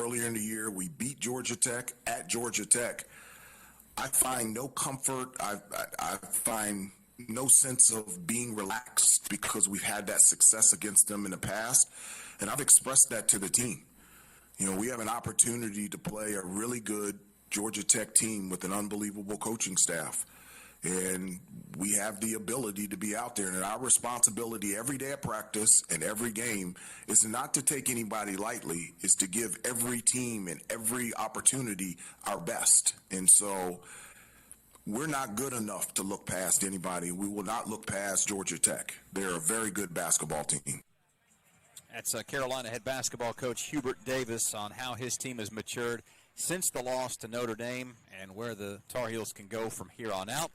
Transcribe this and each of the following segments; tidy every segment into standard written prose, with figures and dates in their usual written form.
earlier in the year. We beat Georgia Tech at Georgia Tech. I find no comfort. I find no sense of being relaxed because we've had that success against them in the past. And I've expressed that to the team. You know, we have an opportunity to play a really good Georgia Tech team with an unbelievable coaching staff. And we have the ability to be out there. And our responsibility every day at practice and every game is not to take anybody lightly. It's to give every team and every opportunity our best. And so we're not good enough to look past anybody. We will not look past Georgia Tech. They're a very good basketball team. That's Carolina head basketball coach Hubert Davis on how his team has matured since the loss to Notre Dame and where the Tar Heels can go from here on out.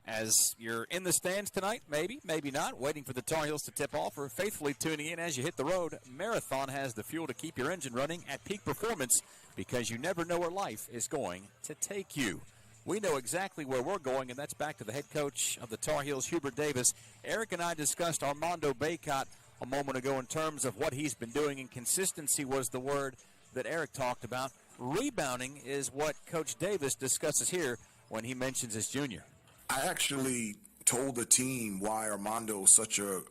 As you're in the stands tonight, maybe not, waiting for the Tar Heels to tip off, or faithfully tuning in as you hit the road, Marathon has the fuel to keep your engine running at peak performance because you never know where life is going to take you. We know exactly where we're going, and that's back to the head coach of the Tar Heels, Hubert Davis. Eric and I discussed Armando Bacot a moment ago in terms of what he's been doing, and consistency was the word that Eric talked about. Rebounding is what Coach Davis discusses here when he mentions his junior. I actually told the team why Armando is such a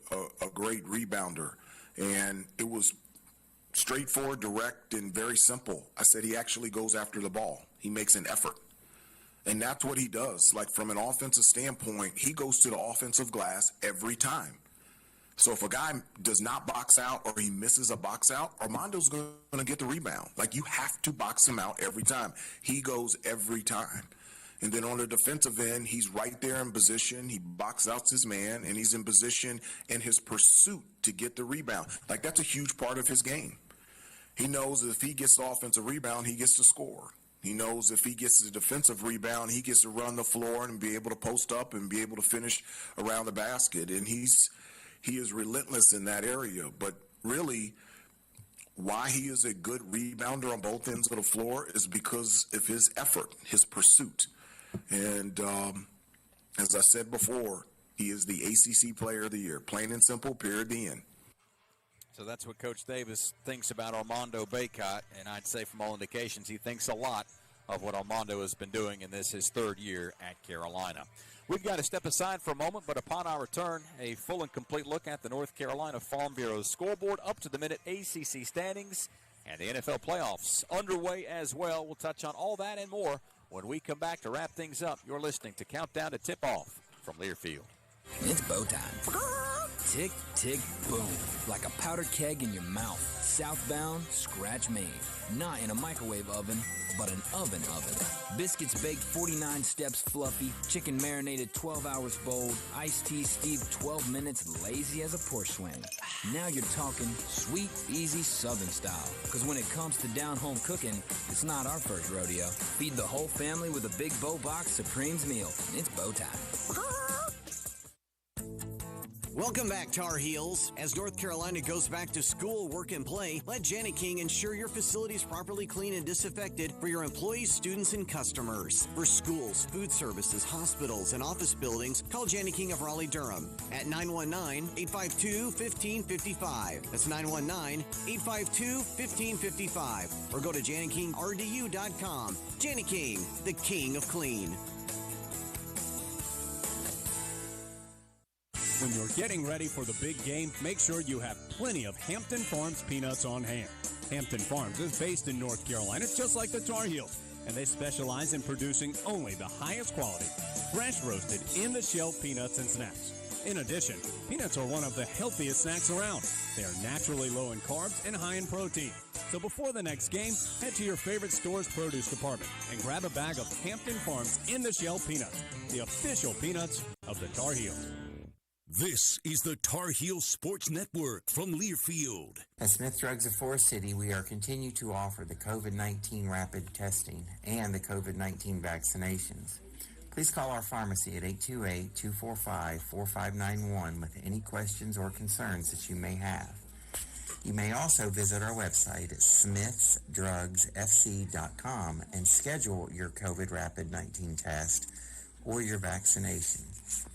great rebounder, and it was straightforward, direct, and very simple. I said he actually goes after the ball. He makes an effort, and that's what he does. Like, from an offensive standpoint, he goes to the offensive glass every time. So if a guy does not box out or he misses a box out, Armando's going to get the rebound. Like, you have to box him out every time. He goes every time. And then on the defensive end, he's right there in position. He box outs his man, and he's in position in his pursuit to get the rebound. Like, that's a huge part of his game. He knows if he gets the offensive rebound, he gets to score. He knows if he gets the defensive rebound, he gets to run the floor and be able to post up and be able to finish around the basket. And he is relentless in that area. But really, why he is a good rebounder on both ends of the floor is because of his effort, his pursuit. And as I said before, he is the ACC Player of the Year. Plain and simple, period, the end. So that's what Coach Davis thinks about Armando Bacot, and I'd say from all indications he thinks a lot of what Armando has been doing in this his third year at Carolina. We've got to step aside for a moment, but upon our return, a full and complete look at the North Carolina Farm Bureau's scoreboard, up-to-the-minute ACC standings, and the NFL playoffs underway as well. We'll touch on all that and more when we come back to wrap things up. You're listening to Countdown to Tip-Off from Learfield. It's bow time. Tick, tick, boom. Like a powder keg in your mouth. Southbound, scratch made. Not in a microwave oven, but an oven. Biscuits baked 49 steps fluffy. Chicken marinated 12 hours bold. Iced tea steeped 12 minutes lazy as a porch swing. Now you're talking sweet, easy Southern style. Because when it comes to down-home cooking, it's not our first rodeo. Feed the whole family with a big Bow Box Supremes meal. It's bow time. Welcome back, Tar Heels. As North Carolina goes back to school, work, and play, let Janet King ensure your facility is properly clean and disinfected for your employees, students, and customers. For schools, food services, hospitals, and office buildings, call Janet King of Raleigh-Durham at 919-852-1555. That's 919-852-1555. Or go to janetkingrdu.com. Janet King, the king of clean. When you're getting ready for the big game, make sure you have plenty of Hampton Farms peanuts on hand. Hampton Farms is based in North Carolina, just like the Tar Heels, and they specialize in producing only the highest quality, fresh roasted, in-the-shell peanuts and snacks. In addition, peanuts are one of the healthiest snacks around. They are naturally low in carbs and high in protein. So before the next game, head to your favorite store's produce department and grab a bag of Hampton Farms in-the-shell peanuts, the official peanuts of the Tar Heels. This is the Tar Heel Sports Network from Learfield. At Smith Drugs of Forest City, we are continue to offer the COVID-19 rapid testing and the COVID-19 vaccinations. Please call our pharmacy at 828-245-4591 with any questions or concerns that you may have. You may also visit our website at smithsdrugsfc.com and schedule your COVID rapid 19 test or your vaccination.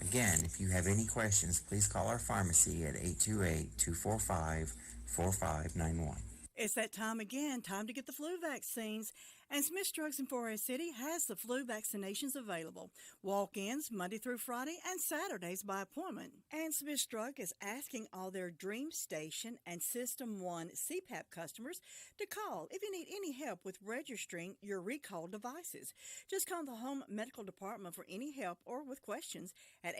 Again, if you have any questions, please call our pharmacy at 828-245-4591. It's that time again, time to get the flu vaccines. And Smith's Drugs in Forest City has the flu vaccinations available. Walk-ins Monday through Friday and Saturdays by appointment. And Smith's Drug is asking all their Dream Station and System 1 CPAP customers to call if you need any help with registering your recalled devices. Just call the Home Medical Department for any help or with questions at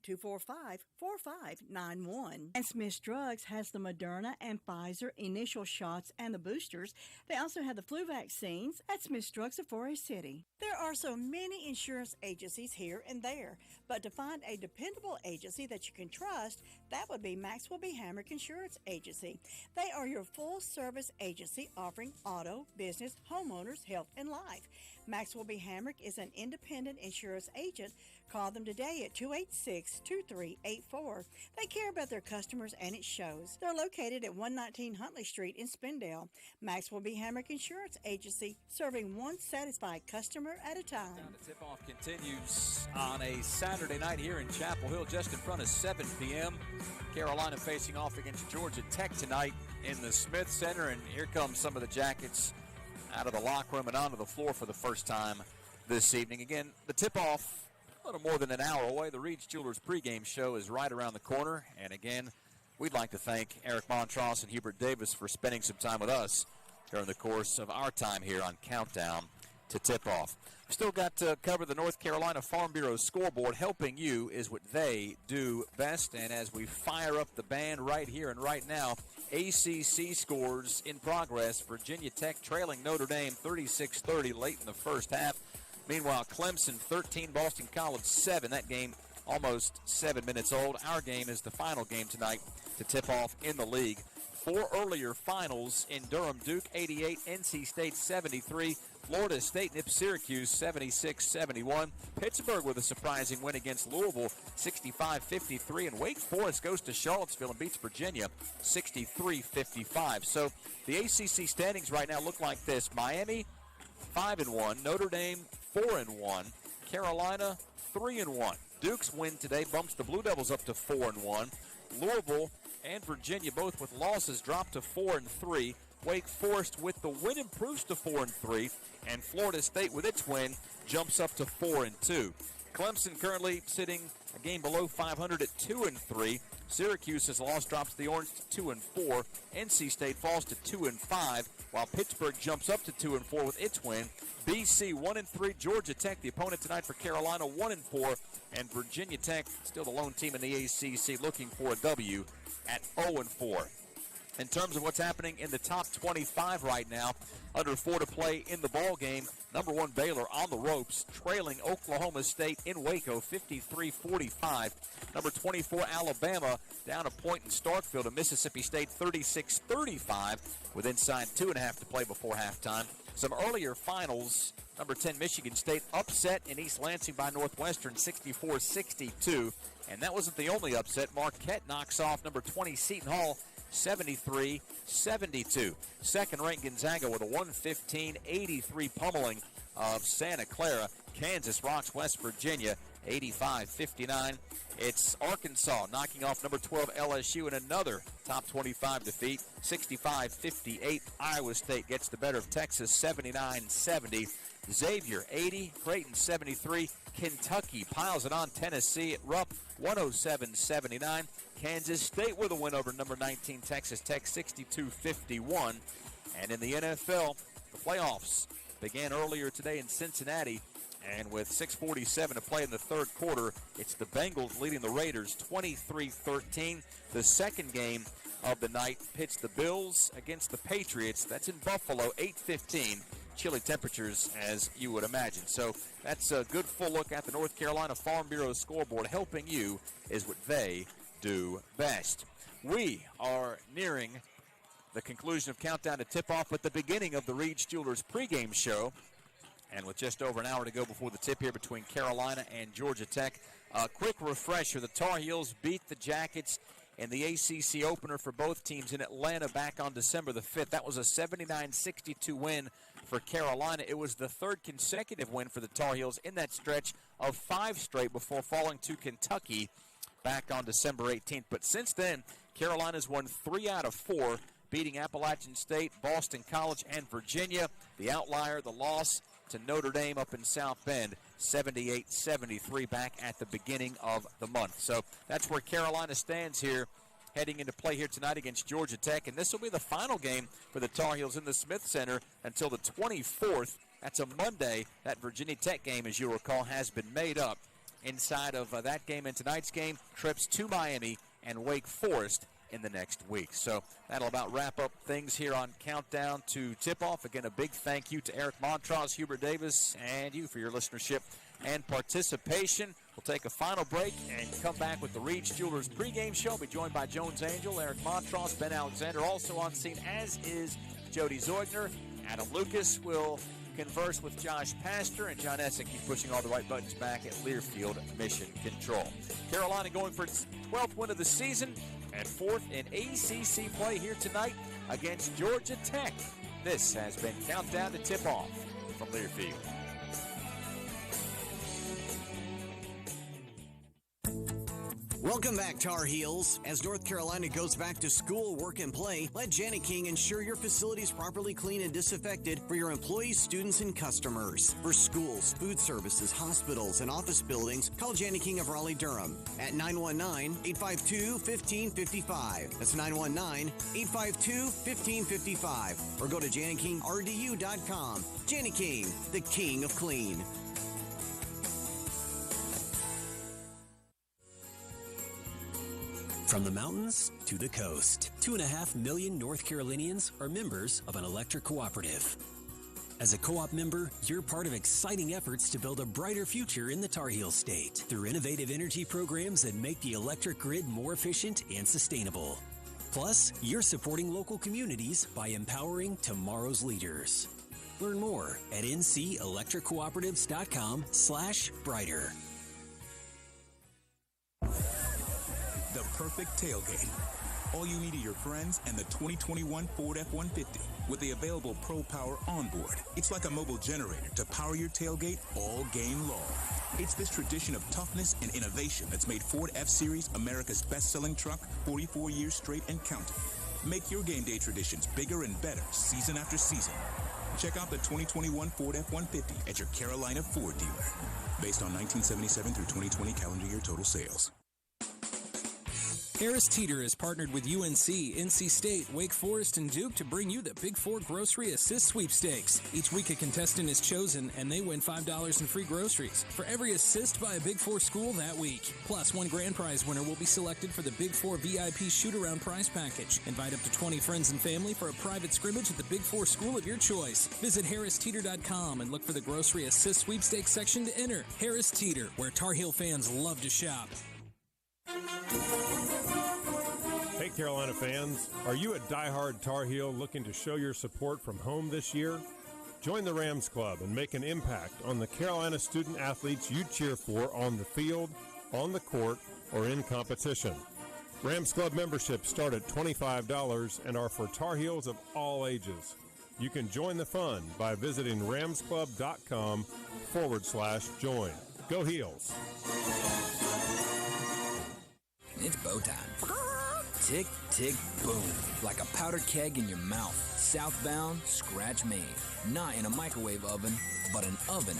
828-245-4591. And Smith's Drugs has the Moderna and Pfizer initial shots and the boosters. They also have the flu vaccines at Smith's Drugs of Forest City. There are so many insurance agencies here and there, but to find a dependable agency that you can trust, that would be Maxwell B. Hamrick Insurance Agency. They are your full-service agency offering auto, business, homeowners, health, and life. Maxwell B. Hamrick is an independent insurance agent. Call them today at 286-2384. They care about their customers, and it shows. They're located at 119 Huntley Street in Spindale. Maxwell B. Hamrick Insurance Agency, serving one satisfied customer at a time. The tip-off continues on a Saturday night here in Chapel Hill, just in front of 7 p.m. Carolina facing off against Georgia Tech tonight in the Smith Center, and here come some of the Jackets out of the locker room and onto the floor for the first time this evening. Again, the tip-off a little more than an hour away. The Reed's Jewelers pregame show is right around the corner. And again, we'd like to thank Eric Montross and Hubert Davis for spending some time with us during the course of our time here on Countdown to Tip-Off. We've still got to cover the North Carolina Farm Bureau scoreboard. Helping you is what they do best. And as we fire up the band right here and right now, ACC scores in progress. Virginia Tech trailing Notre Dame 36-30 late in the first half. Meanwhile, Clemson 13, Boston College 7. That game almost 7 minutes old. Our game is the final game tonight to tip off in the league. 4 earlier finals in Durham: Duke 88, NC State 73, Florida State nipped Syracuse 76-71. Pittsburgh with a surprising win against Louisville 65-53, and Wake Forest goes to Charlottesville and beats Virginia 63-55. So the ACC standings right now look like this: Miami 5-1, Notre Dame 4-1, Carolina 3-1. Duke's win today bumps the Blue Devils up to 4-1. Louisville and Virginia both with losses drop to 4-3. Wake Forest with the win improves to 4-3, and Florida State with its win jumps up to 4-2. Clemson currently sitting a game below 500 at 2-3. Syracuse's loss drops the Orange to 2-4. NC State falls to 2-5, while Pittsburgh jumps up to 2-4 with its win. BC 1-3. Georgia Tech, the opponent tonight for Carolina, 1-4, and Virginia Tech, still the lone team in the ACC, looking for a W at 0-4. In terms of what's happening in the top 25 right now, under 4 to play in the ball game. Number 1 Baylor on the ropes, trailing Oklahoma State in Waco 53-45. Number 24 Alabama down a point in Starkville to Mississippi State 36-35 with inside 2.5 to play before halftime. Some earlier finals: number 10 Michigan State upset in East Lansing by Northwestern 64-62. And that wasn't the only upset. Marquette knocks off number 20 Seton Hall 73-72. Second-ranked Gonzaga with a 115-83 pummeling of Santa Clara. Kansas rocks West Virginia 85-59. It's Arkansas knocking off number 12 LSU in another top 25 defeat, 65-58. Iowa State gets the better of Texas 79-70. Xavier 80, Creighton 73. Kentucky piles it on Tennessee at Rupp 107-79. Kansas State with a win over number 19 Texas Tech 62-51. And in the NFL, the playoffs began earlier today in Cincinnati. And with 6:47 to play in the third quarter, it's the Bengals leading the Raiders 23-13. The second game of the night pits the Bills against the Patriots. That's in Buffalo, 8:15. Chilly temperatures, as you would imagine. So that's a good full look at the North Carolina Farm Bureau scoreboard. Helping you is what they do best. We are nearing the conclusion of Countdown to Tip-Off, at the beginning of the Reed's Jewelers pregame show. And with just over an hour to go before the tip here between Carolina and Georgia Tech, a quick refresher: the Tar Heels beat the Jackets in the ACC opener for both teams in Atlanta back on December the 5th. That was a 79-62 win for Carolina. It was the third consecutive win for the Tar Heels in that stretch of 5 straight before falling to Kentucky back on December 18th. But since then, Carolina's won 3 out of 4. beating Appalachian State, Boston College, and Virginia. The outlier, the loss to Notre Dame up in South Bend, 78-73 back at the beginning of the month. So that's where Carolina stands here, heading into play here tonight against Georgia Tech. And this will be the final game for the Tar Heels in the Smith Center until the 24th. That's a Monday. That Virginia Tech game, as you'll recall, has been made up. Inside of that game and tonight's game, trips to Miami and Wake Forest in the next week. So that'll about wrap up things here on Countdown to Tip-Off. Again, a big thank you to Eric Montross, Hubert Davis, and you for your listenership and participation. We'll take a final break and come back with the Reed's Jewelers pregame show. We'll be joined by Jones Angel, Eric Montross, Ben Alexander, also on scene, as is Jody Zeugner. Adam Lucas will converse with Josh Pastor, and John Essick. He's pushing all the right buttons back at Learfield Mission Control. Carolina going for its 12th win of the season and 4th in ACC play here tonight against Georgia Tech. This has been Countdown to Tip-Off from Learfield. Welcome back, Tar Heels. As North Carolina goes back to school, work, and play, let Janet King ensure your facility is properly clean and disinfected for your employees, students, and customers. For schools, food services, hospitals, and office buildings, call Janet King of Raleigh-Durham at 919-852-1555. That's 919-852-1555. Or go to JanetKingRDU.com. Janet King, the king of clean. From the mountains to the coast, 2.5 million North Carolinians are members of an electric cooperative. As a co-op member, you're part of exciting efforts to build a brighter future in the Tar Heel State through innovative energy programs that make the electric grid more efficient and sustainable. Plus, you're supporting local communities by empowering tomorrow's leaders. Learn more at ncelectriccooperatives.com/brighter. The perfect tailgate. All you need are your friends and the 2021 Ford F-150 with the available Pro Power onboard. It's like a mobile generator to power your tailgate all game long. It's this tradition of toughness and innovation that's made Ford F-Series America's best-selling truck 44 years straight and counting. Make your game day traditions bigger and better season after season. Check out the 2021 Ford F-150 at your Carolina Ford dealer. Based on 1977 through 2020 calendar year total sales. Harris Teeter has partnered with UNC, NC State, Wake Forest, and Duke to bring you the Big Four Grocery Assist Sweepstakes. Each week a contestant is chosen, and they win $5 in free groceries for every assist by a Big Four school that week. Plus, one grand prize winner will be selected for the Big Four VIP shoot-around prize package. Invite up to 20 friends and family for a private scrimmage at the Big Four school of your choice. Visit HarrisTeeter.com and look for the Grocery Assist Sweepstakes section to enter. Harris Teeter, where Tar Heel fans love to shop. Hey Carolina fans, are you a diehard Tar Heel looking to show your support from home this year? Join the Rams Club and make an impact on the Carolina student athletes you cheer for on the field, on the court, or in competition. Rams Club memberships start at $25 and are for Tar Heels of all ages. You can join the fun by visiting ramsclub.com/join. Go Heels! It's bow time. Tick, tick, boom. Like a powder keg in your mouth. Southbound, scratch made. Not in a microwave oven, but an oven.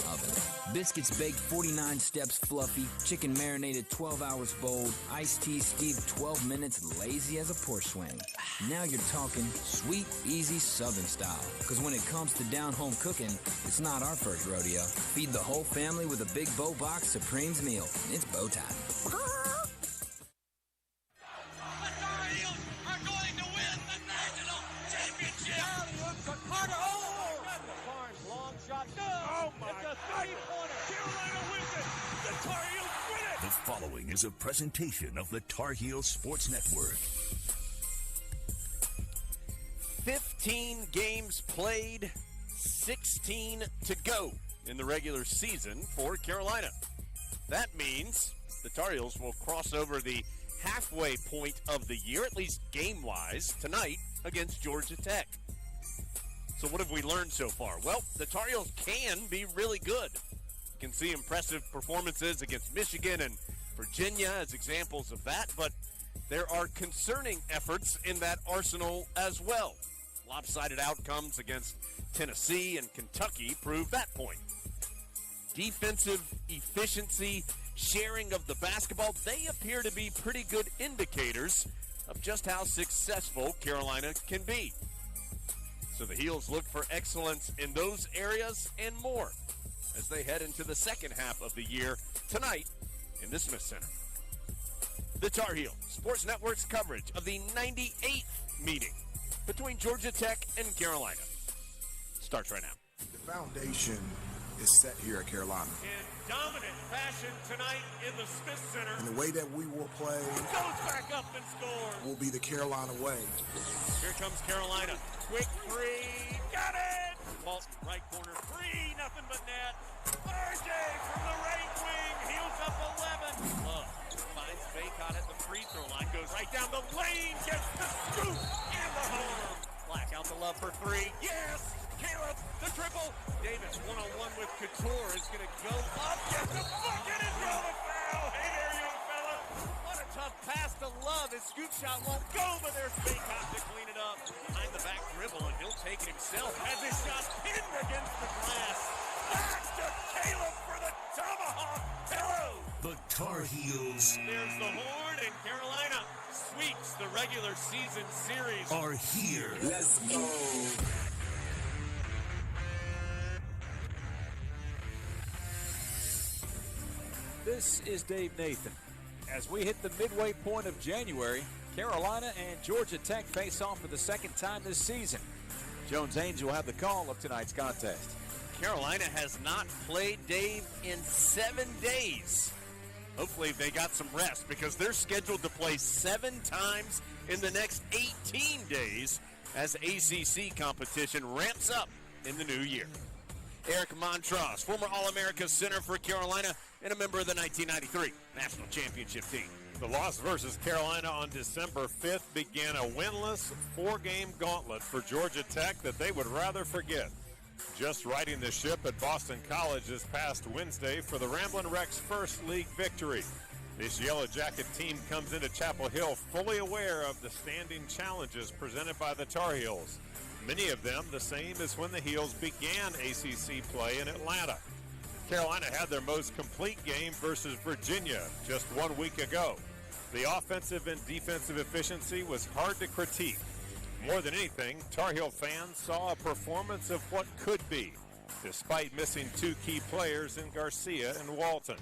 Biscuits baked 49 steps fluffy. Chicken marinated 12 hours bold. Iced tea steeped 12 minutes lazy as a porch swing. Now you're talking sweet, easy Southern style. Because when it comes to down-home cooking, it's not our first rodeo. Feed the whole family with a Big Bow Box Supremes meal. It's bow time. The following is a presentation of the Tar Heel Sports Network. 15 games played, 16 to go in the regular season for Carolina. That means the Tar Heels will cross over the halfway point of the year, at least game-wise, tonight against Georgia Tech. So what have we learned so far? Well, the Tar Heels can be really good. You can see impressive performances against Michigan and Virginia as examples of that, but there are concerning efforts in that arsenal as well. Lopsided outcomes against Tennessee and Kentucky prove that point. Defensive efficiency, sharing of the basketball, they appear to be pretty good indicators of just how successful Carolina can be. So the Heels look for excellence in those areas and more as they head into the second half of the year tonight in the Smith Center. The Tar Heel Sports Network's coverage of the 98th meeting between Georgia Tech and Carolina starts right now. The foundation is set here at Carolina. In dominant fashion tonight in the Smith Center. And the way that we will play Goes back up and scores. will be the Carolina way. Here comes Carolina. Quick three. Got it! Walton, right corner. Three, nothing but net. RJ from the right wing. Heels up 11. Love finds Baycott at the free throw line. Goes right down the lane. Gets the scoop and the home. Black out the Love for three. Yes! Caleb, the triple. Davis one-on-one with Couture is going to go up. Get the bucket and draw the foul. Hey there, young fella. What a tough pass to Love. His scoop shot won't go, but there's Baycott to clean it up. Behind the back dribble, and he'll take it himself. Has his shot pinned against the glass. Back to Caleb for the tomahawk. Hello. The Tar Heels There's the horn, and Carolina sweeps the regular season series. are here. Let's go. This is Dave Nathan. As we hit the midway point of January, Carolina and Georgia Tech face off for the second time this season. Jones Angel will have the call of tonight's contest. Carolina has not played, Dave, in 7 days. Hopefully they got some rest because they're scheduled to play 7 times in the next 18 days as ACC competition ramps up in the new year. Eric Montross, former All-America center for Carolina and a member of the 1993 National Championship team. The loss versus Carolina on December 5th began a winless 4-game gauntlet for Georgia Tech that they would rather forget. Just righting the ship at Boston College this past Wednesday for the Ramblin' Wrecks' first league victory. This Yellow Jacket team comes into Chapel Hill fully aware of the standing challenges presented by the Tar Heels. Many of them the same as when the Heels began ACC play in Atlanta. Carolina had their most complete game versus Virginia just 1 week ago. The offensive and defensive efficiency was hard to critique. More than anything, Tar Heel fans saw a performance of what could be, despite missing 2 key players in Garcia and Walton.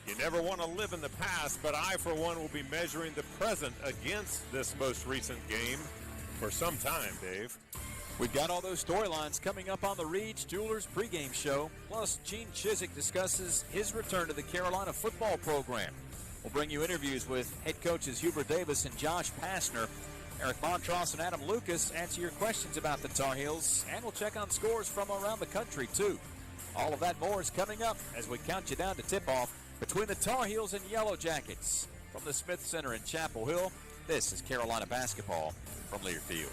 You never want to live in the past, but I, for one, will be measuring the present against this most recent game for some time, Dave. We've got all those storylines coming up on the Reed's Jewelers pregame show. Plus, Gene Chizik discusses his return to the Carolina football program. We'll bring you interviews with head coaches Hubert Davis and Josh Pastner. Eric Montross and Adam Lucas answer your questions about the Tar Heels, and we'll check on scores from around the country, too. All of that more is coming up as we count you down to tip-off between the Tar Heels and Yellow Jackets. From the Smith Center in Chapel Hill, this is Carolina basketball from Learfield.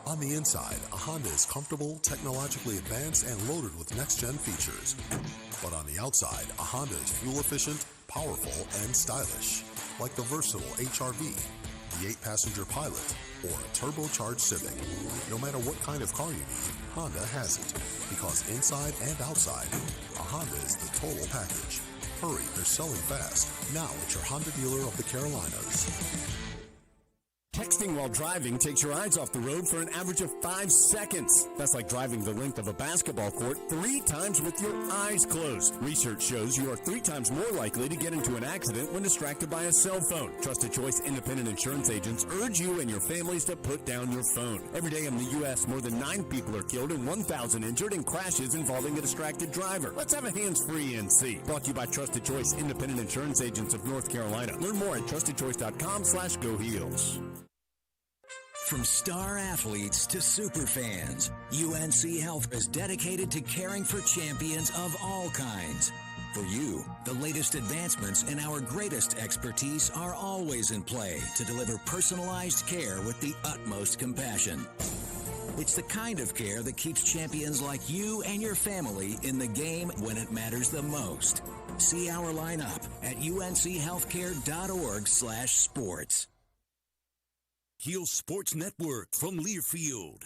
On the inside, a Honda is comfortable, technologically advanced, and loaded with next-gen features. But on the outside, a Honda is fuel-efficient, powerful, and stylish. Like the versatile HR-V, the 8-passenger Pilot, or a turbocharged Civic. No matter what kind of car you need, Honda has it. Because inside and outside, a Honda is the total package. Hurry, they're selling fast. Now at your Honda dealer of the Carolinas. Texting while driving takes your eyes off the road for an average of 5 seconds. That's like driving the length of a basketball court 3 times with your eyes closed. Research shows you are 3 times more likely to get into an accident when distracted by a cell phone. Trusted Choice independent insurance agents urge you and your families to put down your phone. Every day in the U.S., more than 9 people are killed and 1,000 injured in crashes involving a distracted driver. Let's have a hands-free NC. Brought to you by Trusted Choice independent insurance agents of North Carolina. Learn more at trustedchoice.com/GoHeels. From star athletes to super fans, UNC Health is dedicated to caring for champions of all kinds. For you, the latest advancements and our greatest expertise are always in play to deliver personalized care with the utmost compassion. It's the kind of care that keeps champions like you and your family in the game when it matters the most. See our lineup at unchealthcare.org/sports. Heel Sports Network from Learfield.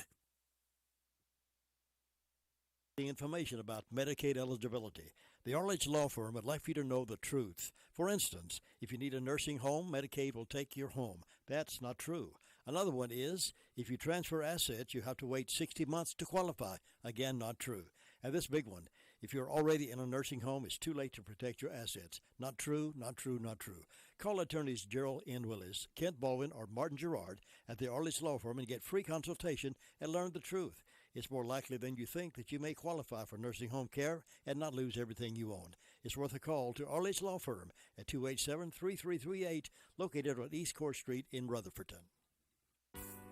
The information about Medicaid eligibility. The Arledge Law Firm would like for you to know the truth. For instance, if you need a nursing home, Medicaid will take your home. That's not true. Another one is, if you transfer assets, you have to wait 60 months to qualify. Again, not true. And this big one, if you're already in a nursing home, it's too late to protect your assets. Not true, not true, not true. Call attorneys Gerald N. Willis, Kent Baldwin, or Martin Gerard at the Arledge Law Firm and get free consultation and learn the truth. It's more likely than you think that you may qualify for nursing home care and not lose everything you own. It's worth a call to Arledge Law Firm at 287-3338, located on East Court Street in Rutherfordton.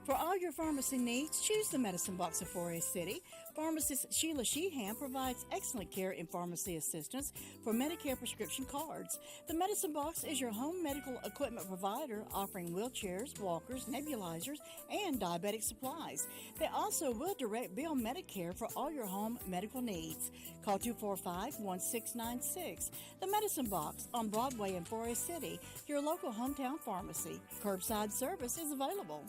For all your pharmacy needs, choose the Medicine Box of Forest City. Pharmacist Sheila Sheehan provides excellent care and pharmacy assistance for Medicare prescription cards. The Medicine Box is your home medical equipment provider, offering wheelchairs, walkers, nebulizers, and diabetic supplies. They also will direct bill Medicare for all your home medical needs. Call 245-1696. The Medicine Box on Broadway in Forest City, your local hometown pharmacy. Curbside service is available.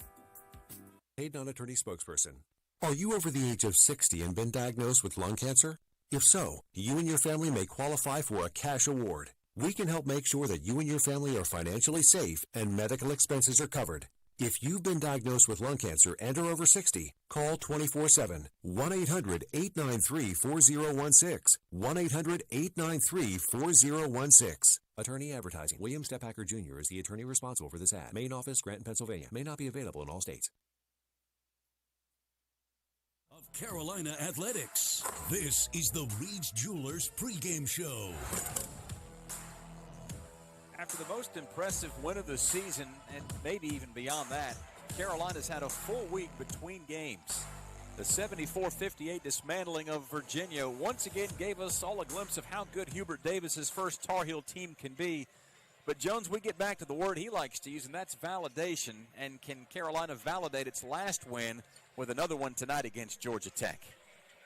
Paid non-attorney spokesperson. Are you over the age of 60 and been diagnosed with lung cancer? If so, you and your family may qualify for a cash award. We can help make sure that you and your family are financially safe and medical expenses are covered. If you've been diagnosed with lung cancer and are over 60, call 24/7, 1-800-893-4016, 1-800-893-4016. Attorney advertising. William Stephacker Jr. is the attorney responsible for this ad. Main office, Granton, Pennsylvania. May not be available in all states. Carolina Athletics. This is the Reed's Jewelers pregame show. After the most impressive win of the season, and maybe even beyond that, Carolina's had a full week between games. The 74-58 dismantling of Virginia once again gave us all a glimpse of how good Hubert Davis's first Tar Heel team can be. But, Jones, we get back to the word he likes to use, and that's validation. And can Carolina validate its last win with another one tonight against Georgia Tech?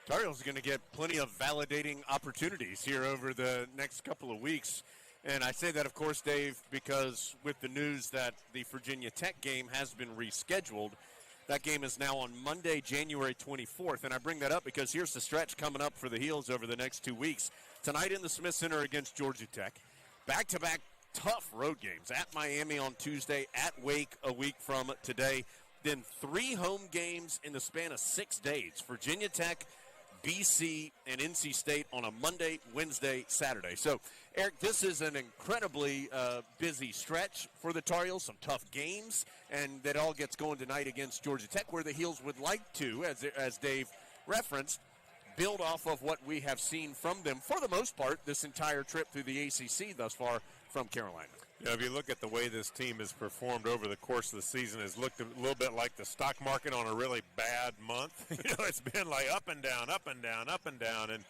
Tar Heels are going to get plenty of validating opportunities here over the next couple of weeks. And I say that, of course, Dave, because with the news that the Virginia Tech game has been rescheduled, that game is now on Monday, January 24th. And I bring that up because here's the stretch coming up for the Heels over the next 2 weeks. Tonight in the Smith Center against Georgia Tech. Back-to-back tough road games. At Miami on Tuesday, at Wake a week from today. Then 3 home games in the span of 6 days. Virginia Tech, BC, and NC State on a Monday, Wednesday, Saturday. So, Eric, this is an incredibly busy stretch for the Tar Heels. Some tough games, and that all gets going tonight against Georgia Tech, where the Heels would like to, as Dave referenced, build off of what we have seen from them for the most part this entire trip through the ACC thus far from Carolina. You know, if you look at the way this team has performed over the course of the season, it's looked a little bit like the stock market on a really bad month. You know, it's been like up and down, up and down, up and down. And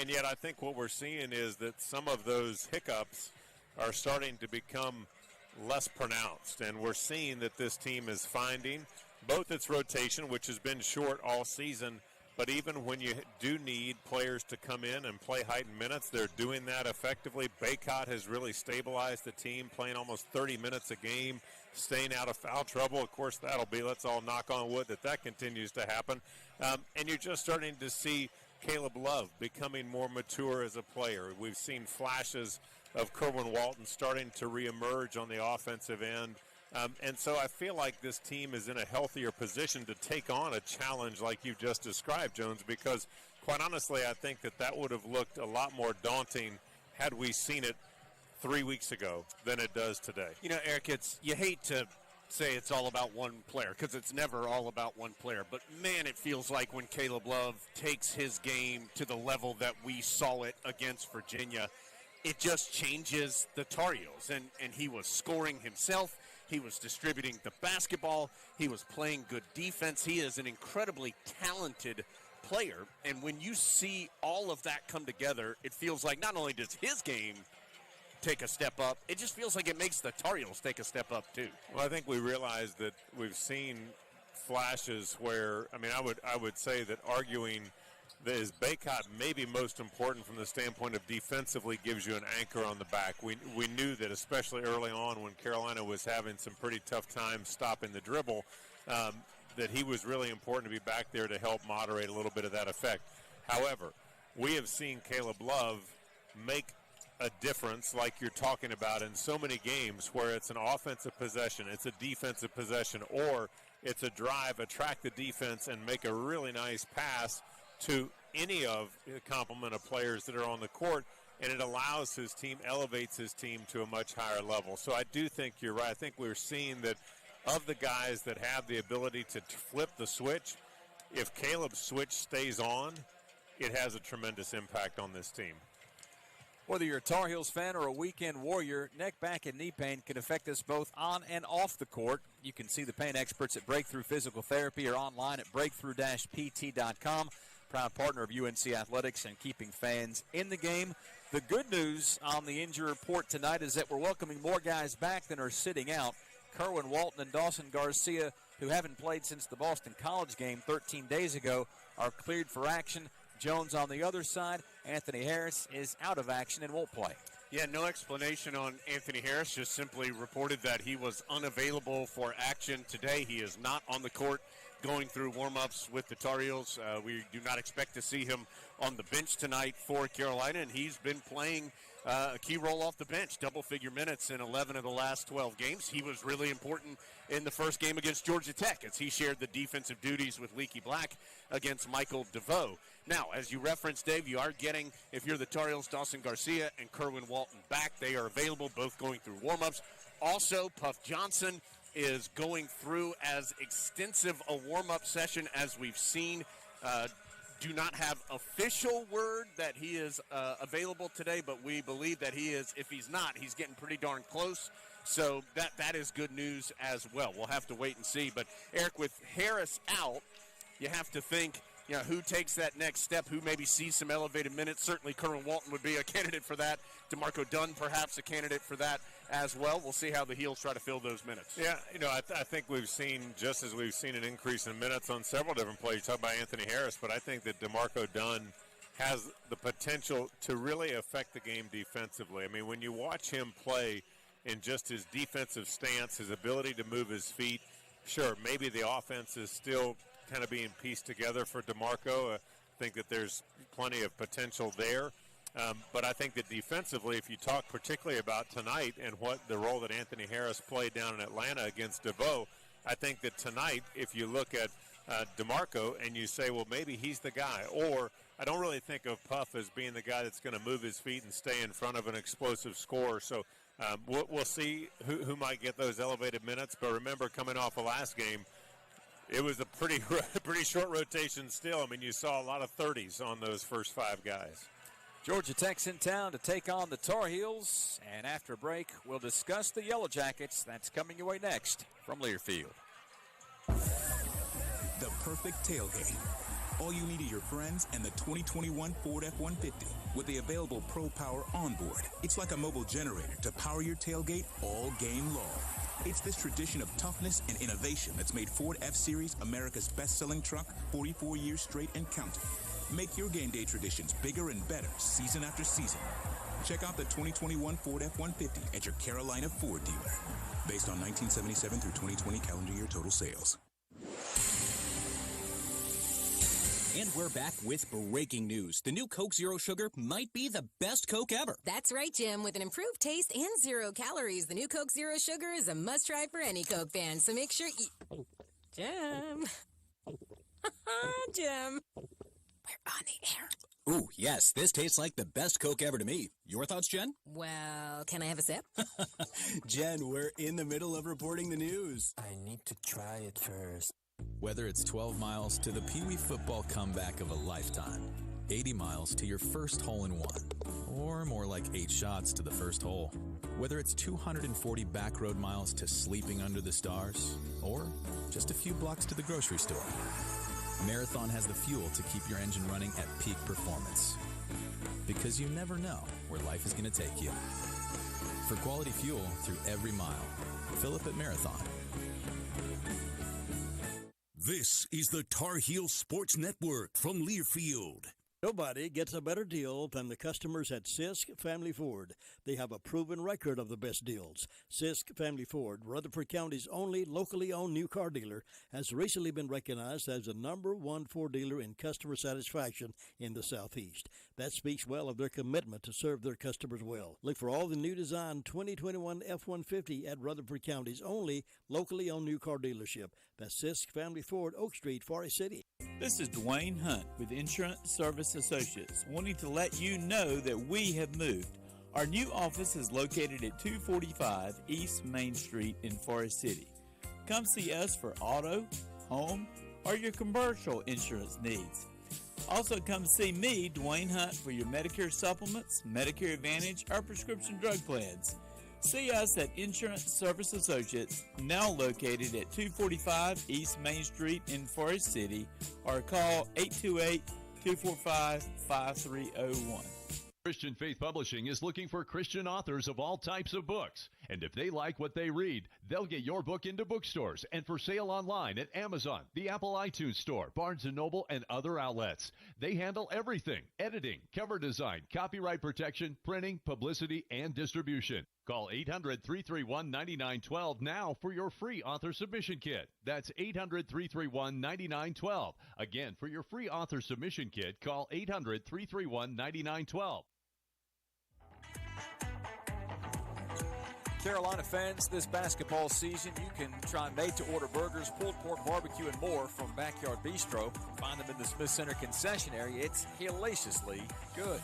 yet I think what we're seeing is that some of those hiccups are starting to become less pronounced. And we're seeing that this team is finding both its rotation, which has been short all season, but even when you do need players to come in and play heightened minutes, they're doing that effectively. Baycott has really stabilized the team, playing almost 30 minutes a game, staying out of foul trouble. Of course, let's all knock on wood that continues to happen. And you're just starting to see Caleb Love becoming more mature as a player. We've seen flashes of Kerwin Walton starting to reemerge on the offensive end. And so I feel like this team is in a healthier position to take on a challenge like you just described, Jones, because quite honestly, I think that would have looked a lot more daunting had we seen it 3 weeks ago than it does today. You know, Eric, you hate to say it's all about one player because it's never all about one player. But, man, it feels like when Caleb Love takes his game to the level that we saw it against Virginia, it just changes the Tar Heels. And he was scoring himself. He was distributing the basketball. He was playing good defense. He is an incredibly talented player. And when you see all of that come together, it feels like not only does his game take a step up, it just feels like it makes the Tar Heels take a step up too. Well, I think we realize that we've seen flashes where, I mean, I would say that arguing that is Baycott maybe most important from the standpoint of defensively gives you an anchor on the back. We knew that, especially early on when Carolina was having some pretty tough times stopping the dribble, that he was really important to be back there to help moderate a little bit of that effect. However, we have seen Caleb Love make a difference like you're talking about in so many games where it's an offensive possession, it's a defensive possession, or it's a drive, attract the defense, and make a really nice pass to any of the complement of players that are on the court, and it allows his team, elevates his team to a much higher level. So I do think you're right. I think we're seeing that of the guys that have the ability to flip the switch, if Caleb's switch stays on, it has a tremendous impact on this team. Whether you're a Tar Heels fan or a weekend warrior, neck, back, and knee pain can affect us both on and off the court. You can see the pain experts at Breakthrough Physical Therapy or online at breakthrough-pt.com. Proud partner of UNC Athletics and keeping fans in the game. The good news on the injury report tonight is that we're welcoming more guys back than are sitting out. Kerwin Walton and Dawson Garcia, who haven't played since the Boston College game 13 days ago, are cleared for action. Jones on the other side. Anthony Harris is out of action and won't play. Yeah, no explanation on Anthony Harris, just simply reported that he was unavailable for action today. He is not on the court going through warm-ups with the Tar Heels. We do not expect to see him on the bench tonight for Carolina, and he's been playing a key role off the bench, double-figure minutes in 11 of the last 12 games. He was really important in the first game against Georgia Tech as he shared the defensive duties with Leaky Black against Michael DeVoe. Now, as you referenced, Dave, you are getting, if you're the Tar Heels, Dawson Garcia and Kerwin Walton back. They are available, both going through warm-ups. Also, Puff Johnson is going through as extensive a warm-up session as we've seen. Do not have official word that he is available today, but we believe that he is. If he's not, he's getting pretty darn close. So that is good news as well. We'll have to wait and see. But, Eric, with Harris out, you have to think, you know, who takes that next step, who maybe sees some elevated minutes. Certainly Kerwin Walton would be a candidate for that. DeMarco Dunn perhaps a candidate for that as well. We'll see how the Heels try to fill those minutes. Yeah, you know, I think we've seen, just as we've seen an increase in minutes on several different plays. You talk about Anthony Harris, but I think that DeMarco Dunn has the potential to really affect the game defensively. I mean, when you watch him play in just his defensive stance, his ability to move his feet, sure, maybe the offense is still kind of being pieced together for DeMarco. I think that there's plenty of potential there. But I think that defensively, if you talk particularly about tonight and what the role that Anthony Harris played down in Atlanta against DeVoe, I think that tonight, if you look at DeMarco and you say, well, maybe he's the guy, or I don't really think of Puff as being the guy that's going to move his feet and stay in front of an explosive scorer. So we'll see who might get those elevated minutes. But remember, coming off the last game, it was a pretty short rotation still. I mean, you saw a lot of 30s on those first five guys. Georgia Tech's in town to take on the Tar Heels, and after a break, we'll discuss the Yellow Jackets. That's coming your way next from Learfield. The perfect tailgate. All you need are your friends and the 2021 Ford F-150 with the available Pro Power onboard. It's like a mobile generator to power your tailgate all game long. It's this tradition of toughness and innovation that's made Ford F-Series America's best-selling truck 44 years straight and counting. Make your game day traditions bigger and better season after season. Check out the 2021 Ford F-150 at your Carolina Ford dealer. Based on 1977 through 2020 calendar year total sales. And we're back with breaking news. The new Coke Zero Sugar might be the best Coke ever. That's right, Jim. With an improved taste and 0 calories, the new Coke Zero Sugar is a must-try for any Coke fan. So make sure you... Jim. Jim. We're on the air. Ooh, yes, this tastes like the best Coke ever to me. Your thoughts, Jen? Well, can I have a sip? Jen, we're in the middle of reporting the news. I need to try it first. Whether it's 12 miles to the Pee Wee football comeback of a lifetime, 80 miles to your first hole-in-one, or more like 8 shots to the first hole. Whether it's 240 back road miles to sleeping under the stars, or just a few blocks to the grocery store, Marathon has the fuel to keep your engine running at peak performance. Because you never know where life is going to take you. For quality fuel through every mile, fill up at Marathon. This is the Tar Heel Sports Network from Learfield. Nobody gets a better deal than the customers at Sisk Family Ford. They have a proven record of the best deals. Sisk Family Ford, Rutherford County's only locally owned new car dealer, has recently been recognized as the #1 Ford dealer in customer satisfaction in the Southeast. That speaks well of their commitment to serve their customers well. Look for all the new design 2021 F-150 at Rutherford County's only locally owned new car dealership. That's Sisk Family Ford, Oak Street, Forest City. This is Dwayne Hunt with Insurance Service Associates, wanting to let you know that we have moved. Our new office is located at 245 East Main Street in Forest City. Come see us for auto, home, or your commercial insurance needs. Also come see me, Dwayne Hunt, for your Medicare supplements, Medicare Advantage, or prescription drug plans. See us at Insurance Service Associates, now located at 245 East Main Street in Forest City, or call 828-245-5301. Christian Faith Publishing is looking for Christian authors of all types of books. And if they like what they read, they'll get your book into bookstores and for sale online at Amazon, the Apple iTunes Store, Barnes & Noble, and other outlets. They handle everything: editing, cover design, copyright protection, printing, publicity, and distribution. Call 800-331-9912 now for your free author submission kit. That's 800-331-9912. Again, for your free author submission kit, call 800-331-9912. Carolina fans, this basketball season, you can try made-to-order burgers, pulled pork barbecue, and more from Backyard Bistro. Find them in the Smith Center concession area. It's hellaciously good.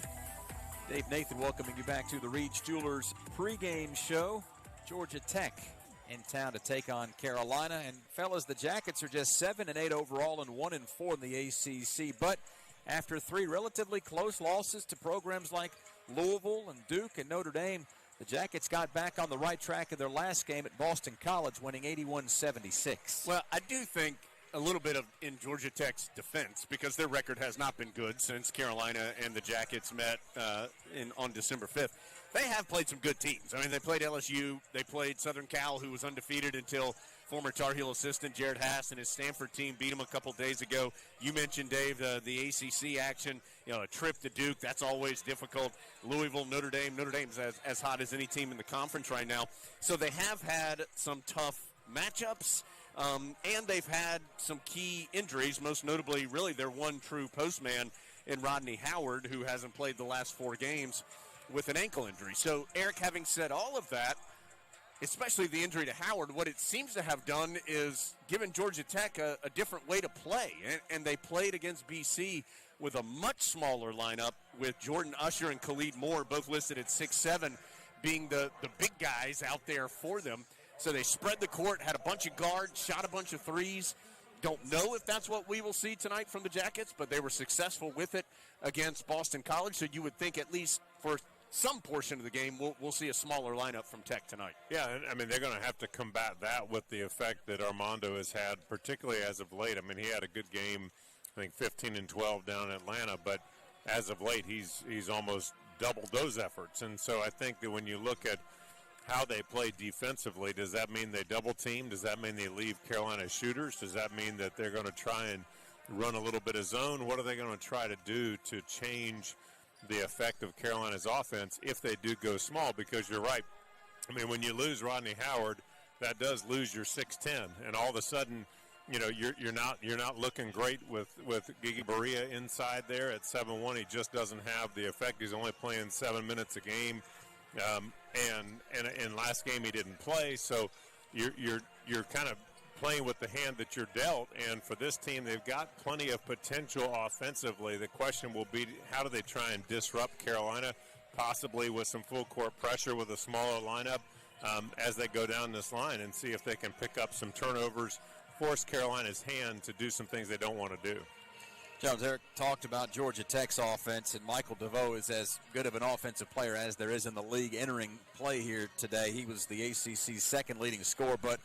Dave Nathan welcoming you back to the Reed's Jewelers pregame show. Georgia Tech in town to take on Carolina. And, fellas, the Jackets are just 7-8 overall and 1-4 in the ACC. But after 3 relatively close losses to programs like Louisville and Duke and Notre Dame, the Jackets got back on the right track in their last game at Boston College, winning 81-76. Well, I do think a little bit of in Georgia Tech's defense, because their record has not been good since Carolina and the Jackets met on December 5th. They have played some good teams. I mean, they played LSU. They played Southern Cal, who was undefeated until former Tar Heel assistant Jared Haas and his Stanford team beat them a couple days ago. You mentioned, Dave, the ACC action, a trip to Duke, that's always difficult. Louisville, Notre Dame. Notre Dame's as hot as any team in the conference right now. So they have had some tough matchups, and they've had some key injuries, most notably really their one true postman in Rodney Howard, who hasn't played the last 4 games with an ankle injury. So, Eric, having said all of that, especially the injury to Howard, what it seems to have done is given Georgia Tech a different way to play. And they played against BC with a much smaller lineup, with Jordan Usher and Khalid Moore both listed at 6'7", being the big guys out there for them. So they spread the court, had a bunch of guards, shot a bunch of threes. Don't know if that's what we will see tonight from the Jackets, but they were successful with it against Boston College. So you would think at least for some portion of the game, we'll see a smaller lineup from Tech tonight. Yeah, I mean, they're going to have to combat that with the effect that Armando has had, particularly as of late. I mean, he had a good game, I think 15 and 12 down in Atlanta, but as of late, he's almost doubled those efforts. And so I think that when you look at how they play defensively, does that mean they double team? Does that mean they leave Carolina shooters? Does that mean that they're going to try and run a little bit of zone? What are they going to try to do to change the effect of Carolina's offense if they do go small? Because you're right. I mean, when you lose Rodney Howard, that does lose your 6'10", and all of a sudden, you're not looking great with Gigi Barria inside there at 7'1". He just doesn't have the effect. He's only playing 7 minutes a game, and last game he didn't play. So you're kind of playing with the hand that you're dealt, and for this team, they've got plenty of potential offensively. The question will be, how do they try and disrupt Carolina, possibly with some full court pressure with a smaller lineup as they go down this line, and see if they can pick up some turnovers, force Carolina's hand to do some things they don't want to do. Jones, Eric talked about Georgia Tech's offense, and Michael DeVoe is as good of an offensive player as there is in the league entering play here today. He was the ACC's second leading scorer, but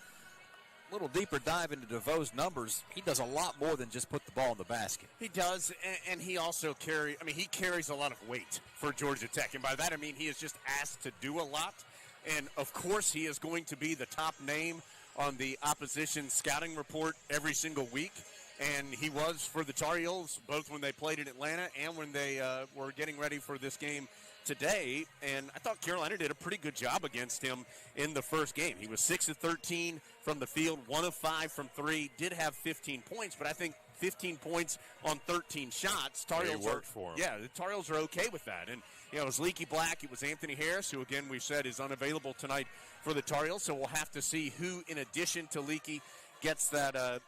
a little deeper dive into DeVoe's numbers, he does a lot more than just put the ball in the basket. He does, and he also he carries a lot of weight for Georgia Tech, and by that I mean he is just asked to do a lot, and of course he is going to be the top name on the opposition scouting report every single week. And he was for the Tar Heels, both when they played in Atlanta and when they were getting ready for this game today. And I thought Carolina did a pretty good job against him in the first game. He was 6 of 13 from the field, 1 of 5 from 3, did have 15 points, but I think 15 points on 13 shots. Tar Heels worked for him. Yeah, the Tar Heels are okay with that. And, it was Leaky Black, it was Anthony Harris, who, again, we said is unavailable tonight for the Tar Heels. So we'll have to see who, in addition to Leaky, gets that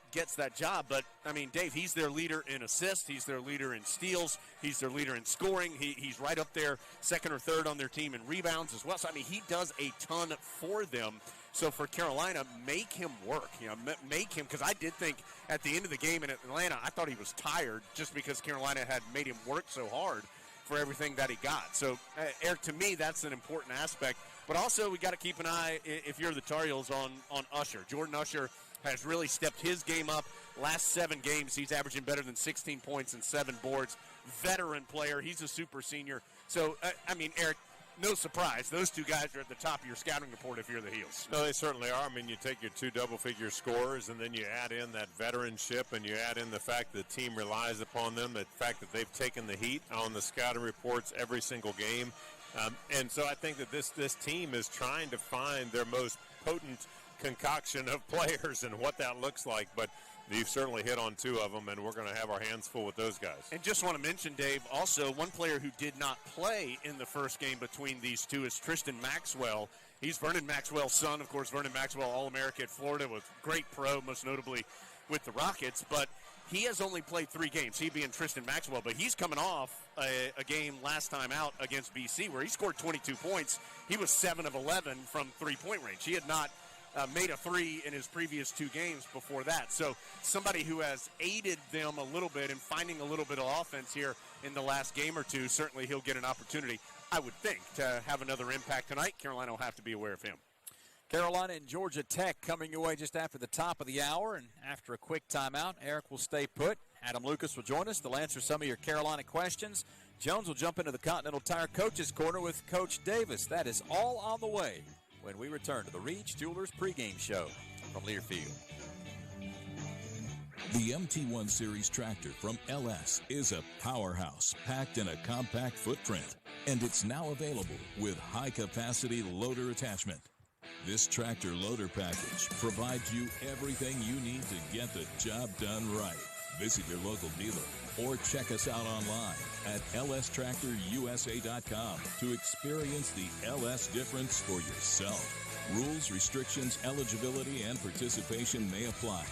job. But, I mean, Dave, he's their leader in assists. He's their leader in steals. He's their leader in scoring. He's right up there, second or third on their team in rebounds as well. So, I mean, he does a ton for them. So for Carolina, make him work. Make him, because I did think at the end of the game in Atlanta, I thought he was tired just because Carolina had made him work so hard for everything that he got. So, Eric, to me, that's an important aspect. But also, we got to keep an eye, if you're the Tar Heels, on Usher. Jordan Usher has really stepped his game up. Last 7 games, he's averaging better than 16 points and 7 boards. Veteran player. He's a super senior. So, I mean, Eric, no surprise. Those two guys are at the top of your scouting report if you're the Heels. No, they certainly are. I mean, you take your 2 double-figure scorers, and then you add in that veteranship, and you add in the fact that the team relies upon them, the fact that they've taken the heat on the scouting reports every single game. And so I think that this team is trying to find their most potent concoction of players and what that looks like. But you've certainly hit on 2 of them, and we're going to have our hands full with those guys. And just want to mention, Dave, also one player who did not play in the first game between these two is Tristan Maxwell. He's Vernon Maxwell's son. Of course, Vernon Maxwell, All-America at Florida, was great pro, most notably with the Rockets. But he has only played 3 games, he being Tristan Maxwell. But he's coming off a game last time out against BC where he scored 22 points. He was 7 of 11 from three-point range. He had not made a 3 in his previous 2 games before that. So somebody who has aided them a little bit in finding a little bit of offense here in the last game or 2, certainly he'll get an opportunity, I would think, to have another impact tonight. Carolina will have to be aware of him. Carolina and Georgia Tech coming your way just after the top of the hour. And after a quick timeout, Eric will stay put. Adam Lucas will join us. They'll answer some of your Carolina questions. Jones will jump into the Continental Tire Coaches Corner with Coach Davis. That is all on the way when we return to the Reach Jewelers pregame show from Learfield. The MT1 Series tractor from LS is a powerhouse packed in a compact footprint, and it's now available with high-capacity loader attachment. This tractor loader package provides you everything you need to get the job done right. Visit your local dealer or check us out online at lstractorusa.com to experience the LS difference for yourself. Rules, restrictions, eligibility, and participation may apply.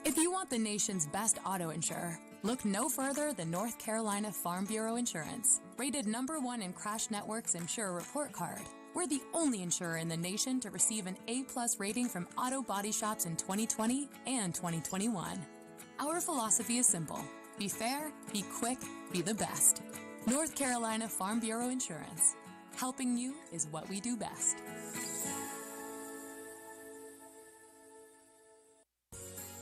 If you want the nation's best auto insurer, look no further than North Carolina Farm Bureau Insurance. Rated #1 in Crash Network's Insurer Report Card. We're the only insurer in the nation to receive an A+ rating from auto body shops in 2020 and 2021. Our philosophy is simple. Be fair, be quick, be the best. North Carolina Farm Bureau Insurance. Helping you is what we do best.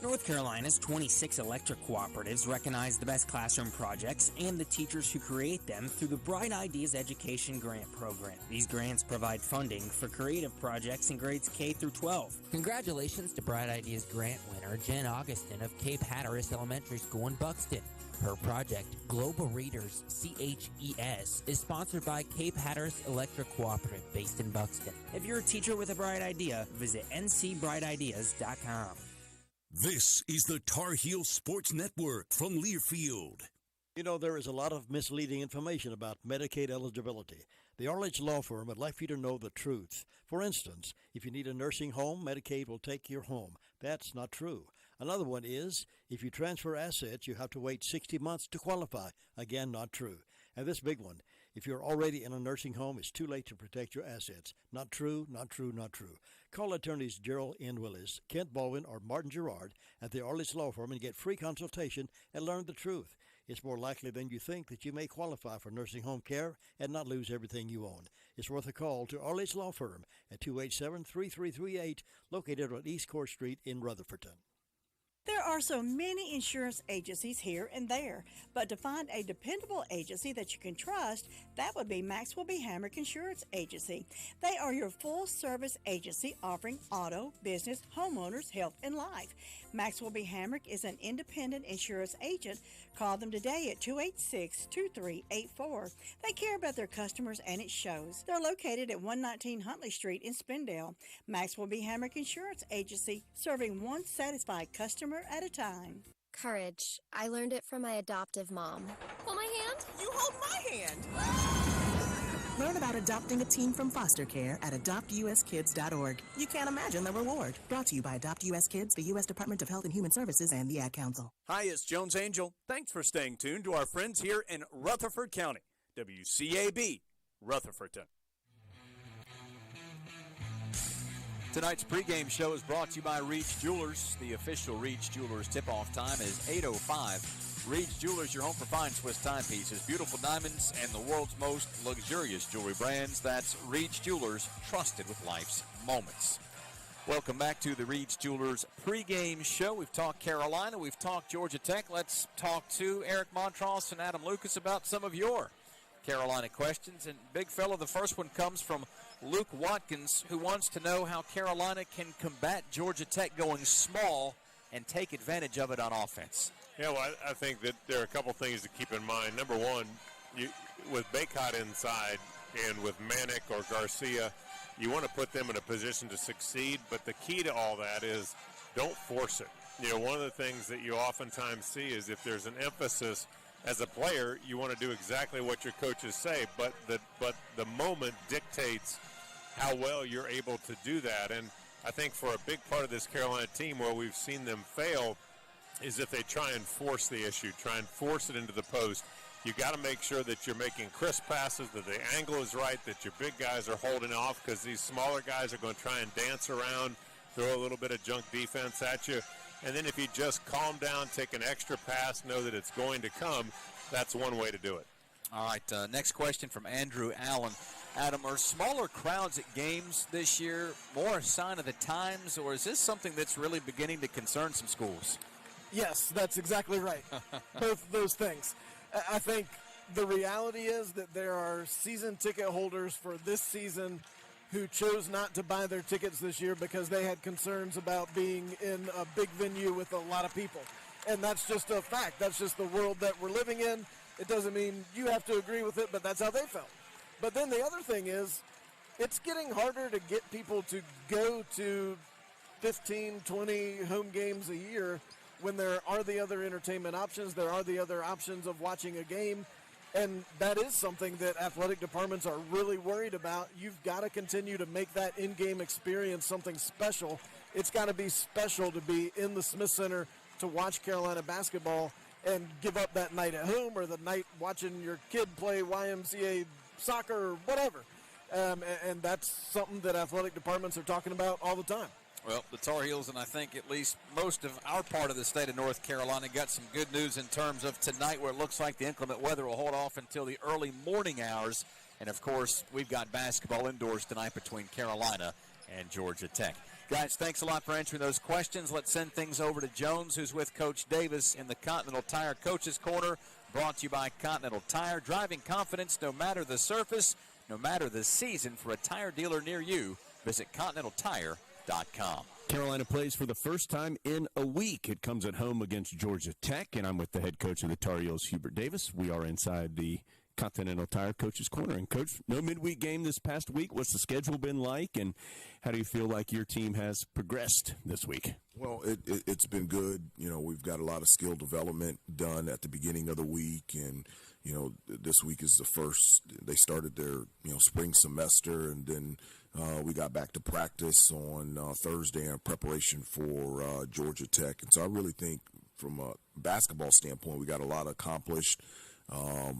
North Carolina's 26 electric cooperatives recognize the best classroom projects and the teachers who create them through the Bright Ideas Education Grant Program. These grants provide funding for creative projects in grades K through 12. Congratulations to Bright Ideas grant winner Jen Augustin of Cape Hatteras Elementary School in Buxton. Her project, Global Readers, CHES, is sponsored by Cape Hatteras Electric Cooperative based in Buxton. If you're a teacher with a bright idea, visit ncbrightideas.com. This is the Tar Heel Sports Network from Learfield. You know, there is a lot of misleading information about Medicaid eligibility. The Arledge Law Firm would like for you to know the truth. For instance, if you need a nursing home, Medicaid will take your home. That's not true. Another one is, if you transfer assets, you have to wait 60 months to qualify. Again, not true. And this big one, if you're already in a nursing home, it's too late to protect your assets. Not true, not true, not true. Call attorneys Gerald N. Willis, Kent Baldwin, or Martin Gerard at the Arledge Law Firm and get free consultation and learn the truth. It's more likely than you think that you may qualify for nursing home care and not lose everything you own. It's worth a call to Arledge Law Firm at 287-3338, located on East Court Street in Rutherfordton. There are so many insurance agencies here and there, but to find a dependable agency that you can trust, that would be Maxwell B. Hamrick Insurance Agency. They are your full-service agency offering auto, business, homeowners, health, and life. Maxwell B. Hamrick is an independent insurance agent. Call them today at 286-2384. They care about their customers, and it shows. They're located at 119 Huntley Street in Spindale. Maxwell B. Hamrick Insurance Agency, serving one satisfied customer at a time. Courage. I learned it from my adoptive mom. Hold my hand? You hold my hand. Learn about adopting a teen from foster care at adoptuskids.org. You can't imagine the reward. Brought to you by Adopt US Kids, the U.S. Department of Health and Human Services, and the Ad Council. Hi, it's Jones Angel. Thanks for staying tuned to our friends here in Rutherford County. WCAB, Rutherfordton. Tonight's pregame show is brought to you by Reach Jewelers. The official Reach Jewelers tip-off time is 8:05. Reach Jewelers, your home for fine Swiss timepieces, beautiful diamonds, and the world's most luxurious jewelry brands. That's Reach Jewelers, trusted with life's moments. Welcome back to the Reach Jewelers pregame show. We've talked Carolina. We've talked Georgia Tech. Let's talk to Eric Montross and Adam Lucas about some of your Carolina questions. And, big fella, the first one comes from Luke Watkins, who wants to know how Carolina can combat Georgia Tech going small and take advantage of it on offense. Yeah, well, I think that there are a couple things to keep in mind. Number one, with Baycott inside and with Manick or Garcia, you want to put them in a position to succeed, but the key to all that is don't force it. One of the things that you oftentimes see is if there's an emphasis as a player, you want to do exactly what your coaches say, but the moment dictates how well you're able to do that. And I think for a big part of this Carolina team where we've seen them fail is if they try and force the issue, try and force it into the post. You got to make sure that you're making crisp passes, that the angle is right, that your big guys are holding off, because these smaller guys are going to try and dance around, throw a little bit of junk defense at you. And then if you just calm down, take an extra pass, know that it's going to come, that's one way to do it. All right, next question from Andrew Allen. Adam, are smaller crowds at games this year more a sign of the times, or is this something that's really beginning to concern some schools? Yes, that's exactly right. Both of those things. I think the reality is that there are season ticket holders for this season who chose not to buy their tickets this year because they had concerns about being in a big venue with a lot of people. And that's just a fact. That's just the world that we're living in. It doesn't mean you have to agree with it, but that's how they felt. But then the other thing is, it's getting harder to get people to go to 15, 20 home games a year when there are the other entertainment options, there are the other options of watching a game, and that is something that athletic departments are really worried about. You've got to continue to make that in-game experience something special. It's got to be special to be in the Smith Center to watch Carolina basketball and give up that night at home or the night watching your kid play YMCA soccer or whatever. And that's something that athletic departments are talking about all the time. Well, the Tar Heels, and I think at least most of our part of the state of North Carolina, got some good news in terms of tonight, where it looks like the inclement weather will hold off until the early morning hours. And, of course, we've got basketball indoors tonight between Carolina and Georgia Tech. Guys, thanks a lot for answering those questions. Let's send things over to Jones, who's with Coach Davis in the Continental Tire Coaches Corner, brought to you by Continental Tire. Driving confidence no matter the surface, no matter the season. For a tire dealer near you, visit ContinentalTire.com. Carolina plays for the first time in a week. It comes at home against Georgia Tech, and I'm with the head coach of the Tar Heels, Hubert Davis. We are inside the Continental Tire Coaches Corner. And, Coach, no midweek game this past week. What's the schedule been like, and how do you feel like your team has progressed this week? Well, it's been good. We've got a lot of skill development done at the beginning of the week, and this week is the first. They started their spring semester, and then we got back to practice on Thursday in preparation for Georgia Tech. And so I really think from a basketball standpoint, we got a lot accomplished.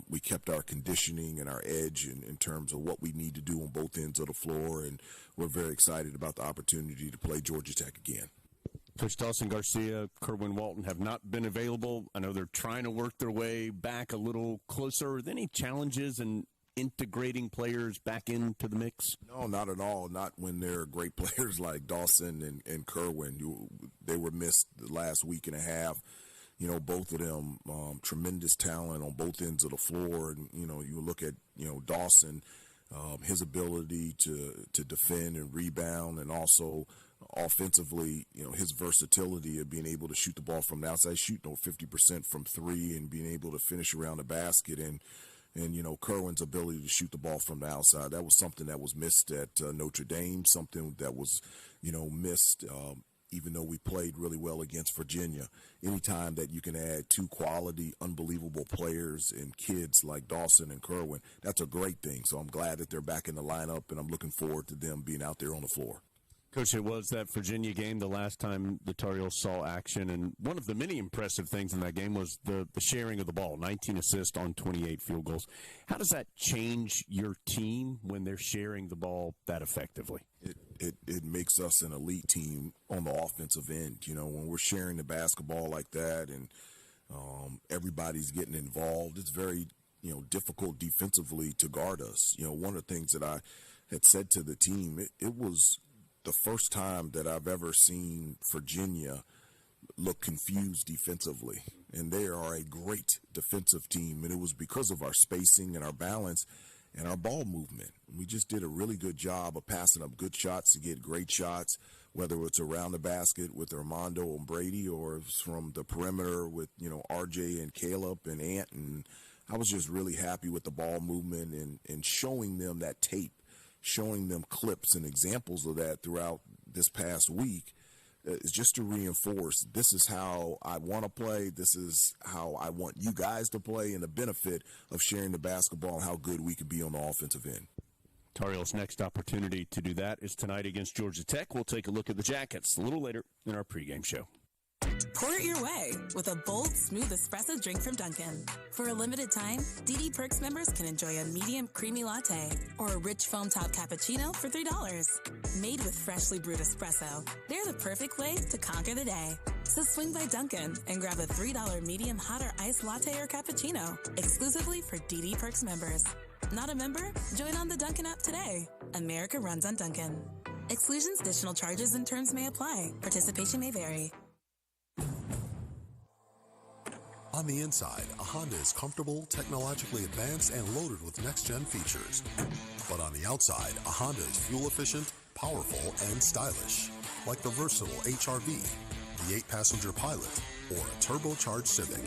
We kept our conditioning and our edge in terms of what we need to do on both ends of the floor, and we're very excited about the opportunity to play Georgia Tech again. Coach Dawson Garcia, Kerwin Walton have not been available. I know they're trying to work their way back a little closer. Are there any challenges in integrating players back into the mix? No, not at all. Not when they're great players like Dawson and Kerwin. they were missed the last week and a half. You know, both of them, tremendous talent on both ends of the floor. And, you know, you look at, you know, Dawson, his ability to defend and rebound, and also offensively, you know, his versatility of being able to shoot the ball from the outside, shooting over 50% from three and being able to finish around the basket. And you know, Kerwin's ability to shoot the ball from the outside, that was something that was missed at Notre Dame, something that was, you know, missed even though we played really well against Virginia. Anytime that you can add two quality, unbelievable players and kids like Dawson and Kerwin, that's a great thing. So I'm glad that they're back in the lineup, and I'm looking forward to them being out there on the floor. Coach, it was that Virginia game the last time the Tar Heels saw action, and one of the many impressive things in that game was the sharing of the ball, 19 assists on 28 field goals. How does that change your team when they're sharing the ball that effectively? It makes us an elite team on the offensive end. You know, when we're sharing the basketball like that and everybody's getting involved, it's very, you know, difficult defensively to guard us. You know, one of the things that I had said to the team, it was the first time that I've ever seen Virginia look confused defensively. And they are a great defensive team, and it was because of our spacing and our balance and our ball movement. We just did a really good job of passing up good shots to get great shots, whether it's around the basket with Armando and Brady or it's from the perimeter with, you know, RJ and Caleb and Ant. And I was just really happy with the ball movement and showing them that tape, showing them clips and examples of that throughout this past week is just to reinforce this is how I want to play, this is how I want you guys to play, and the benefit of sharing the basketball and how good we could be on the offensive end. Tar Heels' next opportunity to do that is tonight against Georgia Tech. We'll take a look at the Jackets a little later in our pregame show. Pour it your way with a bold, smooth espresso drink from Dunkin'. For a limited time, DD Perks members can enjoy a medium creamy latte or a rich foam top cappuccino for $3. Made with freshly brewed espresso, they're the perfect way to conquer the day. So swing by Dunkin' and grab a $3 medium hot or iced latte or cappuccino, exclusively for DD Perks members. Not a member? Join on the Dunkin' app today. America runs on Dunkin'. Exclusions, additional charges, and terms may apply. Participation may vary. On the inside, a Honda is comfortable, technologically advanced, and loaded with next-gen features. But on the outside, a Honda is fuel-efficient, powerful, and stylish. Like the versatile HR-V, the 8-passenger Pilot, or a turbocharged Civic.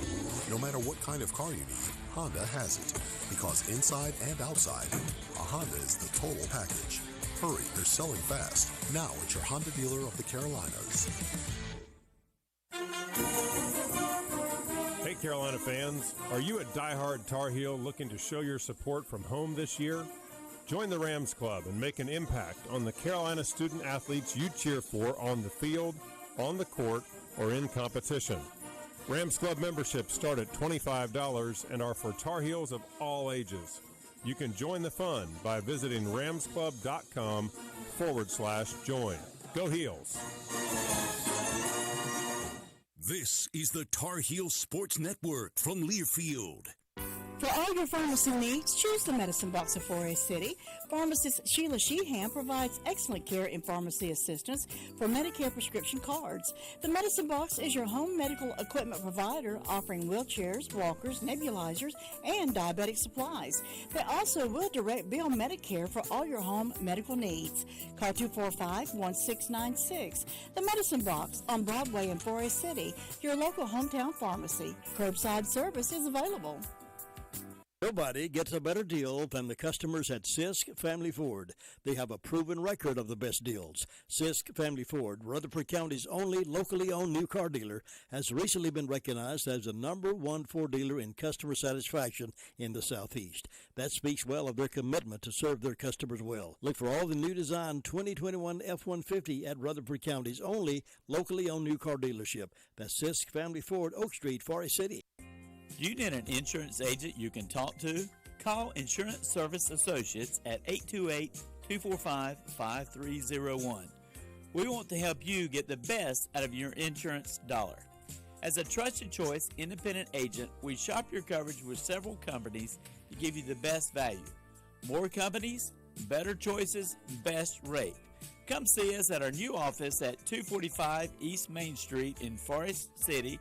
No matter what kind of car you need, Honda has it. Because inside and outside, a Honda is the total package. Hurry, they're selling fast. Now at your Honda dealer of the Carolinas. Hey, Carolina fans, are you a diehard Tar Heel looking to show your support from home this year? Join the Rams Club and make an impact on the Carolina student athletes you cheer for on the field, on the court, or in competition. Rams Club memberships start at $25 and are for Tar Heels of all ages. You can join the fun by visiting ramsclub.com/join. Go Heels! This is the Tar Heel Sports Network from Learfield. For all your pharmacy needs, choose the Medicine Box of Forest City. Pharmacist Sheila Sheehan provides excellent care and pharmacy assistance for Medicare prescription cards. The Medicine Box is your home medical equipment provider, offering wheelchairs, walkers, nebulizers, and diabetic supplies. They also will direct bill Medicare for all your home medical needs. Call 245-1696. The Medicine Box on Broadway in Forest City, your local hometown pharmacy. Curbside service is available. Nobody gets a better deal than the customers at Sisk Family Ford. They have a proven record of the best deals. Sisk Family Ford, Rutherford County's only locally owned new car dealer, has recently been recognized as the #1 Ford dealer in customer satisfaction in the Southeast. That speaks well of their commitment to serve their customers well. Look for all the new design 2021 F-150 at Rutherford County's only locally owned new car dealership. That's Sisk Family Ford, Oak Street, Forest City. You need an insurance agent you can talk to? Call Insurance Service Associates at 828-245-5301. We want to help you get the best out of your insurance dollar. As a trusted choice independent agent, we shop your coverage with several companies to give you the best value. More companies, better choices, best rate. Come see us at our new office at 245 East Main Street in Forest City,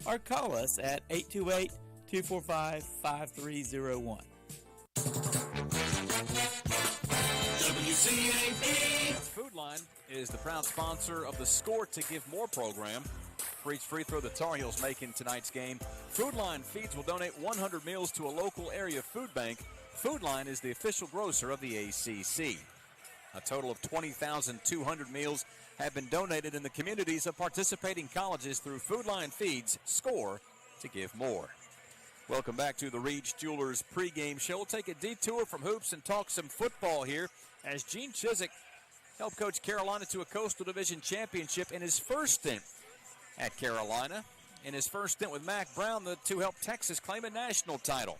or call us at 828-245-5301. WCAB. Food Line is the proud sponsor of the Score to Give More program. For each free throw the Tar Heels make in tonight's game, Food Line Feeds will donate 100 meals to a local area food bank. Food Line is the official grocer of the ACC. A total of 20,200 meals have been donated in the communities of participating colleges through Food Line Feeds. Score to Give More. Welcome back to the Reed's Jewelers pregame show. We'll take a detour from hoops and talk some football here as Gene Chizik helped coach Carolina to a Coastal Division championship in his first stint at Carolina. In his first stint with Mack Brown, the two helped Texas claim a national title.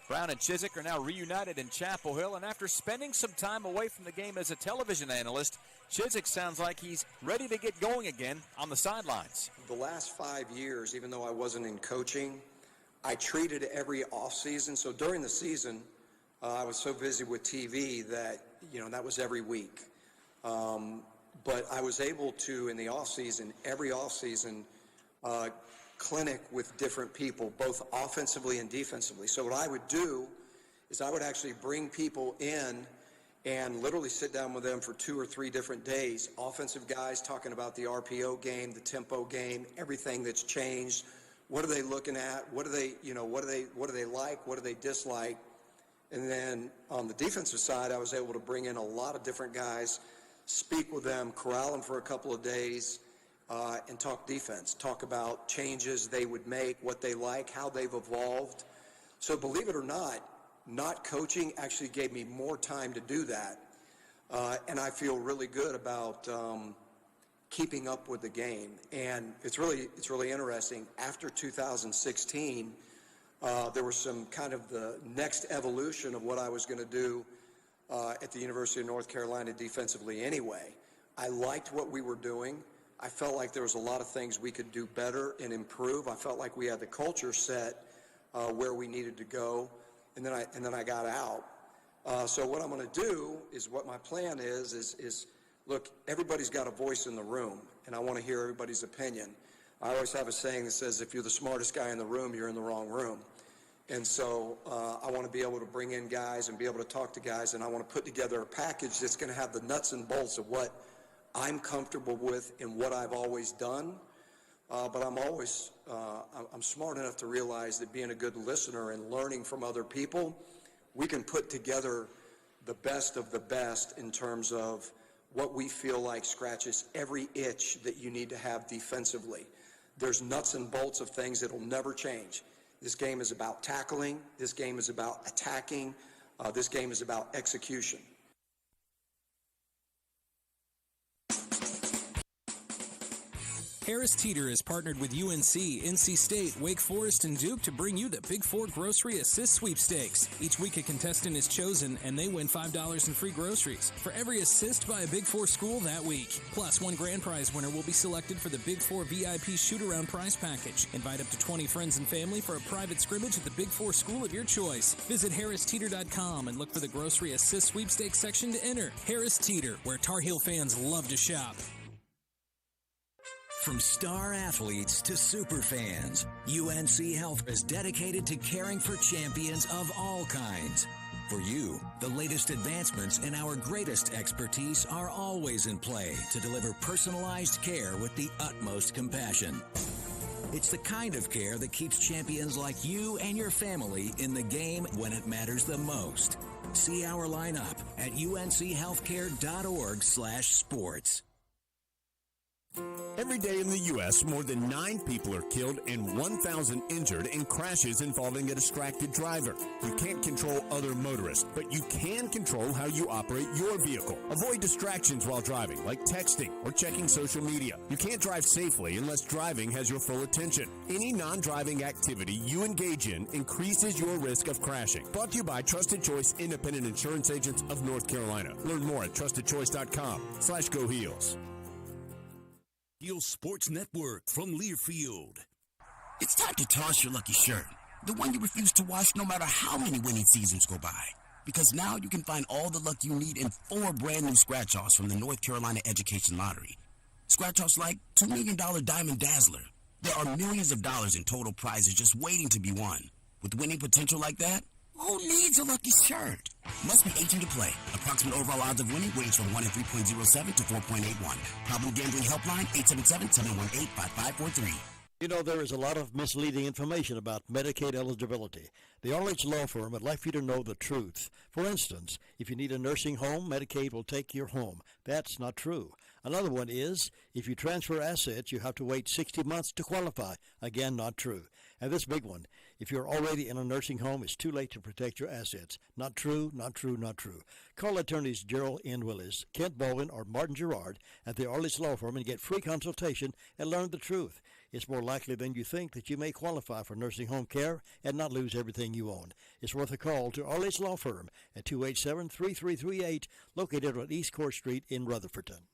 Brown and Chizik are now reunited in Chapel Hill, and after spending some time away from the game as a television analyst, Chizik sounds like he's ready to get going again on the sidelines. The last 5 years, even though I wasn't in coaching, I treated every offseason. So during the season, I was so busy with TV that, that was every week. But I was able to, in the offseason, every offseason, clinic with different people, both offensively and defensively. So what I would do is I would actually bring people in and literally sit down with them for 2 or 3 different days. Offensive guys talking about the RPO game, the tempo game, everything that's changed. What are they looking at? What do they like? What do they dislike? And then on the defensive side, I was able to bring in a lot of different guys, speak with them, corral them for a couple of days, and talk defense, talk about changes they would make, what they like, how they've evolved. So believe it or not coaching actually gave me more time to do that. And I feel really good about keeping up with the game. And it's really interesting. After 2016, there was some kind of the next evolution of what I was going to do at the University of North Carolina defensively anyway. I liked what we were doing. I felt like there was a lot of things we could do better and improve. I felt like we had the culture set where we needed to go, and then I got out. So what I'm going to do is what my plan is look, everybody's got a voice in the room, and I want to hear everybody's opinion. I always have a saying that says, if you're the smartest guy in the room, you're in the wrong room. And so I want to be able to bring in guys and be able to talk to guys, and I want to put together a package that's going to have the nuts and bolts of what I'm comfortable with and what I've always done. But I'm smart enough to realize that being a good listener and learning from other people, we can put together the best of the best in terms of what we feel like scratches every itch that you need to have defensively. There's nuts and bolts of things that will never change. This game is about tackling. This game is about attacking. This game is about execution. Harris Teeter is partnered with UNC, NC State, Wake Forest, and Duke to bring you the Big Four Grocery Assist Sweepstakes. Each week a contestant is chosen, and they win $5 in free groceries for every assist by a Big Four school that week. Plus, one grand prize winner will be selected for the Big Four VIP shoot-around prize package. Invite up to 20 friends and family for a private scrimmage at the Big Four school of your choice. Visit harristeeter.com and look for the Grocery Assist Sweepstakes section to enter. Harris Teeter, where Tar Heel fans love to shop. From star athletes to super fans, UNC Health is dedicated to caring for champions of all kinds. For you, the latest advancements and our greatest expertise are always in play to deliver personalized care with the utmost compassion. It's the kind of care that keeps champions like you and your family in the game when it matters the most. See our lineup at unchealthcare.org/sports. Every day in the U.S., more than 9 people are killed and 1,000 injured in crashes involving a distracted driver. You can't control other motorists, but you can control how you operate your vehicle. Avoid distractions while driving, like texting or checking social media. You can't drive safely unless driving has your full attention. Any non-driving activity you engage in increases your risk of crashing. Brought to you by Trusted Choice Independent Insurance Agents of North Carolina. Learn more at trustedchoice.com/GoHeels. Heels Sports Network from Learfield. It's time to toss your lucky shirt, the one you refuse to wash no matter how many winning seasons go by. Because now you can find all the luck you need in 4 brand new scratch-offs from the North Carolina Education Lottery. Scratch-offs like $2 million Diamond Dazzler. There are millions of dollars in total prizes just waiting to be won. With winning potential like that, who needs a lucky shirt? Must be 18 to play. Approximate overall odds of winning range from 1 in 3.07 to 4.81. Problem gambling helpline 877-718-5543. You know, there is a lot of misleading information about Medicaid eligibility. The RH Law Firm would like for you to know the truth. For instance, if you need a nursing home, Medicaid will take your home. That's not true. Another one is, if you transfer assets, you have to wait 60 months to qualify. Again, not true. And this big one, if you're already in a nursing home, it's too late to protect your assets. Not true, not true, not true. Call attorneys Gerald N. Willis, Kent Baldwin, or Martin Gerard at the RH Law Firm and get free consultation and learn the truth. It's more likely than you think that you may qualify for nursing home care and not lose everything you own. It's worth a call to RH Law Firm at 287-3338, located on East Court Street in Rutherfordton.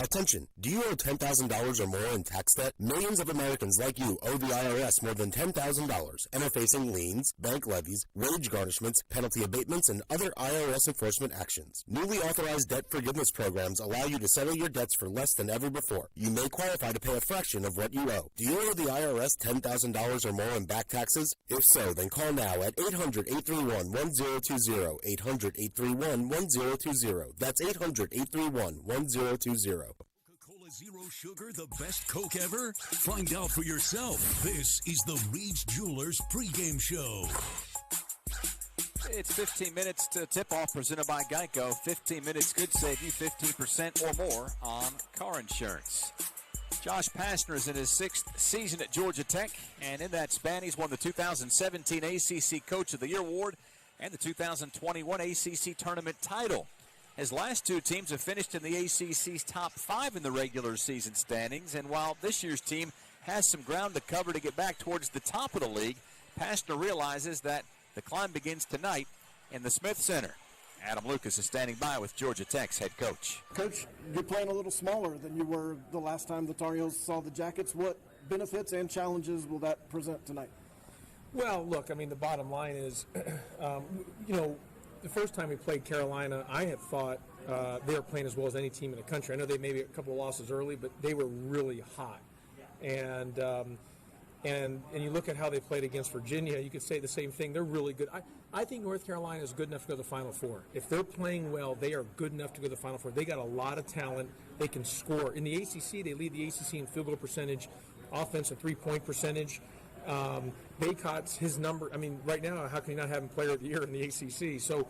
Attention, do you owe $10,000 or more in tax debt? Millions of Americans like you owe the IRS more than $10,000 and are facing liens, bank levies, wage garnishments, penalty abatements, and other IRS enforcement actions. Newly authorized debt forgiveness programs allow you to settle your debts for less than ever before. You may qualify to pay a fraction of what you owe. Do you owe the IRS $10,000 or more in back taxes? If so, then call now at 800-831-1020, 800-831-1020. That's 800-831-1020. Coca-Cola Zero Sugar, the best Coke ever? Find out for yourself. This is the Reed's Jewelers pregame show. It's 15 minutes to tip-off presented by Geico. 15 minutes could save you 15% or more on car insurance. Josh Pastner is in his 6th season at Georgia Tech, and in that span, he's won the 2017 ACC Coach of the Year award and the 2021 ACC Tournament title. His last 2 teams have finished in the ACC's top 5 in the regular season standings, and while this year's team has some ground to cover to get back towards the top of the league, Pastner realizes that the climb begins tonight in the Smith Center. Adam Lucas is standing by with Georgia Tech's head coach. Coach, you're playing a little smaller than you were the last time the Tar Heels saw the Jackets. What benefits and challenges will that present tonight? Well, look, I mean, the bottom line is, the first time we played Carolina, I had thought they were playing as well as any team in the country. I know they maybe a couple of losses early, but they were really hot. And you look at how they played against Virginia, you could say the same thing. They're really good. I think North Carolina is good enough to go to the Final Four. If they're playing well, they are good enough to go to the Final Four. They got a lot of talent. They can score. In the ACC, they lead the ACC in field goal percentage, offense and three-point percentage. Baycott's his number. I mean, right now, how can you not have him Player of the Year in the ACC? So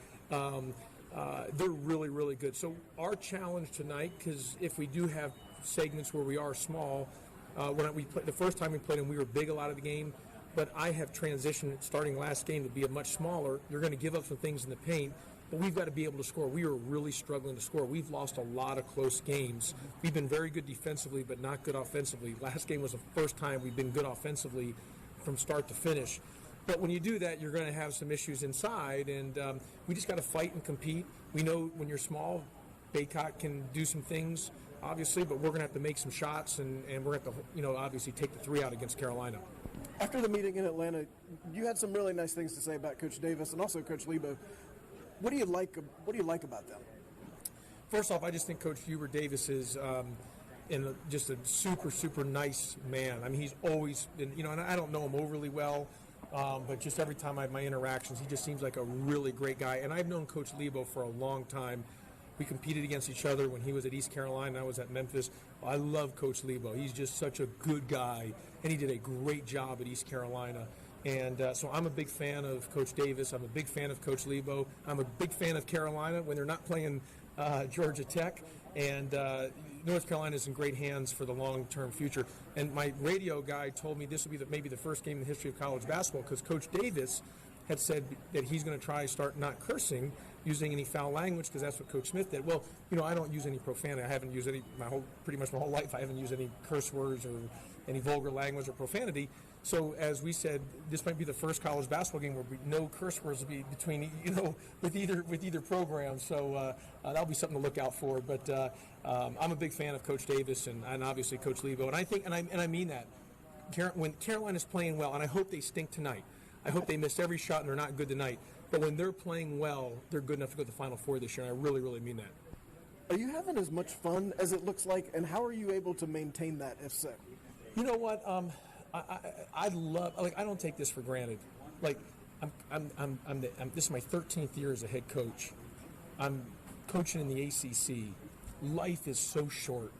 they're really, really good. So our challenge tonight, because if we do have segments where we are small, the first time we played them, we were big a lot of the game. But I have transitioned starting last game to be a much smaller. You're going to give up some things in the paint, but we've got to be able to score. We are really struggling to score. We've lost a lot of close games. We've been very good defensively, but not good offensively. Last game was the first time we've been good offensively from start to finish. But when you do that, you're going to have some issues inside, and we just got to fight and compete. We know when you're small, Baycott can do some things, obviously, but we're going to have to make some shots, and we're going to have to, obviously take the 3 out against Carolina. After the meeting in Atlanta, you had some really nice things to say about Coach Davis and also Coach Lebo. What do you like about them? First off, I just think Coach Hubert Davis is just a super, super nice man. I mean, he's always been, and I don't know him overly well, but just every time I have my interactions, he just seems like a really great guy. And I've known Coach Lebo for a long time. We competed against each other when he was at East Carolina. I was at Memphis. I love Coach Lebo. He's just such a good guy, and he did a great job at East Carolina. And so I'm a big fan of Coach Davis. I'm a big fan of Coach Lebo. I'm a big fan of Carolina when they're not playing Georgia Tech. And North Carolina is in great hands for the long-term future. And my radio guy told me this will be maybe the first game in the history of college basketball, because Coach Davis had said that he's going to try to start not cursing, using any foul language, because that's what Coach Smith did. Well, I don't use any profanity. I haven't used any pretty much my whole life. I haven't used any curse words or any vulgar language or profanity. So as we said, this might be the first college basketball game where no curse words will be between, with either program. So that'll be something to look out for. But I'm a big fan of Coach Davis and obviously Coach Lebo. And I think, and I mean that, when Carolina's playing well, and I hope they stink tonight. I hope they missed every shot and they're not good tonight. But when they're playing well, they're good enough to go to the Final Four this year, and I really, really mean that. Are you having as much fun as it looks like, and how are you able to maintain that if so? You know what? I love. Like, I don't take this for granted. Like, this is my 13th year as a head coach. I'm coaching in the ACC. Life is so short.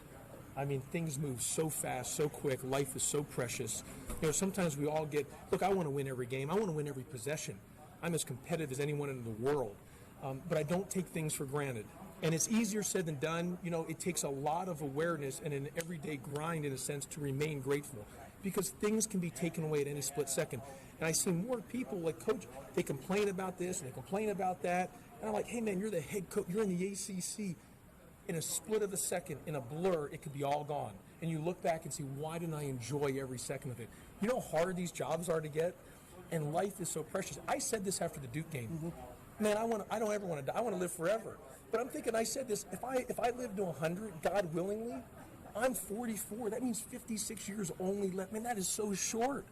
I mean, things move so fast, so quick. Life is so precious. You know, sometimes we all get. Look, I want to win every game. I want to win every possession. I'm as competitive as anyone in the world, but I don't take things for granted. And it's easier said than done. You know, it takes a lot of awareness and an everyday grind, in a sense, to remain grateful, because things can be taken away at any split second. And I see more people like coach, they complain about this and they complain about that. And I'm like, hey, man, you're the head coach. You're in the ACC. In a split of a second, in a blur, it could be all gone. And you look back and see, why didn't I enjoy every second of it? You know how hard these jobs are to get? And life is so precious. I said this after the Duke game. Man, I don't ever want to die. I want to live forever. But I'm thinking, I said this, if I live to 100, God willingly, I'm 44. That means 56 years only left. Man, that is so short.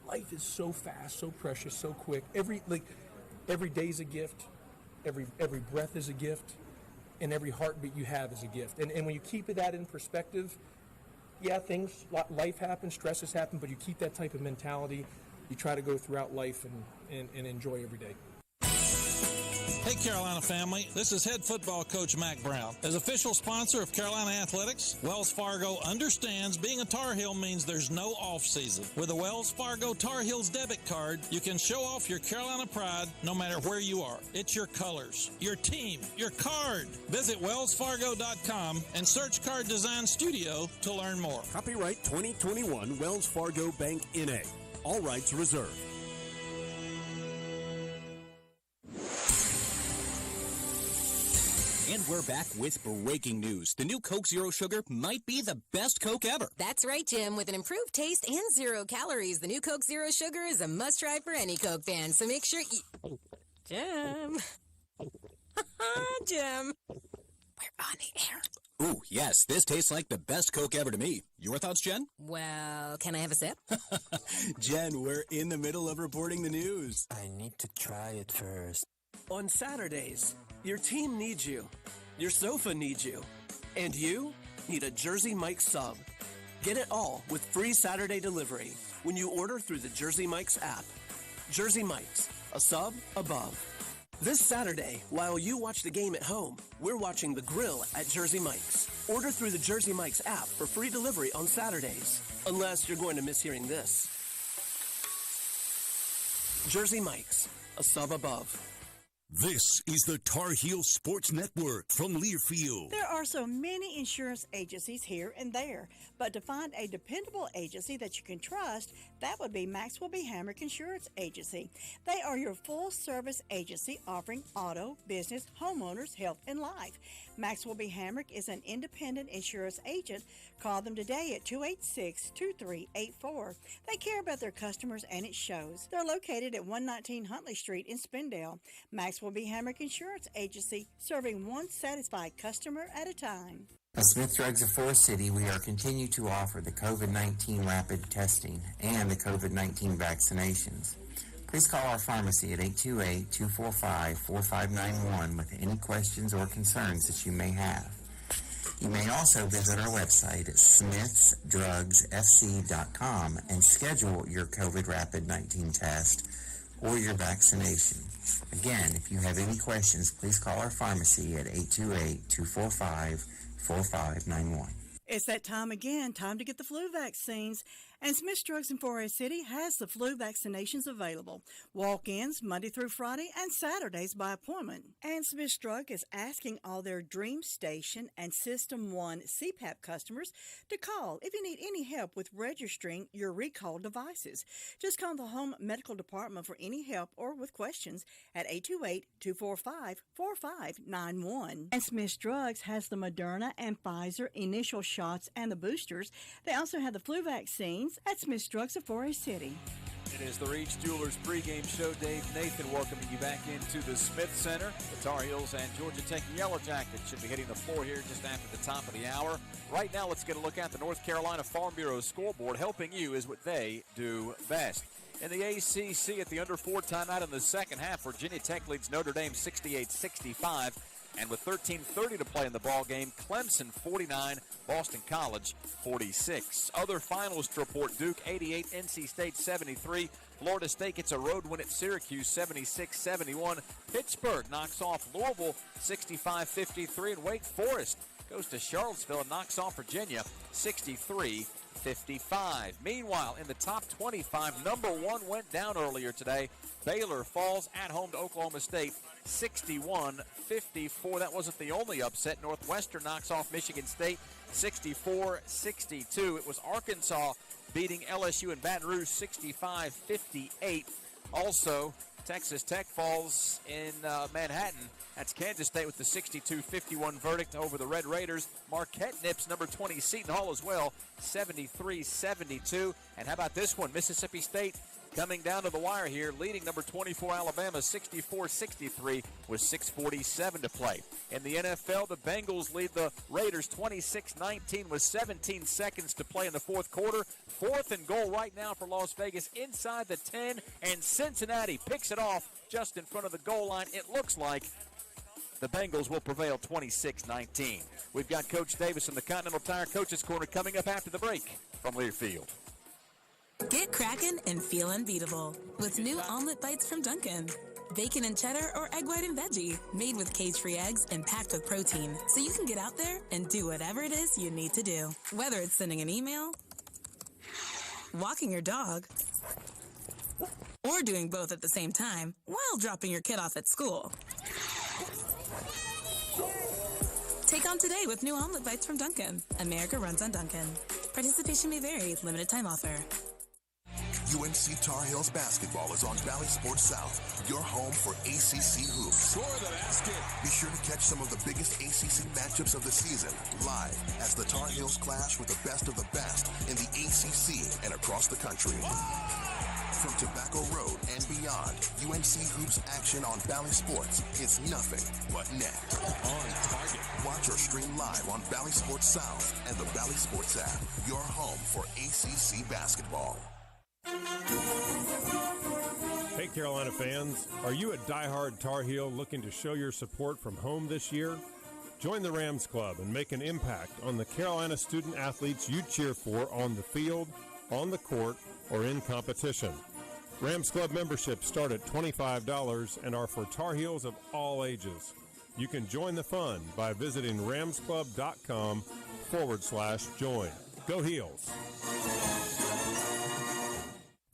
Life is so fast, so precious, so quick. Every day's a gift. Every breath is a gift. And every heartbeat you have is a gift. And when you keep that in perspective, yeah, life happens, stresses happen, but you keep that type of mentality. You try to go throughout life and enjoy every day. Hey, Carolina family, this is head football coach Mac Brown. As official sponsor of Carolina Athletics, Wells Fargo understands being a Tar Heel means there's no off-season. With a Wells Fargo Tar Heels debit card, you can show off your Carolina pride no matter where you are. It's your colors, your team, your card. Visit wellsfargo.com and search Card Design Studio to learn more. Copyright 2021 Wells Fargo Bank N.A. All rights reserved. And we're back with breaking news. The new Coke Zero Sugar might be the best Coke ever. That's right, Jim. With an improved taste and 0 calories, the new Coke Zero Sugar is a must-try for any Coke fan. So make sure you... Jim. Jim. We're on the air. Ooh, yes, this tastes like the best Coke ever to me. Your thoughts, Jen? Well, can I have a sip? Jen, we're in the middle of reporting the news. I need to try it first. On Saturdays, your team needs you, your sofa needs you, and you need a Jersey Mike's sub. Get it all with free Saturday delivery when you order through the Jersey Mike's app. Jersey Mike's, a sub above. This Saturday, while you watch the game at home, we're watching the grill at Jersey Mike's. Order through the Jersey Mike's app for free delivery on Saturdays, unless you're going to miss hearing this. Jersey Mike's, a sub above. This is the Tar Heel Sports Network from Learfield. There are so many insurance agencies here and there, but to find a dependable agency that you can trust, that would be Maxwell B. Hamrick Insurance Agency. They are your full-service agency offering auto, business, homeowners, health, and life. Maxwell B. Hamrick is an independent insurance agent. Call them today at 286-2384. They care about their customers, and it shows. They're located at 119 Huntley Street in Spindale. Maxwell B. Hamrick Insurance Agency, serving one satisfied customer at a time. At Smith Drugs of Forest City, we are continuing to offer the COVID-19 rapid testing and the COVID-19 vaccinations. Please call our pharmacy at 828-245-4591 with any questions or concerns that you may have. You may also visit our website at smithsdrugsfc.com and schedule your COVID rapid 19 test or your vaccination. Again, if you have any questions, please call our pharmacy at 828-245-4591. It's that time again, time to get the flu vaccines. And Smith's Drugs in Forest City has the flu vaccinations available. Walk-ins Monday through Friday and Saturdays by appointment. And Smith's Drug is asking all their Dream Station and System 1 CPAP customers to call if you need any help with registering your recalled devices. Just call the Home Medical Department for any help or with questions at 828-245-4591. And Smith's Drugs has the Moderna and Pfizer initial shots and the boosters. They also have the flu vaccines at Smith's Drugs of Forest City. It is the Reach Jewelers pregame show. Dave Nathan welcoming you back into the Smith Center. The Tar Heels and Georgia Tech Yellow Jackets should be hitting the floor here just after the top of the hour. Right now, let's get a look at the North Carolina Farm Bureau scoreboard. Helping you is what they do best. In the ACC at the under 4 timeout in the second half, Virginia Tech leads Notre Dame 68-65. And with 13:30 to play in the ball game, Clemson 49, Boston College 46. Other finals to report: Duke 88, NC State 73. Florida State gets a road win at Syracuse 76-71. Pittsburgh knocks off Louisville 65-53. And Wake Forest goes to Charlottesville and knocks off Virginia 63-55. Meanwhile, in the top 25, number 1 went down earlier today. Baylor falls at home to Oklahoma State 61-54. That wasn't the only upset. Northwestern knocks off Michigan State 64-62. It was Arkansas beating LSU in Baton Rouge 65-58. Also, Texas Tech falls in Manhattan. That's Kansas State with the 62-51 verdict over the Red Raiders. Marquette nips number 20 Seton Hall as well, 73-72. And how about this one? Mississippi State coming down to the wire here, leading number 24 Alabama 64-63 with 6:47 to play. In the NFL, the Bengals lead the Raiders 26-19 with 17 seconds to play in the fourth quarter. 4th and goal right now for Las Vegas inside the 10, and Cincinnati picks it off just in front of the goal line. It looks like the Bengals will prevail 26-19. We've got Coach Davis in the Continental Tire Coaches Corner coming up after the break from Learfield. Get cracking and feel unbeatable with new omelet bites from Dunkin'. Bacon and cheddar or egg white and veggie, made with cage-free eggs and packed with protein, so you can get out there and do whatever it is you need to do. Whether it's sending an email, walking your dog, or doing both at the same time while dropping your kid off at school. Take on today with new omelet bites from Dunkin'. America runs on Dunkin'. Participation may vary. Limited time offer. UNC Tar Heels basketball is on Valley Sports South, your home for ACC hoops. Score the basket. Be sure to catch some of the biggest ACC matchups of the season live as the Tar Heels clash with the best of the best in the ACC and across the country. From Tobacco Road and beyond, UNC hoops action on Valley Sports is nothing but net. On target. Watch or stream live on Valley Sports South and the Valley Sports app, your home for ACC basketball. Hey Carolina fans, are you a diehard Tar Heel looking to show your support from home this year? Join the Rams Club and make an impact on the Carolina student athletes you cheer for on the field, on the court, or in competition. Rams Club memberships start at $25 and are for Tar Heels of all ages. You can join the fun by visiting ramsclub.com/join. Go Heels!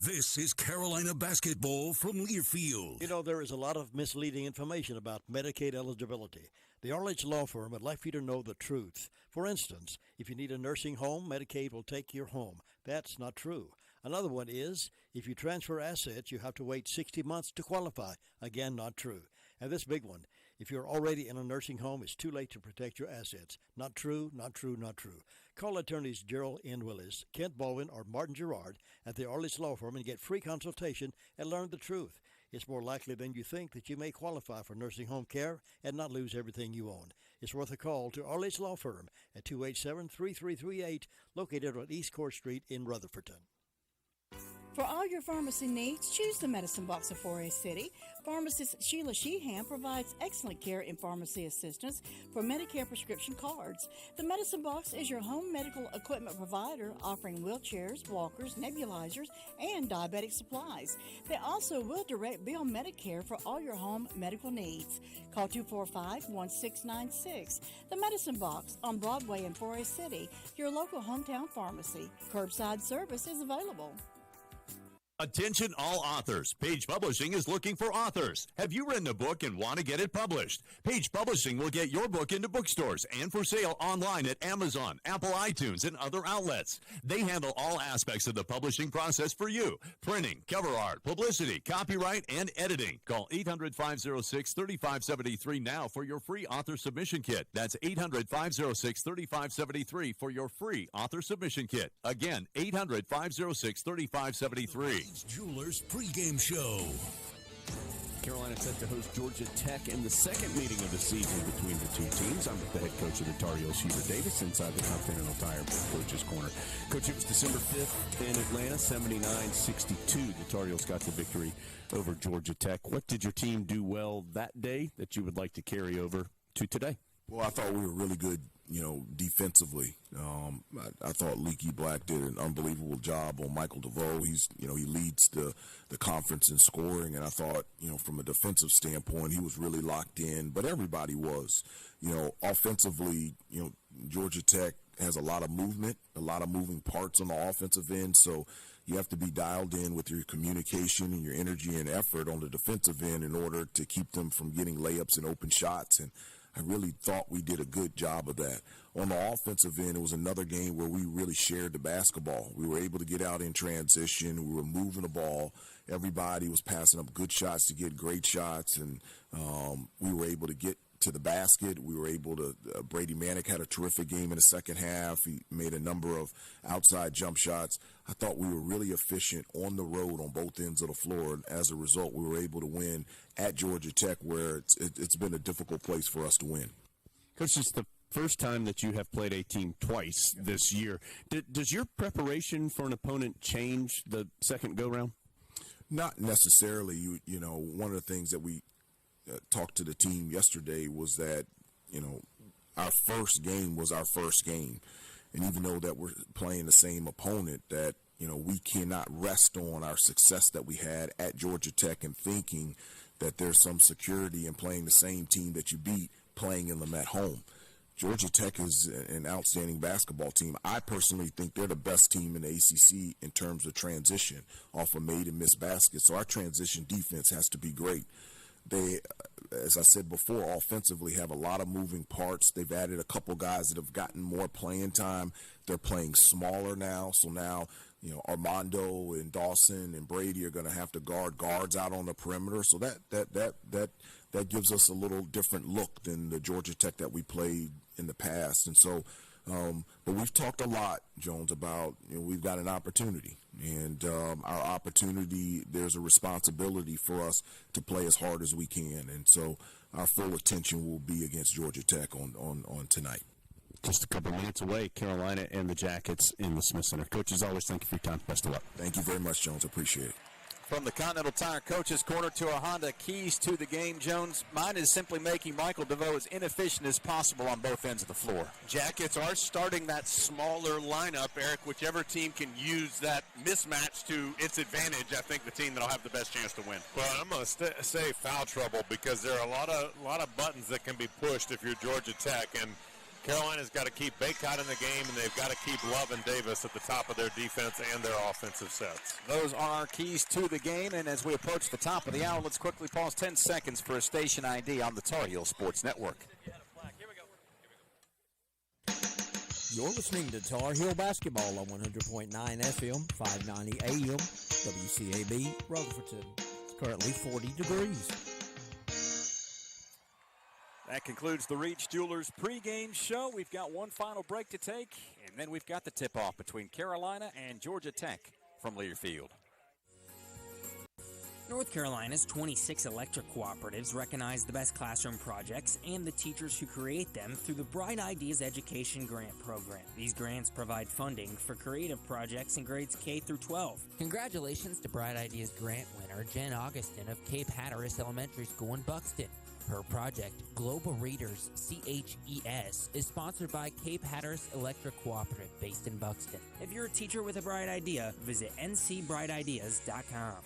This is Carolina basketball from Learfield. You know, there is a lot of misleading information about Medicaid eligibility. The Arledge Law Firm would like for you to know the truth. For instance, if you need a nursing home, Medicaid will take your home. That's not true. Another one is, if you transfer assets, you have to wait 60 months to qualify. Again, not true. And this big one, if you're already in a nursing home, it's too late to protect your assets. Not true, not true, not true. Call attorneys Gerald N. Willis, Kent Baldwin, or Martin Gerard at the Arledge Law Firm and get free consultation and learn the truth. It's more likely than you think that you may qualify for nursing home care and not lose everything you own. It's worth a call to Arledge Law Firm at 287-3338, located on East Court Street in Rutherfordton. For all your pharmacy needs, choose the Medicine Box of Forest City. Pharmacist Sheila Sheehan provides excellent care and pharmacy assistance for Medicare prescription cards. The Medicine Box is your home medical equipment provider, offering wheelchairs, walkers, nebulizers, and diabetic supplies. They also will direct bill Medicare for all your home medical needs. Call 245-1696. The Medicine Box on Broadway in Forest City, your local hometown pharmacy. Curbside service is available. Attention all authors. Page Publishing is looking for authors. Have you written a book and want to get it published? Page Publishing will get your book into bookstores and for sale online at Amazon, Apple iTunes, and other outlets. They handle all aspects of the publishing process for you. Printing, cover art, publicity, copyright, and editing. Call 800-506-3573 now for your free author submission kit. That's 800-506-3573 for your free author submission kit. Again, 800-506-3573. Jewelers pregame show. Carolina set to host Georgia Tech in the second meeting of the season between the two teams. I'm with the head coach of the Tar Heels, Hubert Davis, inside the Continental Tire Coach's Corner. Coach, it was December 5th in Atlanta, 79-62. The Tar Heels got the victory over Georgia Tech. What did your team do well that day that you would like to carry over to today? Well, I thought we were really good, defensively. I thought Leaky Black did an unbelievable job on Michael DeVoe. He leads the conference in scoring, and I thought, from a defensive standpoint, he was really locked in. But everybody was, offensively. Georgia Tech has a lot of movement, a lot of moving parts on the offensive end, so you have to be dialed in with your communication and your energy and effort on the defensive end in order to keep them from getting layups and open shots. And I really thought we did a good job of that. On the offensive end, it was another game where we really shared the basketball. We were able to get out in transition. We were moving the ball. Everybody was passing up good shots to get great shots, and we were able to get to the basket. We were able to Brady Manick had a terrific game in the second half. He made a number of outside jump shots. I thought we were really efficient on the road on both ends of the floor, and as a result, we were able to win at Georgia Tech, where it's been a difficult place for us to win. Coach, it's the first time that you have played a team twice this year. Does your preparation for an opponent change the second go-round? Not necessarily. One of the things that we talked to the team yesterday was that, our first game was our first game. And even though that we're playing the same opponent, that, we cannot rest on our success that we had at Georgia Tech and thinking that there's some security in playing the same team that you beat, playing in them at home. Georgia Tech is an outstanding basketball team. I personally think they're the best team in the ACC in terms of transition off of made and missed baskets. So our transition defense has to be great. They, as I said before, offensively have a lot of moving parts. They've added a couple guys that have gotten more playing time. They're playing smaller now. So now, Armando and Dawson and Brady are going to have to guard guards out on the perimeter. So that gives us a little different look than the Georgia Tech that we played in the past. And so, but we've talked a lot, Jones, about, we've got an opportunity. And our opportunity, there's a responsibility for us to play as hard as we can. And so our full attention will be against Georgia Tech on tonight. Just a couple minutes away, Carolina and the Jackets in the Smith Center. Coach, as always, thank you for your time. Best of luck. Thank you very much, Jones. I appreciate it. From the Continental Tire Coach's Corner to our Honda keys to the game, Jones, mine is simply making Michael DeVoe as inefficient as possible on both ends of the floor. Jackets are starting that smaller lineup, Eric. Whichever team can use that mismatch to its advantage, I think the team that will have the best chance to win. Well, I'm going to say foul trouble because there are a lot of buttons that can be pushed if you're Georgia Tech, and Carolina's got to keep Baycott in the game, and they've got to keep Love and Davis at the top of their defense and their offensive sets. Those are our keys to the game, and as we approach the top of the hour, let's quickly pause 10 seconds for a station ID on the Tar Heel Sports Network. You're listening to Tar Heel Basketball on 100.9 FM, 590 AM, WCAB, Rutherfordton. It's currently 40 degrees. That concludes the Reach Jewelers pregame show. We've got one final break to take, and then we've got the tip-off between Carolina and Georgia Tech from Learfield. North Carolina's 26 electric cooperatives recognize the best classroom projects and the teachers who create them through the Bright Ideas Education Grant Program. These grants provide funding for creative projects in grades K through 12. Congratulations to Bright Ideas grant winner Jen Augustin of Cape Hatteras Elementary School in Buxton. Her project, Global Readers CHES, is sponsored by Cape Hatteras Electric Cooperative based in Buxton. If you're a teacher with a bright idea, visit ncbrightideas.com.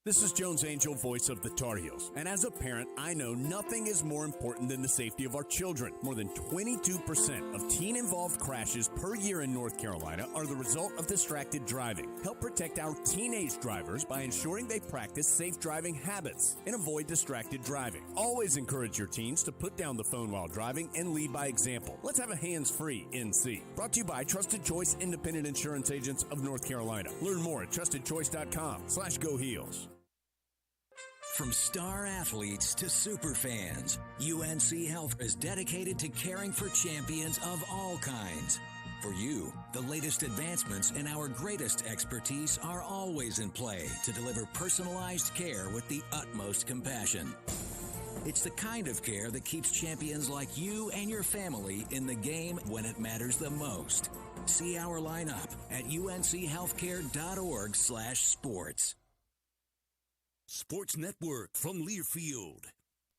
This is Jones Angel, voice of the Tar Heels. And as a parent, I know nothing is more important than the safety of our children. More than 22% of teen-involved crashes per year in North Carolina are the result of distracted driving. Help protect our teenage drivers by ensuring they practice safe driving habits and avoid distracted driving. Always encourage your teens to put down the phone while driving and lead by example. Let's have a hands-free NC. Brought to you by Trusted Choice Independent Insurance Agents of North Carolina. Learn more at trustedchoice.com/GoHeels. From star athletes to super fans, UNC Health is dedicated to caring for champions of all kinds. For you, the latest advancements and our greatest expertise are always in play to deliver personalized care with the utmost compassion. It's the kind of care that keeps champions like you and your family in the game when it matters the most. See our lineup at unchealthcare.org/sports. Sports Network from Learfield.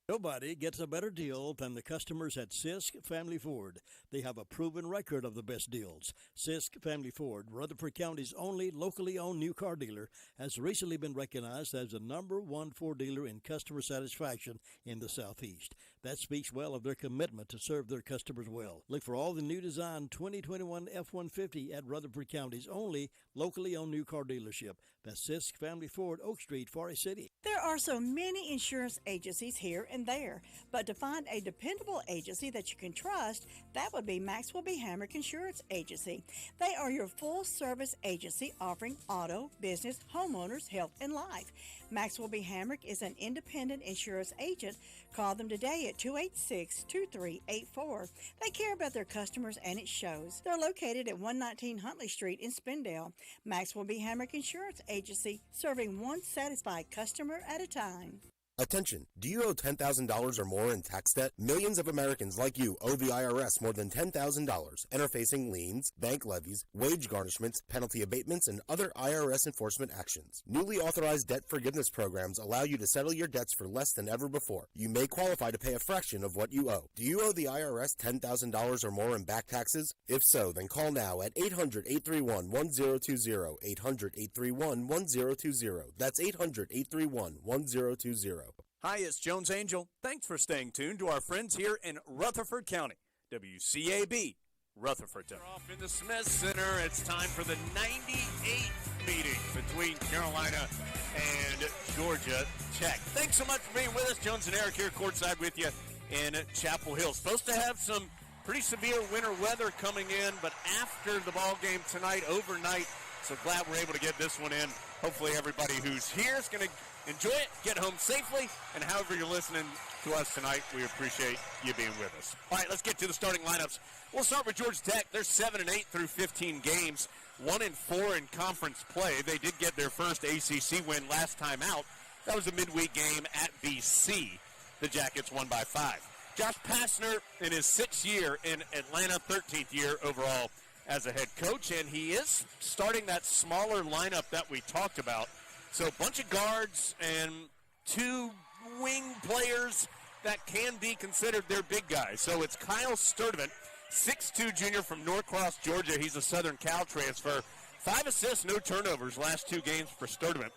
Nobody gets a better deal than the customers at Sisk Family Ford. They have a proven record of the best deals. Sisk Family Ford, Rutherford County's only locally owned new car dealer, has recently been recognized as the #1 Ford dealer in customer satisfaction in the Southeast. That speaks well of their commitment to serve their customers well. Look for all the new design 2021 F-150 at Rutherford County's only locally owned new car dealership. That's Sisk Family Ford, Oak Street, Forest City. There are so many insurance agencies here and there, but to find a dependable agency that you can trust, that would be Maxwell B. Hamrick Insurance Agency. They are your full-service agency offering auto, business, homeowners, health, and life. Maxwell B. Hamrick is an independent insurance agent. Call them today at 286-2384. They care about their customers, and it shows. They're located at 119 Huntley Street in Spindale. Maxwell B. Hamrick Insurance Agency, serving one satisfied customer at a time. Attention! Do you owe $10,000 or more in tax debt? Millions of Americans like you owe the IRS more than $10,000 and are facing liens, bank levies, wage garnishments, penalty abatements, and other IRS enforcement actions. Newly authorized debt forgiveness programs allow you to settle your debts for less than ever before. You may qualify to pay a fraction of what you owe. Do you owe the IRS $10,000 or more in back taxes? If so, then call now at 800-831-1020, 800-831-1020. That's 800-831-1020. Hi, it's Jones Angel. Thanks for staying tuned to our friends here in Rutherford County. WCAB, Rutherfordton. Off in the Smith Center, it's time for the 98th meeting between Carolina and Georgia Tech. Thanks so much for being with us. Jones and Eric here courtside with you in Chapel Hill. Supposed to have some pretty severe winter weather coming in, but after the ball game tonight, overnight, so glad we're able to get this one in. Hopefully everybody who's here is going to enjoy it, get home safely, and however you're listening to us tonight, we appreciate you being with us. All right, let's get to the starting lineups. We'll start with Georgia Tech. They're 7-8 through 15 games, 1-4 in conference play. They did get their first ACC win last time out. That was a midweek game at BC. The Jackets won by 5. Josh Pastner in his 6th year in Atlanta, 13th year overall as a head coach, and he is starting that smaller lineup that we talked about. So a bunch of guards and 2 wing players that can be considered their big guys. So it's Kyle Sturdivant, 6'2 junior from Norcross, Georgia. He's a Southern Cal transfer. 5 assists, no turnovers last 2 games for Sturdivant.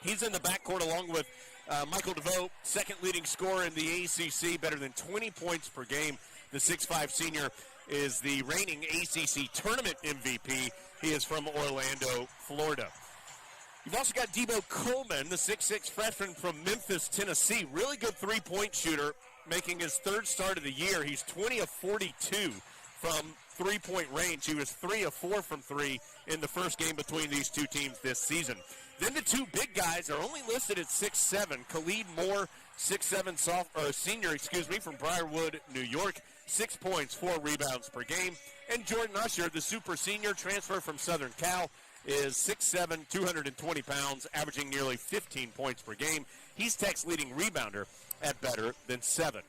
He's in the backcourt along with Michael DeVoe, second leading scorer in the ACC, better than 20 points per game. The 6'5 senior is the reigning ACC tournament MVP. He is from Orlando, Florida. You've also got Debo Coleman, the 6'6 freshman from Memphis, Tennessee. Really good three-point shooter, making his 3rd start of the year. He's 20 of 42 from three-point range. He was 3 of 4 from 3 in the first game between these 2 teams this season. Then the 2 big guys are only listed at 6'7". Khalid Moore, 6'7 senior from Briarwood, New York. 6 points, 4 rebounds per game. And Jordan Usher, the super senior transfer from Southern Cal, is 6'7", 220 pounds, averaging nearly 15 points per game. He's Tech's leading rebounder at better than 7.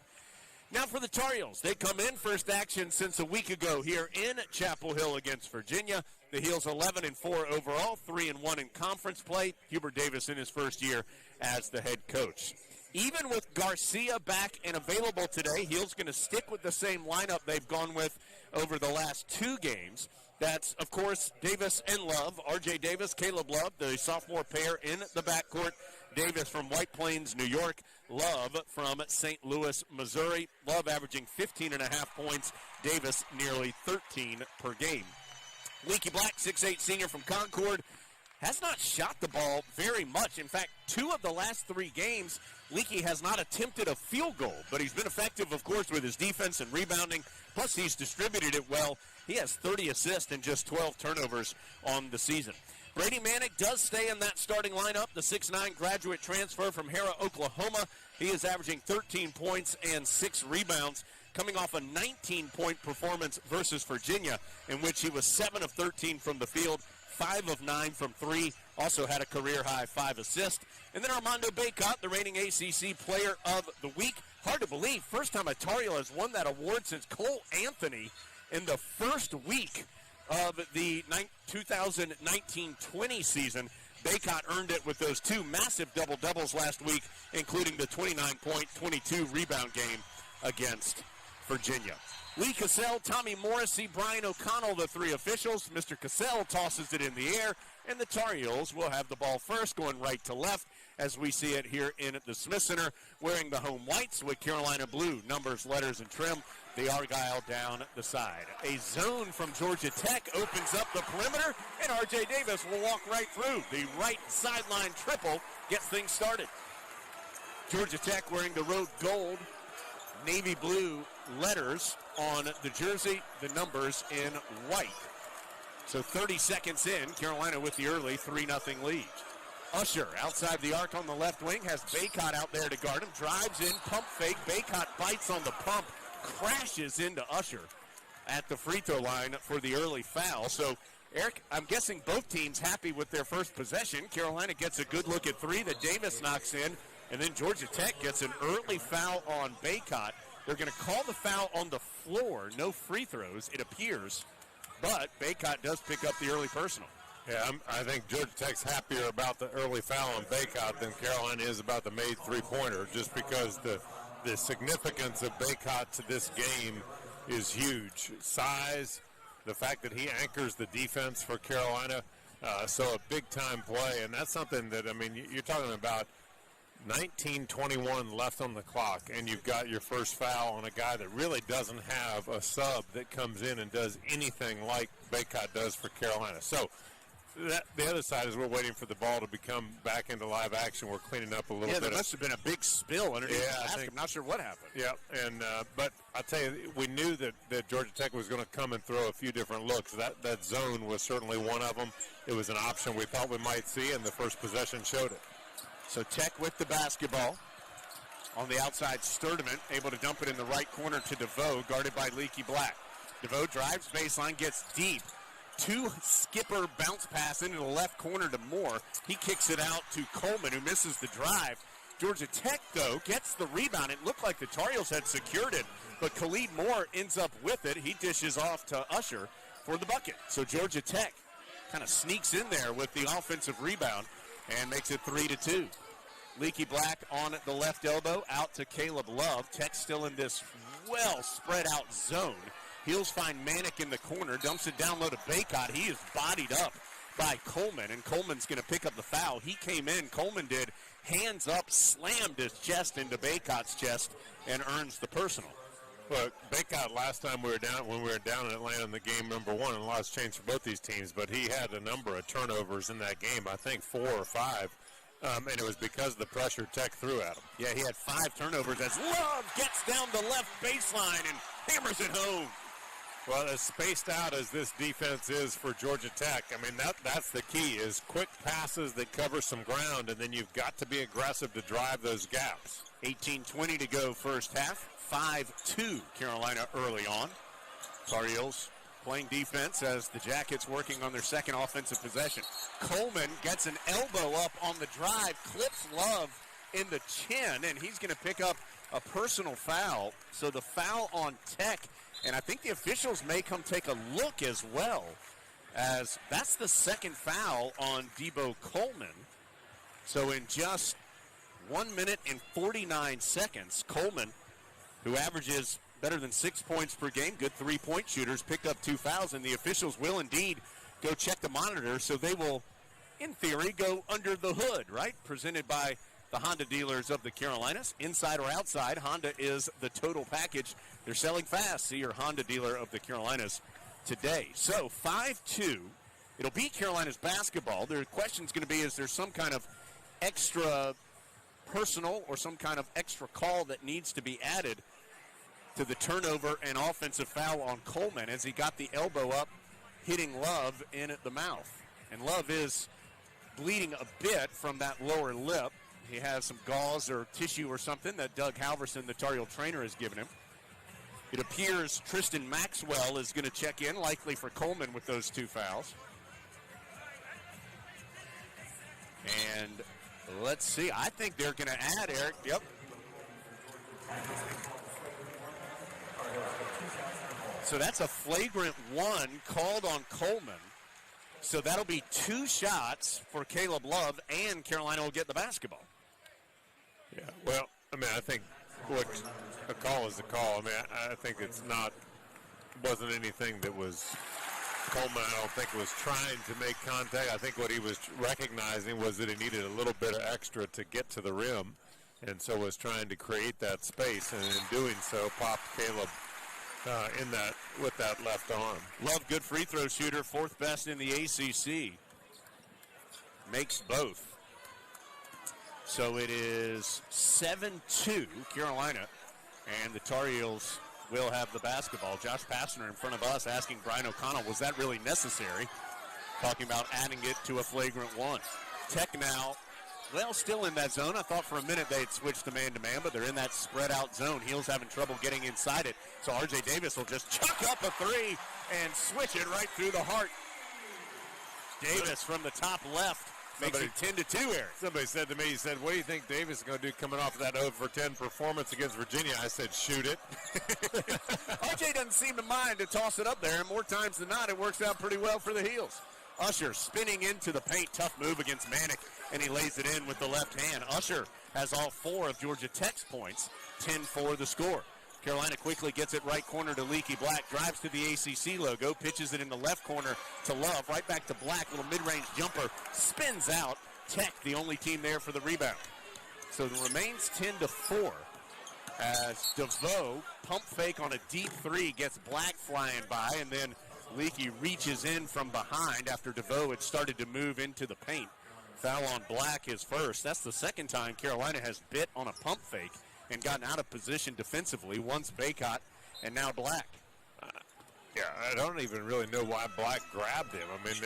Now for the Tar Heels. They come in first action since a week ago here in Chapel Hill against Virginia. The Heels 11-4 overall, 3-1 in conference play. Hubert Davis in his first year as the head coach. Even with Garcia back and available today, Heels going to stick with the same lineup they've gone with over the last 2 games. That's, of course, Davis and Love. R.J. Davis, Caleb Love, the sophomore pair in the backcourt. Davis from White Plains, New York. Love from St. Louis, Missouri. Love averaging 15.5 points. Davis nearly 13 per game. Leaky Black, 6'8 senior from Concord, has not shot the ball very much. In fact, 2 of the last 3 games, Leaky has not attempted a field goal, but he's been effective, of course, with his defense and rebounding. Plus, he's distributed it well. He has 30 assists and just 12 turnovers on the season. Brady Manick does stay in that starting lineup, the 6'9 graduate transfer from Hera, Oklahoma. He is averaging 13 points and 6 rebounds. coming off a 19-point performance versus Virginia, in which he was 7 of 13 from the field, 5 of 9 from 3, also had a career-high 5 assists. And then Armando Bacot, the reigning ACC Player of the Week. Hard to believe, first time a Tar Heel has won that award since Cole Anthony in the first week of the 2019-20 season. Bacot earned it with those 2 massive double-doubles last week, including the 29-point, 22-rebound game against Virginia. Lee Cassell, Tommy Morrissey, Brian O'Connell, the 3 officials. Mr. Cassell tosses it in the air, and the Tar Heels will have the ball first, going right to left, as we see it here in the Smith Center, wearing the home whites with Carolina blue, numbers, letters, and trim. The Argyle down the side. A zone from Georgia Tech opens up the perimeter, and R.J. Davis will walk right through. The right sideline triple gets things started. Georgia Tech wearing the road gold, navy blue letters on the jersey, the numbers in white. So 30 seconds in, Carolina with the early 3-0 lead. Usher outside the arc on the left wing has Bacot out there to guard him. Drives in, pump fake. Bacot bites on the pump, crashes into Usher at the free throw line for the early foul. So, Eric, I'm guessing both teams happy with their first possession. Carolina gets a good look at 3 that Davis knocks in, and then Georgia Tech gets an early foul on Bacot. They're going to call the foul on the floor. No free throws, it appears, but Bacot does pick up the early personal. Yeah, I think Georgia Tech's happier about the early foul on Bacot than Carolina is about the made three-pointer, just because the significance of Bacot to this game is huge. Size, the fact that he anchors the defense for Carolina, so a big-time play, and that's something that, I mean, you're talking about 19:21 left on the clock, and you've got your first foul on a guy that really doesn't have a sub that comes in and does anything like Bacot does for Carolina. So the other side is we're waiting for the ball to become back into live action. We're cleaning up a little bit. Yeah, there must have been a big spill underneath the basket. I'm not sure what happened. Yeah, and but I'll tell you, we knew that Georgia Tech was going to come and throw a few different looks. That zone was certainly one of them. It was an option we thought we might see, and the first possession showed it. So Tech with the basketball. On the outside, Sturdivant able to dump it in the right corner to DeVoe, guarded by Leaky Black. DeVoe drives baseline, gets deep. 2 skipper bounce pass into the left corner to Moore. He kicks it out to Coleman, who misses the drive. Georgia Tech, though, gets the rebound. It looked like the Tar Heels had secured it, but Khalid Moore ends up with it. He dishes off to Usher for the bucket. So Georgia Tech kind of sneaks in there with the offensive rebound and makes it 3-2. Leaky Black on the left elbow, out to Caleb Love. Tech still in this well spread out zone. Heels find Manick in the corner, dumps it down low to Bacot. He is bodied up by Coleman, and Coleman's going to pick up the foul. He came in, Coleman did, hands up, slammed his chest into Bacot's chest, and earns the personal. Look, Bacot last time when we were down in Atlanta in the game number 1, and a lot's changed for both these teams, but he had a number of turnovers in that game, I think 4 or 5. And it was because of the pressure Tech threw at him. Yeah, he had 5 turnovers as Love gets down the left baseline and hammers it home. Well, as spaced out as this defense is for Georgia Tech, I mean, that's the key, is quick passes that cover some ground, and then you've got to be aggressive to drive those gaps. 18:20 to go first half. 5-2 Carolina early on. Tar Heels playing defense as the Jackets working on their second offensive possession. Coleman gets an elbow up on the drive, clips Love in the chin, and he's going to pick up a personal foul. So the foul on Tech, and I think the officials may come take a look as well, as that's the second foul on Debo Coleman. So in just 1 minute and 49 seconds, Coleman, who averages better than 6 points per game, good three-point shooters, picked up 2 fouls, and the officials will indeed go check the monitor, so they will, in theory, go under the hood, right? Presented by the Honda dealers of the Carolinas. Inside or outside, Honda is the total package. They're selling fast. See your Honda dealer of the Carolinas today. So 5-2. It'll be Carolina's basketball. The question's going to be, is there some kind of extra personal or some kind of extra call that needs to be added to the turnover and offensive foul on Coleman as he got the elbow up, hitting Love in the mouth. And Love is bleeding a bit from that lower lip. He has some gauze or tissue or something that Doug Halverson, the Tar Heel trainer, has given him. It appears Tristan Maxwell is going to check in, likely for Coleman with those 2 fouls. And let's see. I think they're going to add, Eric. Yep. So that's a flagrant 1 called on Coleman. So that'll be 2 shots for Caleb Love, and Carolina will get the basketball. Yeah, well, I mean, I think what a call is a call. I mean, I think wasn't anything that was Coleman, I don't think, was trying to make contact. I think what he was recognizing was that he needed a little bit of extra to get to the rim, and so was trying to create that space, and in doing so, popped Caleb with that left arm. Love, good free throw shooter, 4th best in the ACC. Makes both. So it is 7-2 Carolina, and the Tar Heels will have the basketball. Josh Passner in front of us asking Brian O'Connell, was that really necessary? Talking about adding it to a flagrant 1. Tech now, well, still in that zone. I thought for a minute they'd switch to man-to-man, but they're in that spread-out zone. Heels having trouble getting inside it, so R.J. Davis will just chuck up a 3 and switch it right through the heart. Davis from the top left. Makes it 10-2, Eric. Somebody said to me, he said, what do you think Davis is going to do coming off of that 0-for-10 performance against Virginia? I said, shoot it. RJ doesn't seem to mind to toss it up there, and more times than not, it works out pretty well for the Heels. Usher spinning into the paint. Tough move against Manick, and he lays it in with the left hand. Usher has all 4 of Georgia Tech's points, 10-4 the score. Carolina quickly gets it right corner to Leaky Black, drives to the ACC logo, pitches it in the left corner to Love, right back to Black, little mid-range jumper, spins out. Tech, the only team there for the rebound. So it remains 10-4 as DeVoe, pump fake on a deep 3, gets Black flying by, and then Leaky reaches in from behind after DeVoe had started to move into the paint. Foul on Black is first. That's the second time Carolina has bit on a pump fake and gotten out of position defensively. Once Baycott and now Black. Yeah, I don't even really know why Black grabbed him. I mean,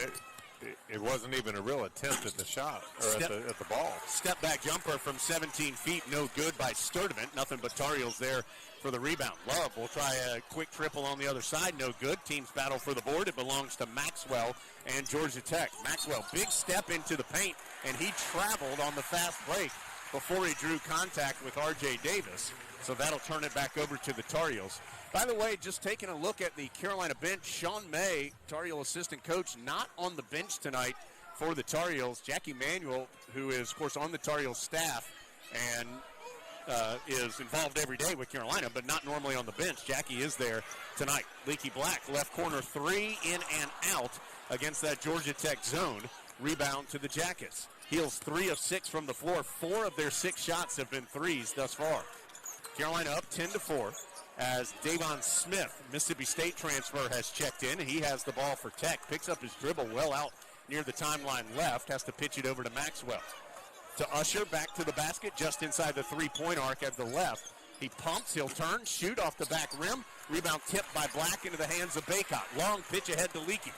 it wasn't even a real attempt at the shot, or at the ball. Step back jumper from 17 feet, no good by Sturdivant. Nothing but Tar Heels there for the rebound. Love will try a quick triple on the other side, no good. Teams battle for the board. It belongs to Maxwell and Georgia Tech. Maxwell, big step into the paint, and he traveled on the fast break before he drew contact with R.J. Davis. So that'll turn it back over to the Tar Heels. By the way, just taking a look at the Carolina bench, Sean May, Tar Heel assistant coach, not on the bench tonight for the Tar Heels. Jackie Manuel, who is, of course, on the Tar Heels staff and is involved every day with Carolina, but not normally on the bench. Jackie is there tonight. Leaky Black, left corner 3, in and out against that Georgia Tech zone. Rebound to the Jackets. Heels 3 of 6 from the floor. 4 of their 6 shots have been threes thus far. Carolina up 10-4 as Davon Smith, Mississippi State transfer, has checked in. He has the ball for Tech. Picks up his dribble well out near the timeline left. Has to pitch it over to Maxwell. To Usher, back to the basket, just inside the three-point arc at the left. He pumps, he'll turn, shoot off the back rim. Rebound tipped by Black into the hands of Baycott. Long pitch ahead to Leaky.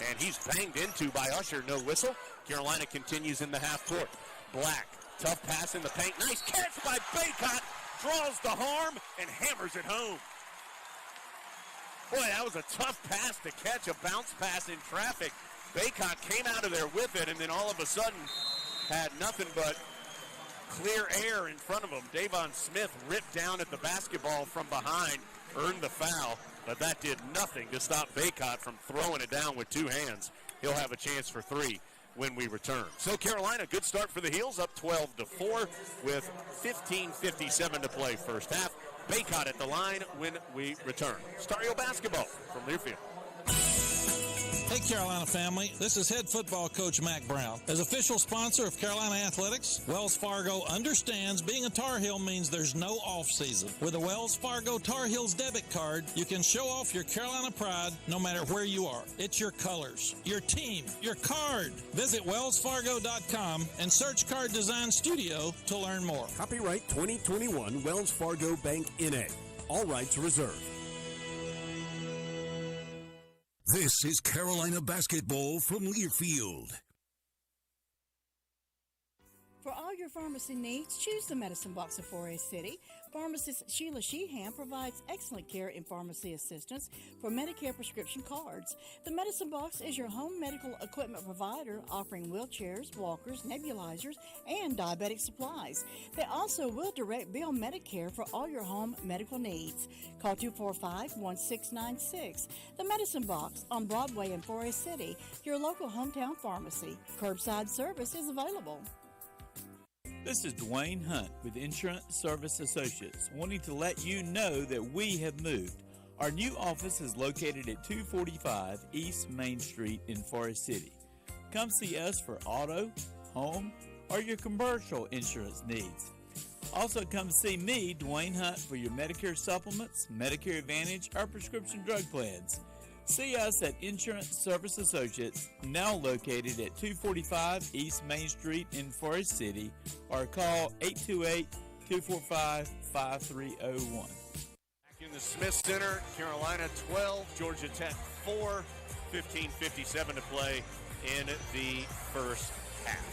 And he's banged into by Usher, no whistle. Carolina continues in the half court. Black, tough pass in the paint. Nice catch by Baycott. Draws the harm and hammers it home. Boy, that was a tough pass to catch, a bounce pass in traffic. Baycott came out of there with it, and then all of a sudden had nothing but clear air in front of him. Davon Smith ripped down at the basketball from behind, earned the foul, but that did nothing to stop Baycott from throwing it down with 2 hands. He'll have a chance for 3 when we return. So Carolina, good start for the Heels, up 12-4 with 15:57 to play first half. Baycott at the line when we return. Star Heel basketball from Learfield. Hey Carolina family, this is head football coach Mac Brown. As official sponsor of Carolina Athletics, Wells Fargo understands being a Tar Heel means there's no off season. With a Wells Fargo Tar Heels debit card, you can show off your Carolina pride no matter where you are. It's your colors, your team, your card. Visit wellsfargo.com and search Card Design Studio to learn more. Copyright 2021 Wells Fargo Bank N.A. All rights reserved. This is Carolina basketball from Learfield. For all your pharmacy needs, choose the Medicine Box of Forest City. Pharmacist Sheila Sheehan provides excellent care and pharmacy assistance for Medicare prescription cards. The Medicine Box is your home medical equipment provider, offering wheelchairs, walkers, nebulizers, and diabetic supplies. They also will direct bill Medicare for all your home medical needs. Call 245-1696. The Medicine Box on Broadway in Forest City, your local hometown pharmacy. Curbside service is available. This is Dwayne Hunt with Insurance Service Associates, wanting to let you know that we have moved. Our new office is located at 245 East Main Street in Forest City. Come see us for auto, home, or your commercial insurance needs. Also come see me, Dwayne Hunt, for your Medicare supplements, Medicare Advantage, or prescription drug plans. See us at Insurance Service Associates, now located at 245 East Main Street in Forest City, or call 828-245-5301. Back in the Smith Center, Carolina 12, Georgia Tech 4, 15:57 to play in the first half.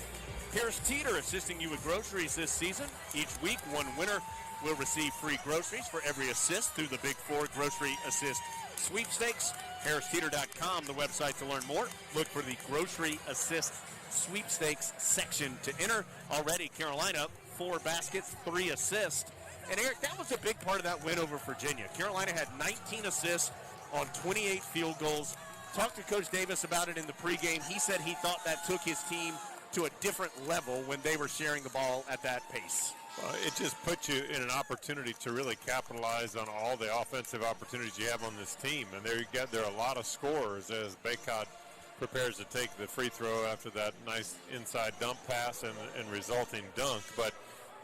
Harris Teeter assisting you with groceries this season. Each week, one winner will receive free groceries for every assist through the Big Four Grocery Assist Sweepstakes. HarrisTeeter.com, the website to learn more. Look for the Grocery Assist Sweepstakes section to enter. Already, Carolina, 4 baskets, 3 assists. And Eric, that was a big part of that win over Virginia. Carolina had 19 assists on 28 field goals. Talked to Coach Davis about it in the pregame. He said he thought that took his team to a different level when they were sharing the ball at that pace. It just puts you in an opportunity to really capitalize on all the offensive opportunities you have on this team. And there are a lot of scorers as Baycott prepares to take the free throw after that nice inside dump pass and resulting dunk. But,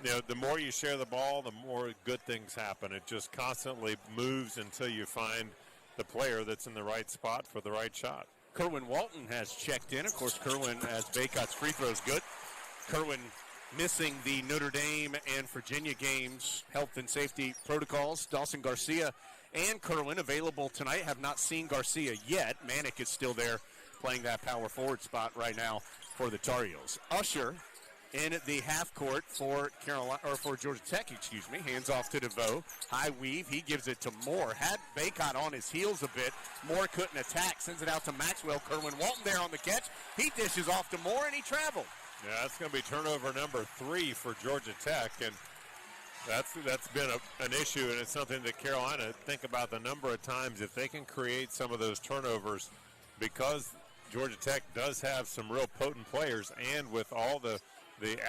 you know, the more you share the ball, the more good things happen. It just constantly moves until you find the player that's in the right spot for the right shot. Kerwin Walton has checked in. Of course, Kerwin, as Baycott's free throw is good. Kerwin missing the Notre Dame and Virginia games, health and safety protocols. Dawson Garcia and Kerwin available tonight. Have not seen Garcia yet. Manick is still there playing that power forward spot right now for the Tar Heels. Usher in the half court for Georgia Tech, hands off to DeVoe. High weave, he gives it to Moore. Had Baycott on his heels a bit. Moore couldn't attack, sends it out to Maxwell. Kerwin Walton there on the catch. He dishes off to Moore and he traveled. Yeah, that's going to be turnover number 3 for Georgia Tech, and that's been an issue, and it's something that Carolina, think about the number of times if they can create some of those turnovers, because Georgia Tech does have some real potent players, and with all the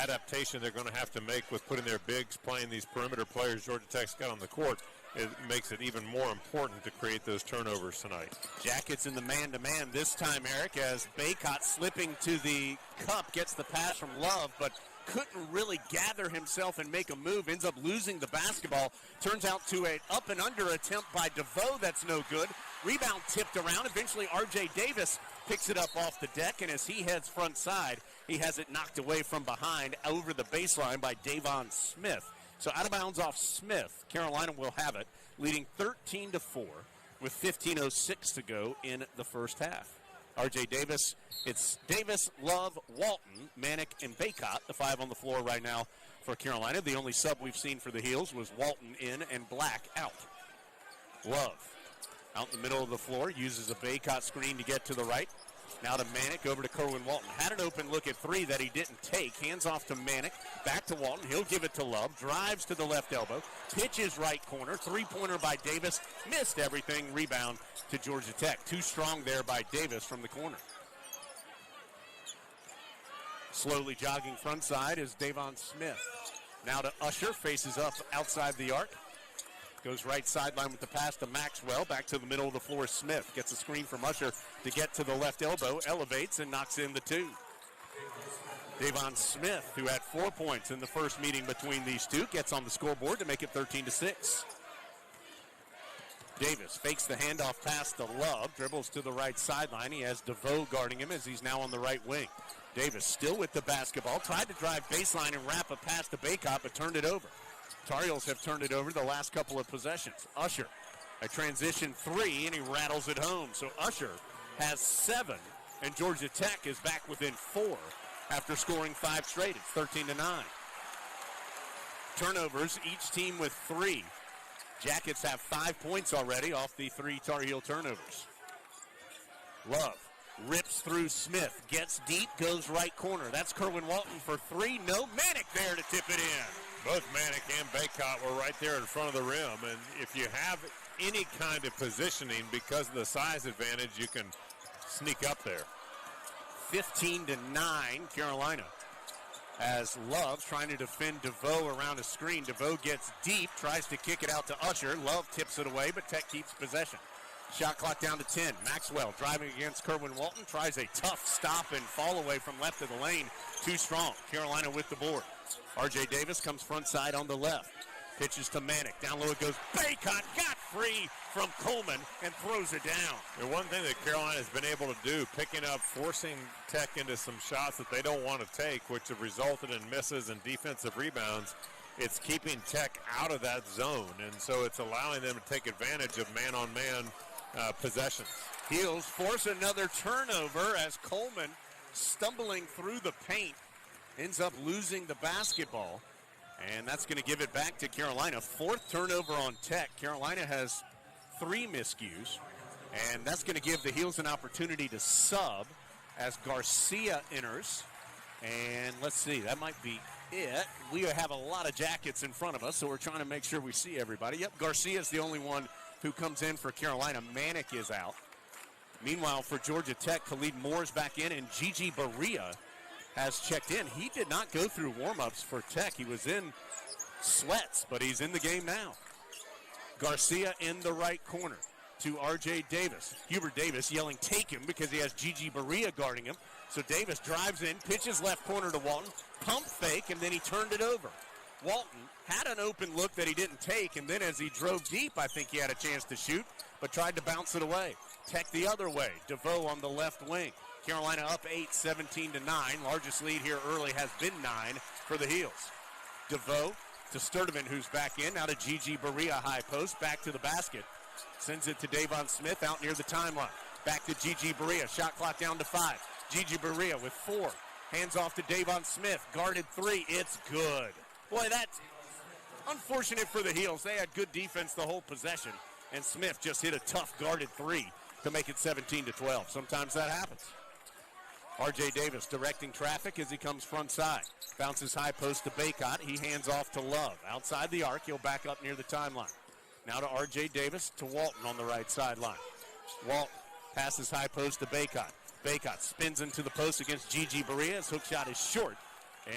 adaptation they're going to have to make with putting their bigs playing these perimeter players Georgia Tech's got on the court, it makes it even more important to create those turnovers tonight. Jackets in the man-to-man this time, Eric, as Baycott slipping to the cup, gets the pass from Love, but couldn't really gather himself and make a move, ends up losing the basketball. Turns out to an up and under attempt by DeVoe that's no good. Rebound tipped around. Eventually, R.J. Davis picks it up off the deck, and as he heads front side, he has it knocked away from behind over the baseline by Davon Smith. So out of bounds off Smith. Carolina will have it, leading 13-4 with 15:06 to go in the first half. R.J. Davis, it's Davis, Love, Walton, Manick, and Baycott, the 5 on the floor right now for Carolina. The only sub we've seen for the Heels was Walton in and Black out. Love out in the middle of the floor, uses a Baycott screen to get to the right. Now to Manick, over to Kerwin Walton. Had an open look at 3 that he didn't take. Hands off to Manick, back to Walton. He'll give it to Love, drives to the left elbow, pitches right corner, 3-pointer by Davis, missed everything, rebound to Georgia Tech. Too strong there by Davis from the corner. Slowly jogging front side is Davon Smith. Now to Usher, faces up outside the arc. Goes right sideline with the pass to Maxwell. Back to the middle of the floor, Smith. Gets a screen from Usher to get to the left elbow. Elevates and knocks in the 2. Davon Smith, who had 4 points in the first meeting between these two, gets on the scoreboard to make it 13-6. Davis fakes the handoff pass to Love. Dribbles to the right sideline. He has DeVoe guarding him as he's now on the right wing. Davis still with the basketball. Tried to drive baseline and wrap a pass to Baycott, but turned it over. Tar Heels have turned it over the last couple of possessions. Usher, a transition 3, and he rattles it home. So Usher has 7, and Georgia Tech is back within 4 after scoring 5 straight. It's 13-9. Turnovers, each team with 3. Jackets have 5 points already off the 3 Tar Heel turnovers. Love rips through Smith, gets deep, goes right corner. That's Kerwin Walton for 3. No, Manick there to tip it in. Both Manick and Baycott were right there in front of the rim, and if you have any kind of positioning because of the size advantage, you can sneak up there. 15-9 Carolina. As Love trying to defend DeVoe around a screen. DeVoe gets deep, tries to kick it out to Usher. Love tips it away, but Tech keeps possession. Shot clock down to 10. Maxwell driving against Kerwin Walton. Tries a tough stop and fall away from left of the lane. Too strong. Carolina with the board. R.J. Davis comes front side on the left. Pitches to Manick. Down low it goes. Baycott got free from Coleman and throws it down. And one thing that Carolina has been able to do, picking up, forcing Tech into some shots that they don't want to take, which have resulted in misses and defensive rebounds, it's keeping Tech out of that zone. And so it's allowing them to take advantage of man-on-man possessions. Heels force another turnover as Coleman, stumbling through the paint, ends up losing the basketball. And that's going to give it back to Carolina. 4th turnover on Tech. Carolina has 3 miscues. And that's going to give the Heels an opportunity to sub as Garcia enters. And let's see, that might be it. We have a lot of Jackets in front of us, so we're trying to make sure we see everybody. Yep, Garcia's the only one who comes in for Carolina. Manick is out. Meanwhile, for Georgia Tech, Khalid Moore's back in, and Gigi Berea has checked in. He did not go through warm-ups for Tech. He was in sweats, but he's in the game now. Garcia in the right corner to R.J. Davis. Hubert Davis yelling, take him, because he has Gigi Berea guarding him. So Davis drives in, pitches left corner to Walton, pump fake, and then he turned it over. Walton had an open look that he didn't take, and then as he drove deep, I think he had a chance to shoot, but tried to bounce it away. Tech the other way. DeVoe on the left wing. Carolina up 8, 17-9. Largest lead here early has been 9 for the Heels. DeVoe to Sturdivant, who's back in. Now to Gigi Berea, high post. Back to the basket. Sends it to Davon Smith out near the timeline. Back to Gigi Berea. Shot clock down to 5. Gigi Berea with 4. Hands off to Davon Smith. Guarded 3. It's good. Boy, that's unfortunate for the Heels. They had good defense the whole possession, and Smith just hit a tough guarded 3 to make it 17-12. Sometimes that happens. R.J. Davis directing traffic as he comes front side. Bounces high post to Baycott. He hands off to Love. Outside the arc, he'll back up near the timeline. Now to R.J. Davis to Walton on the right sideline. Walton passes high post to Baycott. Baycott spins into the post against Gigi Berea. His hook shot is short.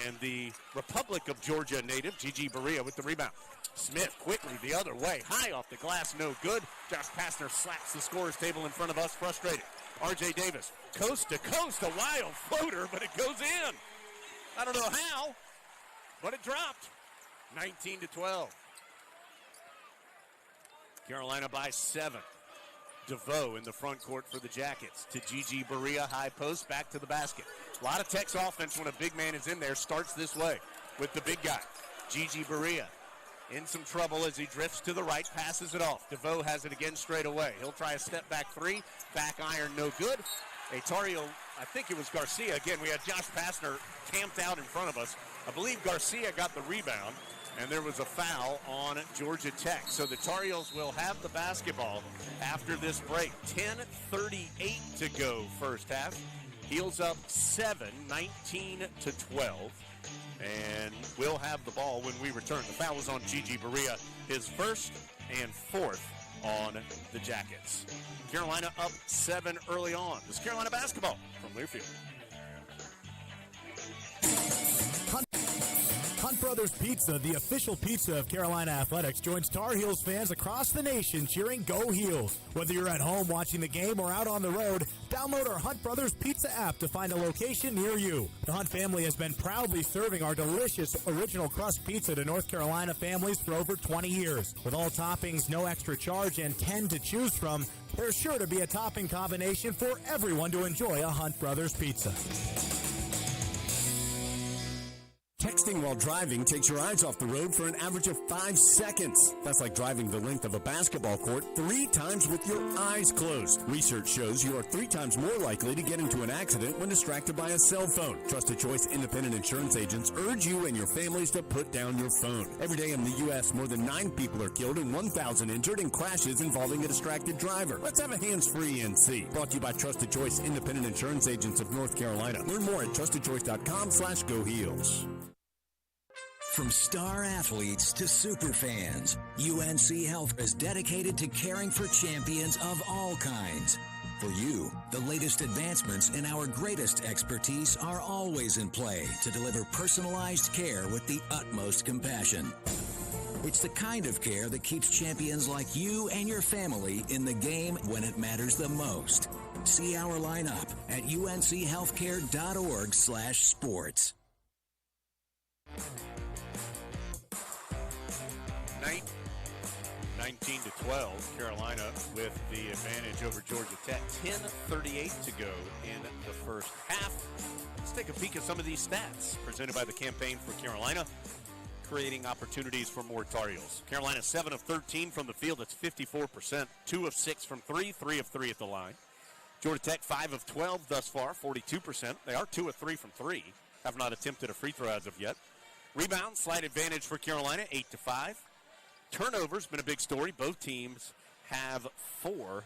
And the Republic of Georgia native, Gigi Berea, with the rebound. Smith quickly the other way. High off the glass, no good. Josh Pastner slaps the scorer's table in front of us, frustrated. R.J. Davis, coast to coast, a wild floater, but it goes in. I don't know how, but it dropped. 19-12. Carolina by 7. DeVoe in the front court for the Jackets. To Gigi Berea, high post, back to the basket. A lot of Tech's offense when a big man is in there starts this way with the big guy. Gigi Berea in some trouble as he drifts to the right, passes it off. DeVoe has it again straight away. He'll try a step back 3. Back iron, no good. A Tar Heel, I think it was Garcia. Again, we had Josh Pastner camped out in front of us. I believe Garcia got the rebound, and there was a foul on Georgia Tech. So the Tar Heels will have the basketball after this break. 10:38 to go first half. Heels up 7, 19-12. And we'll have the ball when we return. The foul was on Gigi Berea, his first and 4th on the Jackets. Carolina up 7 early on. This is Carolina basketball from Learfield. Hunt Brothers Pizza, the official pizza of Carolina Athletics, joins Tar Heels fans across the nation cheering Go Heels. Whether you're at home watching the game or out on the road, download our Hunt Brothers Pizza app to find a location near you. The Hunt family has been proudly serving our delicious original crust pizza to North Carolina families for over 20 years. With all toppings, no extra charge, and 10 to choose from, there's sure to be a topping combination for everyone to enjoy a Hunt Brothers Pizza. Texting while driving takes your eyes off the road for an average of 5 seconds. That's like driving the length of a basketball court 3 times with your eyes closed. Research shows you are 3 times more likely to get into an accident when distracted by a cell phone. Trusted Choice independent insurance agents urge you and your families to put down your phone. Every day in the U.S., more than 9 people are killed and 1,000 injured in crashes involving a distracted driver. Let's have a hands-free NC. Brought to you by Trusted Choice independent insurance agents of North Carolina. Learn more at trustedchoice.com/GoHeels. From star athletes to super fans, UNC Health is dedicated to caring for champions of all kinds. For you, the latest advancements in our greatest expertise are always in play to deliver personalized care with the utmost compassion. It's the kind of care that keeps champions like you and your family in the game when it matters the most. See our lineup at unchealthcare.org/sports. 19-12, Carolina with the advantage over Georgia Tech. 10:38 to go in the first half. Let's take a peek at some of these stats presented by the Campaign for Carolina, creating opportunities for more Tar Heels. Carolina 7 of 13 from the field. That's 54%. 2 of 6 from 3. 3 of 3 at the line. Georgia Tech 5 of 12 thus far, 42%. They are 2 of 3 from 3. Have not attempted a free throw as of yet. Rebound, slight advantage for Carolina, 8-5. Turnovers been a big story. Both teams have 4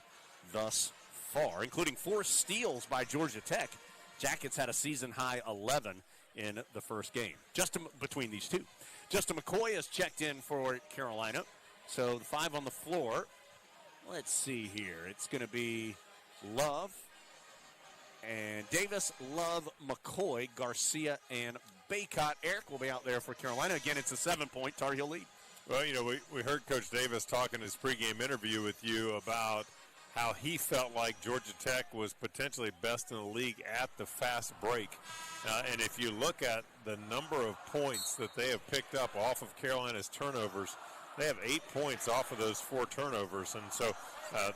thus far, including 4 steals by Georgia Tech. Jackets had a season-high 11 in the first game, just between these two. Justin McCoy has checked in for Carolina. So the 5 on the floor, let's see here. It's going to be Love and Davis, Love, McCoy, Garcia, and Baycott. Eric will be out there for Carolina. Again, it's a 7-point Tar Heel lead. Well, you know, we heard Coach Davis talk in his pregame interview with you about how he felt like Georgia Tech was potentially best in the league at the fast break. And if you look at the number of points that they have picked up off of Carolina's turnovers, they have 8 points off of those 4 turnovers. And so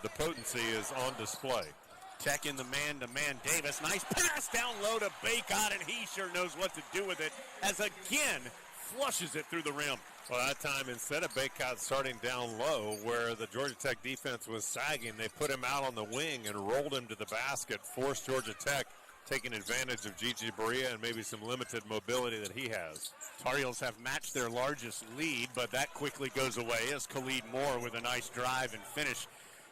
the potency is on display. Tech in the man-to-man. Davis, nice pass down low to Baycott, and he sure knows what to do with it as again flushes it through the rim. Well, that time, instead of Baycott starting down low where the Georgia Tech defense was sagging, they put him out on the wing and rolled him to the basket, forced Georgia Tech taking advantage of Gigi Berea and maybe some limited mobility that he has. Tar Heels have matched their largest lead, but that quickly goes away as Khalid Moore with a nice drive and finish.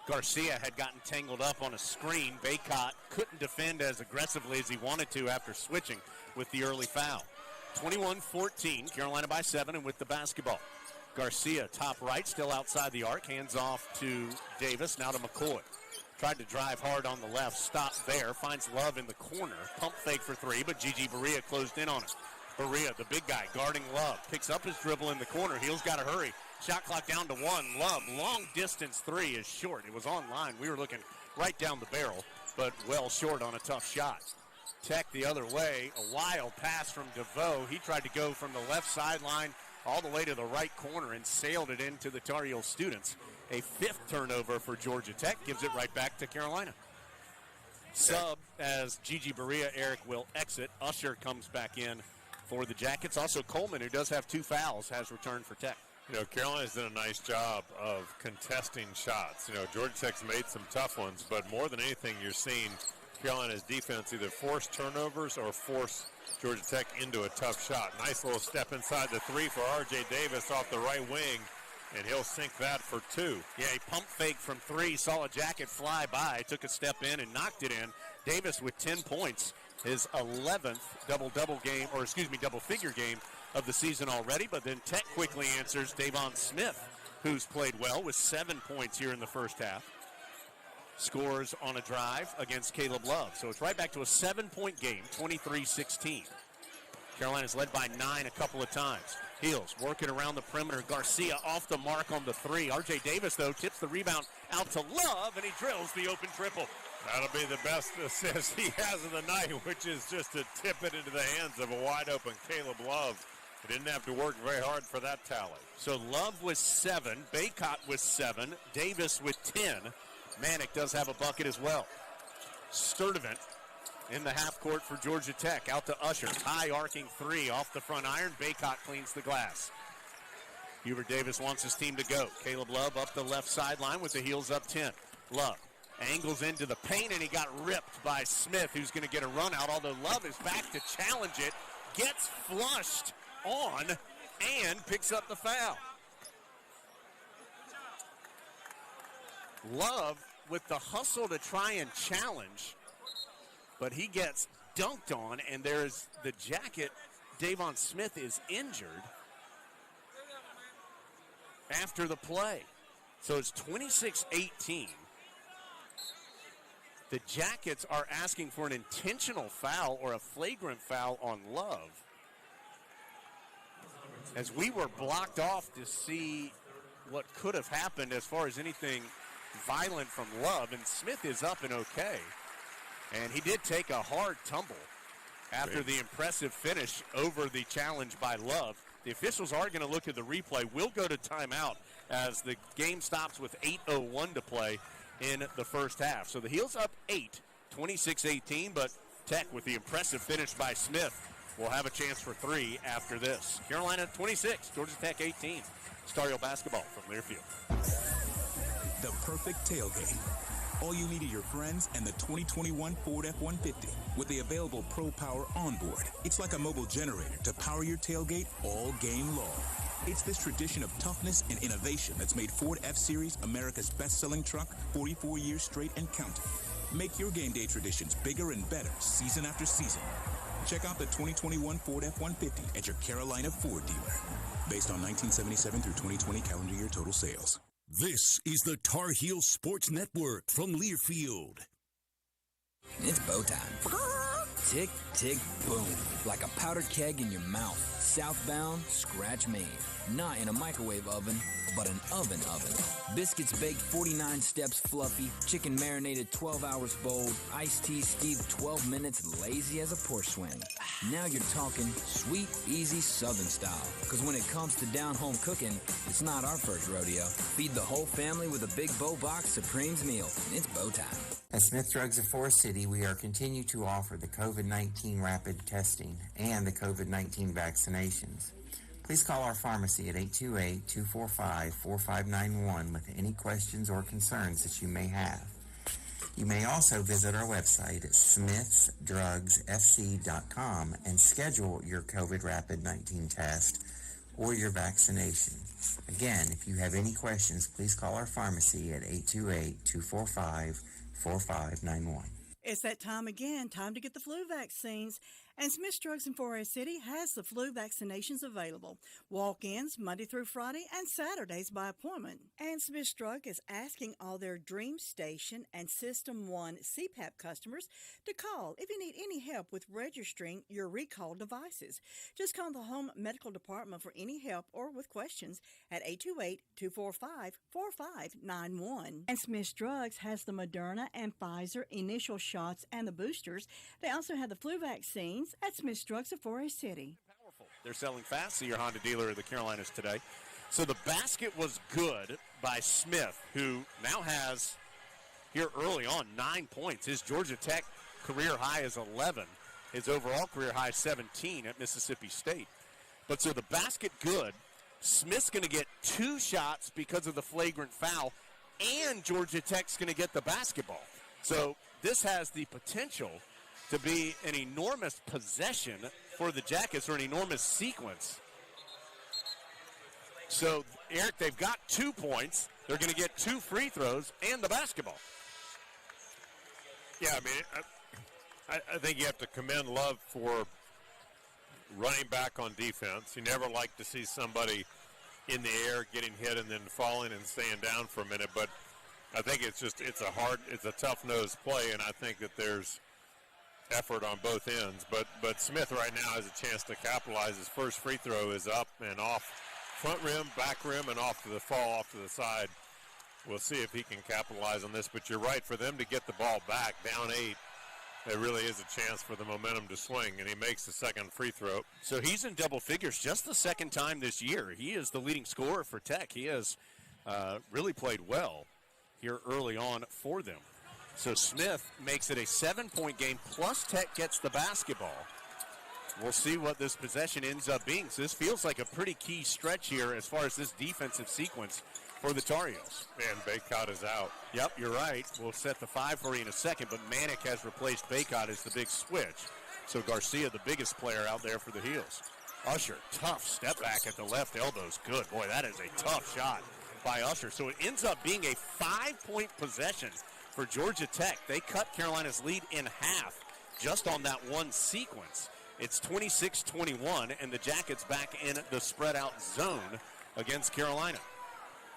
Garcia had gotten tangled up on a screen. Baycott couldn't defend as aggressively as he wanted to after switching with the early foul. 21-14, Carolina by 7 and with the basketball. Garcia, top right, still outside the arc. Hands off to Davis, now to McCoy. Tried to drive hard on the left, stopped there, finds Love in the corner. Pump fake for 3, but Gigi Berea closed in on it. Berea, the big guy, guarding Love. Picks up his dribble in the corner. Heels got to hurry. Shot clock down to 1. Love, long distance 3 is short. It was online. We were looking right down the barrel, but well short on a tough shot. Tech the other way, a wild pass from DeVoe. He tried to go from the left sideline all the way to the right corner and sailed it into the Tar Heel students. A 5th turnover for Georgia Tech, gives it right back to Carolina. Sub as Gigi Berea, Eric will exit. Usher comes back in for the Jackets. Also Coleman, who does have 2 fouls, has returned for Tech. You know, Carolina's done a nice job of contesting shots. You know, Georgia Tech's made some tough ones, but more than anything, you're seeing Carolina's defense either force turnovers or force Georgia Tech into a tough shot. Nice little step inside the 3 for R.J. Davis off the right wing, and he'll sink that for 2. Yeah, he pump fake from 3, saw a Jacket fly by, took a step in and knocked it in. Davis with 10 points, his 11th double-figure game of the season already, but then Tech quickly answers. Davon Smith, who's played well with 7 points here in the first half, scores on a drive against Caleb Love. So it's right back to a 7-point game, 23-16. Carolina's led by 9 a couple of times. Heels working around the perimeter. Garcia off the mark on the 3. R.J. Davis, though, tips the rebound out to Love, and he drills the open triple. That'll be the best assist he has of the night, which is just to tip it into the hands of a wide-open Caleb Love. He didn't have to work very hard for that tally. So Love with 7, Baycott with 7, Davis with 10. Manick does have a bucket as well. Sturdivant in the half court for Georgia Tech. Out to Usher. High arcing three off the front iron. Baycott cleans the glass. Hubert Davis wants his team to go. Caleb Love up the left sideline with the heels up 10. Love angles into the paint, and he got ripped by Smith, who's going to get a run out, although Love is back to challenge it. Gets flushed on and picks up the foul. Love with the hustle to try and challenge, but he gets dunked on, and there's the jacket. Davon Smith is injured after the play. So it's 26-18. The Jackets are asking for an intentional foul or a flagrant foul on Love, as we were blocked off to see what could have happened as far as anything violent from Love, and Smith is up and okay. And he did take a hard tumble after the impressive finish over the challenge by Love. The officials are going to look at the replay. We'll go to timeout as the game stops with 8:01 to play in the first half. So the Heels up 8, 26-18, but Tech with the impressive finish by Smith will have a chance for 3 after this. Carolina 26, Georgia Tech 18. Star Heel basketball from Learfield. The perfect tailgate. All you need are your friends and the 2021 Ford F-150 with the available Pro Power onboard. It's like a mobile generator to power your tailgate all game long. It's this tradition of toughness and innovation that's made Ford F-Series America's best-selling truck 44 years straight and counting. Make your game day traditions bigger and better season after season. Check out the 2021 Ford F-150 at your Carolina Ford dealer. Based on 1977 through 2020 calendar year total sales. This is the Tar Heel Sports Network from Learfield. It's bow time. Tick, tick, boom. Like a powdered keg in your mouth. Southbound, scratch made. Not in a microwave oven, but an oven. Biscuits baked 49 steps fluffy. Chicken marinated 12 hours bold. Iced tea steeped 12 minutes lazy as a porch swing. Now you're talking sweet, easy Southern style. Because when it comes to down-home cooking, it's not our first rodeo. Feed the whole family with a big Bow Box Supremes meal. It's bow time. At Smith Drugs of Forest City, we are continue to offer the COVID-19 rapid testing and the COVID-19 vaccinations. Please call our pharmacy at 828-245-4591 with any questions or concerns that you may have. You may also visit our website at smithsdrugsfc.com and schedule your COVID rapid 19 test or your vaccination. Again, if you have any questions, please call our pharmacy at 828-245-4591. It's that time again, time to get the flu vaccines. And Smith Drugs in Forest City has the flu vaccinations available. Walk-ins Monday through Friday and Saturdays by appointment. And Smith Drug is asking all their Dream Station and System 1 CPAP customers to call if you need any help with registering your recalled devices. Just call the Home Medical Department for any help or with questions at 828-245-4591. And Smith Drugs has the Moderna and Pfizer initial shots and the boosters. They also have the flu vaccines at Smith Drugs of Forest City. They're selling fast. See your Honda dealer of the Carolinas today. So the basket was good by Smith, who now has, here early on, 9 points. His Georgia Tech career high is 11. His overall career high is 17 at Mississippi State. But so the basket good. Smith's going to get 2 shots because of the flagrant foul, and Georgia Tech's going to get the basketball. So this has the potential to be an enormous possession for the Jackets, or an enormous sequence. So, Eric, they've got 2 points. They're going to get 2 free throws and the basketball. Yeah, I mean, I think you have to commend Love for running back on defense. You never like to see somebody in the air getting hit and then falling and staying down for a minute, but I think it's a tough-nosed play, and I think that there's effort on both ends, but Smith right now has a chance to capitalize. His first free throw is up and off front rim, back rim, and off to the side. We'll see if he can capitalize on this, but you're right, for them to get the ball back down 8, there really is a chance for the momentum to swing, and he makes the second free throw. So he's in double figures just the second time this year. He is the leading scorer for Tech. He has really played well here early on for them. So Smith makes it a 7-point game, plus Tech gets the basketball. We'll see what this possession ends up being. So this feels like a pretty key stretch here as far as this defensive sequence for the Tar Heels. And Baycott is out. Yep, you're right. We'll set the 5 for you in a second, but Manick has replaced Baycott as the big switch. So Garcia, the biggest player out there for the Heels. Usher, tough step back at the left elbow is good. Boy, that is a tough shot by Usher. So it ends up being a 5-point possession for Georgia Tech. They cut Carolina's lead in half just on that one sequence. It's 26-21, and the Jackets back in the spread-out zone against Carolina.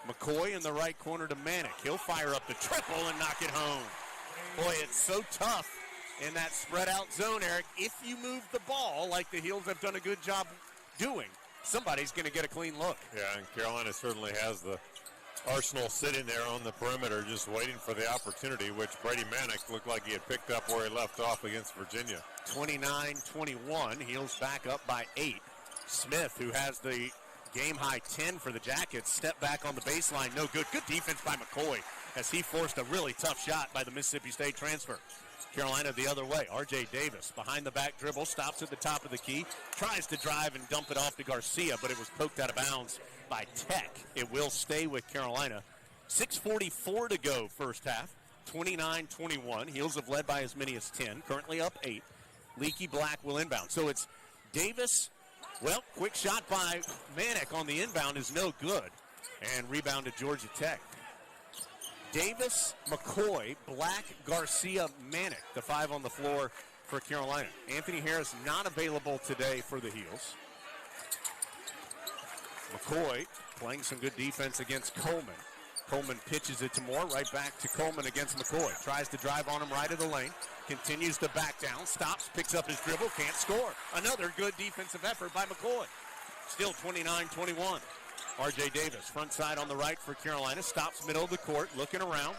McCoy in the right corner to Manick. He'll fire up the triple and knock it home. Boy, it's so tough in that spread-out zone, Eric. If you move the ball like the Heels have done a good job doing, somebody's going to get a clean look. Yeah, and Carolina certainly has the arsenal sitting there on the perimeter just waiting for the opportunity, which Brady Manick looked like he had picked up where he left off against Virginia. 29-21, Heels back up by 8. Smith, who has the game-high 10 for the Jackets, step back on the baseline, no good. Good defense by McCoy as he forced a really tough shot by the Mississippi State transfer. Carolina the other way. R.J. Davis behind the back dribble, stops at the top of the key, tries to drive and dump it off to Garcia, but it was poked out of bounds by Tech. It will stay with Carolina. 6:44 to go first half. 29-21. Heels have led by as many as 10. Currently up 8. Leaky Black will inbound. So it's Davis. Well, quick shot by Manick on the inbound is no good. And rebound to Georgia Tech. Davis, McCoy, Black, Garcia, Manick, the 5 on the floor for Carolina. Anthony Harris not available today for the Heels. McCoy playing some good defense against Coleman. Coleman pitches it to Moore, right back to Coleman against McCoy. Tries to drive on him right of the lane. Continues to back down, stops, picks up his dribble, can't score. Another good defensive effort by McCoy. Still 29-21. R.J. Davis, front side on the right for Carolina, stops middle of the court, looking around.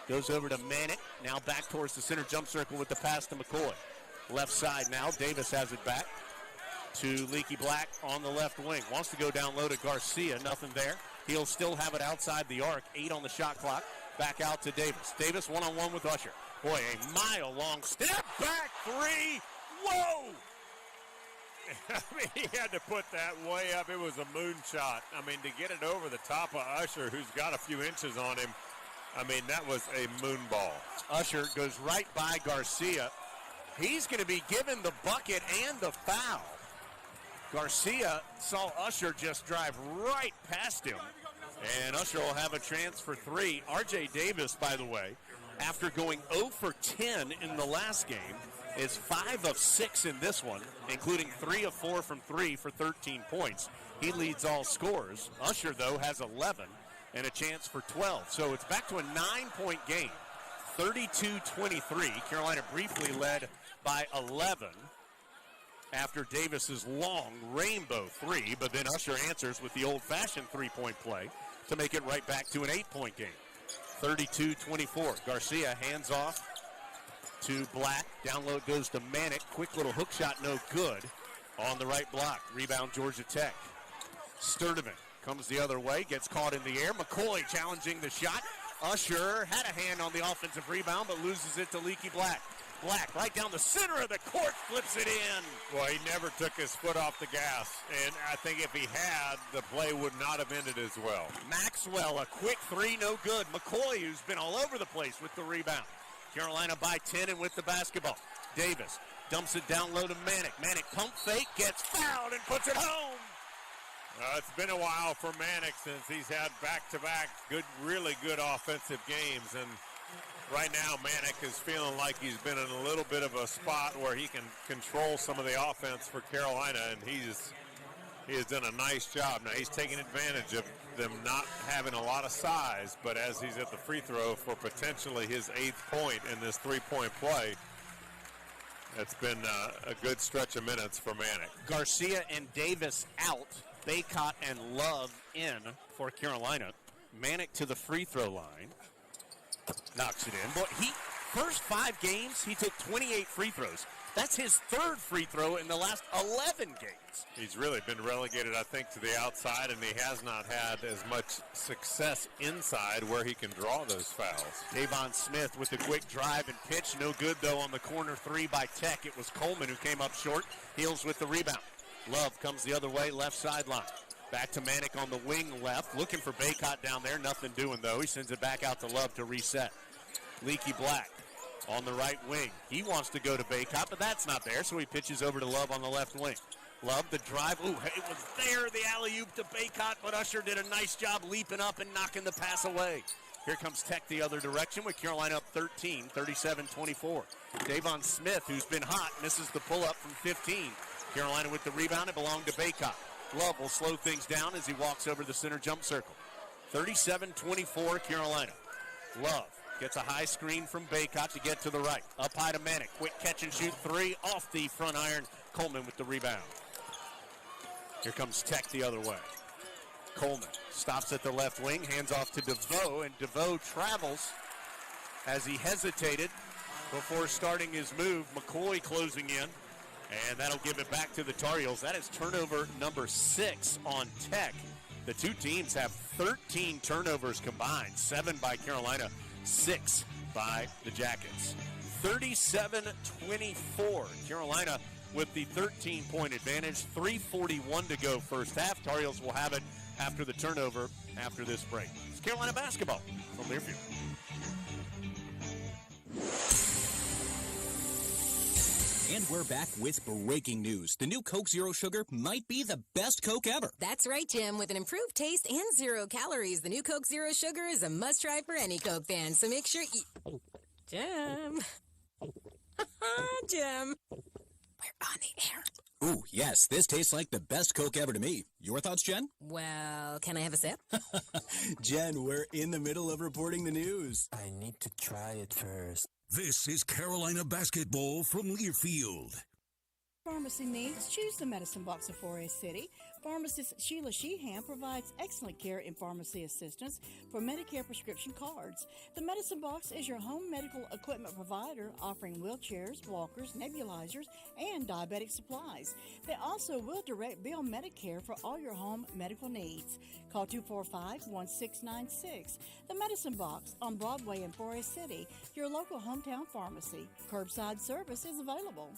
Goes over to Manick, now back towards the center jump circle with the pass to McCoy. Left side now, Davis has it back to Leaky Black on the left wing. Wants to go down low to Garcia, nothing there. He'll still have it outside the arc, 8 on the shot clock. Back out to Davis. Davis one-on-one with Usher. Boy, a mile-long step back 3. Whoa! I mean, he had to put that way up. It was a moonshot. I mean, to get it over the top of Usher, who's got a few inches on him, I mean, that was a moon ball. Usher goes right by Garcia. He's going to be given the bucket and the foul. Garcia saw Usher just drive right past him, and Usher will have a chance for 3. R.J. Davis, by the way, after going 0 for 10 in the last game, is 5 of 6 in this one, including 3 of 4 from 3 for 13 points. He leads all scorers. Usher, though, has 11 and a chance for 12. So it's back to a 9-point game, 32-23. Carolina briefly led by 11 after Davis's long rainbow 3, but then Usher answers with the old-fashioned 3-point play to make it right back to an 8-point game. 32-24. Garcia hands off to Black. Down low goes to Manick. Quick little hook shot, no good. On the right block. Rebound, Georgia Tech. Sturdivant comes the other way, gets caught in the air. McCoy challenging the shot. Usher had a hand on the offensive rebound, but loses it to Leaky Black. Black right down the center of the court, flips it in. Well, he never took his foot off the gas, and I think if he had, the play would not have ended as well. Maxwell, a quick 3, no good. McCoy, who's been all over the place with the rebound. Carolina by 10 and with the basketball. Davis dumps it down low to Manick. Manick pump fake, gets fouled and puts it home. It's been a while for Manick since he's had back-to-back good, really good offensive games, and right now Manick is feeling like he's been in a little bit of a spot where he can control some of the offense for Carolina, and he has done a nice job. Now he's taking advantage of them not having a lot of size, but as he's at the free throw for potentially his 8th point in this 3-point play, it's been a good stretch of minutes for Manick. Garcia and Davis out. Baycott and Love in for Carolina. Manick to the free throw line. Knocks it in. But first 5 games, he took 28 free throws. That's his third free throw in the last 11 games. He's really been relegated, I think, to the outside, and he has not had as much success inside where he can draw those fouls. Davon Smith with the quick drive and pitch. No good, though, on the corner three by Tech. It was Coleman who came up short. Heels with the rebound. Love comes the other way, left sideline. Back to Manick on the wing left. Looking for Baycott down there. Nothing doing, though. He sends it back out to Love to reset. Leaky Black on the right wing. He wants to go to Baycott, but that's not there, so he pitches over to Love on the left wing. Love the drive. Ooh, it was there, the alley-oop to Baycott, but Usher did a nice job leaping up and knocking the pass away. Here comes Tech the other direction with Carolina up 13, 37-24. Davon Smith, who's been hot, misses the pull-up from 15. Carolina with the rebound. It belonged to Baycott. Love will slow things down as he walks over the center jump circle. 37-24 Carolina. Love gets a high screen from Baycott to get to the right. Up high to Manick. Quick catch and shoot three off the front iron. Coleman with the rebound. Here comes Tech the other way. Coleman stops at the left wing, hands off to DeVoe, and DeVoe travels as he hesitated before starting his move. McCoy closing in, and that'll give it back to the Tar Heels. That is turnover number 6 on Tech. The two teams have 13 turnovers combined, 7 by Carolina, 6 by the Jackets. 37-24, Carolina with the 13-point advantage, 3:41 to go first half. Tar Heels will have it after the turnover after this break. It's Carolina basketball from Learfield. And we're back with breaking news. The new Coke Zero Sugar might be the best Coke ever. That's right, Jim. With an improved taste and 0 calories, the new Coke Zero Sugar is a must-try for any Coke fan. So make sure you... Jim. Jim. We're on the air. Ooh, yes, this tastes like the best Coke ever to me. Your thoughts, Jen? Well, can I have a sip? Jen, we're in the middle of reporting the news. I need to try it first. This is Carolina basketball from Learfield. Pharmacy needs, choose the Medicine Box of Forest City. Pharmacist Sheila Sheehan provides excellent care and pharmacy assistance for Medicare prescription cards. The Medicine Box is your home medical equipment provider offering wheelchairs, walkers, nebulizers, and diabetic supplies. They also will direct bill Medicare for all your home medical needs. Call 245-1696. The Medicine Box on Broadway in Forest City, your local hometown pharmacy. Curbside service is available.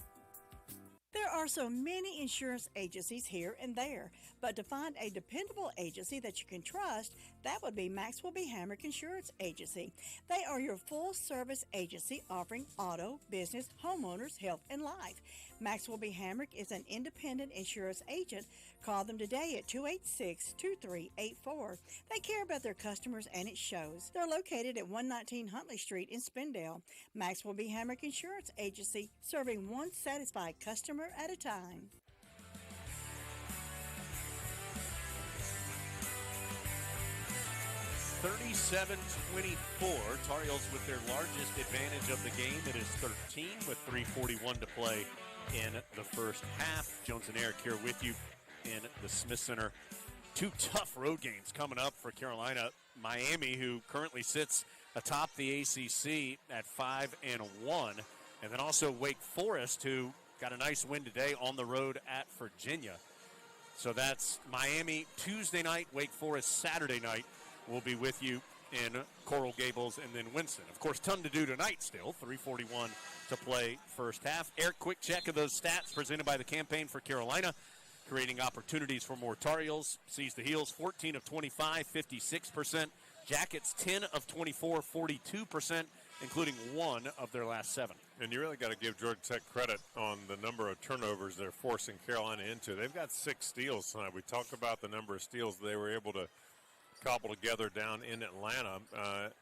There are so many insurance agencies here and there, but to find a dependable agency that you can trust, that would be Maxwell B. Hamrick Insurance Agency. They are your full-service agency offering auto, business, homeowners, health, and life. Maxwell B. Hamrick is an independent insurance agent. Call them today at 286-2384. They care about their customers, and it shows. They're located at 119 Huntley Street in Spindale. Maxwell B. Hamrick Insurance Agency, serving one satisfied customer at a time. (37-24). Tar Heels with their largest advantage of the game. It is 13 with 3:41 to play in the first half. Jones and Eric here with you in the Smith Center. Two tough road games coming up for Carolina. Miami, who currently sits atop the ACC at 5-1, and then also Wake Forest, who got a nice win today on the road at Virginia. So that's Miami Tuesday night, Wake Forest Saturday night. We'll be with you in Coral Gables and then Winston. Of course, ton to do tonight still. 3:41 to play first half. Eric, quick check of those stats presented by the Campaign for Carolina, creating opportunities for more Tar Heels. Sees the Heels 14 of 25, 56%. Jackets 10 of 24, 42%, including 1 of their last 7. And you really got to give Georgia Tech credit on the number of turnovers they're forcing Carolina into. They've got 6 steals tonight. We talked about the number of steals they were able to cobble together down in Atlanta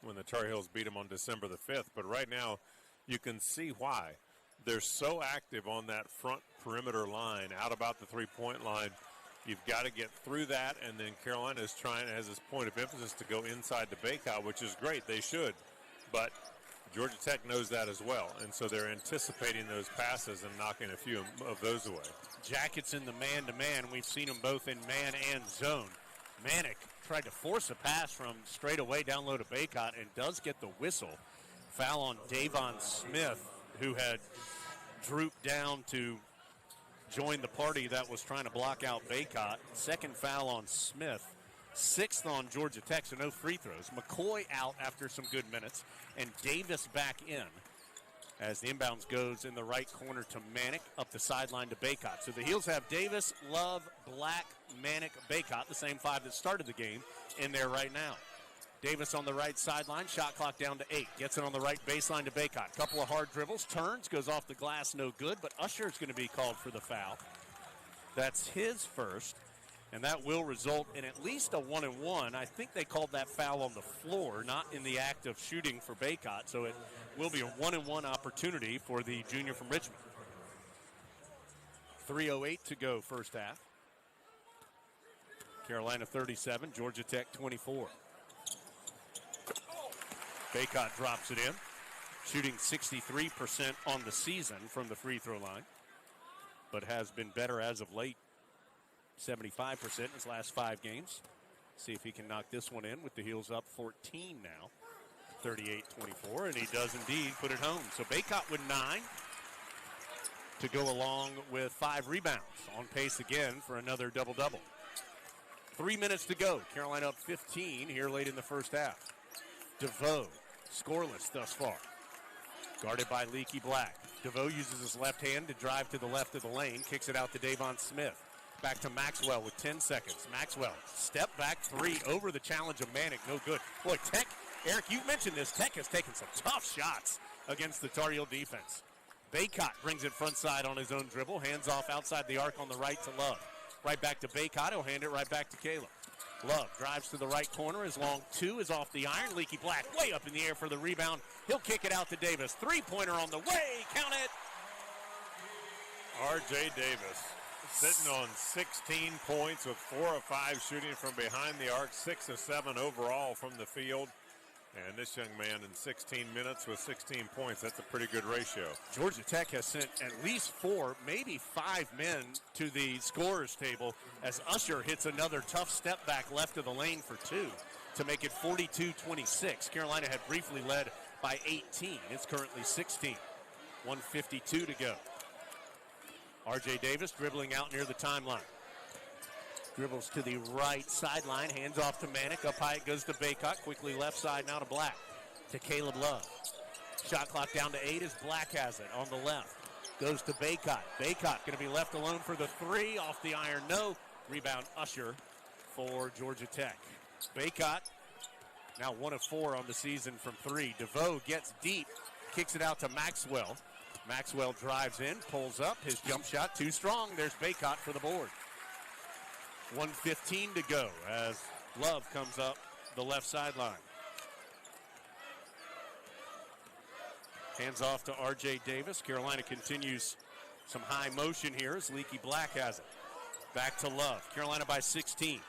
when the Tar Heels beat them on December the 5th. But right now, you can see why. They're so active on that front perimeter line, out about the three-point line. You've got to get through that, and then Carolina is trying, as its point of emphasis, to go inside to Baycott, which is great. They should. But Georgia Tech knows that as well, and so they're anticipating those passes and knocking a few of those away. Jackets in the man-to-man. We've seen them both in man and zone. Manick tried to force a pass from straight away down low to Baycott and does get the whistle. Foul on Davon Smith, who had drooped down to join the party that was trying to block out Baycott. Second foul on Smith. Sixth on Georgia Tech, so no free throws. McCoy out after some good minutes, and Davis back in as the inbounds goes in the right corner to Manick, up the sideline to Baycott. So the Heels have Davis, Love, Black, Manick, Baycott, the same five that started the game, in there right now. Davis on the right sideline, shot clock down to 8. Gets it on the right baseline to Baycott. Couple of hard dribbles, turns, goes off the glass, no good, but Usher's going to be called for the foul. That's his first. And that will result in at least a 1-and-1. I think they called that foul on the floor, not in the act of shooting for Baycott. So it will be a 1-and-1 opportunity for the junior from Richmond. 3:08 to go first half. Carolina 37, Georgia Tech 24. Baycott drops it in, shooting 63% on the season from the free throw line, but has been better as of late. 75% in his last 5 games. See if he can knock this one in with the Heels up 14 now. 38-24, and he does indeed put it home. So Baycott with 9 to go along with 5 rebounds. On pace again for another double-double. 3 minutes to go. Carolina up 15 here late in the first half. DeVoe, scoreless thus far. Guarded by Leaky Black. DeVoe uses his left hand to drive to the left of the lane. Kicks it out to Davon Smith. Back to Maxwell with 10 seconds. Maxwell, step back 3 over the challenge of Manick. No good. Boy, Tech, Eric, you mentioned this. Tech has taken some tough shots against the Tar Heel defense. Baycott brings it front side on his own dribble. Hands off outside the arc on the right to Love. Right back to Baycott. He'll hand it right back to Caleb. Love drives to the right corner. His long 2 is off the iron. Leaky Black way up in the air for the rebound. He'll kick it out to Davis. 3-pointer on the way. Count it. R.J. Davis sitting on 16 points with 4 of 5 shooting from behind the arc, 6 of 7 overall from the field. And this young man in 16 minutes with 16 points, that's a pretty good ratio. Georgia Tech has sent at least 4, maybe 5 men to the scorer's table as Usher hits another tough step back left of the lane for 2 to make it 42-26. Carolina had briefly led by 18. It's currently 16. 1:52 to go. R.J. Davis dribbling out near the timeline. Dribbles to the right sideline, hands off to Manick. Up high it goes to Baycott. Quickly left side now to Black. To Caleb Love. Shot clock down to 8 as Black has it on the left. Goes to Baycott. Baycott going to be left alone for the 3. Off the iron, no. Rebound Usher for Georgia Tech. Baycott now 1 of 4 on the season from 3. DeVoe gets deep. Kicks it out to Maxwell. Maxwell drives in, pulls up. His jump shot too strong. There's Baycott for the board. 1:15 to go as Love comes up the left sideline. Hands off to R.J. Davis. Carolina continues some high motion here as Leaky Black has it. Back to Love. Carolina by 16.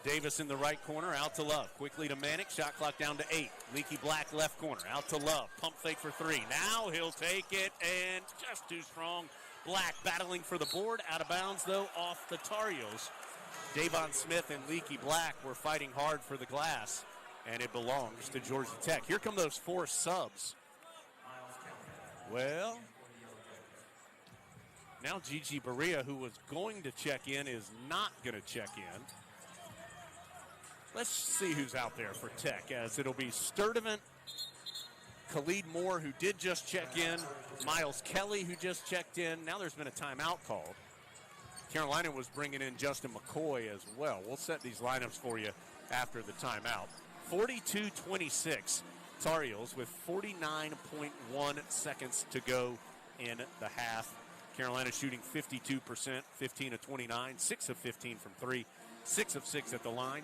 Davis in the right corner, out to Love. Quickly to Manick, shot clock down to 8. Leaky Black left corner, out to Love. Pump fake for 3. Now he'll take it, and just too strong. Black battling for the board, out of bounds though, off the Tar Heels. Davon Smith and Leaky Black were fighting hard for the glass, and it belongs to Georgia Tech. Here come those 4 subs. Well, now Gigi Berea, who was going to check in, is not going to check in. Let's see who's out there for Tech, as it'll be Sturdivant, Khalid Moore, who did just check in, Miles Kelly, who just checked in. Now there's been a timeout called. Carolina was bringing in Justin McCoy as well. We'll set these lineups for you after the timeout. 42-26, Tar Heels with 49.1 seconds to go in the half. Carolina shooting 52%, 15 of 29, 6 of 15 from 3, 6 of 6 at the line.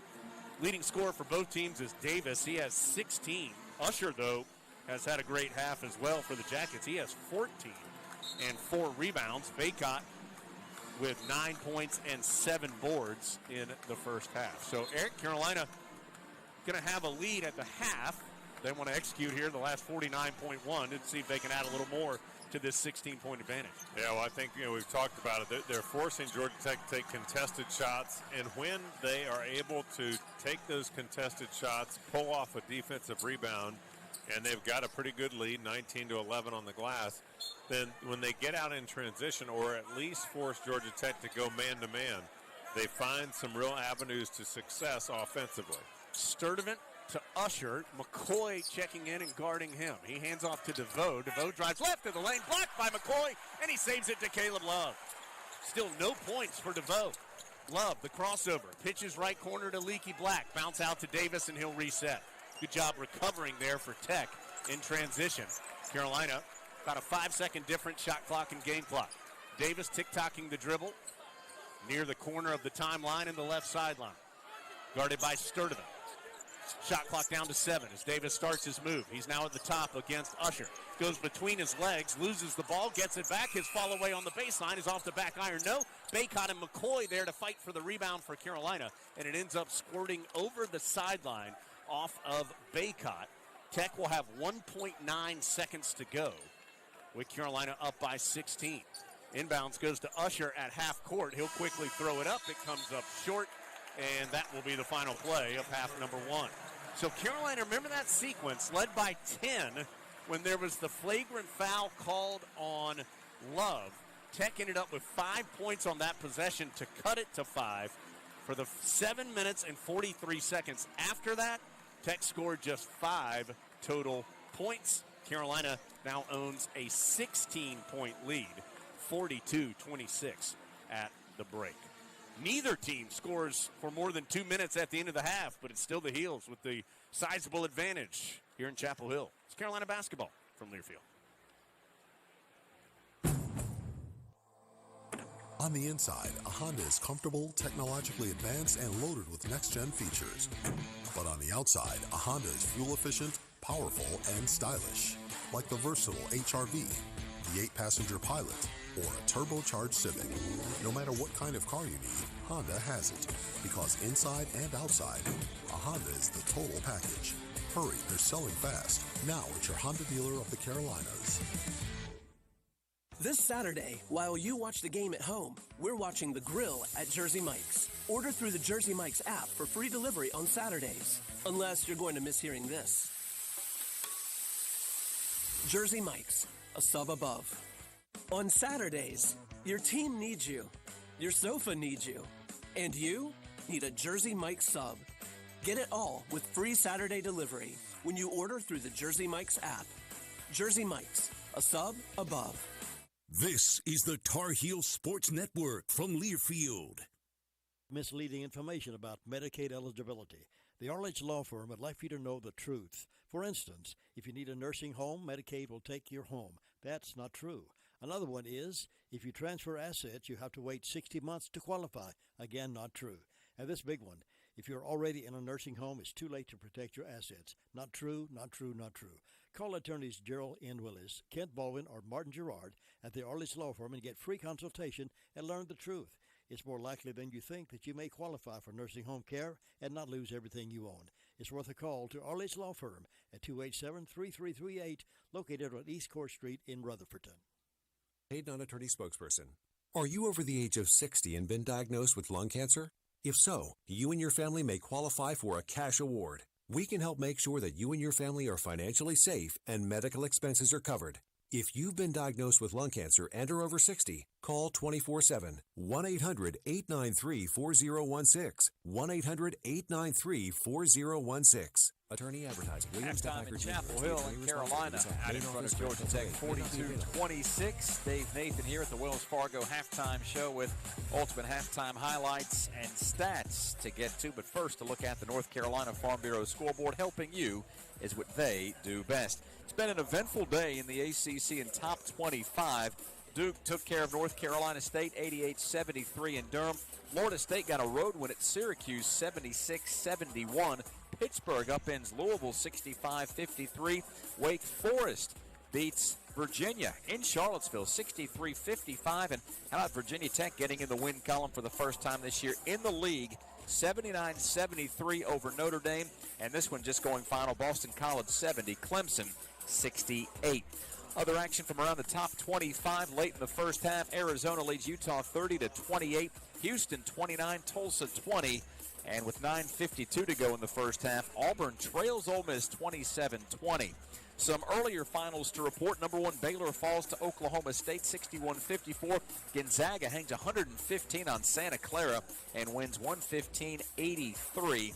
Leading scorer for both teams is Davis. He has 16. Usher, though, has had a great half as well for the Jackets. He has 14 and 4 rebounds. Baycott with 9 points and 7 boards in the first half. So, Eric, Carolina going to have a lead at the half. They want to execute here the last 49.1 and see if they can add a little more to this 16-point advantage. Yeah, well, I think, we've talked about it. They're forcing Georgia Tech to take contested shots, and when they are able to take those contested shots, pull off a defensive rebound, and they've got a pretty good lead, 19-11 on the glass, then when they get out in transition or at least force Georgia Tech to go man-to-man, they find some real avenues to success offensively. Sturdivant to Usher. McCoy checking in and guarding him. He hands off to DeVoe. DeVoe drives left of the lane, blocked by McCoy, and he saves it to Caleb Love. Still no points for DeVoe. Love, the crossover. Pitches right corner to Leaky Black. Bounce out to Davis, and he'll reset. Good job recovering there for Tech in transition. Carolina, about a 5-second difference shot clock and game clock. Davis tick-tocking the dribble near the corner of the timeline in the left sideline. Guarded by Sturdivant. Shot clock down to 7 as Davis starts his move. He's now at the top against Usher. Goes between his legs, loses the ball, gets it back. His fall away on the baseline is off the back iron. No, Baycott and McCoy there to fight for the rebound for Carolina, and it ends up squirting over the sideline off of Baycott. Tech will have 1.9 seconds to go with Carolina up by 16. Inbounds goes to Usher at half court. He'll quickly throw it up. It comes up short, and that will be the final play of half number 1. So Carolina, remember that sequence, led by 10 when there was the flagrant foul called on Love. Tech ended up with 5 points on that possession to cut it to 5. For the 7 minutes and 43 seconds after that, Tech scored just 5 total points. Carolina now owns a 16-point lead, 42-26 at the break. Neither team scores for more than 2 minutes at the end of the half, but it's still the Heels with the sizable advantage here in Chapel Hill. It's Carolina basketball from Learfield. On the inside, a Honda is comfortable, technologically advanced, and loaded with next-gen features. But on the outside, a Honda is fuel-efficient, powerful, and stylish. Like the versatile HR-V, the 8-passenger Pilot, or a turbocharged Civic. No matter what kind of car you need, Honda has it. Because inside and outside, a Honda is the total package. Hurry, they're selling fast. Now at your Honda dealer of the Carolinas. This Saturday, while you watch the game at home, we're watching The Grill at Jersey Mike's. Order through the Jersey Mike's app for free delivery on Saturdays. Unless you're going to miss hearing this. Jersey Mike's, a sub above. On Saturdays, your team needs you, your sofa needs you, and you need a Jersey Mike's sub. Get it all with free Saturday delivery when you order through the Jersey Mike's app. Jersey Mike's, a sub above. This is the Tar Heel Sports Network from Learfield. Misleading information about Medicaid eligibility. The Arledge Law Firm would like for you to know the truth. For instance, if you need a nursing home, Medicaid will take your home. That's not true. Another one is, if you transfer assets, you have to wait 60 months to qualify. Again, not true. And this big one, if you're already in a nursing home, it's too late to protect your assets. Not true, not true, not true. Call attorneys Gerald N. Willis, Kent Baldwin, or Martin Gerard at the Arledge Law Firm and get free consultation and learn the truth. It's more likely than you think that you may qualify for nursing home care and not lose everything you own. It's worth a call to Arledge Law Firm at 287-3338, located on East Court Street in Rutherfordton. Paid non-attorney spokesperson. Are you over the age of 60 and been diagnosed with lung cancer? If so, you and your family may qualify for a cash award. We can help make sure that you and your family are financially safe and medical expenses are covered. If you've been diagnosed with lung cancer and are over 60, call 24/7, 1-800-893-4016, 1-800-893-4016. Attorney advertising. Halftime in Chapel Hill in Carolina. Out in front of Georgia Tech, 42-26. Dave Nathan here at the Wells Fargo Halftime Show with ultimate halftime highlights and stats to get to. But first, to look at the North Carolina Farm Bureau scoreboard. Helping you is what they do best. It's been an eventful day in the ACC in top 25. Duke took care of North Carolina State, 88-73 in Durham. Florida State got a road win at Syracuse, 76-71. Pittsburgh upends Louisville, 65-53. Wake Forest beats Virginia in Charlottesville, 63-55. And how about Virginia Tech getting in the win column for the first time this year in the league, 79-73 over Notre Dame. And this one just going final, Boston College 70, Clemson 68. Other action from around the top 25 late in the first half. Arizona leads Utah 30-28. Houston 29, Tulsa 20. And with 9:52 to go in the first half, Auburn trails Ole Miss 27-20. Some earlier finals to report. Number 1, Baylor falls to Oklahoma State 61-54. Gonzaga hangs 115 on Santa Clara and wins 115-83.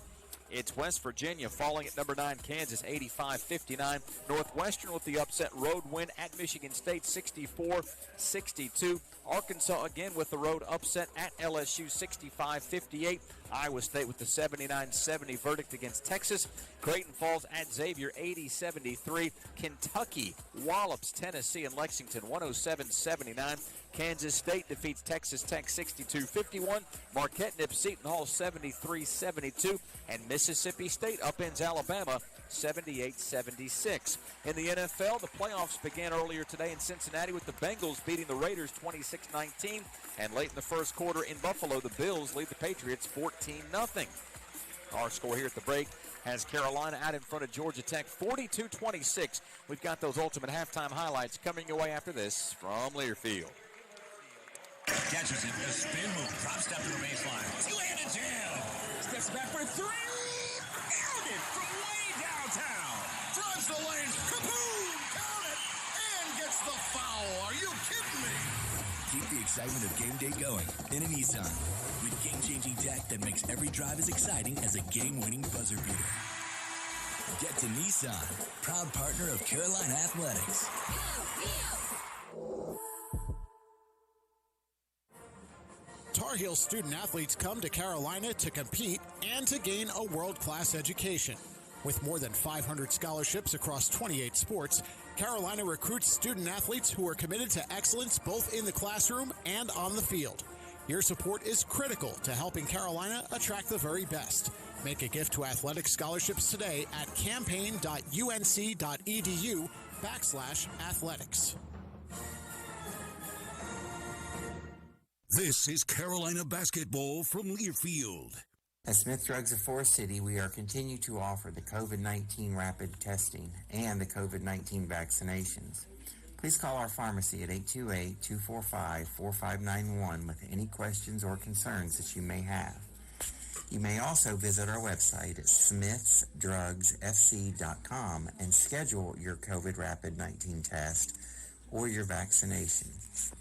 It's West Virginia falling at number 9, Kansas 85-59. Northwestern with the upset road win at Michigan State 64-62. Arkansas again with the road upset at LSU 65-58. Iowa State with the 79-70 verdict against Texas. Creighton falls at Xavier 80-73. Kentucky wallops Tennessee and Lexington 107-79. Kansas State defeats Texas Tech 62-51. Marquette nips Seton Hall 73-72. And Mississippi State upends Alabama 78-76. In the NFL, the playoffs began earlier today in Cincinnati with the Bengals beating the Raiders 26-19. And late in the first quarter in Buffalo, the Bills lead the Patriots 14-0. Our score here at the break has Carolina out in front of Georgia Tech 42-26. We've got those ultimate halftime highlights coming your way after this from Learfield. Catches it, a spin move, drop step to the baseline. Two-handed jam. Steps back for 3. Nailed it from way downtown. Drives the lane, kaboom, count it, and gets the foul. Are you kidding me? Keep the excitement of game day going in a Nissan. With game-changing tech that makes every drive as exciting as a game-winning buzzer beater. Get to Nissan, proud partner of Carolina Athletics. Tar Heel student athletes come to Carolina to compete and to gain a world-class education. With more than 500 scholarships across 28 sports, Carolina recruits student athletes who are committed to excellence both in the classroom and on the field. Your support is critical to helping Carolina attract the very best. Make a gift to athletic scholarships today at campaign.unc.edu/athletics. This is Carolina basketball from Learfield. At Smith Drugs of Forest City, we are continuing to offer the COVID-19 rapid testing and the COVID-19 vaccinations. Please call our pharmacy at 828-245-4591 with any questions or concerns that you may have. You may also visit our website at smithsdrugsfc.com and schedule your COVID rapid 19 test or your vaccination.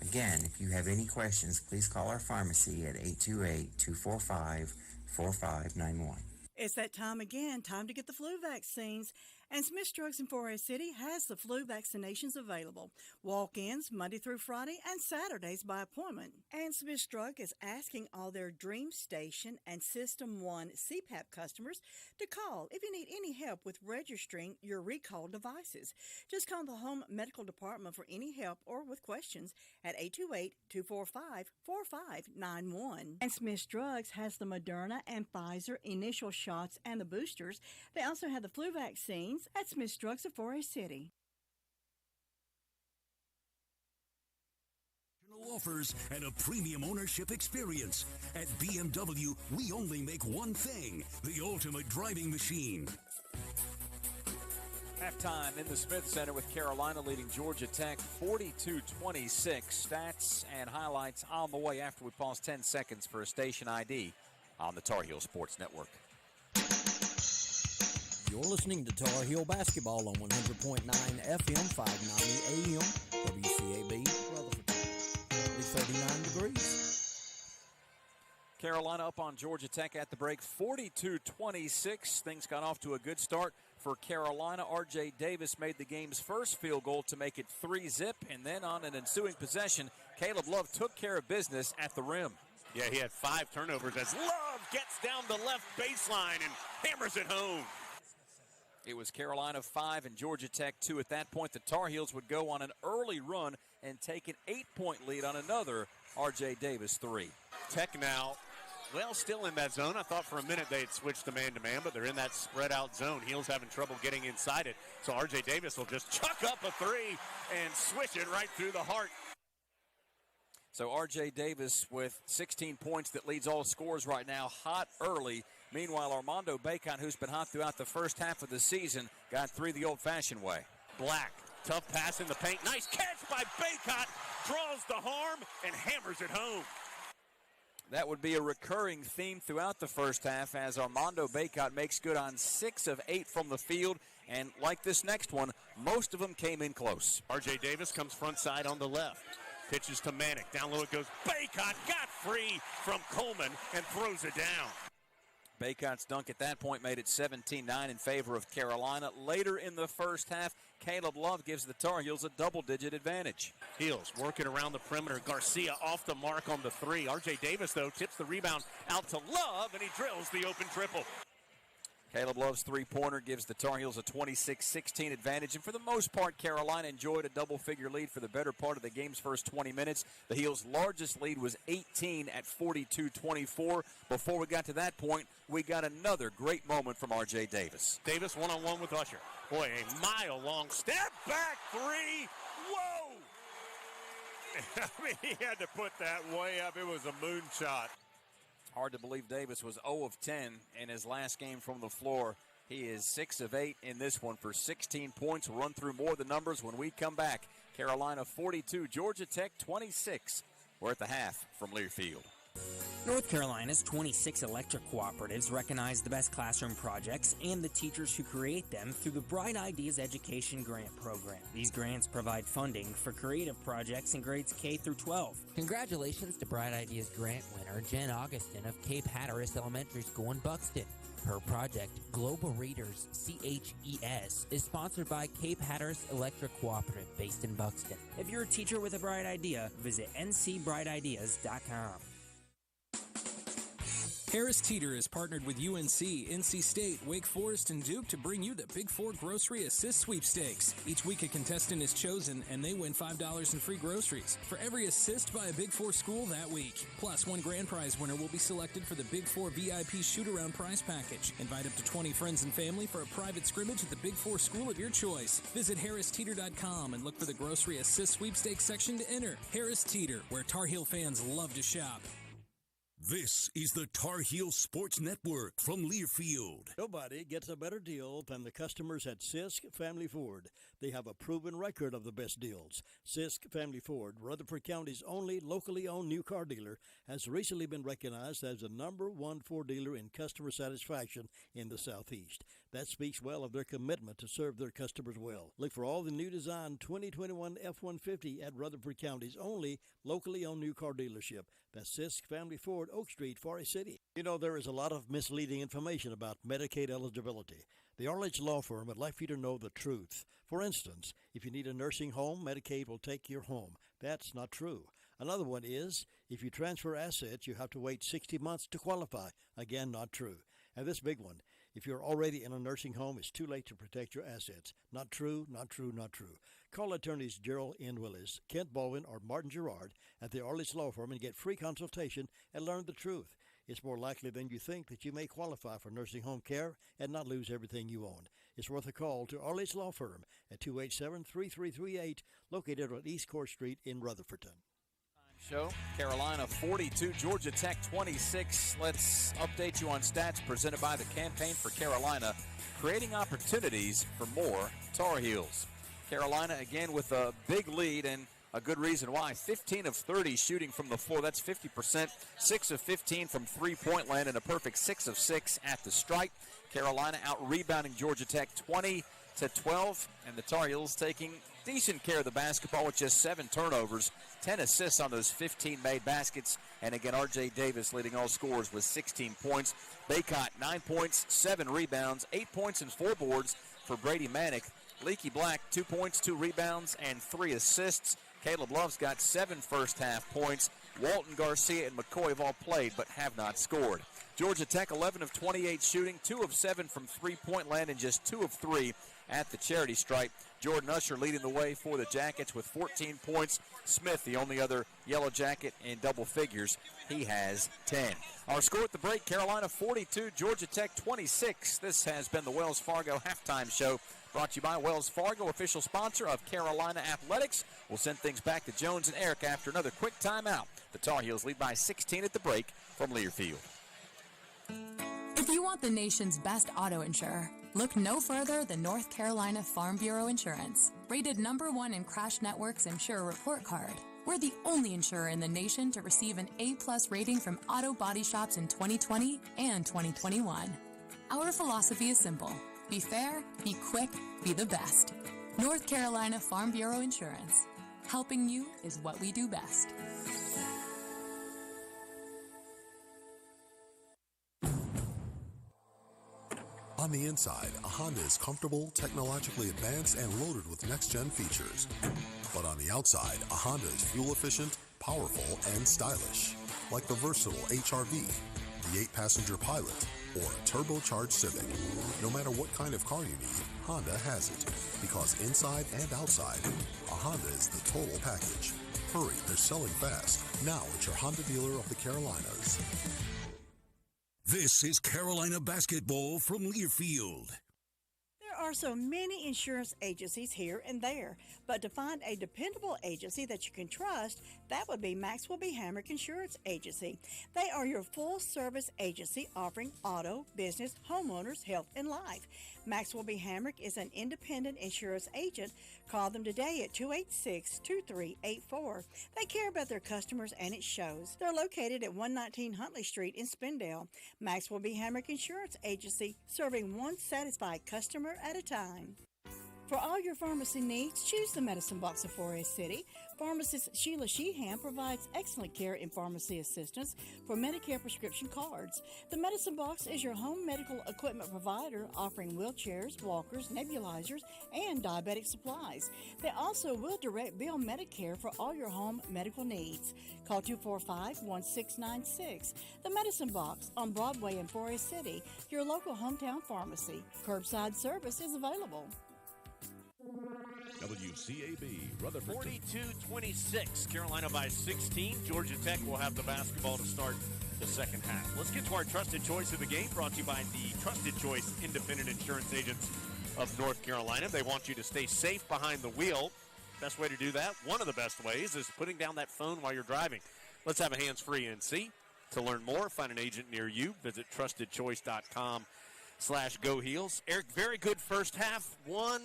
Again, if you have any questions, please call our pharmacy at 828-245-4591. It's that time again, time to get the flu vaccines. And Smith Drugs in Forest City has the flu vaccinations available. Walk-ins Monday through Friday and Saturdays by appointment. And Smith Drug is asking all their Dream Station and System 1 CPAP customers to call if you need any help with registering your recall devices. Just call the Home Medical Department for any help or with questions at 828-245-4591. And Smith Drugs has the Moderna and Pfizer initial shots and the boosters. They also have the flu vaccines at Smith Drugs of Forest City. Offers and a premium ownership experience. At BMW, we only make one thing, the ultimate driving machine. Halftime in the Smith Center with Carolina leading Georgia Tech 42-26. Stats and highlights on the way after we pause 10 seconds for a station ID on the Tar Heel Sports Network. You're listening to Tar Heel Basketball on 100.9 FM, 590 AM, WCAB, Rutherford. 39 degrees. Carolina up on Georgia Tech at the break, 42-26. Things got off to a good start for Carolina. R.J. Davis made the game's first field goal to make it 3-zip, and then on an ensuing possession, Caleb Love took care of business at the rim. Yeah, he had 5 turnovers as Love gets down the left baseline and hammers it home. It was Carolina 5 and Georgia Tech 2. At that point, the Tar Heels would go on an early run and take an 8-point lead on another R.J. Davis 3. Tech now, well, still in that zone. I thought for a minute they had switched to man-to-man, but they're in that spread-out zone. Heels having trouble getting inside it. So R.J. Davis will just chuck up a 3 and swish it right through the heart. So R.J. Davis with 16 points that leads all scorers right now, hot early. Meanwhile, Armando Bacon, who's been hot throughout the first half of the season, got 3 the old-fashioned way. Black, tough pass in the paint. Nice catch by Bacon. Draws the harm and hammers it home. That would be a recurring theme throughout the first half as Armando Baycott makes good on 6 of 8 from the field. And like this next one, most of them came in close. R.J. Davis comes front side on the left. Pitches to Manick. Down low it goes. Baycott got free from Coleman and throws it down. Baycott's dunk at that point made it 17-9 in favor of Carolina. Later in the first half, Caleb Love gives the Tar Heels a double-digit advantage. Heels working around the perimeter. Garcia off the mark on the 3. R.J. Davis, though, tips the rebound out to Love, and he drills the open triple. Caleb Love's three-pointer gives the Tar Heels a 26-16 advantage, and for the most part, Carolina enjoyed a double-figure lead for the better part of the game's first 20 minutes. The Heels' largest lead was 18 at 42-24. Before we got to that point, we got another great moment from R.J. Davis. Davis one-on-one with Usher. Boy, a mile-long step-back 3. Whoa! I mean, he had to put that way up. It was a moonshot. Hard to believe Davis was 0 of 10 in his last game from the floor. He is 6 of 8 in this one for 16 points. We'll run through more of the numbers when we come back. Carolina 42, Georgia Tech 26. We're at the half from Learfield. North Carolina's 26 electric cooperatives recognize the best classroom projects and the teachers who create them through the Bright Ideas Education Grant Program. These grants provide funding for creative projects in grades K through 12. Congratulations to Bright Ideas grant winner Jen Augustin of Cape Hatteras Elementary School in Buxton. Her project, Global Readers CHES, is sponsored by Cape Hatteras Electric Cooperative based in Buxton. If you're a teacher with a bright idea, visit ncbrightideas.com. Harris Teeter is partnered with UNC, NC State, Wake Forest, and Duke to bring you the Big Four Grocery Assist Sweepstakes. Each week a contestant is chosen and they win $5 in free groceries for every assist by a Big Four school that week. Plus, one grand prize winner will be selected for the Big Four VIP shoot-around prize package. Invite up to 20 friends and family for a private scrimmage at the Big Four school of your choice. Visit harristeeter.com and look for the Grocery Assist Sweepstakes section to enter. Harris Teeter, where Tar Heel fans love to shop. This is the Tar Heel Sports Network from Learfield. Nobody gets a better deal than the customers at Sisk Family Ford. They have a proven record of the best deals. Sisk Family Ford, Rutherford County's only locally owned new car dealer, has recently been recognized as the #1 Ford dealer in customer satisfaction in the Southeast. That speaks well of their commitment to serve their customers well. Look for all the new design 2021 F-150 at Rutherford County's only locally owned new car dealership. That's Sisk Family Ford, Oak Street, Forest City. You know, there is a lot of misleading information about Medicaid eligibility. The Arledge Law Firm would like for you to know the truth. For instance, if you need a nursing home, Medicaid will take your home. That's not true. Another one is, if you transfer assets, you have to wait 60 months to qualify. Again, not true. And this big one, if you're already in a nursing home, it's too late to protect your assets. Not true, not true, not true. Call attorneys Gerald N. Willis, Kent Baldwin, or Martin Gerard at the Arledge Law Firm and get free consultation and learn the truth. It's more likely than you think that you may qualify for nursing home care and not lose everything you own. It's worth a call to Arledge Law Firm at 287-3338, located on East Court Street in Rutherfordton. Show. Carolina 42, Georgia Tech 26. Let's update you on stats presented by the Campaign for Carolina, creating opportunities for more Tar Heels. Carolina again with a big lead and a good reason why. 15 of 30 shooting from the floor. That's 50%. 6 of 15 from three-point land and a perfect 6 of 6 at the stripe. Carolina out-rebounding Georgia Tech 20-12, and the Tar Heels taking decent care of the basketball with just 7 turnovers, 10 assists on those 15 made baskets. And again, R.J. Davis leading all scorers with 16 points. Baycott, 9 points, 7 rebounds, 8 points and 4 boards for Brady Manick. Leaky Black, 2 points, 2 rebounds, and 3 assists. Caleb Love's got 7 first-half points. Walton, Garcia, and McCoy have all played but have not scored. Georgia Tech, 11 of 28 shooting, 2 of 7 from three-point land, and just 2 of 3 at the charity stripe. Jordan Usher leading the way for the Jackets with 14 points. Smith, the only other Yellow Jacket in double figures. He has 10. Our score at the break, Carolina 42, Georgia Tech 26. This has been the Wells Fargo Halftime Show, brought to you by Wells Fargo, official sponsor of Carolina Athletics. We'll send things back to Jones and Eric after another quick timeout. The Tar Heels lead by 16 at the break from Learfield. If you want the nation's best auto insurer, look no further than North Carolina Farm Bureau Insurance. Rated #1 in Crash Network's Insurer Report Card, We're the only insurer in the nation to receive an A-plus rating from Auto Body Shops in 2020 and 2021. Our philosophy is simple. Be fair, be quick, be the best. North Carolina Farm Bureau Insurance. Helping you is what we do best. On the inside, a Honda is comfortable, technologically advanced, and loaded with next-gen features. But on the outside, a Honda is fuel-efficient, powerful, and stylish. Like the versatile HR-V, the 8-passenger Pilot, or a turbocharged Civic. No matter what kind of car you need, Honda has it. Because inside and outside, a Honda is the total package. Hurry, they're selling fast. Now at your Honda dealer of the Carolinas. This is Carolina basketball from Learfield. There are so many insurance agencies here and there, but to find a dependable agency that you can trust, that would be Maxwell B. Hamrick Insurance Agency. They are your full-service agency offering auto, business, homeowners, health, and life. Maxwell B. Hamrick is an independent insurance agent. Call them today at 286-2384. They care about their customers, and it shows. They're located at 119 Huntley Street in Spindale. Maxwell B. Hamrick Insurance Agency, serving one satisfied customer at a time. For all your pharmacy needs, choose the Medicine Box of Forest City. Pharmacist Sheila Sheehan provides excellent care and pharmacy assistance for Medicare prescription cards. The Medicine Box is your home medical equipment provider, offering wheelchairs, walkers, nebulizers, and diabetic supplies. They also will direct bill Medicare for all your home medical needs. Call 245-1696. The Medicine Box on Broadway in Forest City, your local hometown pharmacy. Curbside service is available. WCAB Rutherford. 42-26. Carolina by 16. Georgia Tech will have the basketball to start the second half. Let's get to our trusted choice of the game, brought to you by the Trusted Choice Independent Insurance Agents of North Carolina. They want you to stay safe behind the wheel. Best way to do that, one of the best ways, is putting down that phone while you're driving. Let's have a hands-free NC. To learn more, find an agent near you. Visit trustedchoice.com/GoHeels. Eric, very good first half. One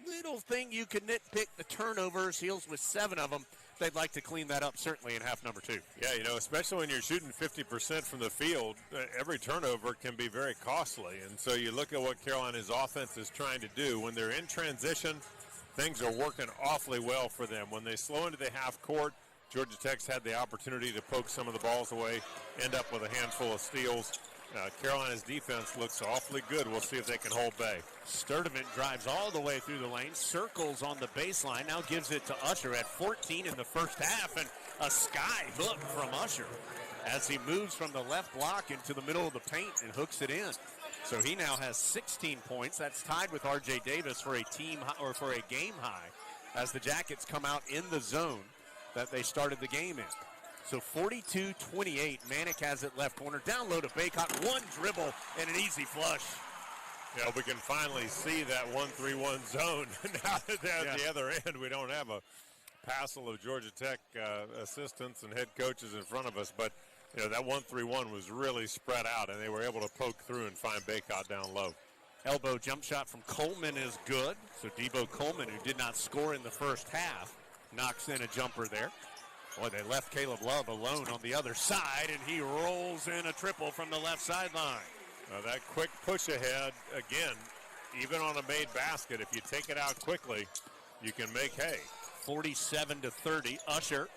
little thing you can nitpick, the turnovers. Heels with 7 of them. They'd like to clean that up, certainly, in half number 2. Yeah, especially when you're shooting 50% from the field, every turnover can be very costly. And so you look at what Carolina's offense is trying to do. When they're in transition, things are working awfully well for them. When they slow into the half court, Georgia Tech's had the opportunity to poke some of the balls away, end up with a handful of steals. Carolina's defense looks awfully good. We'll see if they can hold bay. Sturdivant drives all the way through the lane, circles on the baseline, now gives it to Usher at 14 in the first half, and a sky hook from Usher as he moves from the left block into the middle of the paint and hooks it in. So he now has 16 points. That's tied with R.J. Davis for a game high as the Jackets come out in the zone that they started the game in. So 42-28, Manick has it left corner. Down low to Baycott, one dribble and an easy flush. Yeah, we can finally see that 1-3-1 zone. Now that they're at the other end, we don't have a passel of Georgia Tech assistants and head coaches in front of us. But, that 1-3-1 was really spread out, and they were able to poke through and find Baycott down low. Elbow jump shot from Coleman is good. So Debo Coleman, who did not score in the first half, knocks in a jumper there. Boy, they left Caleb Love alone on the other side, and he rolls in a triple from the left sideline. That quick push ahead, again, even on a made basket, if you take it out quickly, you can make hay. 47-30. Usher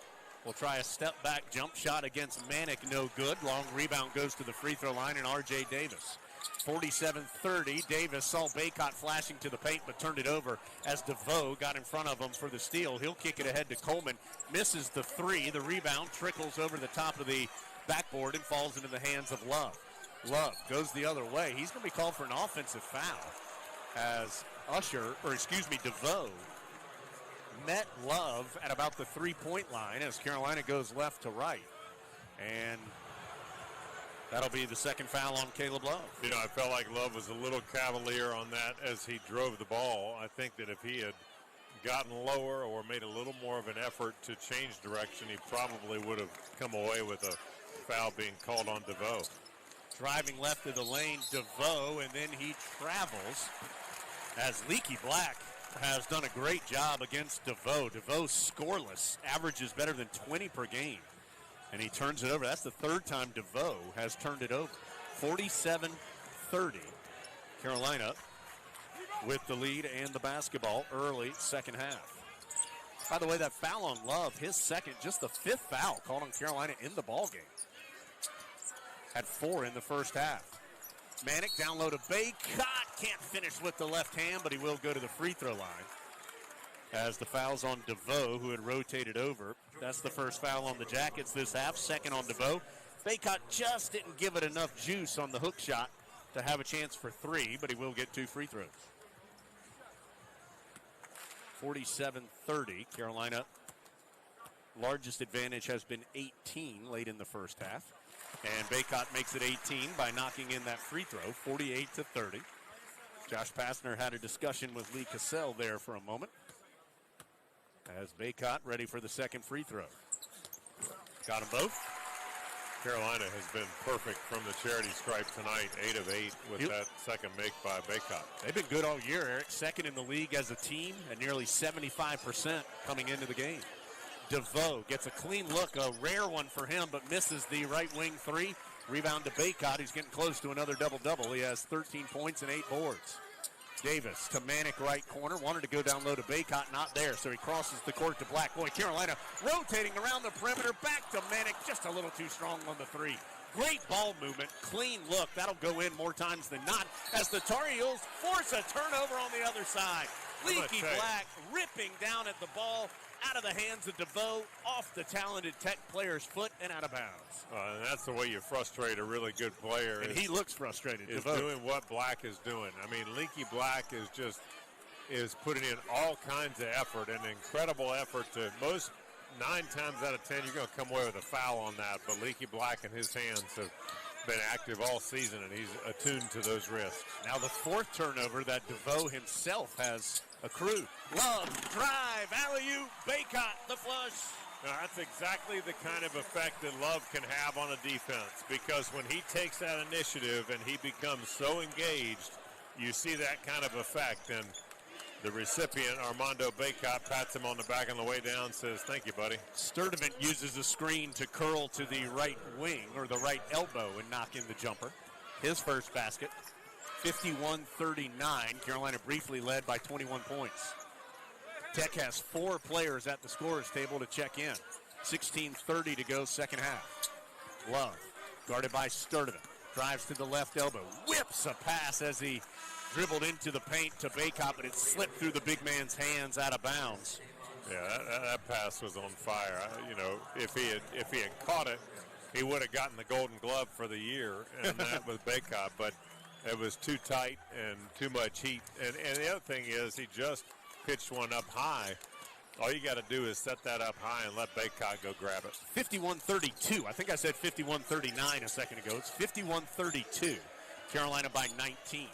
will try a step-back jump shot against Manick, no good. Long rebound goes to the free throw line, and R.J. Davis. 47-30. Davis saw Baycott flashing to the paint, but turned it over as DeVoe got in front of him for the steal. He'll kick it ahead to Coleman. Misses the 3. The rebound trickles over the top of the backboard and falls into the hands of Love. Love goes the other way. He's going to be called for an offensive foul as DeVoe met Love at about the 3-point line as Carolina goes left to right. And that'll be the second foul on Caleb Love. I felt like Love was a little cavalier on that as he drove the ball. I think that if he had gotten lower or made a little more of an effort to change direction, he probably would have come away with a foul being called on DeVoe. Driving left of the lane, DeVoe, and then he travels as Leaky Black has done a great job against DeVoe. DeVoe scoreless, averages better than 20 per game. And he turns it over. That's the third time DeVoe has turned it over. 47-30. Carolina with the lead and the basketball early second half. By the way, that foul on Love, his second, just the fifth foul called on Carolina in the ballgame. Had 4 in the first half. Manick down low to Baycott. Can't finish with the left hand, but he will go to the free throw line. As the foul's on DeVoe, who had rotated over. That's the first foul on the Jackets this half. Second on DeVoe. Baycott just didn't give it enough juice on the hook shot to have a chance for 3, but he will get 2 free throws. 47-30. Carolina, largest advantage has been 18 late in the first half. And Baycott makes it 18 by knocking in that free throw, 48-30. Josh Pastner had a discussion with Lee Cassell there for a moment. As Baycott ready for the second free throw. Got them both. Carolina has been perfect from the charity stripe tonight, 8 of 8 with that second make by Baycott. They've been good all year, Eric. Second in the league as a team at nearly 75% coming into the game. DeVoe gets a clean look, a rare one for him, but misses the right wing 3. Rebound to Baycott. He's getting close to another double-double. He has 13 points and 8 boards. Davis to Manick right corner. Wanted to go down low to Baycott, not there, so he crosses the court to Black. Boy, Carolina rotating around the perimeter. Back to Manick, just a little too strong on the 3. Great ball movement, clean look. That'll go in more times than not as the Tar Heels force a turnover on the other side. Leaky Black ripping down at the ball. Out of the hands of DeVoe, off the talented Tech player's foot and out of bounds. And that's the way you frustrate a really good player. And he looks frustrated. Is DeVoe doing what Black is doing. I mean, Leaky Black is putting in all kinds of effort, an incredible effort. To most 9 times out of 10, you're going to come away with a foul on that. But Leaky Black and his hands have been active all season, and he's attuned to those risks. Now the 4th turnover that DeVoe himself has accrued. Love, drive, alley-oop, Baycott, the flush. Now, that's exactly the kind of effect that Love can have on a defense, because when he takes that initiative and he becomes so engaged, you see that kind of effect. And the recipient, Armando Baycott, pats him on the back on the way down, says, "Thank you, buddy." Sturdivant uses a screen to curl to the right wing or the right elbow and knock in the jumper. His first basket. 51-39. Carolina briefly led by 21 points. Tech has 4 players at the scorer's table to check in. 16:30 to go second half. Love, guarded by Sturdivant. Drives to the left elbow. Whips a pass as he dribbled into the paint to Baycott, but it slipped through the big man's hands out of bounds. Yeah, that pass was on fire. If he had caught it, he would have gotten the Golden Glove for the year, and that was Baycott. But it was too tight and too much heat. And the other thing is, he just pitched one up high. All you got to do is set that up high and let Baycott go grab it. 51-32. I think I said 51-39 a second ago. It's 51-32. Carolina by 19.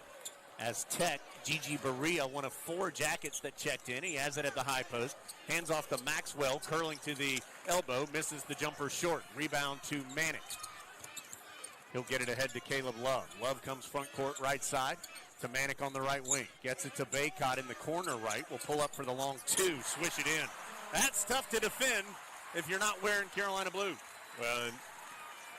As Tech, Gigi Berea, one of 4 Jackets that checked in. He has it at the high post. Hands off to Maxwell, curling to the elbow. Misses the jumper short. Rebound to Manick. He'll get it ahead to Caleb Love. Love comes front court right side to Manick on the right wing. Gets it to Baycott in the corner right. Will pull up for the long 2. Swish it in. That's tough to defend if you're not wearing Carolina blue. Well, and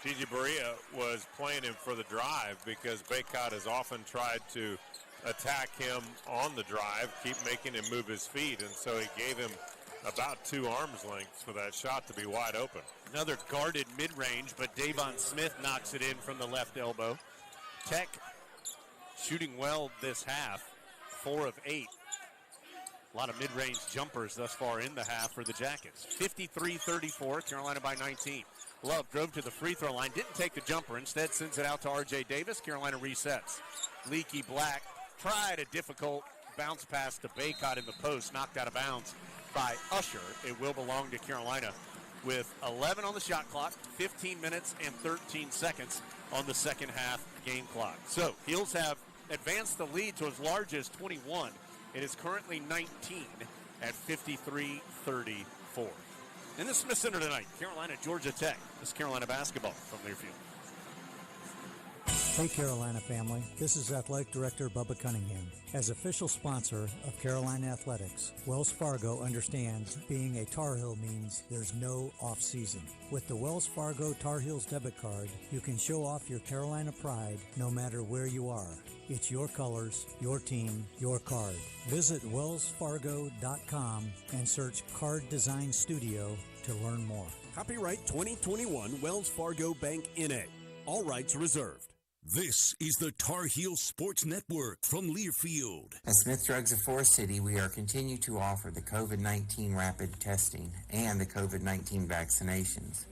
Gigi Berea was playing him for the drive because Baycott has often tried to attack him on the drive, keep making him move his feet, and so he gave him about 2 arms lengths for that shot to be wide open. Another guarded mid-range, but Davon Smith knocks it in from the left elbow. Tech shooting well this half, 4 of 8. A lot of mid-range jumpers thus far in the half for the Jackets. 53-34, Carolina by 19. Love drove to the free throw line, didn't take the jumper, instead sends it out to R.J. Davis. Carolina resets. Leaky Black tried a difficult bounce pass to Baycott in the post, knocked out of bounds by Usher. It will belong to Carolina with 11 on the shot clock, 15 minutes and 13 seconds on the second half game clock. So, Heels have advanced the lead to as large as 21. It is currently 19 at 53-34. In the Smith Center tonight, Carolina, Georgia Tech. This is Carolina basketball from Learfield. Hey Carolina family, this is Athletic Director Bubba Cunningham. As official sponsor of Carolina Athletics, Wells Fargo understands being a Tar Heel means there's no off-season. With the Wells Fargo Tar Heels debit card, you can show off your Carolina pride no matter where you are. It's your colors, your team, your card. Visit wellsfargo.com and search Card Design Studio to learn more. Copyright 2021 Wells Fargo Bank N.A. All rights reserved. This is the Tar Heel Sports Network from Learfield. At Smith Drugs of Forest City, we are continue to offer the COVID-19 rapid testing and the COVID-19 vaccinations.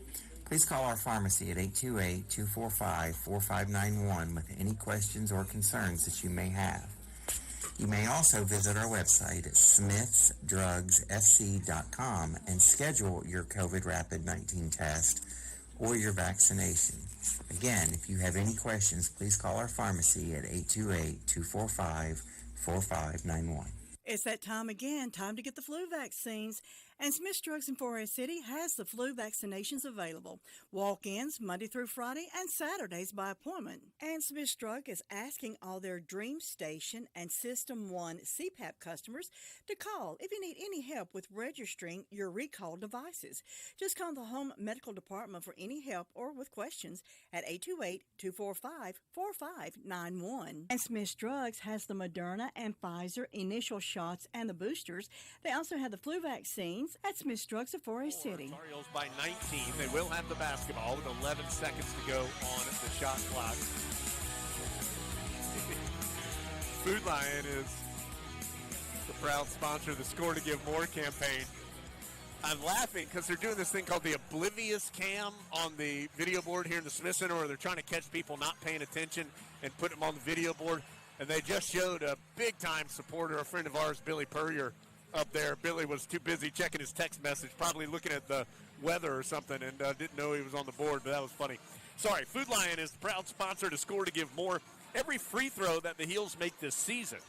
Please call our pharmacy at 828-245-4591 with any questions or concerns that you may have. You may also visit our website at smithsdrugsfc.com and schedule your COVID rapid 19 test or your vaccination. Again, if you have any questions, please call our pharmacy at 828-245-4591. It's that time again, time to get the flu vaccines. And Smith Drugs in Forest City has the flu vaccinations available. Walk-ins Monday through Friday and Saturdays by appointment. And Smith Drug is asking all their Dream Station and System 1 CPAP customers to call if you need any help with registering your recalled devices. Just call the Home Medical Department for any help or with questions at 828-245-4591. And Smith Drugs has the Moderna and Pfizer initial shots and the boosters. They also have the flu vaccines at Smith Drugs of Forest City. Tar Heels by 19. They will have the basketball with 11 seconds to go on the shot clock. Food Lion is the proud sponsor of the Score to Give More campaign. I'm laughing because they're doing this thing called the Oblivious Cam on the video board here in the Smith Center, where they're trying to catch people not paying attention and put them on the video board. And they just showed a big-time supporter, a friend of ours, Billy Purrier, up there. Billy was too busy checking his text message, probably looking at the weather or something, and didn't know he was on the board, but that was funny. Sorry, Food Lion is the proud sponsor to Score to Give More. Every free throw that the Heels make this season,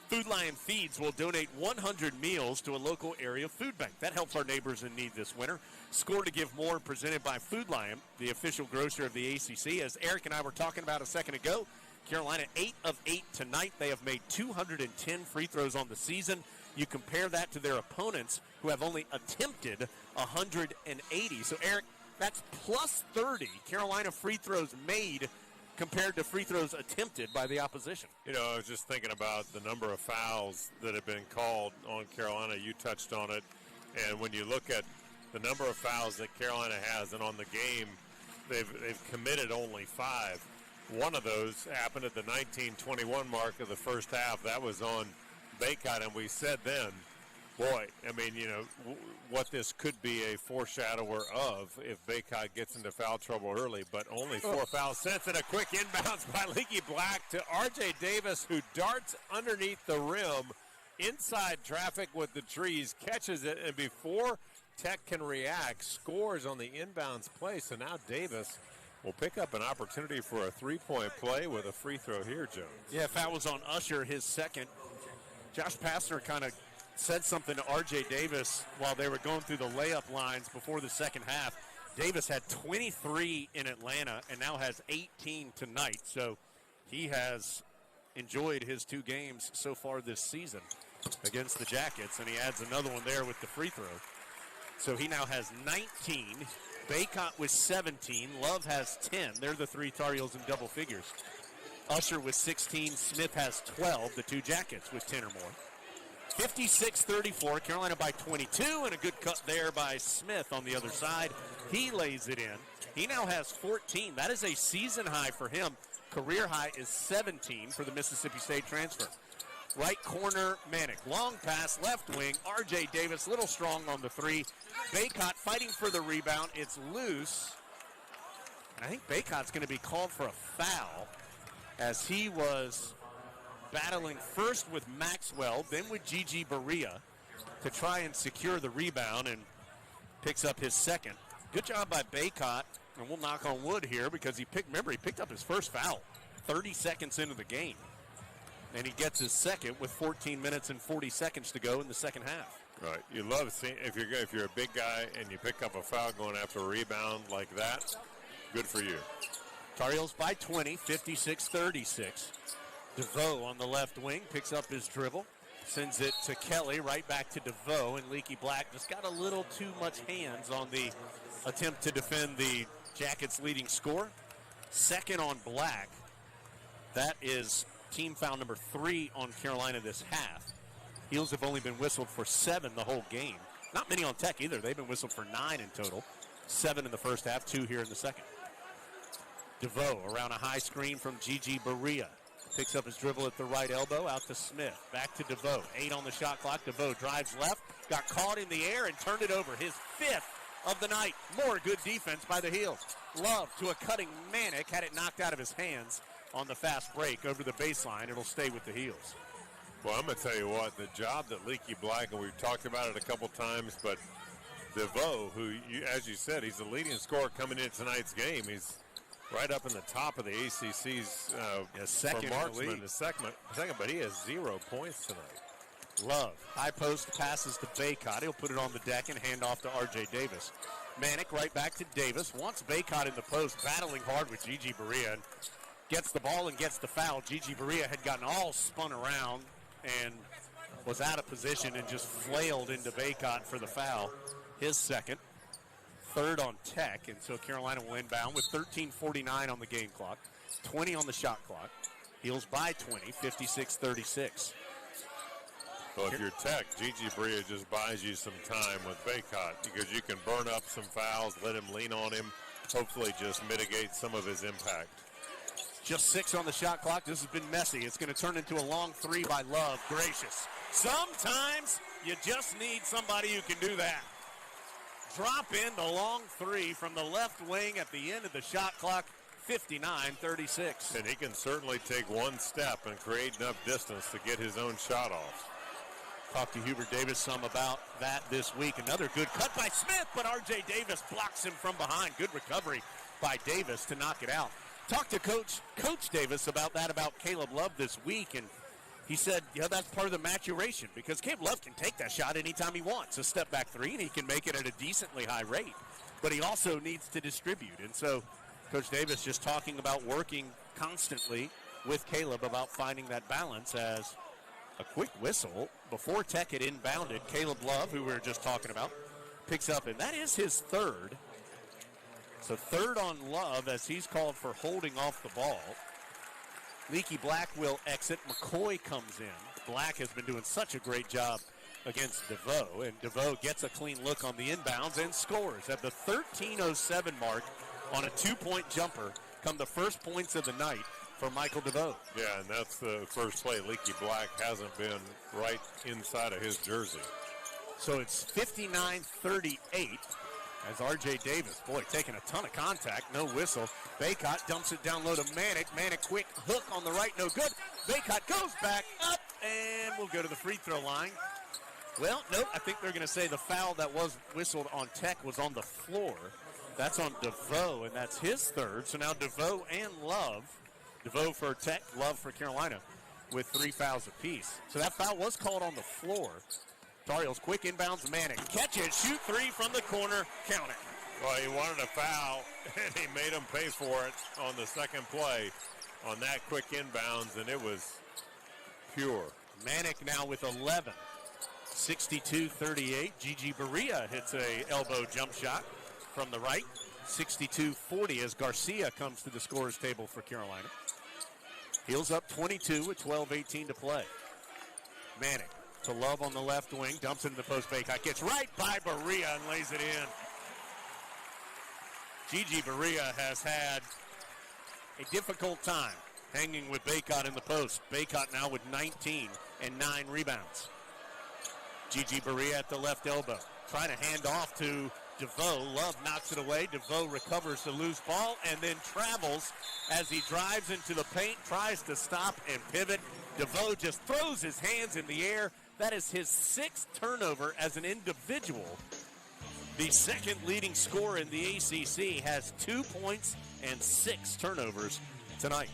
Food Lion Feeds will donate 100 meals to a local area food bank. That helps our neighbors in need this winter. Score to Give More, presented by Food Lion, the official grocer of the ACC. As Eric and I were talking about a second ago, Carolina 8 of 8 tonight. They have made 210 free throws on the season. You compare that to their opponents, who have only attempted 180. So, Eric, that's plus 30 Carolina free throws made compared to free throws attempted by the opposition. You know, I was just thinking about the number of fouls that have been called on Carolina. You touched on it. And when you look at the number of fouls that Carolina has, and on the game, they've committed only 5. One of those happened at the 19-21 mark of the first half. That was on Baycott, and we said then, boy, I mean, you know, what this could be a foreshadower of if Baycott gets into foul trouble early, but only 4 fouls since, and a quick inbounds by Leaky Black to R.J. Davis, who darts underneath the rim, inside traffic with the trees, catches it, and before Tech can react, scores on the inbounds play. So now Davis will pick up an opportunity for a three-point play with a free throw here, Jones. Yeah, foul was on Usher, his second. Josh Pastner kind of said something to R.J. Davis while they were going through the layup lines before the second half. Davis had 23 in Atlanta and now has 18 tonight. So he has enjoyed his 2 games so far this season against the Jackets, and he adds another one there with the free throw. So he now has 19. Baycott with 17. Love has 10. They're the 3 Tar Heels in double figures. Usher with 16. Smith has 12. The 2 Jackets with 10 or more. 56-34. Carolina by 22, and a good cut there by Smith on the other side. He lays it in. He now has 14. That is a season high for him. Career high is 17 for the Mississippi State transfer. Right corner, Manick. Long pass, left wing. R.J. Davis, little strong on the 3. Baycott fighting for the rebound. It's loose. And I think Baycott's going to be called for a foul, as he was battling first with Maxwell, then with Gigi Berea to try and secure the rebound, and picks up his second. Good job by Baycott, and we'll knock on wood here because he picked up his first foul 30 seconds into the game. And he gets his second with 14 minutes and 40 seconds to go in the second half. Right. You love seeing, if you're a big guy and you pick up a foul going after a rebound like that, good for you. Tar Heels by 20, 56-36. DeVoe on the left wing picks up his dribble, sends it to Kelly, right back to DeVoe, and Leaky Black just got a little too much hands on the attempt to defend the Jackets' leading scorer. Second on Black. That is team foul number 3 on Carolina this half. Heels have only been whistled for 7 the whole game. Not many on Tech either. They've been whistled for 9 in total. 7 in the first half, 2 here in the second. DeVoe around a high screen from Gigi Berea. Picks up his dribble at the right elbow, out to Smith. Back to DeVoe. 8 on the shot clock. DeVoe drives left, got caught in the air and turned it over. His 5th of the night. More good defense by the Heels. Love to a cutting Manick. Had it knocked out of his hands on the fast break over the baseline. It'll stay with the Heels. Well, I'm going to tell you what, the job that Leaky Black, and we've talked about it a couple times, but DeVoe, who, as you said, he's the leading scorer coming into tonight's game. He's right up in the top of the ACC's second for marksman, in the league. the second, but he has 0 points tonight. Love. High post passes to Baycott. He'll put it on the deck and hand off to R.J. Davis. Manick right back to Davis. Wants Baycott in the post, battling hard with Gigi Berea. And gets the ball and gets the foul. Gigi Berea had gotten all spun around and was out of position and just flailed into Baycott for the foul. His second. Third on Tech, and so Carolina will inbound with 13:49 on the game clock. 20 on the shot clock. Heels by 20, 56-36. Well, if you're Tech, Gigi Berea just buys you some time with Baycott because you can burn up some fouls, let him lean on him, hopefully just mitigate some of his impact. Just 6 on the shot clock. This has been messy. It's going to turn into a long 3 by Love. Gracious. Sometimes you just need somebody who can do that. Drop in the long 3 from the left wing at the end of the shot clock, 59-36. And he can certainly take one step and create enough distance to get his own shot off. Talked to Hubert Davis some about that this week. Another good cut by Smith, but R.J. Davis blocks him from behind. Good recovery by Davis to knock it out. Talked to Coach Davis about that, about Caleb Love this week, and he said, that's part of the maturation because Caleb Love can take that shot anytime he wants. A step back 3, and he can make it at a decently high rate. But he also needs to distribute. And so Coach Davis just talking about working constantly with Caleb about finding that balance as a quick whistle before Tech had inbounded. Caleb Love, who we were just talking about, picks up, and that is his 3rd. So 3rd on Love as he's called for holding off the ball. Leaky Black will exit. McCoy comes in. Black has been doing such a great job against DeVoe, and DeVoe gets a clean look on the inbounds and scores. At the 13:07 mark on a 2-point jumper come the first points of the night for Michael DeVoe. Yeah, and that's the first play. Leaky Black hasn't been right inside of his jersey. So it's 59-38. As R.J. Davis, taking a ton of contact, no whistle. Baycott dumps it down low to Manick. Manick, quick hook on the right, no good. Baycott goes back up, and we'll go to the free throw line. Well, nope, I think they're going to say the foul that was whistled on Tech was on the floor. That's on DeVoe, and that's his 3rd. So now DeVoe and Love. DeVoe for Tech, Love for Carolina with 3 fouls apiece. So that foul was called on the floor. Tar Heels quick inbounds, Manick. Catch it, shoot 3 from the corner, count it. Well, he wanted a foul, and he made him pay for it on the second play on that quick inbounds, and it was pure. Manick now with 11. 62-38. Gigi Berea hits a elbow jump shot from the right. 62-40 as Garcia comes to the scorer's table for Carolina. Heels up 22 with 12:18 to play. Manick to Love on the left wing, dumps it in the post. Baycott gets right by Berea and lays it in. Gigi Berea has had a difficult time hanging with Baycott in the post. Baycott now with 19 and 9 rebounds. Gigi Berea at the left elbow, trying to hand off to DeVoe. Love knocks it away. DeVoe recovers the loose ball and then travels as he drives into the paint, tries to stop and pivot. DeVoe just throws his hands in the air. That is his 6th turnover as an individual. The 2nd leading scorer in the ACC has 2 points and 6 turnovers tonight.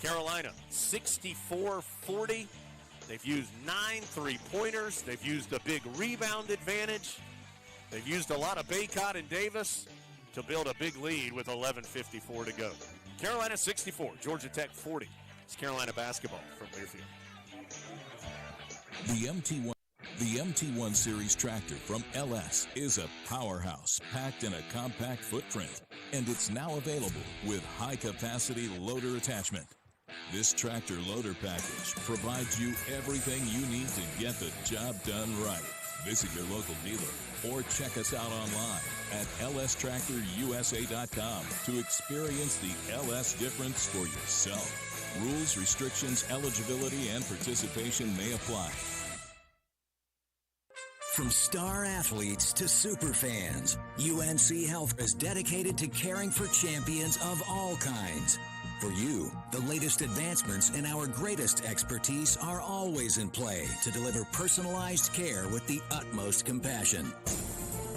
Carolina, 64-40. They've used 9 3-pointers. They've used a big rebound advantage. They've used a lot of Baycott and Davis to build a big lead with 11:54 to go. Carolina 64, Georgia Tech 40. It's Carolina basketball from Learfield. The MT1 Series tractor from LS is a powerhouse packed in a compact footprint, and it's now available with high-capacity loader attachment. This tractor loader package provides you everything you need to get the job done right. Visit your local dealer or check us out online at lstractorusa.com to experience the LS difference for yourself. Rules, restrictions, eligibility, and participation may apply. From star athletes to super fans, UNC Health is dedicated to caring for champions of all kinds. For you, the latest advancements and our greatest expertise are always in play to deliver personalized care with the utmost compassion.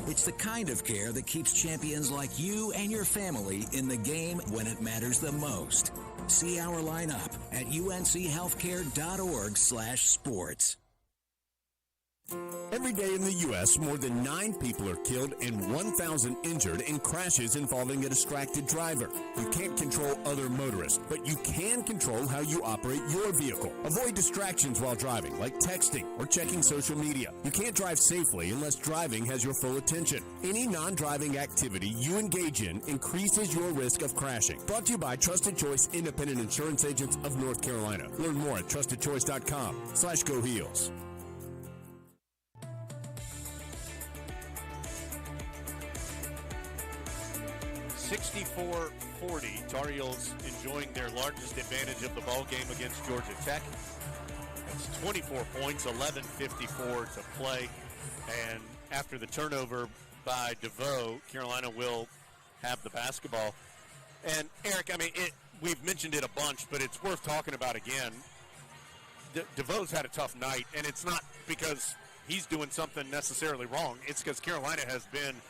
It's the kind of care that keeps champions like you and your family in the game when it matters the most. See our lineup at unchealthcare.org/sports. Every day in the U.S., more than 9 people are killed and 1,000 injured in crashes involving a distracted driver. You can't control other motorists, but you can control how you operate your vehicle. Avoid distractions while driving, like texting or checking social media. You can't drive safely unless driving has your full attention. Any non-driving activity you engage in increases your risk of crashing. Brought to you by Trusted Choice Independent Insurance Agents of North Carolina. Learn more at trustedchoice.com/GoHeels. 64-40, Tar Heels enjoying their largest advantage of the ball game against Georgia Tech. That's 24 points, 11:54 to play. And after the turnover by DeVoe, Carolina will have the basketball. And Eric, I mean, we've mentioned it a bunch, but it's worth talking about again. DeVoe's had a tough night, and it's not because he's doing something necessarily wrong. It's because Carolina has been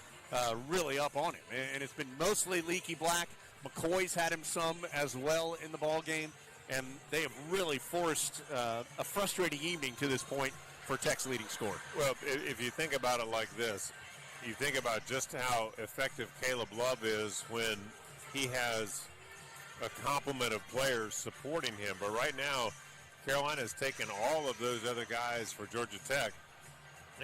really up on him, and it's been mostly leaky black. McCoy's had him some as well in the ball game, and they have really forced a frustrating evening to this point for Tech's leading scorer. Well, if you think about it like this, you think about just how effective Caleb Love is when he has a complement of players supporting him. But right now, Carolina has taken all of those other guys for Georgia Tech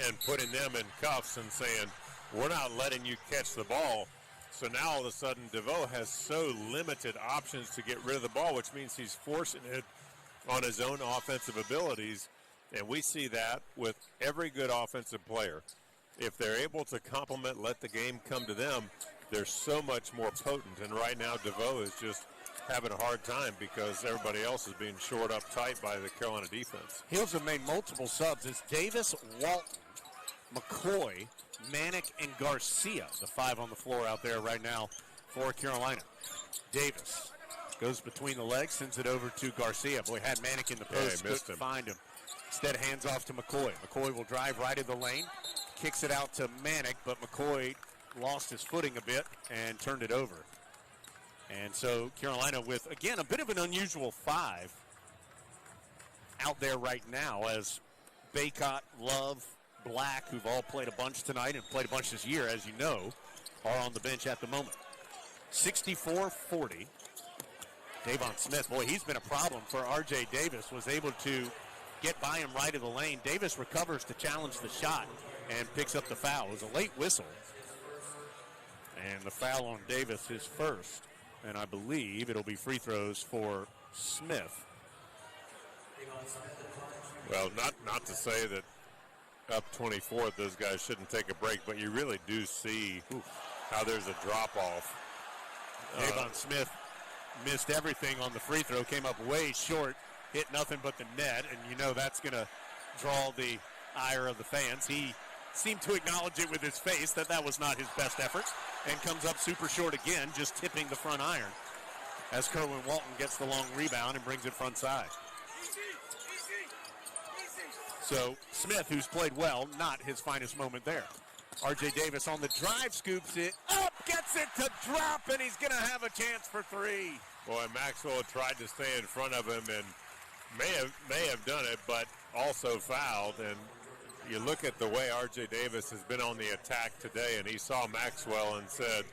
and putting them in cuffs and saying, we're not letting you catch the ball. So now all of a sudden DeVoe has so limited options to get rid of the ball, which means he's forcing it on his own offensive abilities. And we see that with every good offensive player. If they're able to complement, let the game come to them, they're so much more potent. And right now DeVoe is just having a hard time because everybody else is being shored up tight by the Carolina defense. Heels have made multiple subs. It's Davis, Walton, McCoy, Manick, and Garcia, the 5 on the floor out there right now for Carolina. Davis goes between the legs, sends it over to Garcia. Boy, had Manick in the post, couldn't find him. Instead, hands off to McCoy. McCoy will drive right of the lane, kicks it out to Manick, but McCoy lost his footing a bit and turned it over. And so Carolina with, again, a bit of an unusual 5 out there right now as Baycott, Love, Black, who've all played a bunch tonight and played a bunch this year, as you know, are on the bench at the moment. 64-40. Davon Smith, boy, he's been a problem for R.J. Davis, was able to get by him right of the lane. Davis recovers to challenge the shot and picks up the foul. It was a late whistle. And the foul on Davis is first. And I believe it'll be free throws for Smith. Well, not to say that up 24, those guys shouldn't take a break, but you really do see how there's a drop-off. Davon Smith missed everything on the free throw, came up way short, hit nothing but the net, and you know that's going to draw the ire of the fans. He seemed to acknowledge it with his face that was not his best effort, and comes up super short again, just tipping the front iron as Kerwin Walton gets the long rebound and brings it front side. So Smith, who's played well, not his finest moment there. R.J. Davis on the drive, scoops it up, gets it to drop, and he's going to have a chance for 3. Boy, Maxwell tried to stay in front of him and may have done it, but also fouled. And you look at the way R.J. Davis has been on the attack today, and he saw Maxwell and said,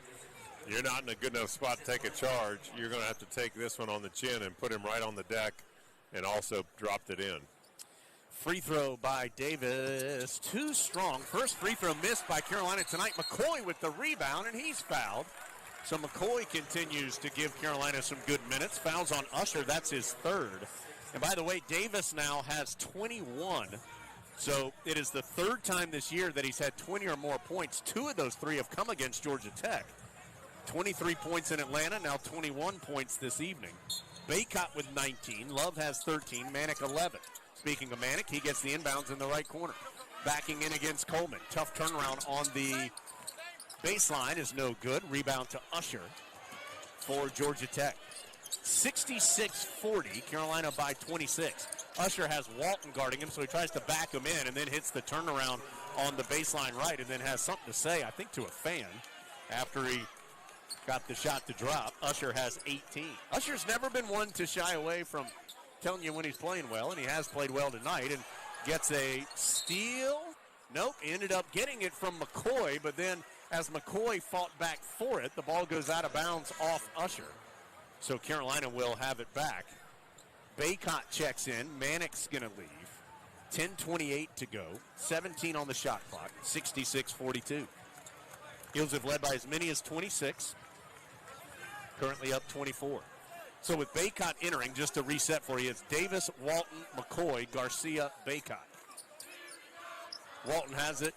You're not in a good enough spot to take a charge. You're going to have to take this one on the chin and put him right on the deck and also dropped it in. Free throw by Davis, too strong. First free throw missed by Carolina tonight. McCoy with the rebound, and he's fouled. So McCoy continues to give Carolina some good minutes. Fouls on Usher, that's his third. And by the way, Davis now has 21. So it is the third time this year that he's had 20 or more points. 2 of those 3 have come against Georgia Tech. 23 points in Atlanta, now 21 points this evening. Baycott with 19, Love has 13, Manick 11. Speaking of Manick, he gets the inbounds in the right corner. Backing in against Coleman. Tough turnaround on the baseline is no good. Rebound to Usher for Georgia Tech. 66-40, Carolina by 26. Usher has Walton guarding him, so he tries to back him in and then hits the turnaround on the baseline right and then has something to say, I think, to a fan after he got the shot to drop. Usher has 18. Usher's never been one to shy away from telling you when he's playing well, and he has played well tonight and gets a steal. Nope, he ended up getting it from McCoy, but then as McCoy fought back for it, the ball goes out of bounds off Usher. So Carolina will have it back. Baycott checks in. Manick's going to leave. 10:28 to go. 17 on the shot clock. 66-42. Heels have led by as many as 26. Currently up 24. So with Baycott entering, just to reset for you, it's Davis, Walton, McCoy, Garcia, Baycott. Walton has it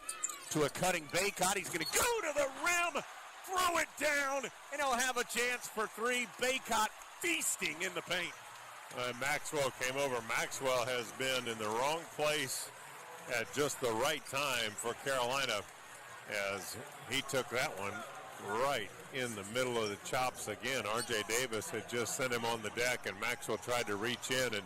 to a cutting Baycott. He's going to go to the rim, throw it down, and he'll have a chance for 3. Baycott feasting in the paint. Maxwell came over. Maxwell has been in the wrong place at just the right time for Carolina as he took that one right in the middle of the chops again. R.J. Davis had just sent him on the deck, and Maxwell tried to reach in and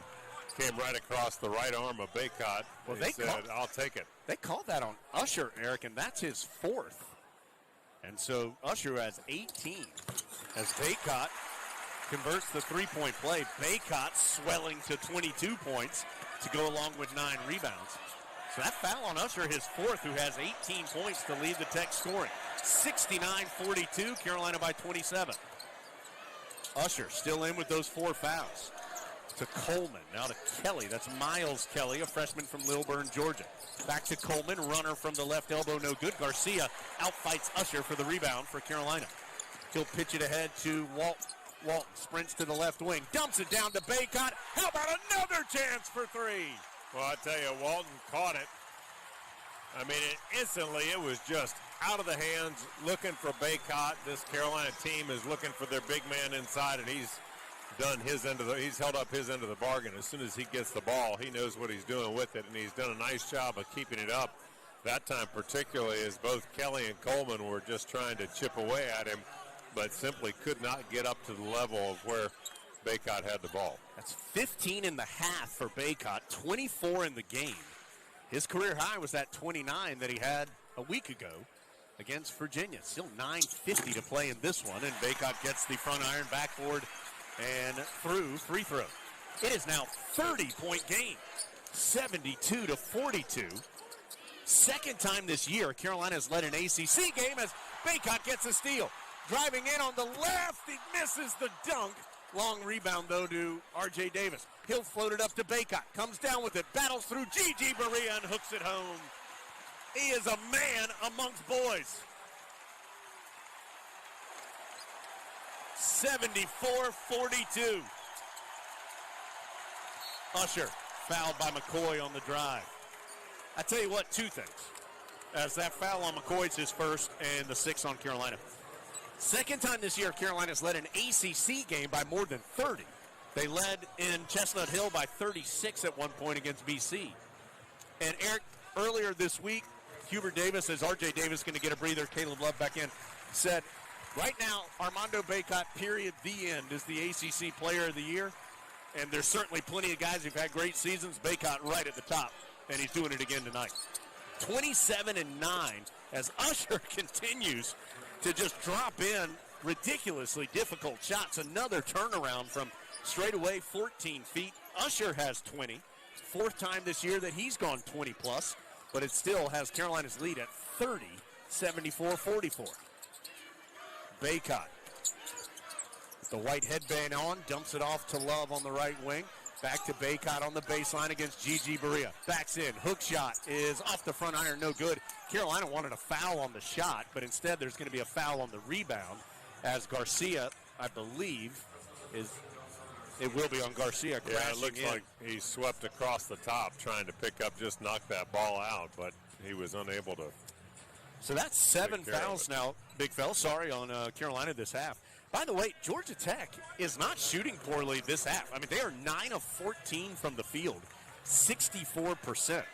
came right across the right arm of Baycott. Well, he said, I'll take it. They called that on Usher, Eric, and that's his 4th. And so Usher has 18 as Baycott converts the three-point play. Baycott swelling to 22 points to go along with 9 rebounds. So that foul on Usher, his 4th, who has 18 points to lead the Tech scoring. 69-42, Carolina by 27. Usher still in with those 4 fouls. To Coleman, now to Kelly. That's Miles Kelly, a freshman from Lilburn, Georgia. Back to Coleman, runner from the left elbow, no good. Garcia outfights Usher for the rebound for Carolina. He'll pitch it ahead to Walton. Walton sprints to the left wing, dumps it down to Baycott. How about another chance for 3? Well, I tell you, Walton caught it. I mean, instantly it was just out of the hands, looking for Baycott. This Carolina team is looking for their big man inside, and he's held up his end of the bargain. As soon as he gets the ball, he knows what he's doing with it, and he's done a nice job of keeping it up. That time particularly as both Kelly and Coleman were just trying to chip away at him, but simply could not get up to the level of where Baycott had the ball. That's 15 in the half for Baycott, 24 in the game. His career high was that 29 that he had a week ago against Virginia. Still 9:50 to play in this one, and Baycott gets the front iron backboard and through free throw. It is now 30-point game, 72-42. Second time this year Carolina has led an ACC game as Baycott gets a steal. Driving in on the left, he misses the dunk. Long rebound, though, to R.J. Davis. He'll float it up to Baycott. Comes down with it, battles through Gigi Berea and hooks it home. He is a man amongst boys. 74-42. Usher fouled by McCoy on the drive. I tell you what, 2 things. As that foul on McCoy's his first and the 6 on Carolina. Second time this year Carolina's led an ACC game by more than 30. They led in Chestnut Hill by 36 at one point against BC. And Eric, earlier this week, Hubert Davis, as R.J. Davis going to get a breather, Caleb Love back in, said, right now, Armando Baycott, period, the end, is the ACC Player of the Year. And there's certainly plenty of guys who've had great seasons. Baycott right at the top, and he's doing it again tonight. 27-9 as Usher continues to just drop in ridiculously difficult shots. Another turnaround from straight away 14 feet. Usher has 20. 4th time this year that he's gone 20-plus, but it still has Carolina's lead at 30, 74-44. Baycott. The white headband on, dumps it off to Love on the right wing. Back to Baycott on the baseline against Gigi Berea. Backs in, hook shot is off the front iron, no good. Carolina wanted a foul on the shot, but instead there's going to be a foul on the rebound as Garcia, I believe, it will be on Garcia. Yeah, it looks like he swept across the top trying to pick up, just knock that ball out, but he was unable to. So that's 7 fouls now, Big Fell, on Carolina this half. By the way, Georgia Tech is not shooting poorly this half. I mean, they are 9 of 14 from the field, 64%.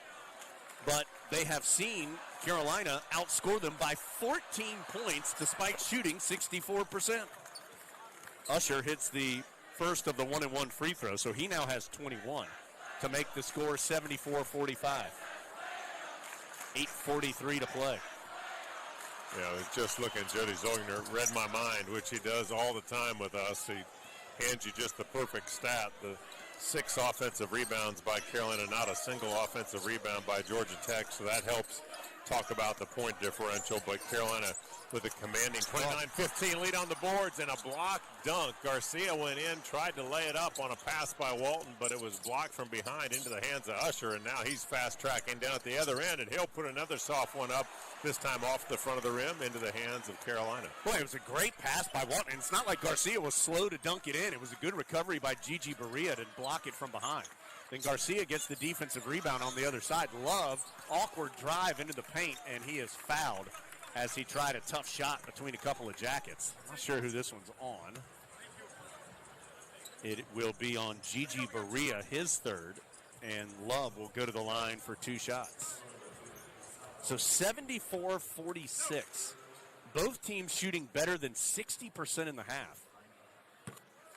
But they have seen Carolina outscore them by 14 points despite shooting 64%. Usher hits the first of the 1-and-1 free throw, so he now has 21 to make the score 74-45. 8:43 to play. Yeah, I was just looking. Jody Zogner read my mind, which he does all the time with us. He hands you just the perfect stat. The 6 offensive rebounds by Carolina, not a single offensive rebound by Georgia Tech, so that helps talk about the point differential. But Carolina with a commanding 29-15 lead on the boards and a block dunk. Garcia went in, tried to lay it up on a pass by Walton, but it was blocked from behind into the hands of Usher, and now he's fast-tracking down at the other end, and he'll put another soft one up, this time off the front of the rim into the hands of Carolina. Boy, it was a great pass by Walton. It's not like Garcia was slow to dunk it in. It was a good recovery by Gigi Berea to block it from behind. Then Garcia gets the defensive rebound on the other side. Love, awkward drive into the paint, and he is fouled as he tried a tough shot between a couple of jackets. Not sure who this one's on. It will be on Gigi Berea, his third, and Love will go to the line for 2 shots. So 74-46. Both teams shooting better than 60% in the half.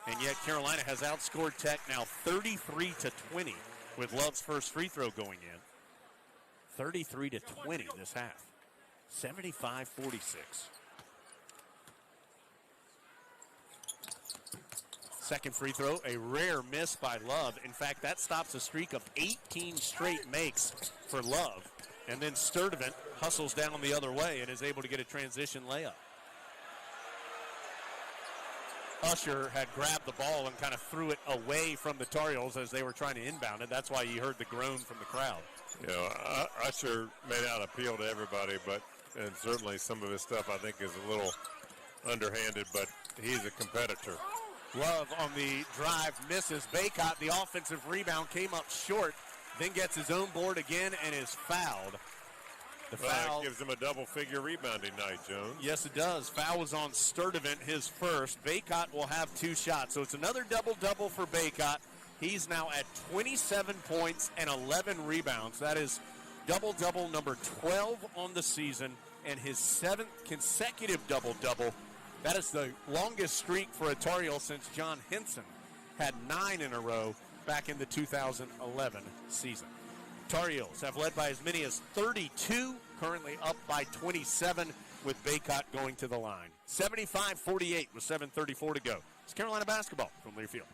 And yet Carolina has outscored Tech now 33-20 with Love's first free throw going in. 33-20 this half. 75-46. Second free throw, a rare miss by Love. In fact, that stops a streak of 18 straight makes for Love. And then Sturdivant hustles down the other way and is able to get a transition layup. Usher had grabbed the ball and kind of threw it away from the Tar Heels as they were trying to inbound it. That's why you heard the groan from the crowd. You know, Usher made out appeal to everybody, and certainly some of his stuff I think is a little underhanded, but he's a competitor. Love on the drive misses. Baycott, the offensive rebound, came up short, then gets his own board again and is fouled. The foul gives him a double-figure rebounding night, Jones. Yes, it does. Foul was on Sturdivant, his first. Baycott will have 2 shots, so it's another double-double for Baycott. He's now at 27 points and 11 rebounds. That is double-double number 12 on the season and his 7th consecutive double-double. That is the longest streak for a Tar Heel since John Henson had 9 in a row back in the 2011 season. Tar Heels have led by as many as 32, currently up by 27 with Baycott going to the line. 75-48 with 7:34 to go. It's Carolina basketball from Learfield.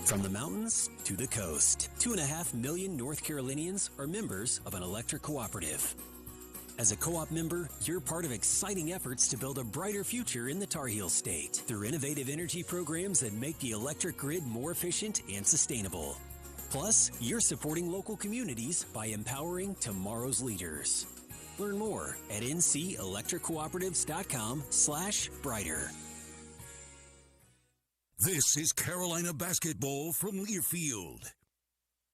From the mountains to the coast, 2.5 million North Carolinians are members of an electric cooperative. As a co-op member, you're part of exciting efforts to build a brighter future in the Tar Heel state through innovative energy programs that make the electric grid more efficient and sustainable. Plus, you're supporting local communities by empowering tomorrow's leaders. Learn more at ncelectriccooperatives.com/brighter. This is Carolina basketball from Learfield.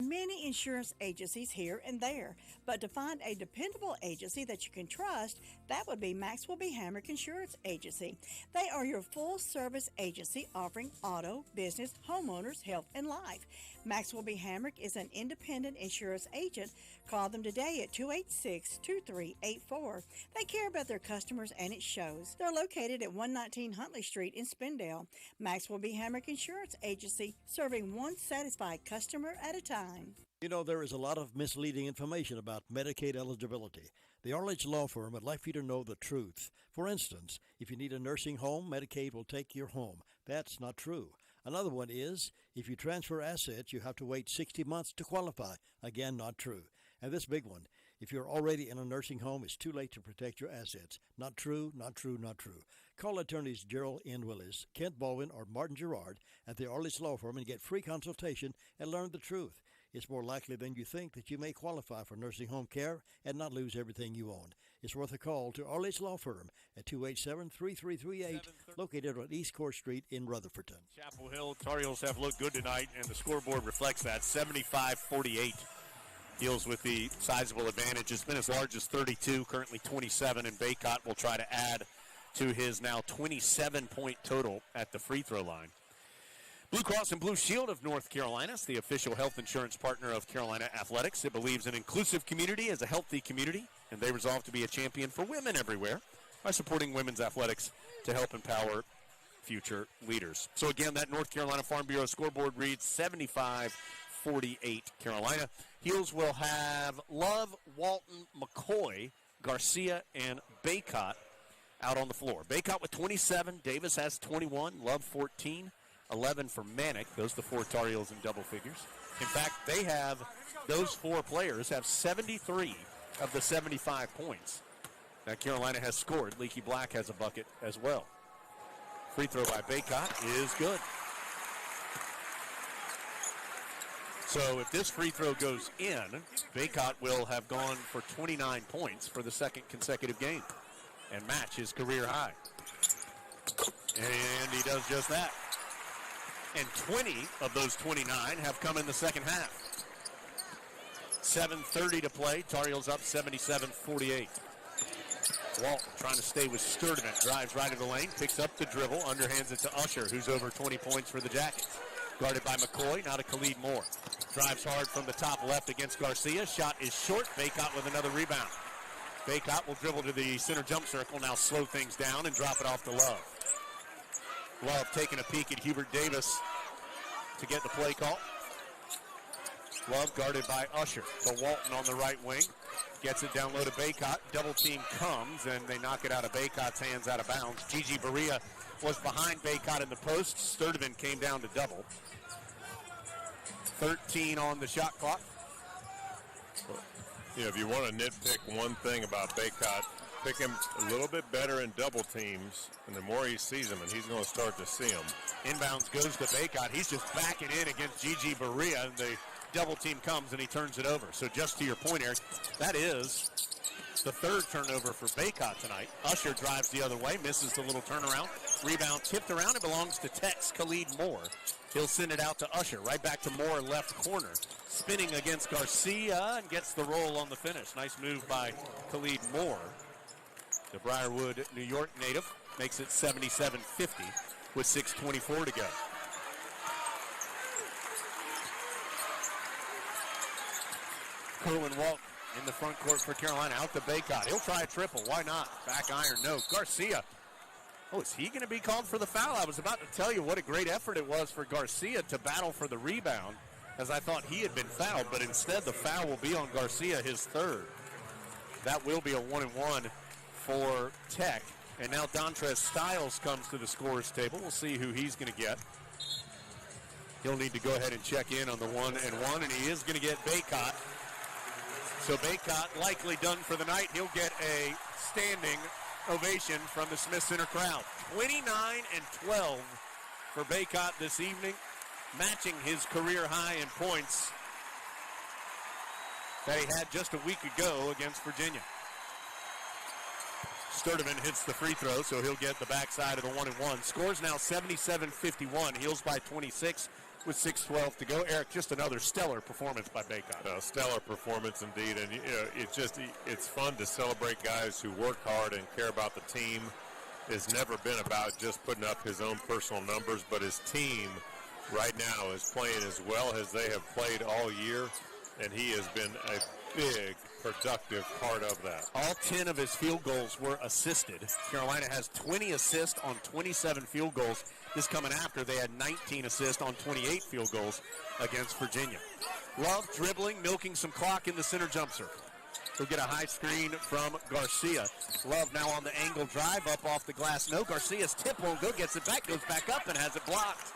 Many insurance agencies here and there, but to find a dependable agency that you can trust, that would be Maxwell B. Hamrick Insurance Agency. They are your full-service agency offering auto, business, homeowners, health, and life. Maxwell B. Hamrick is an independent insurance agent. Call them today at 286-2384. They care about their customers, and it shows. They're located at 119 Huntley Street in Spindale. Maxwell B. Hamrick Insurance Agency, serving one satisfied customer at a time. You know, there is a lot of misleading information about Medicaid eligibility. The Arledge Law Firm would like for you to know the truth. For instance, if you need a nursing home, Medicaid will take your home. That's not true. Another one is, if you transfer assets, you have to wait 60 months to qualify. Again, not true. And this big one, If you're already in a nursing home, it's too late to protect your assets. Not true, not true, not true. Call attorneys Gerald N. Willis, Kent Baldwin, or Martin Gerard at the Arledge Law Firm and get free consultation and learn the truth. It's more likely than you think that you may qualify for nursing home care and not lose everything you own. It's worth a call to Arledge Law Firm at 287-3338, located on East Court Street in Rutherfordton. Chapel Hill, Tar Heels have looked good tonight, and the scoreboard reflects that, 75-48. Heels with the sizable advantage. It's been as large as 32, currently 27, and Baycott will try to add to his now 27-point total at the free throw line. Blue Cross and Blue Shield of North Carolina is the official health insurance partner of Carolina Athletics. It believes an inclusive community is a healthy community, and they resolve to be a champion for women everywhere by supporting women's athletics to help empower future leaders. So again, that North Carolina Farm Bureau scoreboard reads 75-48 Carolina. Heels will have Love, Walton, McCoy, Garcia, and Baycott out on the floor. Baycott with 27, Davis has 21, Love 14, 11 for Manick. Those are the four Tar Heels in double figures. In fact, those four players have 73 of the 75 points that Carolina has scored. Leaky Black has a bucket as well. Free throw by Baycott is good. So if this free throw goes in, Baycott will have gone for 29 points for the second consecutive game and match his career high. And he does just that. And 20 of those 29 have come in the second half. 7:30 to play. Tar Heels up 77-48. Walton trying to stay with Sturdivant. Drives right of the lane, picks up the dribble, underhands it to Usher, who's over 20 points for the Jackets. Guarded by McCoy, now to Khalid Moore. Drives hard from the top left against Garcia. Shot is short. Baycott with another rebound. Baycott will dribble to the center jump circle, now slow things down and drop it off to Love. Love taking a peek at Hubert Davis to get the play call. Love guarded by Usher. So Walton on the right wing. Gets it down low to Baycott. Double team comes, and they knock it out of Baycott's hands out of bounds. Gigi Berea was behind Baycott in the post. Sturdivant came down to double. 13 on the shot clock. You know, if you want to nitpick one thing about Baycott, pick him a little bit better in double teams, and the more he sees them, and he's going to start to see them. Inbounds goes to Baycott. He's just backing in against Gigi Berea, and the double team comes, and he turns it over. So just to your point, Eric, that is the third turnover for Baycott tonight. Usher drives the other way, misses the little turnaround. Rebound tipped around. It belongs to Tex Khalid Moore. He'll send it out to Usher. Right back to Moore, left corner. Spinning against Garcia and gets the roll on the finish. Nice move by Khalid Moore. The Briarwood, New York native makes it 77-50 with 6:24 to go. Kerwin Walton in the front court for Carolina. Out to Baycott. He'll try a triple. Why not? Back iron, no. Garcia. Oh, is he going to be called for the foul? I was about to tell you what a great effort it was for Garcia to battle for the rebound, as I thought he had been fouled, but instead the foul will be on Garcia, his third. That will be a 1-and-1 for Tech. And now Dontrez Styles comes to the scorer's table. We'll see who he's going to get. He'll need to go ahead and check in on the 1-and-1, and he is going to get Baycott. So Baycott likely done for the night. He'll get a standing ovation from the Smith Center crowd. 29-12 for Baycott this evening, matching his career high in points that he had just a week ago against Virginia. Sturdivant hits the free throw, so he'll get the backside of the 1-and-1. Scores now 77-51. Heels by 26 with 6:12 to go. Eric, just another stellar performance by Baycott. Stellar performance indeed, and it's fun to celebrate guys who work hard and care about the team. It's never been about just putting up his own personal numbers, but his team right now is playing as well as they have played all year, and he has been a big, productive part of that. All 10 of his field goals were assisted. Carolina has 20 assists on 27 field goals. This coming after they had 19 assists on 28 field goals against Virginia. Love dribbling, milking some clock in the center jump circle. He'll get a high screen from Garcia. Love now on the angle drive, up off the glass. No, Garcia's tip won't go, gets it back, goes back up and has it blocked.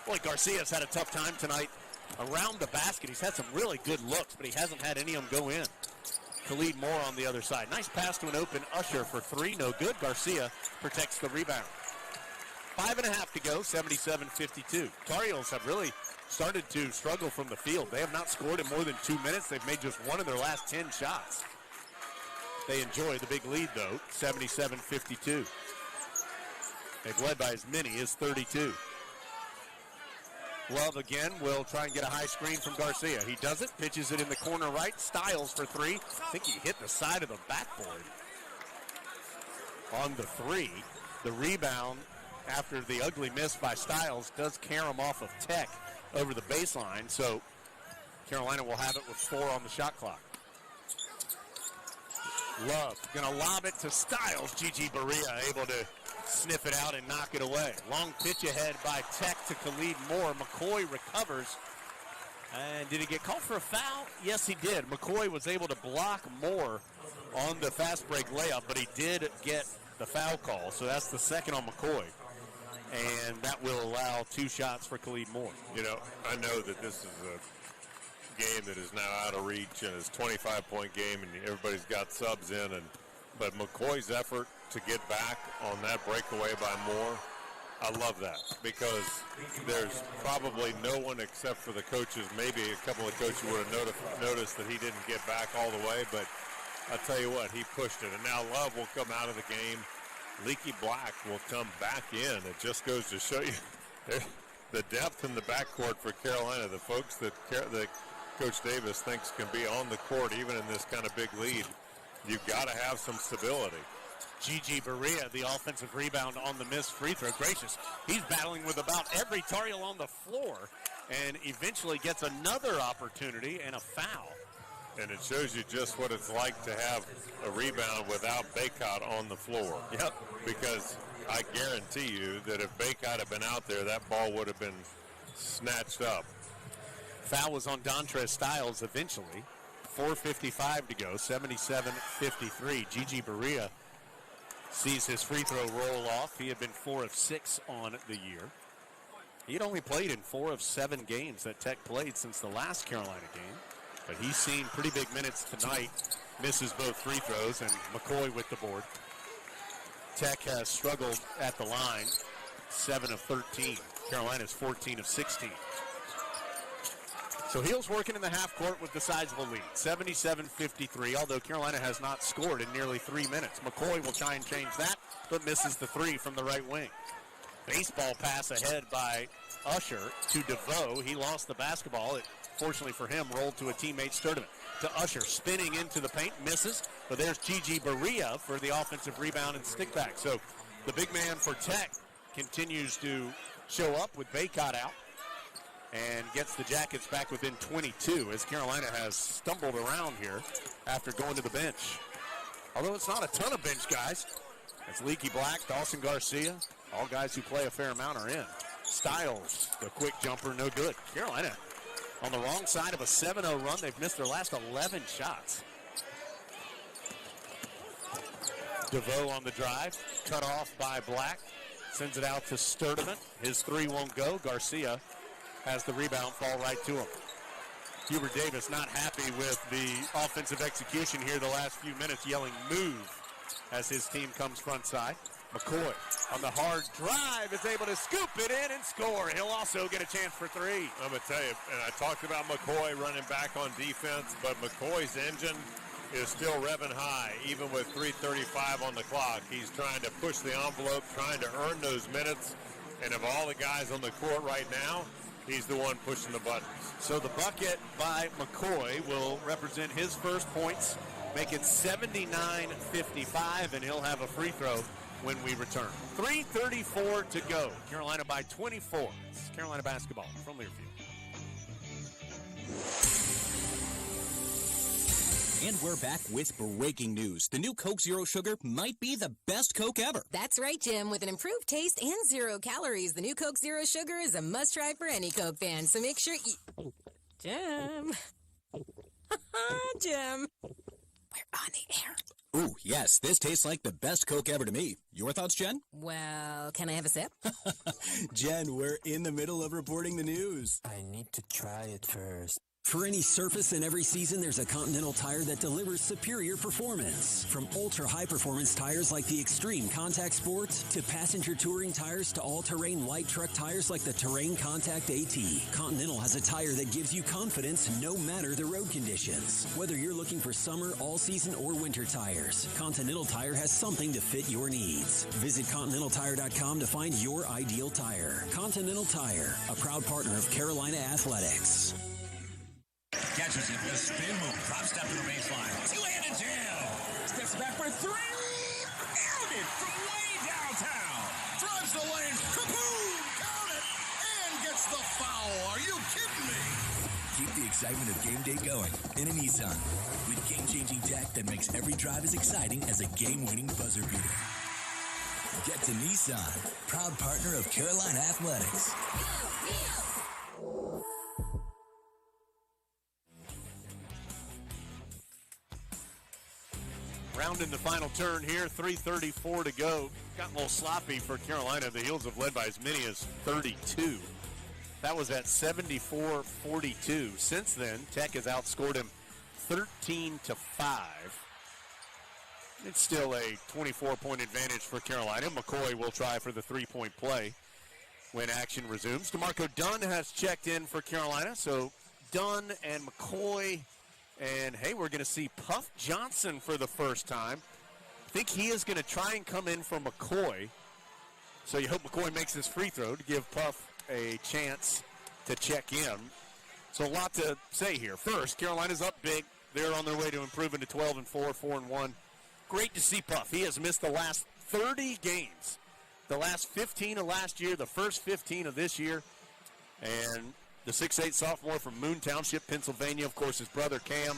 Boy, Garcia's had a tough time tonight around the basket. He's had some really good looks, but he hasn't had any of them go in. Khalid Moore on the other side. Nice pass to an open Usher for three. No good. Garcia protects the rebound. 5.5 to go, 77-52. Tar Heels have really started to struggle from the field. They have not scored in more than 2 minutes. They've made just one of their last 10 shots. They enjoy the big lead, though, 77-52. They've led by as many as 32. Love again will try and get a high screen from Garcia. He does it, pitches it in the corner right. Styles for three. I think he hit the side of the backboard on the three. The rebound after the ugly miss by Styles does carry him off of Tech over the baseline. So Carolina will have it with 4 on the shot clock. Love going to lob it to Styles. Gigi Berea able to sniff it out and knock it away. Long pitch ahead by Tech to Khalid Moore. McCoy recovers. And did he get called for a foul? Yes, he did. McCoy was able to block Moore on the fast break layup, but he did get the foul call. So that's the second on McCoy. And that will allow 2 shots for Khalid Moore. You know, I know that this is a game that is now out of reach and it's a 25-point game and everybody's got subs in. But McCoy's effort to get back on that breakaway by Moore, I love that because there's probably no one except for the coaches. Maybe a couple of coaches would have noticed that he didn't get back all the way, but I'll tell you what, he pushed it. And now Love will come out of the game. Leaky Black will come back in. It just goes to show you the depth in the backcourt for Carolina, the folks that Coach Davis thinks can be on the court even in this kind of big lead. You've got to have some stability. Gigi Berea, the offensive rebound on the missed free throw. Gracious, he's battling with about every Tar Heel on the floor and eventually gets another opportunity and a foul. And it shows you just what it's like to have a rebound without Baycott on the floor. Yep. Because I guarantee you that if Baycott had been out there, that ball would have been snatched up. Foul was on Dontrez Styles eventually. 4:55 to go, 77-53. Gigi Berea sees his free throw roll off. He had been 4 of 6 on the year. He had only played in 4 of 7 games that Tech played since the last Carolina game. But he's seen pretty big minutes tonight. Misses both free throws, and McCoy with the board. Tech has struggled at the line, 7 of 13. Carolina's 14 of 16. So Heels working in the half court with the sizable lead, 77-53, although Carolina has not scored in nearly 3 minutes. McCoy will try and change that, but misses the 3 from the right wing. Baseball pass ahead by Usher to DeVoe. He lost the basketball. It, fortunately for him, rolled to a teammate Sturdivant. To Usher, spinning into the paint, misses, but there's Gigi Berea for the offensive rebound and stick back. So the big man for Tech continues to show up with Baycott out and gets the Jackets back within 22 as Carolina has stumbled around here after going to the bench. Although it's not a ton of bench guys. It's Leaky Black, Dawson Garcia, all guys who play a fair amount are in. Styles, the quick jumper, no good. Carolina on the wrong side of a 7-0 run. They've missed their last 11 shots. DeVoe on the drive, cut off by Black. Sends it out to Sturdivant. His 3 won't go. Garcia has the rebound fall right to him. Hubert Davis not happy with the offensive execution here the last few minutes, yelling move as his team comes front side. McCoy on the hard drive is able to scoop it in and score. He'll also get a chance for 3. I'm going to tell you, and I talked about McCoy running back on defense, but McCoy's engine is still revving high, even with 3:35 on the clock. He's trying to push the envelope, trying to earn those minutes, and of all the guys on the court right now, he's the one pushing the buttons. So the bucket by McCoy will represent his first points, make it 79-55, and he'll have a free throw when we return. 3:34 to go. Carolina by 24. This is Carolina basketball from Learfield. And we're back with breaking news. The new Coke Zero Sugar might be the best Coke ever. That's right, Jim. With an improved taste and 0 calories, the new Coke Zero Sugar is a must-try for any Coke fan. So make sure you... Jim. Jim. We're on the air. Ooh, yes, this tastes like the best Coke ever to me. Your thoughts, Jen? Well, can I have a sip? Jen, we're in the middle of reporting the news. I need to try it first. For any surface and every season, there's a Continental tire that delivers superior performance. From ultra-high performance tires like the Extreme Contact Sport, to passenger touring tires, to all-terrain light truck tires like the Terrain Contact AT. Continental has a tire that gives you confidence no matter the road conditions. Whether you're looking for summer, all-season, or winter tires, Continental Tire has something to fit your needs. Visit ContinentalTire.com to find your ideal tire. Continental Tire, a proud partner of Carolina Athletics. Catches it, the spin move, drop step to the baseline, two-handed jam, steps back for three, nailed it from way downtown, drives the lane, kaboom, count it, and gets the foul. Are you kidding me? Keep the excitement of game day going in a Nissan with game-changing tech that makes every drive as exciting as a game-winning buzzer beater. Get to Nissan, proud partner of Carolina Athletics. Rounding the final turn here, 3:34 to go. Got a little sloppy for Carolina. The Heels have led by as many as 32. That was at 74-42. Since then, Tech has outscored him 13-5. It's still a 24-point advantage for Carolina. McCoy will try for the three-point play when action resumes. DeMarco Dunn has checked in for Carolina. So Dunn and McCoy. And, hey, we're going to see Puff Johnson for the first time. I think he is going to try and come in for McCoy. So you hope McCoy makes his free throw to give Puff a chance to check in. So a lot to say here. First, Carolina's up big. They're on their way to improving to 12-4, 4-1. Great to see Puff. He has missed the last 30 games. The last 15 of last year, the first 15 of this year. And the 6'8 sophomore from Moon Township, Pennsylvania. Of course, his brother Cam,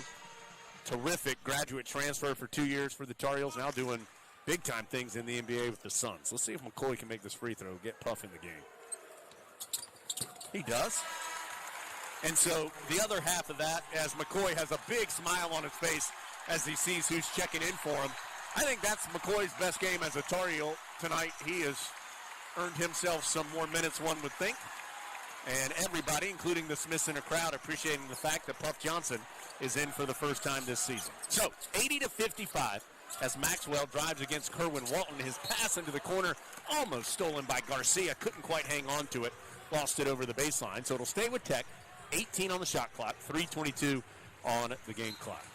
terrific graduate transfer for 2 years for the Tar Heels, now doing big-time things in the NBA with the Suns. Let's see if McCoy can make this free throw, get Puff in the game. He does. And so the other half of that, as McCoy has a big smile on his face as he sees who's checking in for him. I think that's McCoy's best game as a Tar Heel tonight. He has earned himself some more minutes, one would think. And everybody, including the Smiths in a crowd, appreciating the fact that Puff Johnson is in for the first time this season. So, 80-55 as Maxwell drives against Kerwin Walton. His pass into the corner, almost stolen by Garcia. Couldn't quite hang on to it. Lost it over the baseline. So it'll stay with Tech. 18 on the shot clock, 3:22 on the game clock.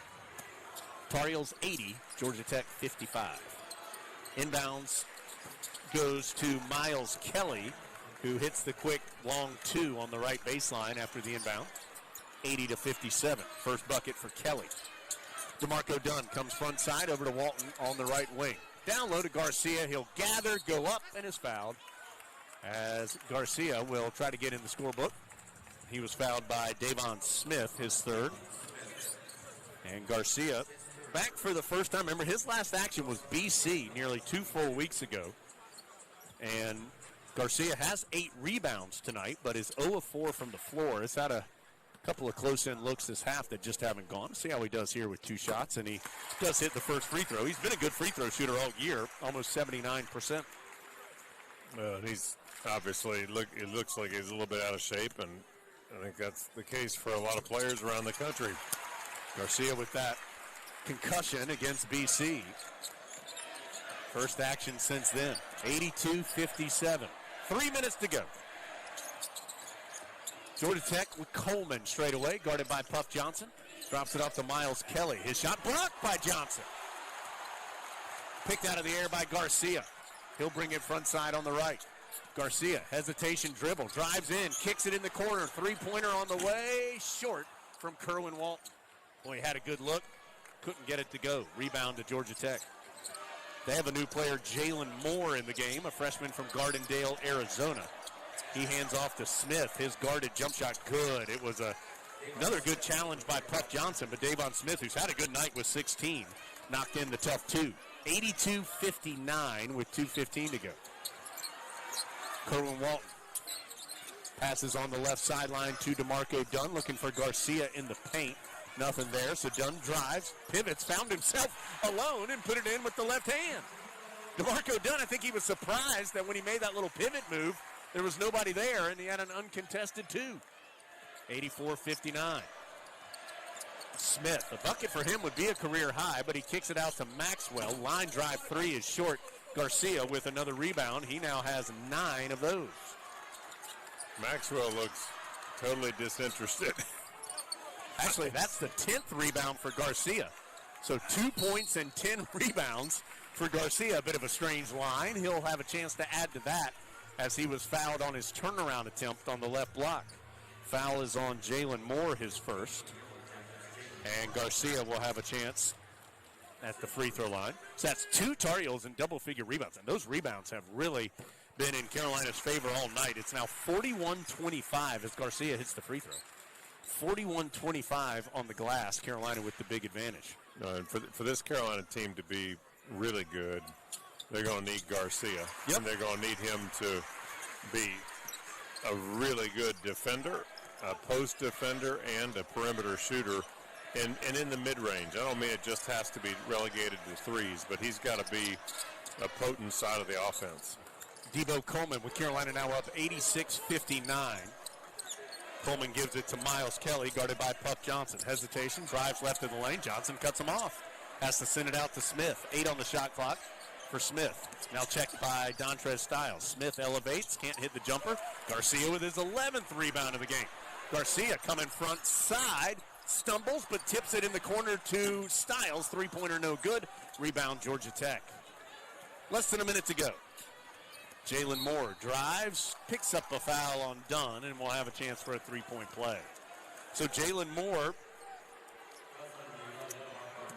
Tar Heels 80, Georgia Tech 55. Inbounds goes to Miles Kelly, who hits the quick long two on the right baseline after the inbound. 80-57. First bucket for Kelly. DeMarco Dunn comes front side over to Walton on the right wing. Down low to Garcia. He'll gather, go up, and is fouled. As Garcia will try to get in the scorebook. He was fouled by Davon Smith, his third. And Garcia back for the first time. Remember, his last action was BC nearly 2 full weeks ago. And Garcia has 8 rebounds tonight, but is 0 of 4 from the floor. He's had a couple of close-in looks this half that just haven't gone. See how he does here with 2 shots, and he does hit the first free throw. He's been a good free throw shooter all year, almost 79%. He's obviously, it looks like he's a little bit out of shape, and I think that's the case for a lot of players around the country. Garcia with that concussion against BC. First action since then. 82-57. 3 minutes to go. Georgia Tech with Coleman straight away, guarded by Puff Johnson. Drops it off to Miles Kelly. His shot blocked by Johnson. Picked out of the air by Garcia. He'll bring it front side on the right. Garcia, hesitation dribble, drives in, kicks it in the corner. Three-pointer on the way, short from Kerwin Walton. Boy, he had a good look. Couldn't get it to go. Rebound to Georgia Tech. They have a new player, Jalen Moore, in the game, a freshman from Gardendale, Arizona. He hands off to Smith. His guarded jump shot, good. It was another good challenge by Puff Johnson, but Davon Smith, who's had a good night with 16, knocked in the tough 2. 82-59 with 2:15 to go. Kerwin Walton passes on the left sideline to DeMarco Dunn, looking for Garcia in the paint. Nothing there, so Dunn drives, pivots, found himself alone, and put it in with the left hand. DeMarco Dunn, I think he was surprised that when he made that little pivot move, there was nobody there, and he had an uncontested 2. 84-59. Smith. The bucket for him would be a career high, but he kicks it out to Maxwell. Line drive three is short. Garcia with another rebound. He now has 9 of those. Maxwell looks totally disinterested. Actually, that's the 10th rebound for Garcia. So 2 points and 10 rebounds for Garcia. A bit of a strange line. He'll have a chance to add to that as he was fouled on his turnaround attempt on the left block. Foul is on Jalen Moore, his first. And Garcia will have a chance at the free throw line. So that's 2 Tar Heels in double-figure rebounds. And those rebounds have really been in Carolina's favor all night. It's now 41-25 as Garcia hits the free throw. 41-25 on the glass, Carolina with the big advantage. And for this Carolina team to be really good, they're going to need Garcia. Yep. And they're going to need him to be a really good defender, a post defender, and a perimeter shooter. And in the mid-range. I don't mean it just has to be relegated to threes, but he's got to be a potent side of the offense. Debo Coleman with Carolina now up 86-59. Coleman gives it to Miles Kelly, guarded by Puff Johnson. Hesitation, drives left of the lane. Johnson cuts him off. Has to send it out to Smith. 8 on the shot clock for Smith. Now checked by Dontrez Styles. Smith elevates, can't hit the jumper. Garcia with his 11th rebound of the game. Garcia coming front side, stumbles, but tips it in the corner to Styles. Three-pointer no good. Rebound Georgia Tech. Less than a minute to go. Jalen Moore drives, picks up a foul on Dunn, and will have a chance for a three-point play. So Jalen Moore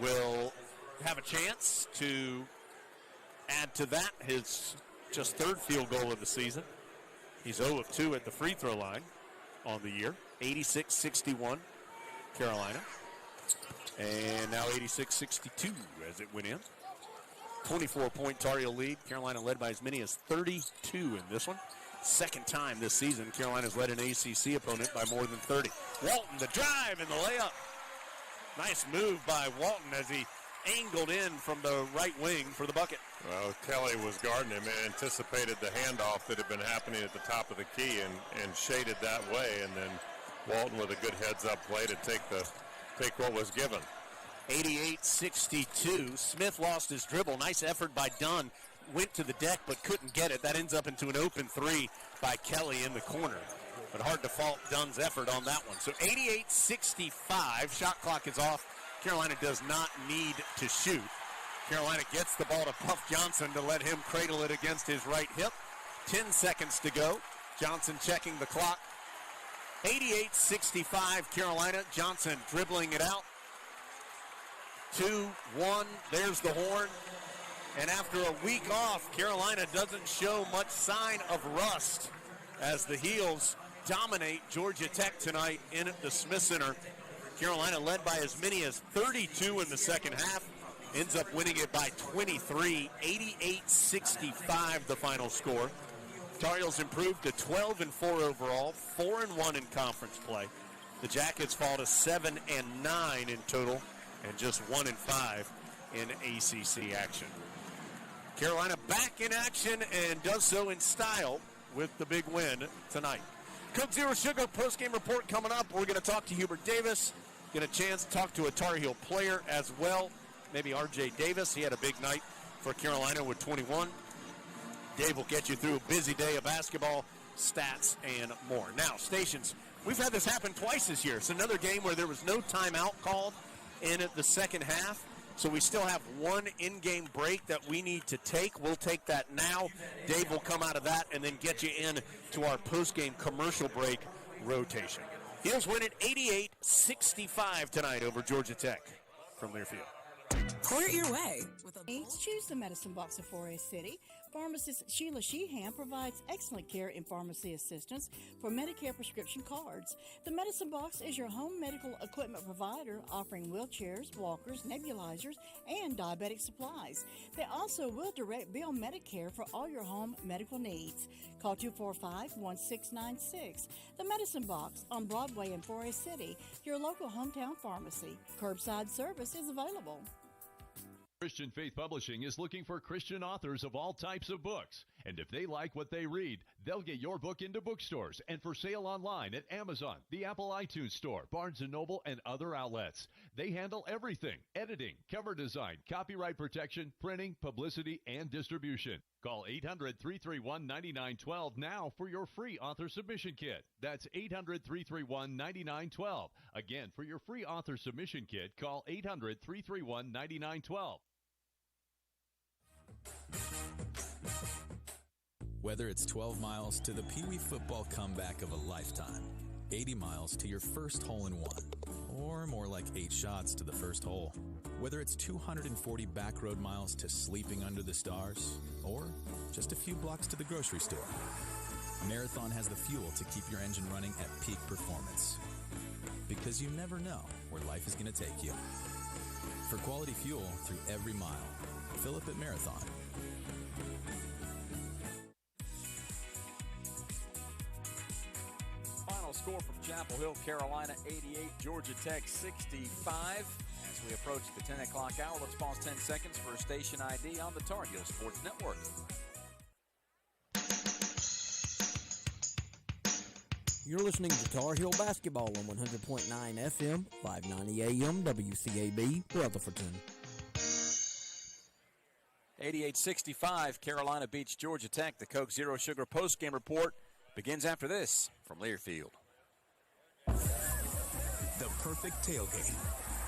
will have a chance to add to that his just 3rd field goal of the season. He's 0 of 2 at the free throw line on the year. 86-61 Carolina. And now 86-62 as it went in. 24-point Tar Heel lead. Carolina led by as many as 32 in this one. Second time this season Carolina's led an ACC opponent by more than 30. Walton, the drive and the layup. Nice move by Walton as he angled in from the right wing for the bucket. Well, Kelly was guarding him and anticipated the handoff that had been happening at the top of the key and shaded that way, and then Walton with a good heads-up play to take what was given. 88-62. Smith lost his dribble. Nice effort by Dunn. Went to the deck but couldn't get it. That ends up into an open three by Kelly in the corner. But hard to fault Dunn's effort on that one. So 88-65. Shot clock is off. Carolina does not need to shoot. Carolina gets the ball to Puff Johnson to let him cradle it against his right hip. 10 seconds to go. Johnson checking the clock. 88-65 Carolina. Johnson dribbling it out. 2-1. There's the horn. And after a week off, Carolina doesn't show much sign of rust as the Heels dominate Georgia Tech tonight in the Smith Center. Carolina led by as many as 32 in the second half. Ends up winning it by 23. 88-65 the final score. Tar Heels improved to 12-4 overall, 4-1 in conference play. The Jackets fall to 7-9 in total, and just 1-5 in ACC action. Carolina back in action and does so in style with the big win tonight. Coke Zero Sugar post-game report coming up. We're going to talk to Hubert Davis. Get a chance to talk to a Tar Heel player as well. Maybe R.J. Davis. He had a big night for Carolina with 21. Dave will get you through a busy day of basketball, stats, and more. Now, stations, we've had this happen twice this year. It's another game where there was no timeout called in the second half. So we still have one in-game break that we need to take. We'll take that now. Dave will come out of that and then get you in to our post-game commercial break rotation. Heels win it 88-65 tonight over Georgia Tech from Learfield. Pour it your way. Choose the Medicine Box of Forest City. Pharmacist Sheila Sheehan provides excellent care and pharmacy assistance for Medicare prescription cards. The Medicine Box is your home medical equipment provider offering wheelchairs, walkers, nebulizers, and diabetic supplies. They also will direct bill Medicare for all your home medical needs. Call 245-1696. The Medicine Box on Broadway in Forest City, your local hometown pharmacy. Curbside service is available. Christian Faith Publishing is looking for Christian authors of all types of books. And if they like what they read, they'll get your book into bookstores and for sale online at Amazon, the Apple iTunes Store, Barnes & Noble, and other outlets. They handle everything: editing, cover design, copyright protection, printing, publicity, and distribution. Call 800-331-9912 now for your free author submission kit. That's 800-331-9912. Again, for your free author submission kit, call 800-331-9912. Whether it's 12 miles to the Pee Wee football comeback of a lifetime, 80 miles to your first hole-in-one, or more like 8 shots to the first hole. Whether it's 240 back road miles to sleeping under the stars, or just a few blocks to the grocery store, Marathon has the fuel to keep your engine running at peak performance. Because you never know where life is going to take you. For quality fuel through every mile, fill up at Marathon. Final score from Chapel Hill, Carolina 88, Georgia Tech 65. As we approach the 10 o'clock hour, let's pause 10 seconds for a station ID on the Tar Heel Sports Network. You're listening to Tar Heel Basketball on 100.9 FM, 590 AM, WCAB, Rutherfordton. 88-65, Carolina beats Georgia Tech. The Coke Zero Sugar postgame report begins after this from Learfield. The perfect tailgate.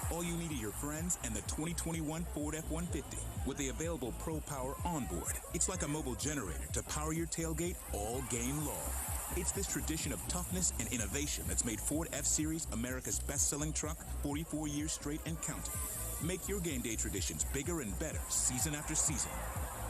All you need are your friends and the 2021 Ford F-150 with the available Pro Power onboard. It's like a mobile generator to power your tailgate all game long. It's this tradition of toughness and innovation that's made Ford F-Series America's best-selling truck 44 years straight and counting. Make your game day traditions bigger and better season after season.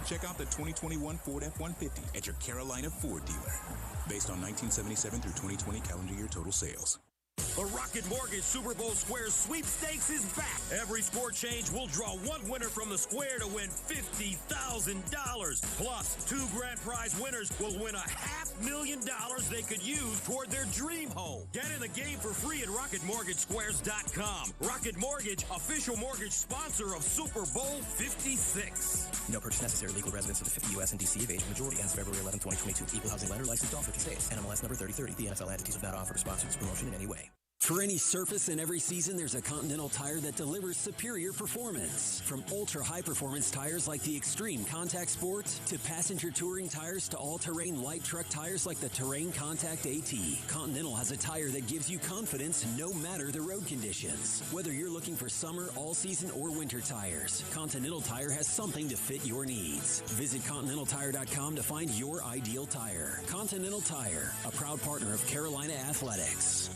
Check out the 2021 Ford F-150 at your Carolina Ford dealer. Based on 1977 through 2020 calendar year total sales. The Rocket Mortgage Super Bowl Square Sweepstakes is back. Every score change will draw one winner from the square to win $50,000. Plus, 2 grand prize winners will win $500,000 they could use toward their dream home. Get in the game for free at RocketMortgageSquares.com. Rocket Mortgage, official mortgage sponsor of Super Bowl 56. No purchase necessary. Legal residence of the 50 U.S. and D.C. of age. Majority ends February 11, 2022. Equal housing lender. Licensed all 50 states. NMLS number 3030. The NFL entities have not offered to sponsor this promotion in any way. For any surface and every season, there's a Continental tire that delivers superior performance. From ultra-high performance tires like the Extreme Contact Sport, to passenger touring tires, to all-terrain light truck tires like the Terrain Contact AT. Continental has a tire that gives you confidence no matter the road conditions. Whether you're looking for summer, all-season, or winter tires, Continental Tire has something to fit your needs. Visit ContinentalTire.com to find your ideal tire. Continental Tire, a proud partner of Carolina Athletics.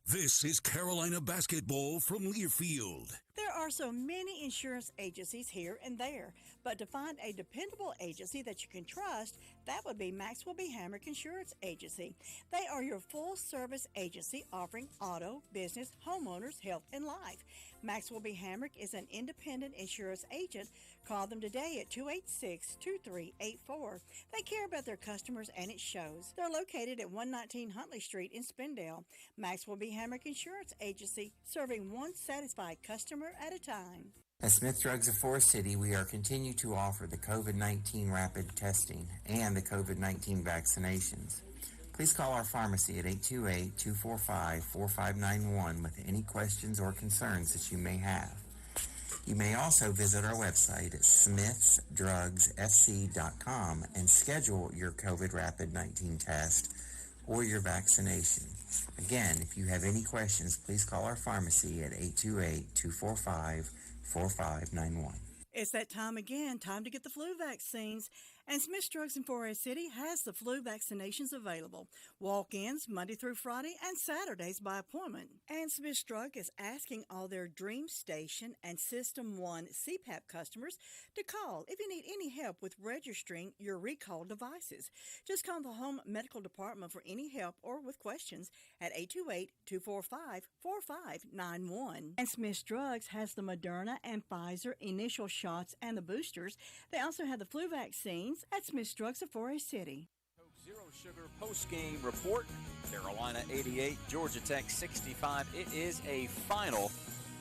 This is Carolina basketball from Learfield. There are so many insurance agencies here and there, but to find a dependable agency that you can trust, that would be Maxwell B. Hamrick Insurance Agency. They are your full-service agency offering auto, business, homeowners, health, and life. Maxwell B. Hamrick is an independent insurance agent. Call them today at 286-2384. They care about their customers, and it shows. They're located at 119 Huntley Street in Spindale. Maxwell B. Hamrick Insurance Agency, serving one satisfied customer at a time. At Smith Drugs of Forest City, we are continuing to offer the COVID-19 rapid testing and the COVID-19 vaccinations. Please call our pharmacy at 828-245-4591 with any questions or concerns that you may have. You may also visit our website at smithsdrugsfc.com and schedule your COVID rapid 19 test or your vaccination. Again, if you have any questions, please call our pharmacy at 828-245-4591. It's that time again, time to get the flu vaccines. And Smith's Drugs in Forest City has the flu vaccinations available. Walk-ins Monday through Friday and Saturdays by appointment. And Smith's Drug is asking all their Dream Station and System 1 CPAP customers to call if you need any help with registering your recall devices. Just call the Home Medical Department for any help or with questions at 828-245-4591. And Smith's Drugs has the Moderna and Pfizer initial shots and the boosters. They also have the flu vaccines at Smith's Drugs of Forest City. Coke Zero Sugar postgame report. Carolina 88, Georgia Tech 65. It is a final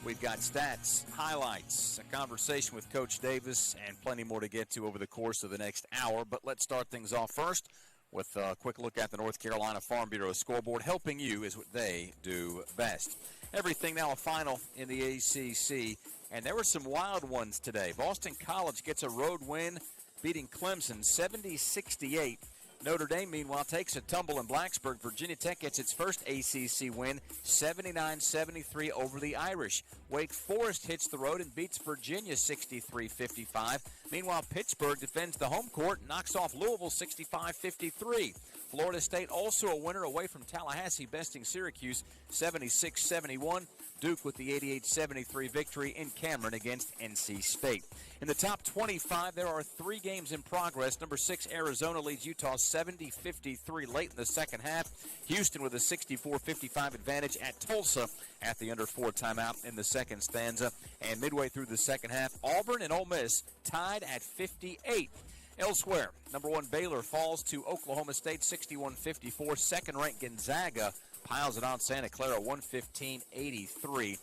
We've got stats, highlights, a conversation with Coach Davis, and plenty more to get to over the course of the next hour. But let's start things off first with a quick look at the North Carolina Farm Bureau scoreboard. Helping you is what they do best. Everything now a final in the ACC, and there were some wild ones today. Boston College gets a road win, beating Clemson 70-68. Notre Dame, meanwhile, takes a tumble in Blacksburg. Virginia Tech gets its first ACC win, 79-73 over the Irish. Wake Forest hits the road and beats Virginia 63-55. Meanwhile, Pittsburgh defends the home court and knocks off Louisville 65-53. Florida State also a winner away from Tallahassee, besting Syracuse 76-71. Duke with the 88-73 victory in Cameron against NC State. In the top 25, there are 3 games in progress. Number 6, Arizona leads Utah 70-53 late in the second half. Houston with a 64-55 advantage at Tulsa at the under 4 timeout in the second stanza. And midway through the second half, Auburn and Ole Miss tied at 58. Elsewhere, number 1 Baylor falls to Oklahoma State 61-54. Second-ranked Gonzaga piles it on Santa Clara 115-83.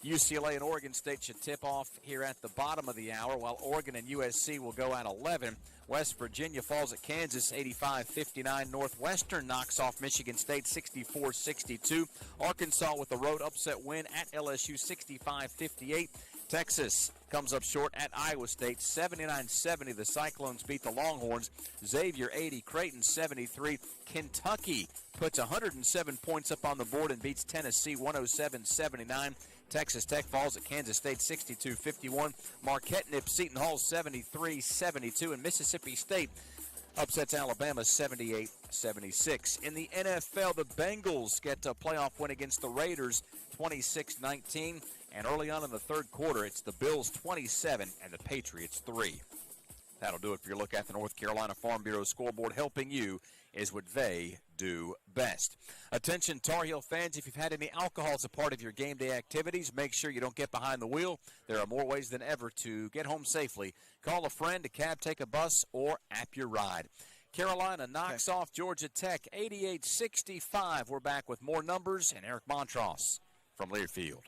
UCLA and Oregon State should tip off here at the bottom of the hour, while Oregon and USC will go at 11. West Virginia falls at Kansas 85-59. Northwestern knocks off Michigan State 64-62. Arkansas with a road upset win at LSU 65-58. Texas comes up short at Iowa State 79-70. The Cyclones beat the Longhorns. Xavier 80, Creighton 73. Kentucky puts 107 points up on the board and beats Tennessee 107-79. Texas Tech falls at Kansas State 62-51. Marquette nips Seton Hall 73-72. And Mississippi State upsets Alabama 78-76. In the NFL, the Bengals get a playoff win against the Raiders 26-19. And early on in the third quarter, it's the Bills 27 and the Patriots 3. That'll do it for your look at the North Carolina Farm Bureau scoreboard. Helping you is what they do best. Attention Tar Heel fans, if you've had any alcohol as a part of your game day activities, make sure you don't get behind the wheel. There are more ways than ever to get home safely. Call a friend, a cab, take a bus, or app your ride. Carolina knocks off Georgia Tech 88-65. We're back with more numbers and Eric Montross from Learfield.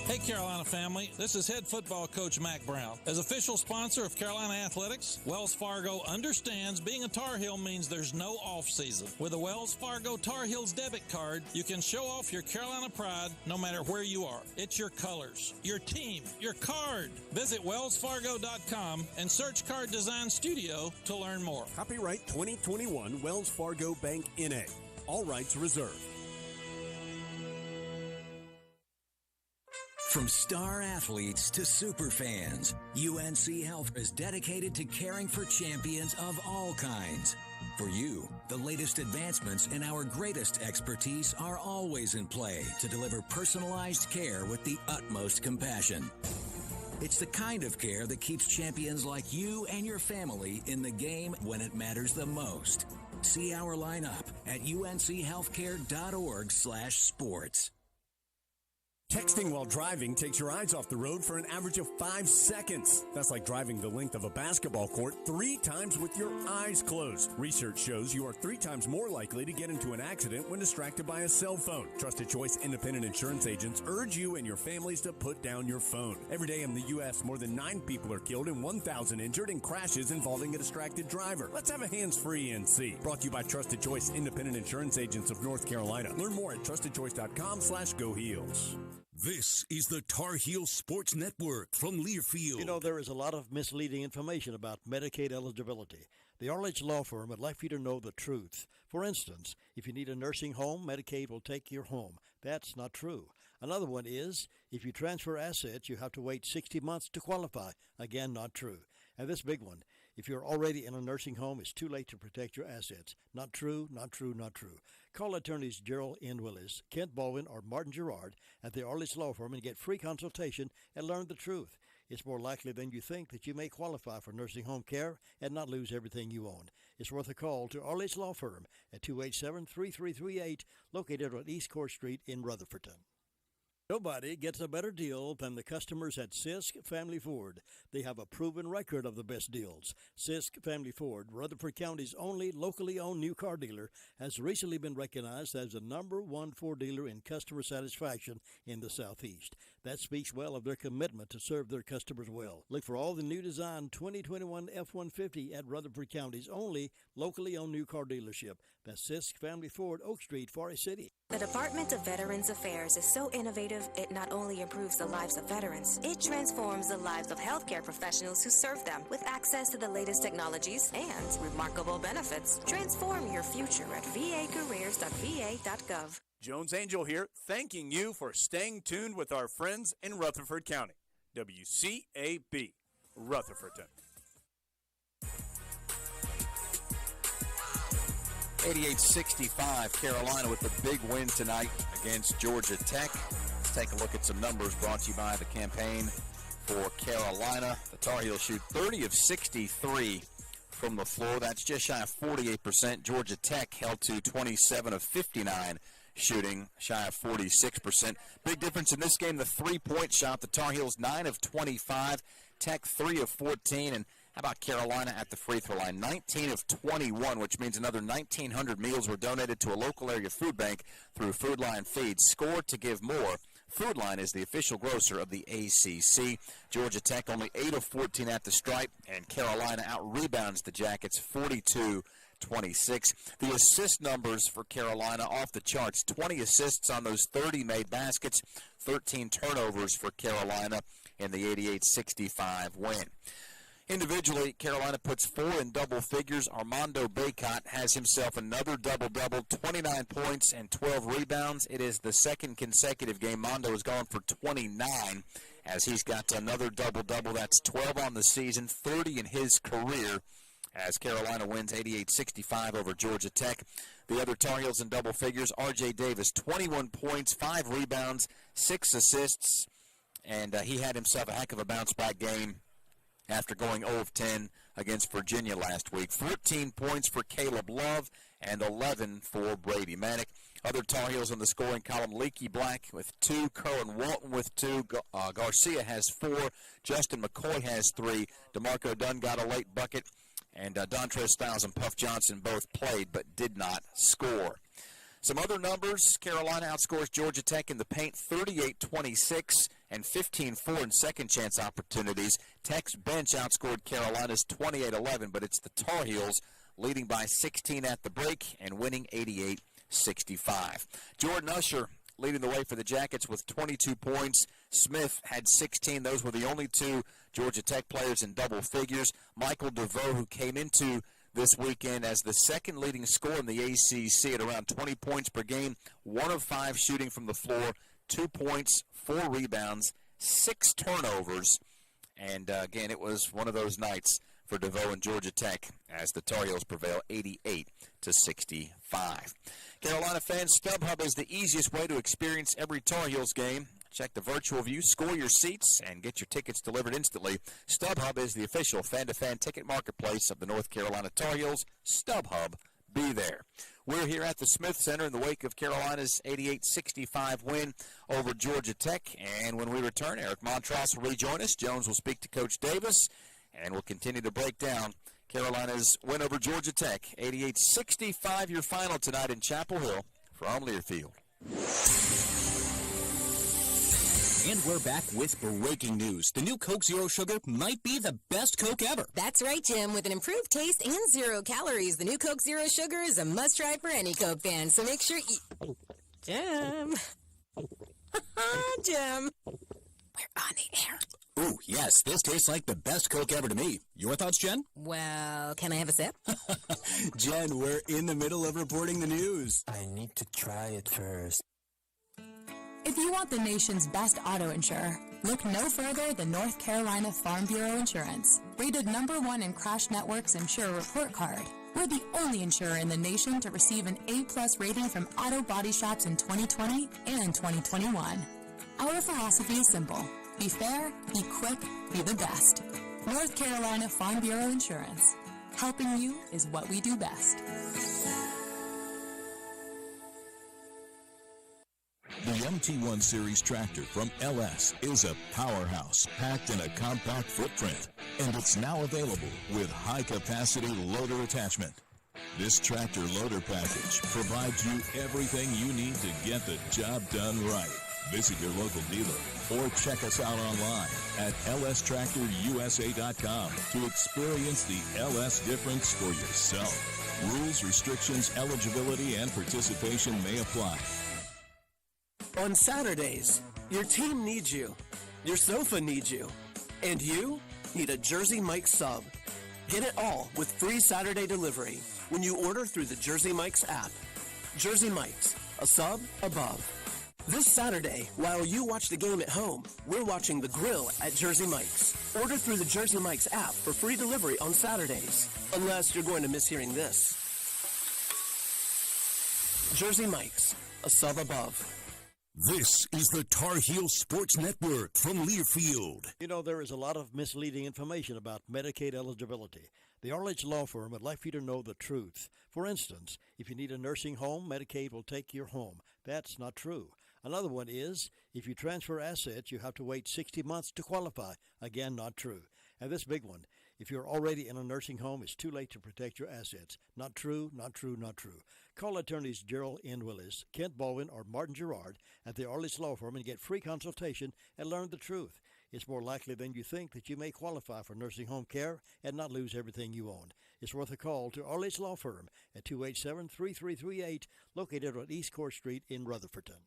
Hey Carolina family, this is head football coach Mac Brown. As official sponsor of Carolina Athletics, Wells Fargo understands being a Tar Heel means there's no off season. With a Wells Fargo Tar Heels debit card, you can show off your Carolina pride no matter where you are. It's your colors, your team, your card. Visit wellsfargo.com and search Card Design Studio to learn more. Copyright 2021 Wells Fargo Bank N.A. All rights reserved. From star athletes to super fans, UNC Health is dedicated to caring for champions of all kinds. For you, the latest advancements in our greatest expertise are always in play to deliver personalized care with the utmost compassion. It's the kind of care that keeps champions like you and your family in the game when it matters the most. See our lineup at unchealthcare.org/sports. Texting while driving takes your eyes off the road for an average of 5 seconds. That's like driving the length of a basketball court 3 times with your eyes closed. Research shows you are 3 times more likely to get into an accident when distracted by a cell phone. Trusted Choice independent insurance agents urge you and your families to put down your phone. Every day in the U.S., more than 9 people are killed and 1,000 injured in crashes involving a distracted driver. Let's have a hands-free NC. Brought to you by Trusted Choice independent insurance agents of North Carolina. Learn more at trustedchoice.com/GoHeels. This is the Tar Heel Sports Network from Learfield. You know, there is a lot of misleading information about Medicaid eligibility. The Arledge Law Firm would like for you to know the truth. For instance, if you need a nursing home, Medicaid will take your home. That's not true. Another one is, if you transfer assets, you have to wait 60 months to qualify. Again, not true. And this big one, if you're already in a nursing home, it's too late to protect your assets. Not true, not true, not true. Call attorneys Gerald N. Willis, Kent Baldwin, or Martin Gerard at the Arledge Law Firm and get free consultation and learn the truth. It's more likely than you think that you may qualify for nursing home care and not lose everything you own. It's worth a call to Arledge Law Firm at 287-3338, located on East Court Street in Rutherfordton. Nobody gets a better deal than the customers at Sisk Family Ford. They have a proven record of the best deals. Sisk Family Ford, Rutherford County's only locally owned new car dealer, has recently been recognized as the #1 Ford dealer in customer satisfaction in the Southeast. That speaks well of their commitment to serve their customers well. Look for all the new design 2021 F-150 at Rutherford County's only locally owned new car dealership. That's Sisk Family Ford, Oak Street, Forest City. The Department of Veterans Affairs is so innovative, it not only improves the lives of veterans, it transforms the lives of healthcare professionals who serve them with access to the latest technologies and remarkable benefits. Transform your future at vacareers.va.gov. Jones Angel here, thanking you for staying tuned with our friends in Rutherford County. WCAB, Rutherfordton. 88-65, Carolina with the big win tonight against Georgia Tech. Let's take a look at some numbers brought to you by the campaign for Carolina. The Tar Heels shoot 30 of 63 from the floor. That's just shy of 48%. Georgia Tech held to 27 of 59 shooting, shy of 46%. Big difference in this game, the three-point shot. The Tar Heels 9 of 25, Tech 3 of 14, and how about Carolina at the free throw line? 19 of 21, which means another 1,900 meals were donated to a local area food bank through Food Line Feeds. Score to give more. Food Line is the official grocer of the ACC. Georgia Tech only 8 of 14 at the stripe, and Carolina out-rebounds the Jackets 42-26. The assist numbers for Carolina off the charts. 20 assists on those 30 made baskets, 13 turnovers for Carolina in the 88-65 win. Individually, Carolina puts 4 in double figures. Armando Bacot has himself another double-double, 29 points and 12 rebounds. It is the second consecutive game Mondo has gone for 29 as he's got another double-double. That's 12 on the season, 30 in his career as Carolina wins 88-65 over Georgia Tech. The other Tar Heels in double figures, R.J. Davis, 21 points, 5 rebounds, 6 assists, and he had himself a heck of a bounce-back game after going 0 of 10 against Virginia last week. 14 points for Caleb Love and 11 for Brady Manick. Other Tar Heels in the scoring column, Leaky Black with 2, Kerwin Walton with 2, Garcia has 4, Justin McCoy has 3, DeMarco Dunn got a late bucket, and Dontrez Styles and Puff Johnson both played but did not score. Some other numbers, Carolina outscores Georgia Tech in the paint 38-26 and 15-4 in second chance opportunities. Tech's bench outscored Carolina's 28-11, but it's the Tar Heels leading by 16 at the break and winning 88-65. Jordan Usher leading the way for the Jackets with 22 points. Smith had 16. Those were the only 2 Georgia Tech players in double figures. Michael DeVoe, who came into this weekend as the second leading scorer in the ACC at around 20 points per game, 1 of 5 shooting from the floor, 2 points, 4 rebounds, 6 turnovers, and again, it was one of those nights for DeVoe and Georgia Tech as the Tar Heels prevail 88-65. Carolina fans, StubHub is the easiest way to experience every Tar Heels game. Check the virtual view, score your seats, and get your tickets delivered instantly. StubHub is the official fan-to-fan ticket marketplace of the North Carolina Tar Heels. StubHub, be there. We're here at the Smith Center in the wake of Carolina's 88-65 win over Georgia Tech. And when we return, Eric Montross will rejoin us. Jones will speak to Coach Davis, and we'll continue to break down Carolina's win over Georgia Tech. 88-65, your final tonight in Chapel Hill from Learfield. And we're back with breaking news. The new Coke Zero Sugar might be the best Coke ever. That's right, Jim. With an improved taste and 0 calories, the new Coke Zero Sugar is a must-try for any Coke fan. So make sure you... Jim. Jim. We're on the air. Ooh, yes, this tastes like the best Coke ever to me. Your thoughts, Jen? Well, can I have a sip? Jen, we're in the middle of reporting the news. I need to try it first. If you want the nation's best auto insurer, look no further than North Carolina Farm Bureau Insurance. Rated #1 in Crash Network's Insurer Report Card. We're the only insurer in the nation to receive an A+ rating from auto body shops in 2020 and 2021. Our philosophy is simple. Be fair, be quick, be the best. North Carolina Farm Bureau Insurance. Helping you is what we do best. The MT1 Series tractor from LS is a powerhouse packed in a compact footprint, and it's now available with high-capacity loader attachment. This tractor loader package provides you everything you need to get the job done right. Visit your local dealer or check us out online at lstractorusa.com to experience the LS difference for yourself. Rules, restrictions, eligibility, and participation may apply. On Saturdays, your team needs you, your sofa needs you, and you need a Jersey Mike's sub. Get it all with free Saturday delivery when you order through the Jersey Mike's app. Jersey Mike's, a sub above. This Saturday, while you watch the game at home, we're watching the grill at Jersey Mike's. Order through the Jersey Mike's app for free delivery on Saturdays, unless you're going to miss hearing this. Jersey Mike's, a sub above. This is the Tar Heel Sports Network from Learfield. You know, there is a lot of misleading information about Medicaid eligibility. The Arledge Law Firm would like for you to know the truth. For instance, if you need a nursing home, Medicaid will take your home. That's not true. Another one is, if you transfer assets, you have to wait 60 months to qualify. Again, not true. And this big one, if you're already in a nursing home, it's too late to protect your assets. Not true, not true, not true. Call attorneys Gerald N. Willis, Kent Baldwin, or Martin Gerard at the Arledge Law Firm and get free consultation and learn the truth. It's more likely than you think that you may qualify for nursing home care and not lose everything you own. It's worth a call to Arledge Law Firm at 287-3338, located on East Court Street in Rutherfordton.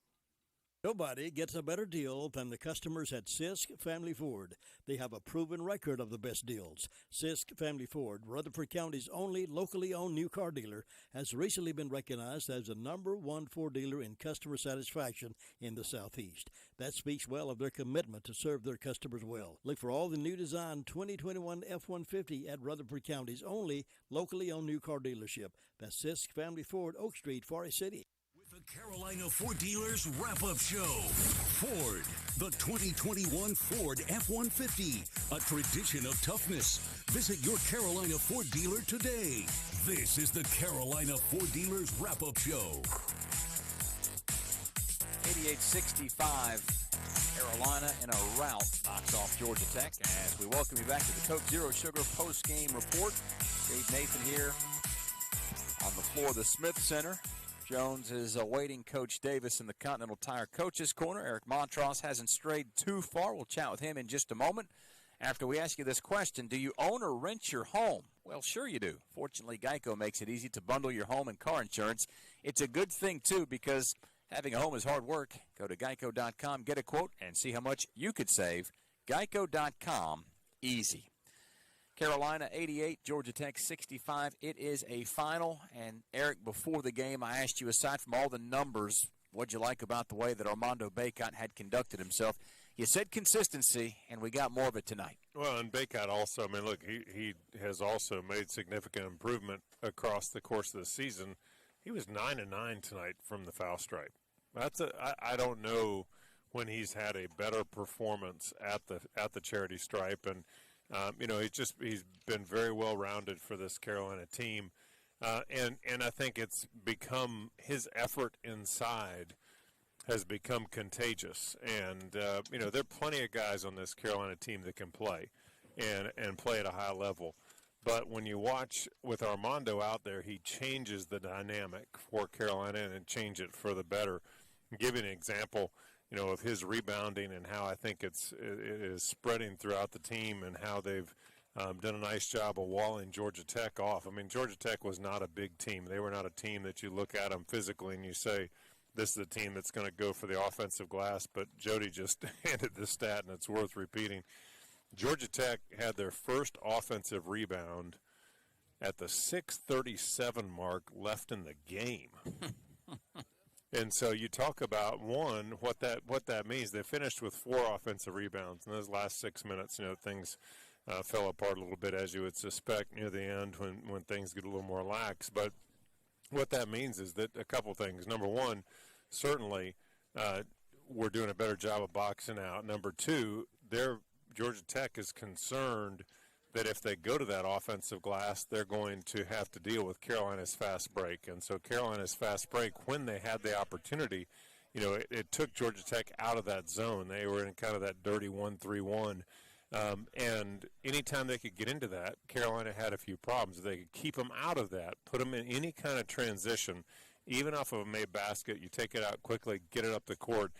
Nobody gets a better deal than the customers at Sisk Family Ford. They have a proven record of the best deals. Sisk Family Ford, Rutherford County's only locally owned new car dealer, has recently been recognized as the #1 Ford dealer in customer satisfaction in the Southeast. That speaks well of their commitment to serve their customers well. Look for all the new design 2021 F-150 at Rutherford County's only locally owned new car dealership. That's Sisk Family Ford, Oak Street, Forest City. The Carolina Ford Dealers Wrap-Up Show. Ford, the 2021 Ford F-150, a tradition of toughness. Visit your Carolina Ford dealer today. This is the Carolina Ford Dealers Wrap-Up Show. 88-65, Carolina in a rout knocks off Georgia Tech. As we welcome you back to the Coke Zero Sugar post-game report. Dave Nathan here on the floor of the Smith Center. Jones is awaiting Coach Davis in the Continental Tire Coaches Corner. Eric Montross hasn't strayed too far. We'll chat with him in just a moment. After we ask you this question, do you own or rent your home? Well, sure you do. Fortunately, Geico makes it easy to bundle your home and car insurance. It's a good thing, too, because having a home is hard work. Go to geico.com, get a quote, and see how much you could save. Geico.com, easy. Carolina 88, Georgia Tech 65. It is a final. And, Eric, before the game, I asked you, aside from all the numbers, what'd you like about the way that Armando Bacot had conducted himself? You said consistency, and we got more of it tonight. Well, and Bacot also, I mean, look, he has also made significant improvement across the course of the season. He was 9-9 tonight from the foul stripe. I don't know when he's had a better performance at the charity stripe, and he's been very well rounded for this Carolina team, and I think it's become his effort inside has become contagious, and there are plenty of guys on this Carolina team that can play and play at a high level. But when you watch with Armando out there, he changes the dynamic for Carolina and change it for the better. I'll give you an example, of his rebounding and how I think it is spreading throughout the team and how they've done a nice job of walling Georgia Tech off. I mean, Georgia Tech was not a big team. They were not a team that you look at them physically and you say, this is a team that's going to go for the offensive glass, but Jody just handed this stat, and it's worth repeating. Georgia Tech had their first offensive rebound at the 6:37 mark left in the game. And so you talk about, one, what that means. They finished with 4 offensive rebounds. In those last 6 minutes, things fell apart a little bit, as you would suspect, near the end when things get a little more lax. But what that means is that a couple things. Number one, certainly we're doing a better job of boxing out. Number two, Georgia Tech is concerned that if they go to that offensive glass, they're going to have to deal with Carolina's fast break. And so Carolina's fast break, when they had the opportunity, it took Georgia Tech out of that zone. They were in kind of that dirty 1-3-1. And anytime they could get into that, Carolina had a few problems. If they could keep them out of that, put them in any kind of transition, even off of a made basket, you take it out quickly, get it up the court,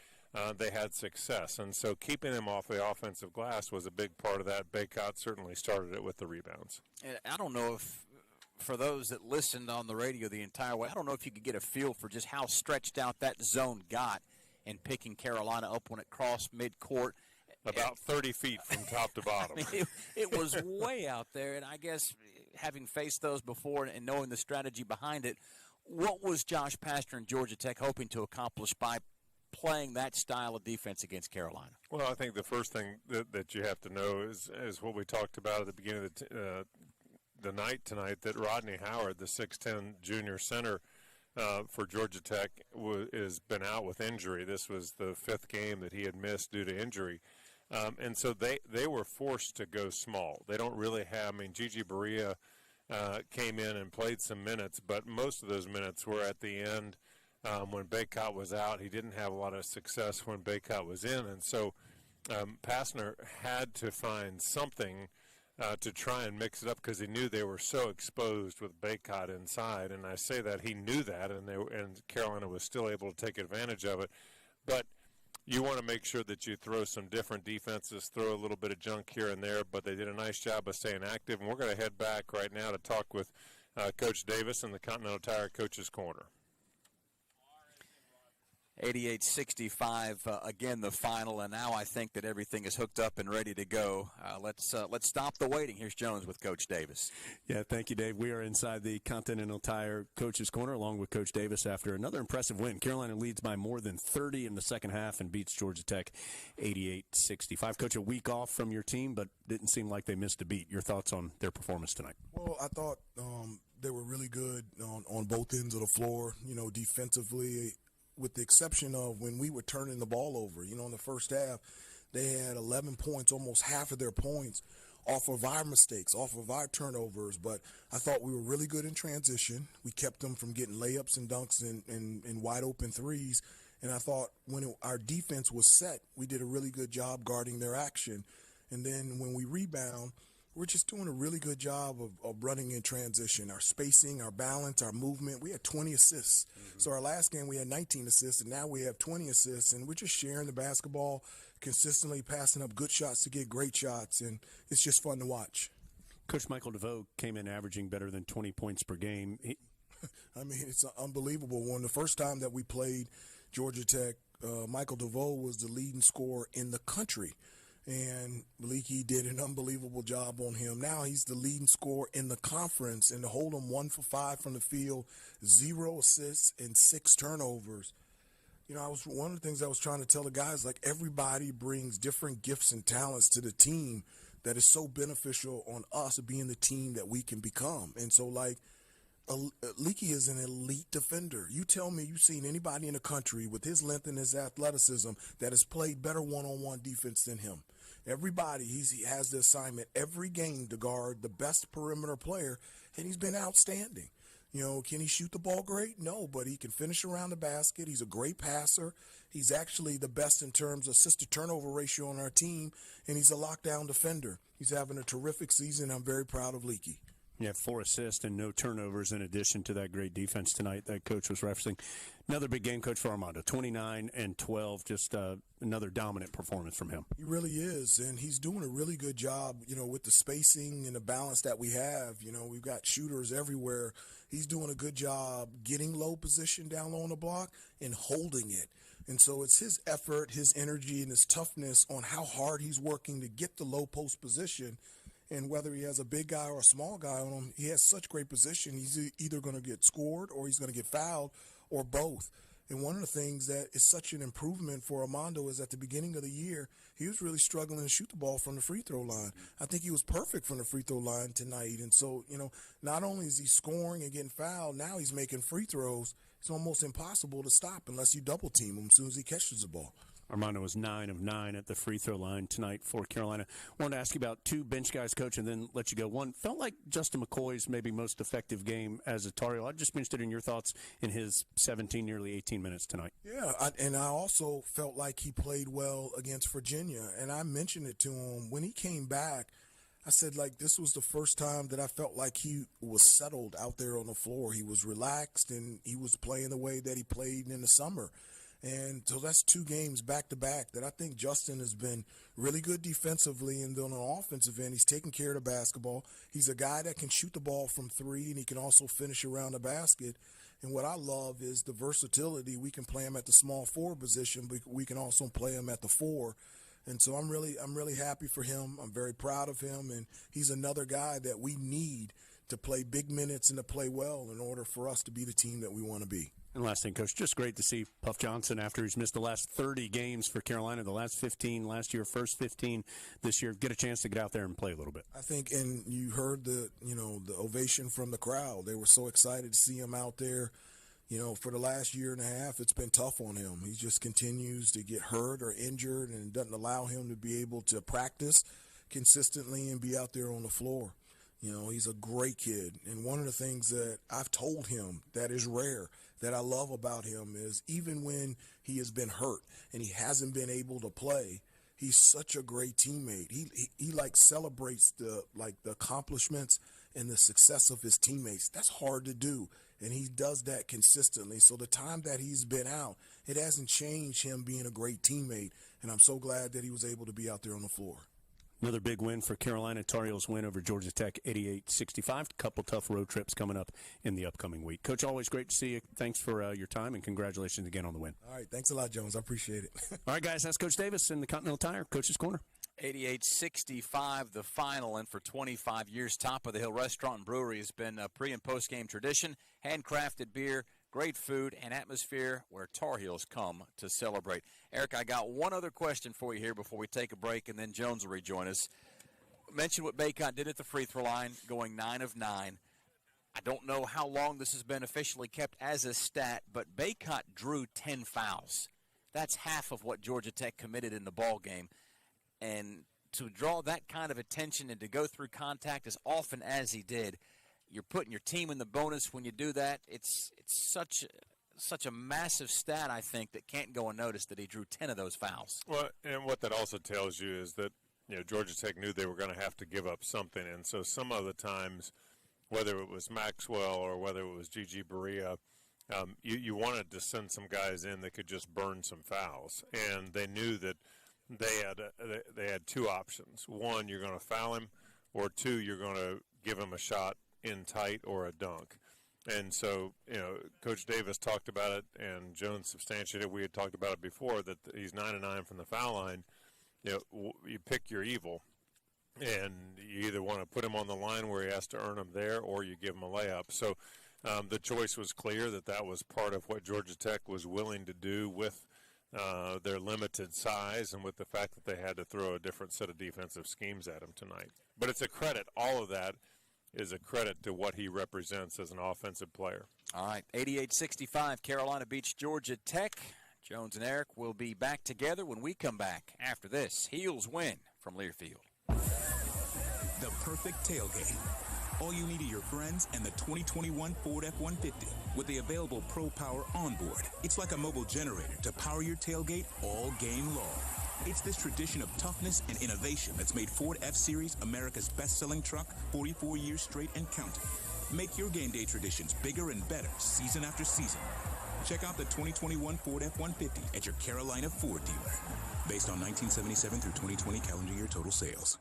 they had success. And so keeping them off the offensive glass was a big part of that. Baycott certainly started it with the rebounds. And I don't know if, for those that listened on the radio the entire way, I don't know if you could get a feel for just how stretched out that zone got in picking Carolina up when it crossed midcourt. About 30 feet from top to bottom. I mean, it was way out there, and I guess having faced those before and knowing the strategy behind it, what was Josh Pastner and Georgia Tech hoping to accomplish by playing that style of defense against Carolina? Well, I think the first thing that you have to know is what we talked about at the beginning of the night tonight, that Rodney Howard, the 6'10 junior center for Georgia Tech, has been out with injury. This was the 5th game that he had missed due to injury. And so they were forced to go small. They don't really have, Gigi Berea came in and played some minutes, but most of those minutes were at the end when Baycott was out. He didn't have a lot of success when Baycott was in, and so Pastner had to find something to try and mix it up because he knew they were so exposed with Baycott inside. And I say that he knew that, and Carolina was still able to take advantage of it. But you want to make sure that you throw some different defenses, throw a little bit of junk here and there, but they did a nice job of staying active. And we're going to head back right now to talk with Coach Davis in the Continental Tire Coach's Corner. 88-65, again, the final, and now I think that everything is hooked up and ready to go. Let's stop the waiting. Here's Jones with Coach Davis. Yeah, thank you, Dave. We are inside the Continental Tire Coach's Corner along with Coach Davis after another impressive win. Carolina leads by more than 30 in the second half and beats Georgia Tech 88-65. Coach, a week off from your team, but didn't seem like they missed a beat. Your thoughts on their performance tonight? Well, I thought they were really good on both ends of the floor, defensively, with the exception of when we were turning the ball over. In the first half, they had 11 points, almost half of their points, off of our mistakes, off of our turnovers. But I thought we were really good in transition. We kept them from getting layups and dunks and wide open threes. And I thought when our defense was set, we did a really good job guarding their action. And then when we rebound, we're just doing a really good job of running in transition. Our spacing, our balance, our movement. We had 20 assists. Mm-hmm. So our last game we had 19 assists, and now we have 20 assists. And we're just sharing the basketball, consistently passing up good shots to get great shots, and it's just fun to watch. Coach Michael DeVoe came in averaging better than 20 points per game. It's unbelievable. When the first time that we played Georgia Tech, Michael DeVoe was the leading scorer in the country. And Leakey did an unbelievable job on him. Now he's the leading scorer in the conference, and to hold him 1 for 5 from the field, 0 assists and 6 turnovers. One of the things I was trying to tell the guys, like, everybody brings different gifts and talents to the team that is so beneficial on us being the team that we can become. And so, like, Leakey is an elite defender. You tell me you've seen anybody in the country with his length and his athleticism that has played better one-on-one defense than him. Everybody, he has the assignment every game to guard the best perimeter player, and he's been outstanding. Can he shoot the ball great? No, but he can finish around the basket. He's a great passer. He's actually the best in terms of assist-to-turnover ratio on our team, and he's a lockdown defender. He's having a terrific season. I'm very proud of Leakey. Yeah, 4 assists and no turnovers in addition to that great defense tonight that Coach was referencing. Another big game, Coach, for Armando. 29 and 12, just another dominant performance from him. He really is, and he's doing a really good job, with the spacing and the balance that we have. We've got shooters everywhere. He's doing a good job getting low position down low on the block and holding it. And so it's his effort, his energy, and his toughness on how hard he's working to get the low post position. And whether he has a big guy or a small guy on him, he has such great position. He's either going to get scored or he's going to get fouled or both. And one of the things that is such an improvement for Armando is at the beginning of the year, he was really struggling to shoot the ball from the free throw line. I think he was perfect from the free throw line tonight. And so, not only is he scoring and getting fouled, now he's making free throws. It's almost impossible to stop unless you double team him as soon as he catches the ball. Armando was 9 of 9 at the free throw line tonight for Carolina. I wanted to ask you about two bench guys, Coach, and then let you go. One, felt like Justin McCoy's maybe most effective game as a Tar Heel. I'd just be interested in your thoughts in his 17, nearly 18 minutes tonight. Yeah, and I also felt like he played well against Virginia, and I mentioned it to him when he came back. I said, like, this was the first time that I felt like he was settled out there on the floor. He was relaxed, and he was playing the way that he played in the summer. And so that's 2 games back-to-back that I think Justin has been really good defensively, and then on the offensive end, he's taking care of the basketball. He's a guy that can shoot the ball from 3, and he can also finish around the basket. And what I love is the versatility. We can play him at the small forward position, but we can also play him at the 4. And so I'm really happy for him. I'm very proud of him, and he's another guy that we need to play big minutes and to play well in order for us to be the team that we want to be. And last thing, Coach, just great to see Puff Johnson after he's missed the last 30 games for Carolina, the last 15 last year, first 15 this year, get a chance to get out there and play a little bit. I think, and you heard the ovation from the crowd. They were so excited to see him out there. For the last year and a half, it's been tough on him. He just continues to get hurt or injured, and it doesn't allow him to be able to practice consistently and be out there on the floor. He's a great kid. And one of the things that I've told him that is rare, that I love about him, is even when he has been hurt and he hasn't been able to play, he's such a great teammate. He celebrates the accomplishments and the success of his teammates. That's hard to do, and he does that consistently. So the time that he's been out, it hasn't changed him being a great teammate, and I'm so glad that he was able to be out there on the floor. Another big win for Carolina. Tar Heels win over Georgia Tech, 88-65. A couple tough road trips coming up in the upcoming week. Coach, always great to see you. Thanks for your time, and congratulations again on the win. All right, thanks a lot, Jones. I appreciate it. All right, guys, that's Coach Davis in the Continental Tire, Coach's Corner. 88-65, the final, and for 25 years, Top of the Hill Restaurant and Brewery has been a pre- and post-game tradition, handcrafted beer, great food, and atmosphere where Tar Heels come to celebrate. Eric, I got one other question for you here before we take a break, and then Jones will rejoin us. Mention what Bacot did at the free throw line, going 9 of 9. I don't know how long this has been officially kept as a stat, but Bacot drew 10 fouls. That's half of what Georgia Tech committed in the ball game. And to draw that kind of attention and to go through contact as often as he did, you're putting your team in the bonus when you do that. It's such a massive stat, I think, that can't go unnoticed that he drew 10 of those fouls. Well, and what that also tells you is that Georgia Tech knew they were going to have to give up something, and so some of the times, whether it was Maxwell or whether it was Gigi Berea, you wanted to send some guys in that could just burn some fouls, and they knew that they had 2 options. One, you're going to foul him, or 2, you're going to give him a shot in tight or a dunk. And so, Coach Davis talked about it, and Jones substantiated. We had talked about it before, that he's 9 of 9 from the foul line. You pick your evil, and you either want to put him on the line where he has to earn them there, or you give him a layup. So the choice was clear that was part of what Georgia Tech was willing to do with their limited size and with the fact that they had to throw a different set of defensive schemes at him tonight. But it's a credit. All of that is a credit to what he represents as an offensive player. All right, 88-65, Carolina beats Georgia Tech. Jones and Eric will be back together when we come back after this. Heels win from Learfield. The perfect tailgate. All you need are your friends and the 2021 Ford F-150 with the available Pro Power onboard. It's like a mobile generator to power your tailgate all game long. It's this tradition of toughness and innovation that's made Ford F-Series America's best-selling truck 44 years straight and counting. Make your game day traditions bigger and better season after season. Check out the 2021 Ford F-150 at your Carolina Ford dealer. Based on 1977 through 2020 calendar year total sales.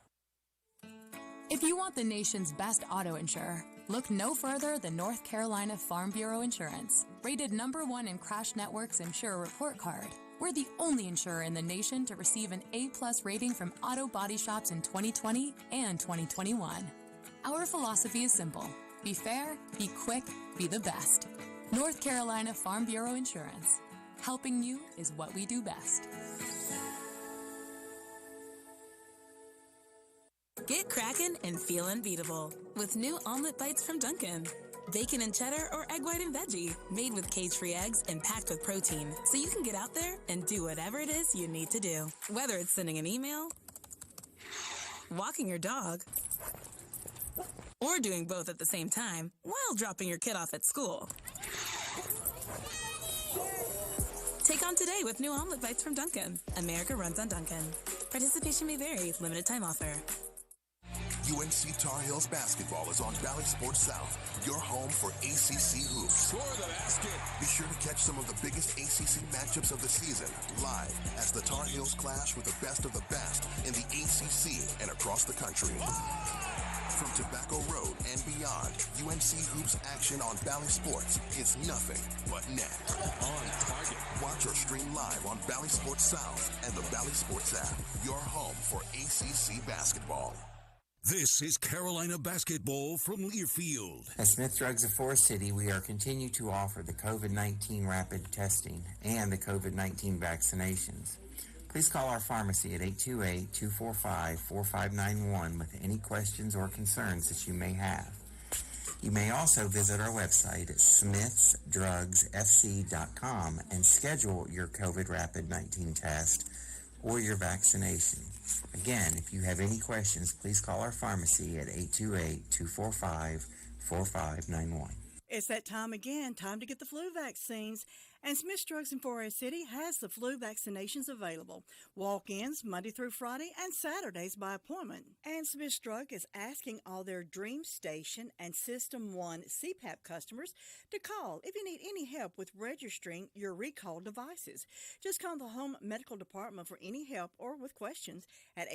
If you want the nation's best auto insurer, look no further than North Carolina Farm Bureau Insurance. Rated #1 in Crash Network's Insurer Report Card. We're the only insurer in the nation to receive an A+ rating from auto body shops in 2020 and 2021. Our philosophy is simple. Be fair, be quick, be the best. North Carolina Farm Bureau Insurance. Helping you is what we do best. Get crackin' and feel unbeatable with new omelet bites from Dunkin'. Bacon and cheddar or egg white and veggie. Made with cage-free eggs and packed with protein. So you can get out there and do whatever it is you need to do. Whether it's sending an email, walking your dog, or doing both at the same time while dropping your kid off at school. Take on today with new omelet bites from Dunkin'. America runs on Dunkin'. Participation may vary. Limited time offer. UNC Tar Heels basketball is on Valley Sports South, your home for ACC hoops. Score the basket. Be sure to catch some of the biggest ACC matchups of the season live as the Tar Heels clash with the best of the best in the ACC and across the country. From Tobacco Road and beyond, UNC Hoops action on Valley Sports is nothing but net. On target. Watch or stream live on Valley Sports South and the Valley Sports app, your home for ACC basketball. This is Carolina basketball from Learfield. At Smith Drugs of Forest City, we are continuing to offer the COVID-19 rapid testing and the COVID-19 vaccinations. Please call our pharmacy at 828-245-4591 with any questions or concerns that you may have. You may also visit our website at smithsdrugsfc.com and schedule your COVID rapid 19 test or your vaccination. Again, if you have any questions, please call our pharmacy at 828-245-4591. It's that time again, time to get the flu vaccines. And Smith Drugs in Forest City has the flu vaccinations available. Walk-ins Monday through Friday and Saturdays by appointment. And Smith Drug is asking all their Dream Station and System 1 CPAP customers to call if you need any help with registering your recalled devices. Just call the Home Medical Department for any help or with questions at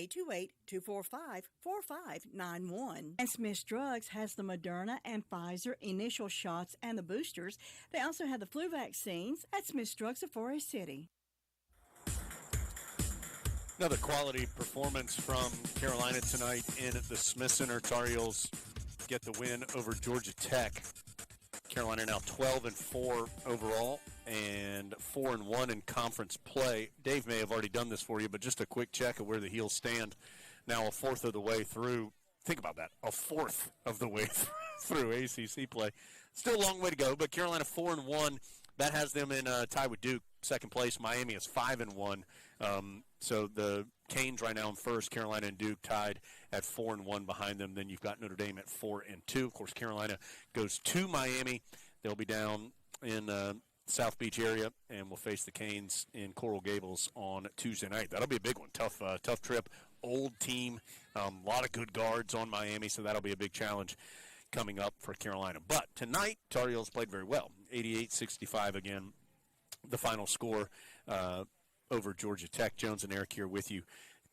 828-245-4591. And Smith Drugs has the Moderna and Pfizer initial shots and the boosters. They also have the flu vaccines at Smith Drugs of Forest City. Another quality performance from Carolina tonight in the Smith Center. Tar Heels get the win over Georgia Tech. Carolina now 12-4 overall and 4-1 in conference play. Dave may have already done this for you, but just a quick check of where the Heels stand. Now a fourth of the way through. Think about that, a fourth of the way through ACC play. Still a long way to go, but Carolina 4-1. That has them in tie with Duke, second place. Miami is 5-1. So the Canes right now in first. Carolina and Duke tied at 4-1 behind them. Then you've got Notre Dame at 4-2. Of course, Carolina goes to Miami. They'll be down in South Beach area, and will face the Canes in Coral Gables on Tuesday night. That'll be a big one. Tough trip. Old team. A lot of good guards on Miami, so that'll be a big challenge coming up for Carolina. But tonight, Tar Heels played very well. 88-65 again, the final score over Georgia Tech. Jones and Eric here with you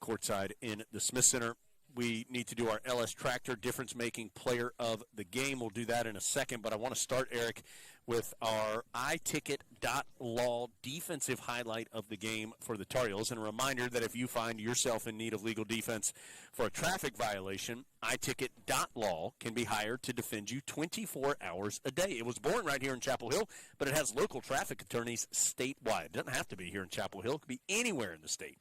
courtside in the Smith Center. We need to do our LS Tractor difference-making player of the game. We'll do that in a second, but I want to start, Eric, with our iTicket.law defensive highlight of the game for the Tar Heels. And a reminder that if you find yourself in need of legal defense for a traffic violation, iTicket.law can be hired to defend you 24 hours a day. It was born right here in Chapel Hill, but it has local traffic attorneys statewide. It doesn't have to be here in Chapel Hill. It could be anywhere in the state.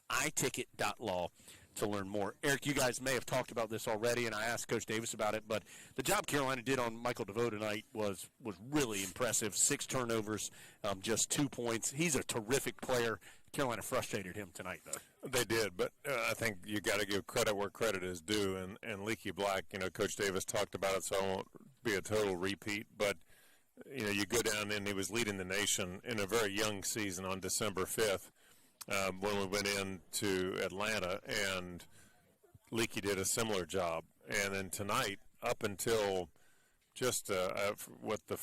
iTicket.law to learn more. Eric, you guys may have talked about this already, and I asked Coach Davis about it, but the job Carolina did on Michael DeVoe tonight was really impressive. 6 turnovers, just 2 points. He's a terrific player. Carolina frustrated him tonight, though. They did, but I think you got to give credit where credit is due, and Leaky Black, Coach Davis talked about it, so I won't be a total repeat, but you go down, and he was leading the nation in a very young season on December 5th. When we went into Atlanta, and Leaky did a similar job. And then tonight, up until just what the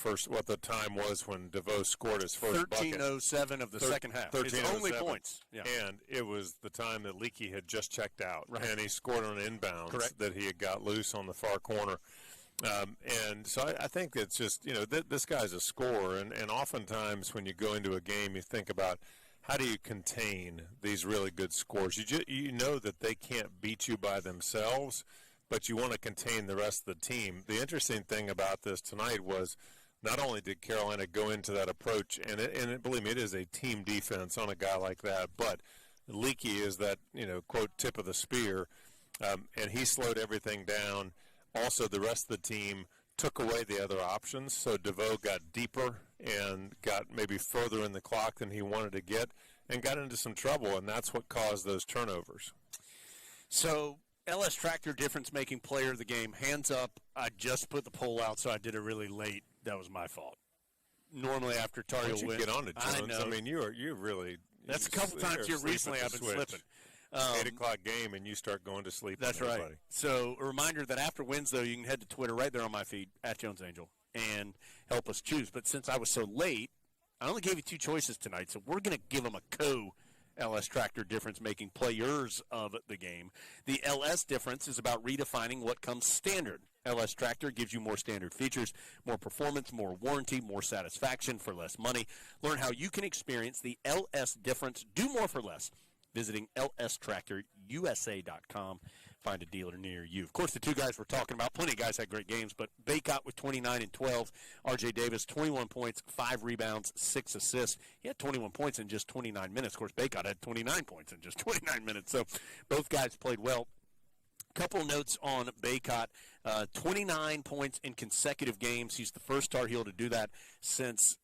time was when DeVoe scored his first bucket. 13:07 of the second half. His only points. Yeah. And it was the time that Leaky had just checked out. Right. And he scored on an inbound that he had got loose on the far corner. And so I think it's just, this guy's a scorer. And oftentimes when you go into a game, you think about, how do you contain these really good scores? You know that they can't beat you by themselves, but you want to contain the rest of the team. The interesting thing about this tonight was not only did Carolina go into that approach, and believe me, it is a team defense on a guy like that, but Leaky is that, quote, tip of the spear, and he slowed everything down. Also, the rest of the team took away the other options. So DeVoe got deeper and got maybe further in the clock than he wanted to get and got into some trouble, and that's what caused those turnovers. So LS Tractor difference-making player of the game, hands up. I just put the poll out, so I did it really late. That was my fault. Normally after Tar Heel wins. Get on it, Jones. I know. I mean, you really. That's a couple times here recently I've been slipping. 8 o'clock game, and you start going to sleep. That's right. So a reminder that after wins, though, you can head to Twitter right there on my feed, @JonesAngel, and help us choose. But since I was so late, I only gave you 2 choices tonight, so we're going to give them a LS Tractor difference-making players of the game. The LS difference is about redefining what comes standard. LS Tractor gives you more standard features, more performance, more warranty, more satisfaction for less money. Learn how you can experience the LS difference, do more for less, visiting lstractorusa.com. Find a dealer near you. Of course, the 2 guys we're talking about, plenty of guys had great games, but Baycott with 29 and 12. R.J. Davis, 21 points, 5 rebounds, 6 assists. He had 21 points in just 29 minutes. Of course, Baycott had 29 points in just 29 minutes. So both guys played well. Couple notes on Baycott. 29 points in consecutive games. He's the first Tar Heel to do that since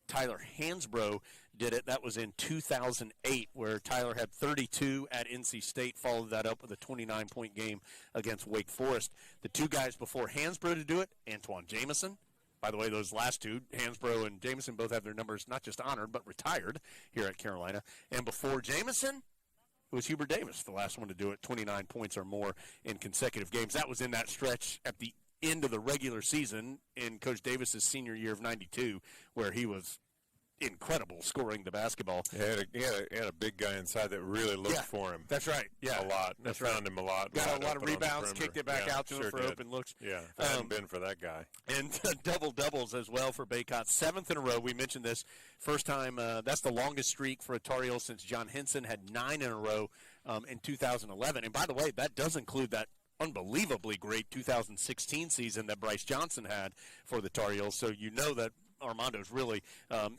Tyler Hansbrough did it. That was in 2008, where Tyler had 32 at NC State, followed that up with a 29-point game against Wake Forest. The 2 guys before Hansbrough to do it, Antoine Jamison. By the way, those last 2, Hansbrough and Jamison, both have their numbers not just honored, but retired here at Carolina. And before Jamison, it was Hubert Davis, the last one to do it, 29 points or more in consecutive games. That was in that stretch at the end of the regular season in Coach Davis's senior year of 92, where he was incredible scoring the basketball. He had a big guy inside that really looked for him. That's right. Yeah, a lot. That's found him a lot. Got a lot of rebounds, kicked it back out to him for open looks. Yeah, if it hadn't been for that guy. And double-doubles as well for Baycott. 7th in a row. We mentioned this first time. That's the longest streak for a Tar Heel since John Henson had 9 in a row in 2011. And by the way, that does include that unbelievably great 2016 season that Bryce Johnson had for the Tar Heels. So you know that Armando's really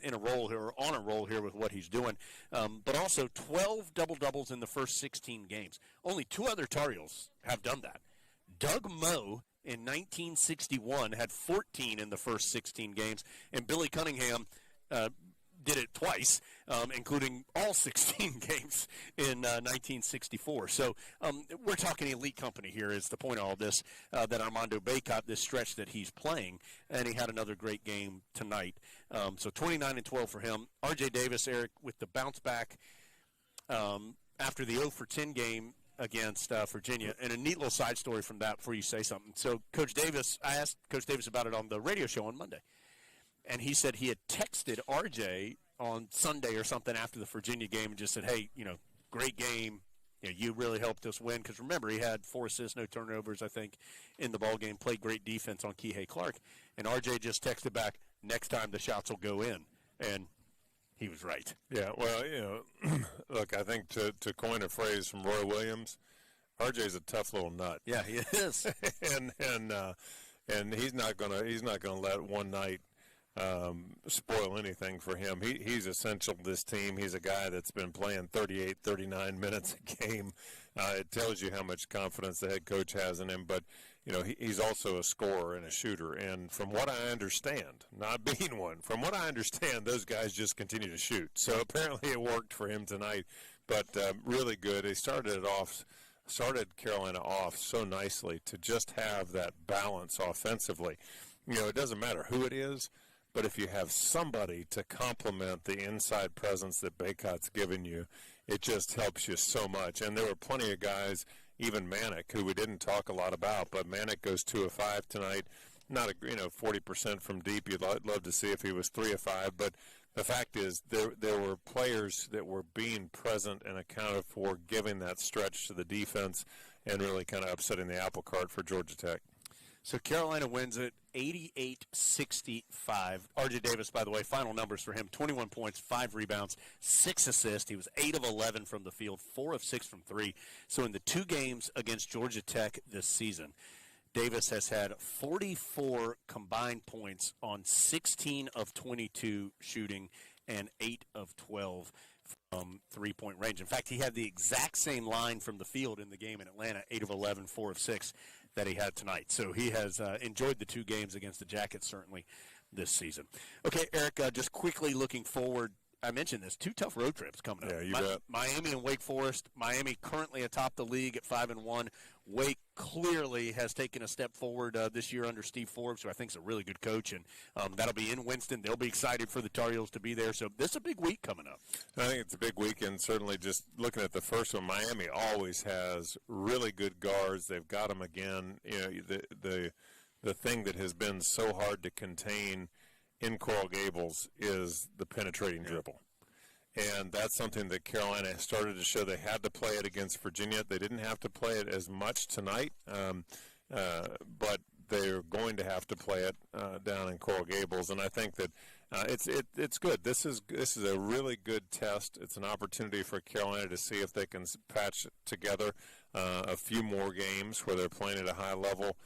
in a role here, or on a roll here with what he's doing. But also 12 double-doubles in the first 16 games. Only 2 other Tar Heels have done that. Doug Moe in 1961 had 14 in the first 16 games, and Billy Cunningham did it twice, including all 16 games in 1964. So we're talking elite company here is the point of all this, that Armando Baycott, this stretch that he's playing, and he had another great game tonight. So 29 and 12 for him. R.J. Davis, Eric, with the bounce back after the 0 for 10 game against Virginia. And a neat little side story from that before you say something. So Coach Davis, I asked Coach Davis about it on the radio show on Monday. And he said he had texted RJ on Sunday or something after the Virginia game and just said, hey, great game. You really helped us win. Because remember, he had 4 assists, no turnovers, I think, in the ball game. Played great defense on Kihei Clark. And RJ just texted back, next time the shots will go in. And he was right. Yeah, well, look, I think to coin a phrase from Roy Williams, RJ's a tough little nut. Yeah, he is. and he's not gonna let one night spoil anything for him. He's essential to this team. He's a guy that's been playing 38, 39 minutes a game. It tells you how much confidence the head coach has in him. But, he's also a scorer and a shooter. And from what I understand, not being one, from what I understand, those guys just continue to shoot. So apparently it worked for him tonight. But really good. He started Carolina off so nicely to just have that balance offensively. It doesn't matter who it is, but if you have somebody to complement the inside presence that Baycott's given you, it just helps you so much. And there were plenty of guys, even Manick, who we didn't talk a lot about, but Manick goes 2 of 5 tonight. Not 40% from deep. You'd love to see if he was 3 of 5, but the fact is there were players that were being present and accounted for, giving that stretch to the defense and really kind of upsetting the apple cart for Georgia Tech. So Carolina wins it 88-65. R.J. Davis, by the way, final numbers for him, 21 points, 5 rebounds, 6 assists. He was 8 of 11 from the field, 4 of 6 from 3. So in the 2 games against Georgia Tech this season, Davis has had 44 combined points on 16 of 22 shooting and 8 of 12 3-point range. In fact, he had the exact same line from the field in the game in Atlanta, 8 of 11, 4 of 6, that he had tonight. So he has enjoyed the 2 games against the Jackets, certainly, this season. Okay, Eric, just quickly looking forward, I mentioned this, 2 tough road trips coming up. Yeah, you bet. Miami and Wake Forest. Miami currently atop the league at 5-1. Wake clearly has taken a step forward this year under Steve Forbes, who I think is a really good coach, and that'll be in Winston. They'll be excited for the Tar Heels to be there. So this is a big week coming up. I think it's a big weekend. Certainly, just looking at the first one, Miami always has really good guards. They've got them again. You know, the thing that has been so hard to contain in Coral Gables is the penetrating dribble. And that's something that Carolina has started to show. They had to play it against Virginia. They didn't have to play it as much tonight, but they're going to have to play it down in Coral Gables. And I think that it's good. This is a really good test. It's an opportunity for Carolina to see if they can patch together a few more games where they're playing at a high level.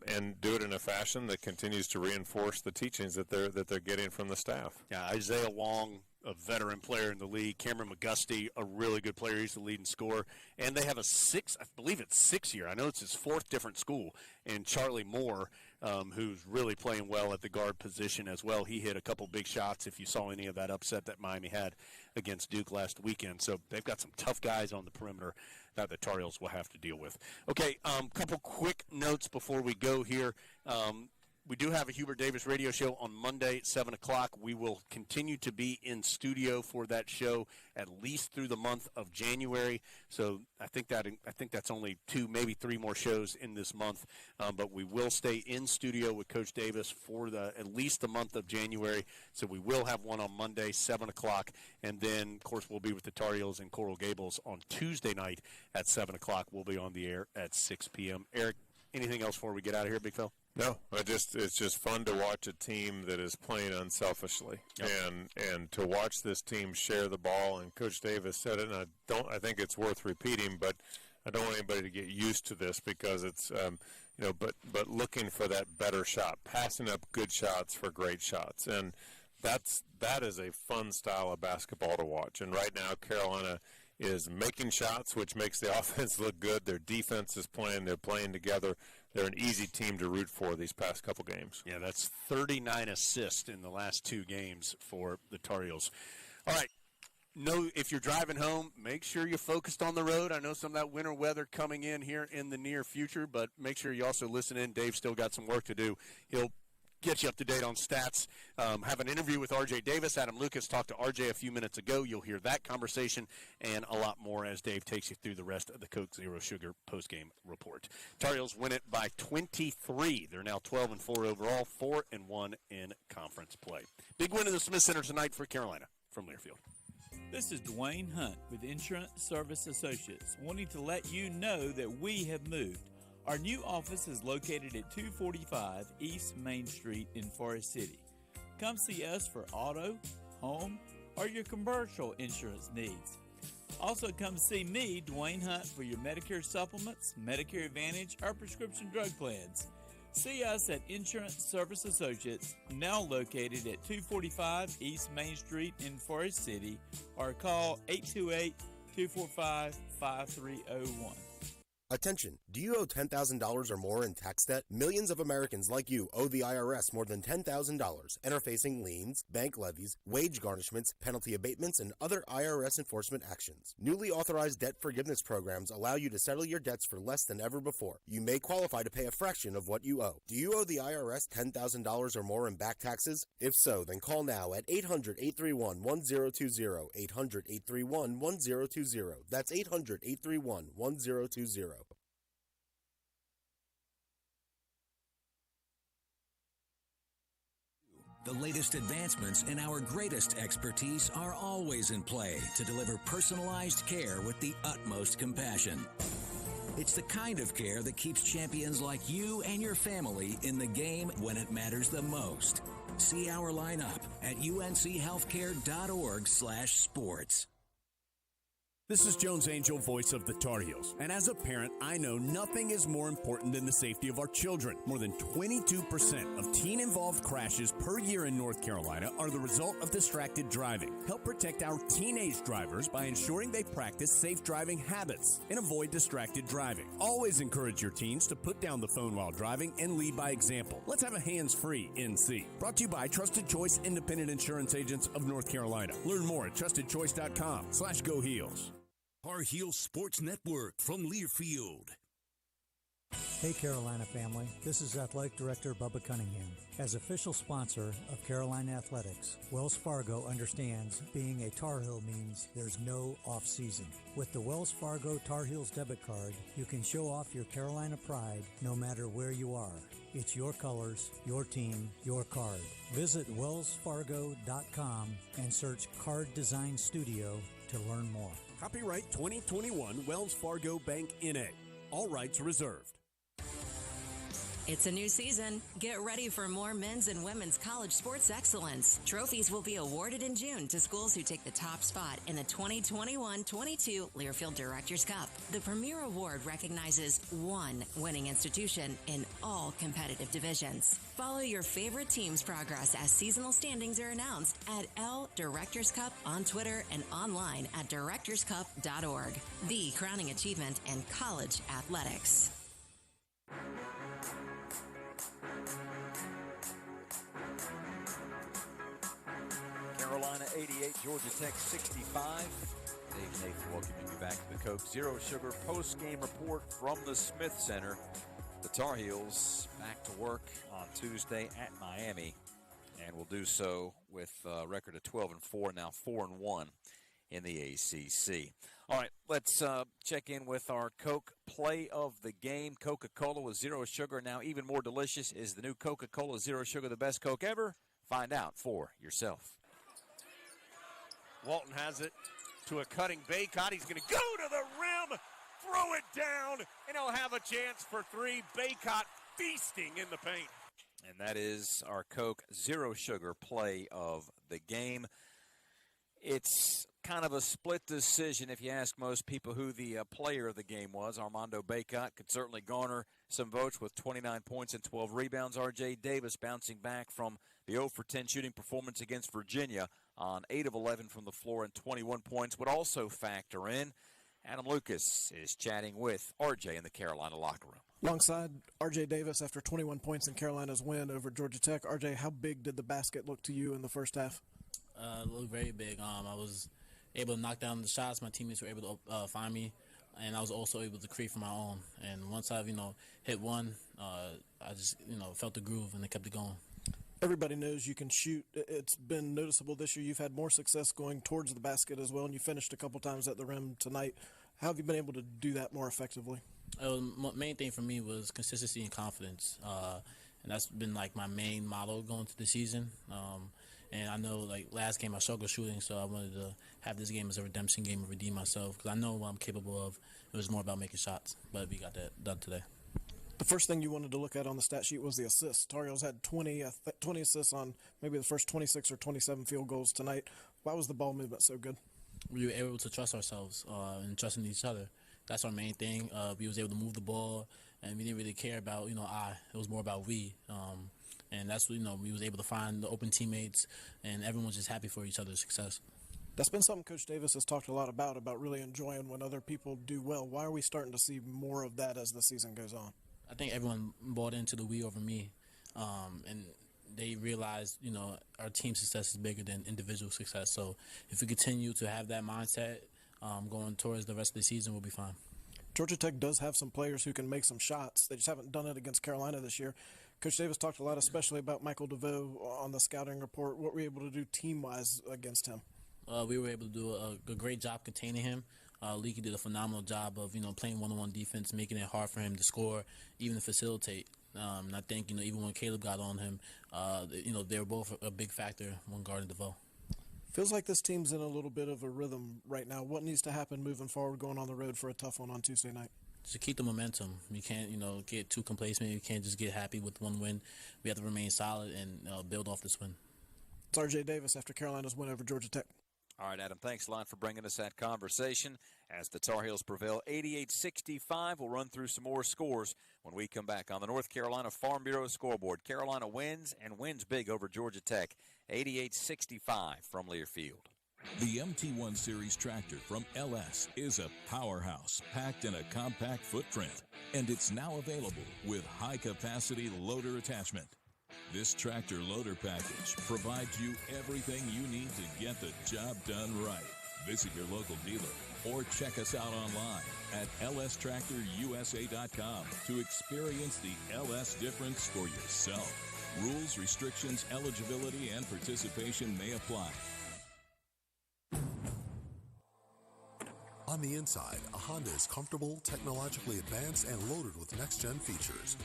And do it in a fashion that continues to reinforce the teachings that they're getting from the staff. Yeah, Isaiah Wong, a veteran player in the league. Cameron McGusty, a really good player. He's the leading scorer. And they have I believe it's 6 year. I know it's his 4th different school. And Charlie Moore, who's really playing well at the guard position as well. He hit a couple big shots if you saw any of that upset that Miami had against Duke last weekend. So they've got some tough guys on the perimeter that the Tar Heels will have to deal with. Okay, couple quick notes before we go here. We do have a Hubert Davis radio show on Monday at 7 o'clock. We will continue to be in studio for that show at least through the month of January. So I think that's only 2, maybe 3 more shows in this month. But we will stay in studio with Coach Davis for at least the month of January. So we will have one on Monday, 7 o'clock. And then, of course, we'll be with the Tar Heels in Coral Gables on Tuesday night at 7 o'clock. We'll be on the air at 6 p.m. Eric, anything else before we get out of here, Big Phil? No, it's just fun to watch a team that is playing unselfishly, yep. and to watch this team share the ball. And Coach Davis said it, and I think it's worth repeating, but I don't want anybody to get used to this because it's but looking for that better shot, passing up good shots for great shots, and that is a fun style of basketball to watch. And right now, Carolina is making shots, which makes the offense look good. Their defense is playing. They're playing together. They're an easy team to root for these past couple games. Yeah, that's 39 assists in the last 2 games for the Tar Heels. All right. If you're driving home, make sure you're focused on the road. I know some of that winter weather coming in here in the near future, but make sure you also listen in. Dave's still got some work to do. He'll get you up to date on stats. Have an interview with R.J. Davis. Adam Lucas talked to R.J. a few minutes ago. You'll hear that conversation and a lot more as Dave takes you through the rest of the Coke Zero Sugar postgame report. Tar Heels win it by 23. They're now 12-4 overall, 4-1 in conference play. Big win in the Smith Center tonight for Carolina from Learfield. This is Dwayne Hunt with Insurance Service Associates, wanting to let you know that we have moved. Our new office is located at 245 East Main Street in Forest City. Come see us for auto, home, or your commercial insurance needs. Also come see me, Dwayne Hunt, for your Medicare supplements, Medicare Advantage, or prescription drug plans. See us at Insurance Service Associates, now located at 245 East Main Street in Forest City, or call 828-245-5301. Attention, do you owe $10,000 or more in tax debt? Millions of Americans like you owe the IRS more than $10,000 and are facing liens, bank levies, wage garnishments, penalty abatements, and other IRS enforcement actions. Newly authorized debt forgiveness programs allow you to settle your debts for less than ever before. You may qualify to pay a fraction of what you owe. Do you owe the IRS $10,000 or more in back taxes? If so, then call now at 800-831-1020, 800-831-1020. That's 800-831-1020. The latest advancements and our greatest expertise are always in play to deliver personalized care with the utmost compassion. It's the kind of care that keeps champions like you and your family in the game when it matters the most. See our lineup at unchealthcare.org/sports. This is Jones Angel, voice of the Tar Heels. And as a parent, I know nothing is more important than the safety of our children. More than 22% of teen-involved crashes per year in North Carolina are the result of distracted driving. Help protect our teenage drivers by ensuring they practice safe driving habits and avoid distracted driving. Always encourage your teens to put down the phone while driving and lead by example. Let's have a hands-free NC. Brought to you by Trusted Choice Independent Insurance Agents of North Carolina. Learn more at trustedchoice.com/Go Heels. Tar Heel Sports Network from Learfield. Hey Carolina family, this is Athletic Director Bubba Cunningham. As official sponsor of Carolina Athletics, Wells Fargo understands being a Tar Heel means there's no off-season. With the Wells Fargo Tar Heels debit card, you can show off your Carolina pride no matter where you are. It's your colors, your team, your card. Visit wellsfargo.com and search Card Design Studio to learn more. Copyright 2021 Wells Fargo Bank N.A. All rights reserved. It's a new season. Get ready for more men's and women's college sports excellence. Trophies will be awarded in June to schools who take the top spot in the 2021-22 Learfield Directors Cup. The premier award recognizes one winning institution in all competitive divisions. Follow your favorite team's progress as seasonal standings are announced at L Directors Cup on Twitter and online at directorscup.org. The crowning achievement in college athletics. Carolina 88, Georgia Tech 65. Dave Nathan welcoming you back to the Coke Zero Sugar post-game report from the Smith Center. The Tar Heels back to work on Tuesday at Miami, and will do so with a record of 12-4, now 4-1 in the ACC. All right, let's check in with our Coke play of the game. Coca-Cola with zero sugar, now even more delicious. Is the new Coca-Cola Zero Sugar the best Coke ever? Find out for yourself. Walton has it to a cutting Baycott. He's going to go to the rim, throw it down, and he'll have a chance for three. Baycott feasting in the paint. And that is our Coke Zero Sugar play of the game. It's kind of a split decision if you ask most people who the player of the game was. Armando Baycott could certainly garner some votes with 29 points and 12 rebounds. R.J. Davis bouncing back from the 0 for 10 shooting performance against Virginia on 8 of 11 from the floor and 21 points would also factor in. Adam Lucas is chatting with R.J. in the Carolina locker room. Alongside R.J. Davis after 21 points in Carolina's win over Georgia Tech. R.J., how big did the basket look to you in the first half? It looked very big. I was able to knock down the shots. My teammates were able to find me, and I was also able to create for my own. And once I've, hit one, I just, felt the groove, and it kept it going. Everybody knows you can shoot. It's been noticeable this year. You've had more success going towards the basket as well, and you finished a couple times at the rim tonight. How have you been able to do that more effectively? The main thing for me was consistency and confidence, and that's been like my main motto going to the season. And I know, like, last game I struggled shooting, so I wanted to have this game as a redemption game and redeem myself because I know what I'm capable of. It was more about making shots, but we got that done today. The first thing you wanted to look at on the stat sheet was the assists. Tar Heels had 20 assists on maybe the first 26 or 27 field goals tonight. Why was the ball movement so good? We were able to trust ourselves and trusting each other. That's our main thing. We was able to move the ball, and we didn't really care about, I. It was more about we. And that's what, we was able to find the open teammates, and everyone was just happy for each other's success. That's been something Coach Davis has talked a lot about really enjoying when other people do well. Why are we starting to see more of that as the season goes on? I think everyone bought into the we over me, and they realized, our team success is bigger than individual success. So if we continue to have that mindset going towards the rest of the season, we'll be fine. Georgia Tech does have some players who can make some shots. They just haven't done it against Carolina this year. Coach Davis talked a lot, especially about Michael DeVoe on the scouting report. What were you able to do team-wise against him? We were able to do a great job containing him. Leaky did a phenomenal job of, playing one-on-one defense, making it hard for him to score, even to facilitate. And I think, even when Caleb got on him, they were both a big factor when guarding DeVoe. Feels like this team's in a little bit of a rhythm right now. What needs to happen moving forward, going on the road for a tough one on Tuesday night? To keep the momentum. We can't, get too complacent. We can't just get happy with one win. We have to remain solid and build off this win. It's R.J. Davis after Carolina's win over Georgia Tech. All right, Adam, thanks a lot for bringing us that conversation. As the Tar Heels prevail 88-65, we'll run through some more scores when we come back on the North Carolina Farm Bureau scoreboard. Carolina wins and wins big over Georgia Tech, 88-65 from Learfield. The MT1 Series tractor from LS is a powerhouse packed in a compact footprint, and it's now available with high-capacity loader attachment. This tractor loader package provides you everything you need to get the job done right. Visit your local dealer or check us out online at lstractorusa.com to experience the LS difference for yourself. Rules, restrictions, eligibility, and participation may apply. On the inside, a Honda is comfortable, technologically advanced, and loaded with next-gen features.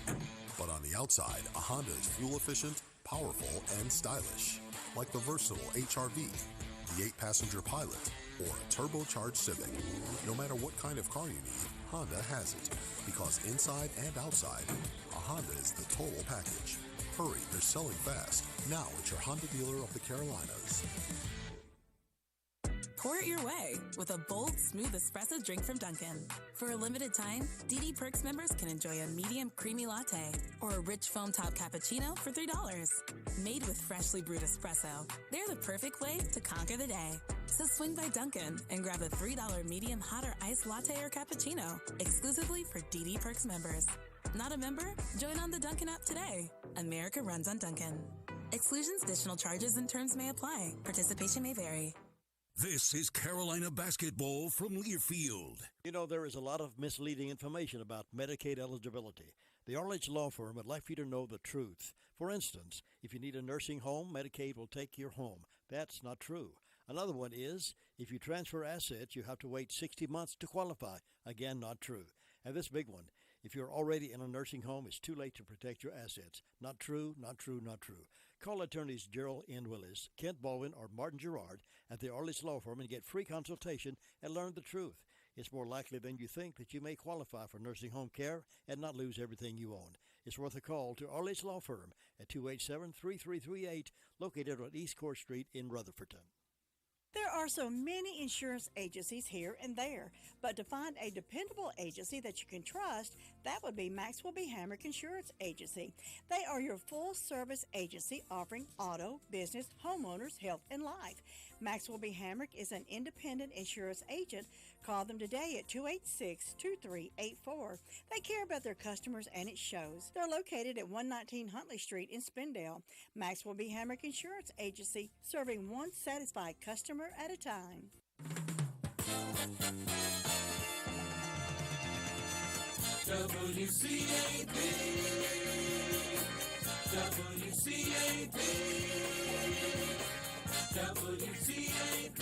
But on the outside, a Honda is fuel-efficient, powerful, and stylish. Like the versatile HR-V, the 8-passenger Pilot, or a turbocharged Civic. No matter what kind of car you need, Honda has it. Because inside and outside, a Honda is the total package. Hurry, they're selling fast. Now at your Honda dealer of the Carolinas. Pour it your way with a bold, smooth espresso drink from Dunkin'. For a limited time, DD Perks members can enjoy a medium creamy latte or a rich foam top cappuccino for $3. Made with freshly brewed espresso, they're the perfect way to conquer the day. So swing by Dunkin' and grab a $3 medium hot or iced latte or cappuccino exclusively for DD Perks members. Not a member? Join on the Dunkin' app today. America runs on Dunkin'. Exclusions, additional charges, and terms may apply. Participation may vary. This is Carolina basketball from Learfield. You know, there is a lot of misleading information about Medicaid eligibility. The Arledge Law Firm would like for you to know the truth. For instance, if you need a nursing home, Medicaid will take your home. That's not true. Another one is, if you transfer assets, you have to wait 60 months to qualify. Again, not true. And this big one, if you're already in a nursing home, it's too late to protect your assets. Not true, not true, not true. Call attorneys Gerald N. Willis, Kent Baldwin, or Martin Gerard at the Arledge Law Firm and get free consultation and learn the truth. It's more likely than you think that you may qualify for nursing home care and not lose everything you own. It's worth a call to Arledge Law Firm at 287-3338, located on East Court Street in Rutherfordton. There are so many insurance agencies here and there, but to find a dependable agency that you can trust, that would be Maxwell B. Hamrick Insurance Agency. They are your full-service agency offering auto, business, homeowners, health, and life. Maxwell B. Hamrick is an independent insurance agent. Call them today at 286-2384. They care about their customers, and it shows. They're located at 119 Huntley Street in Spindale. Maxwell B. Hamrick Insurance Agency, serving one satisfied customer at a time. WCAB, WCAB, WCAB.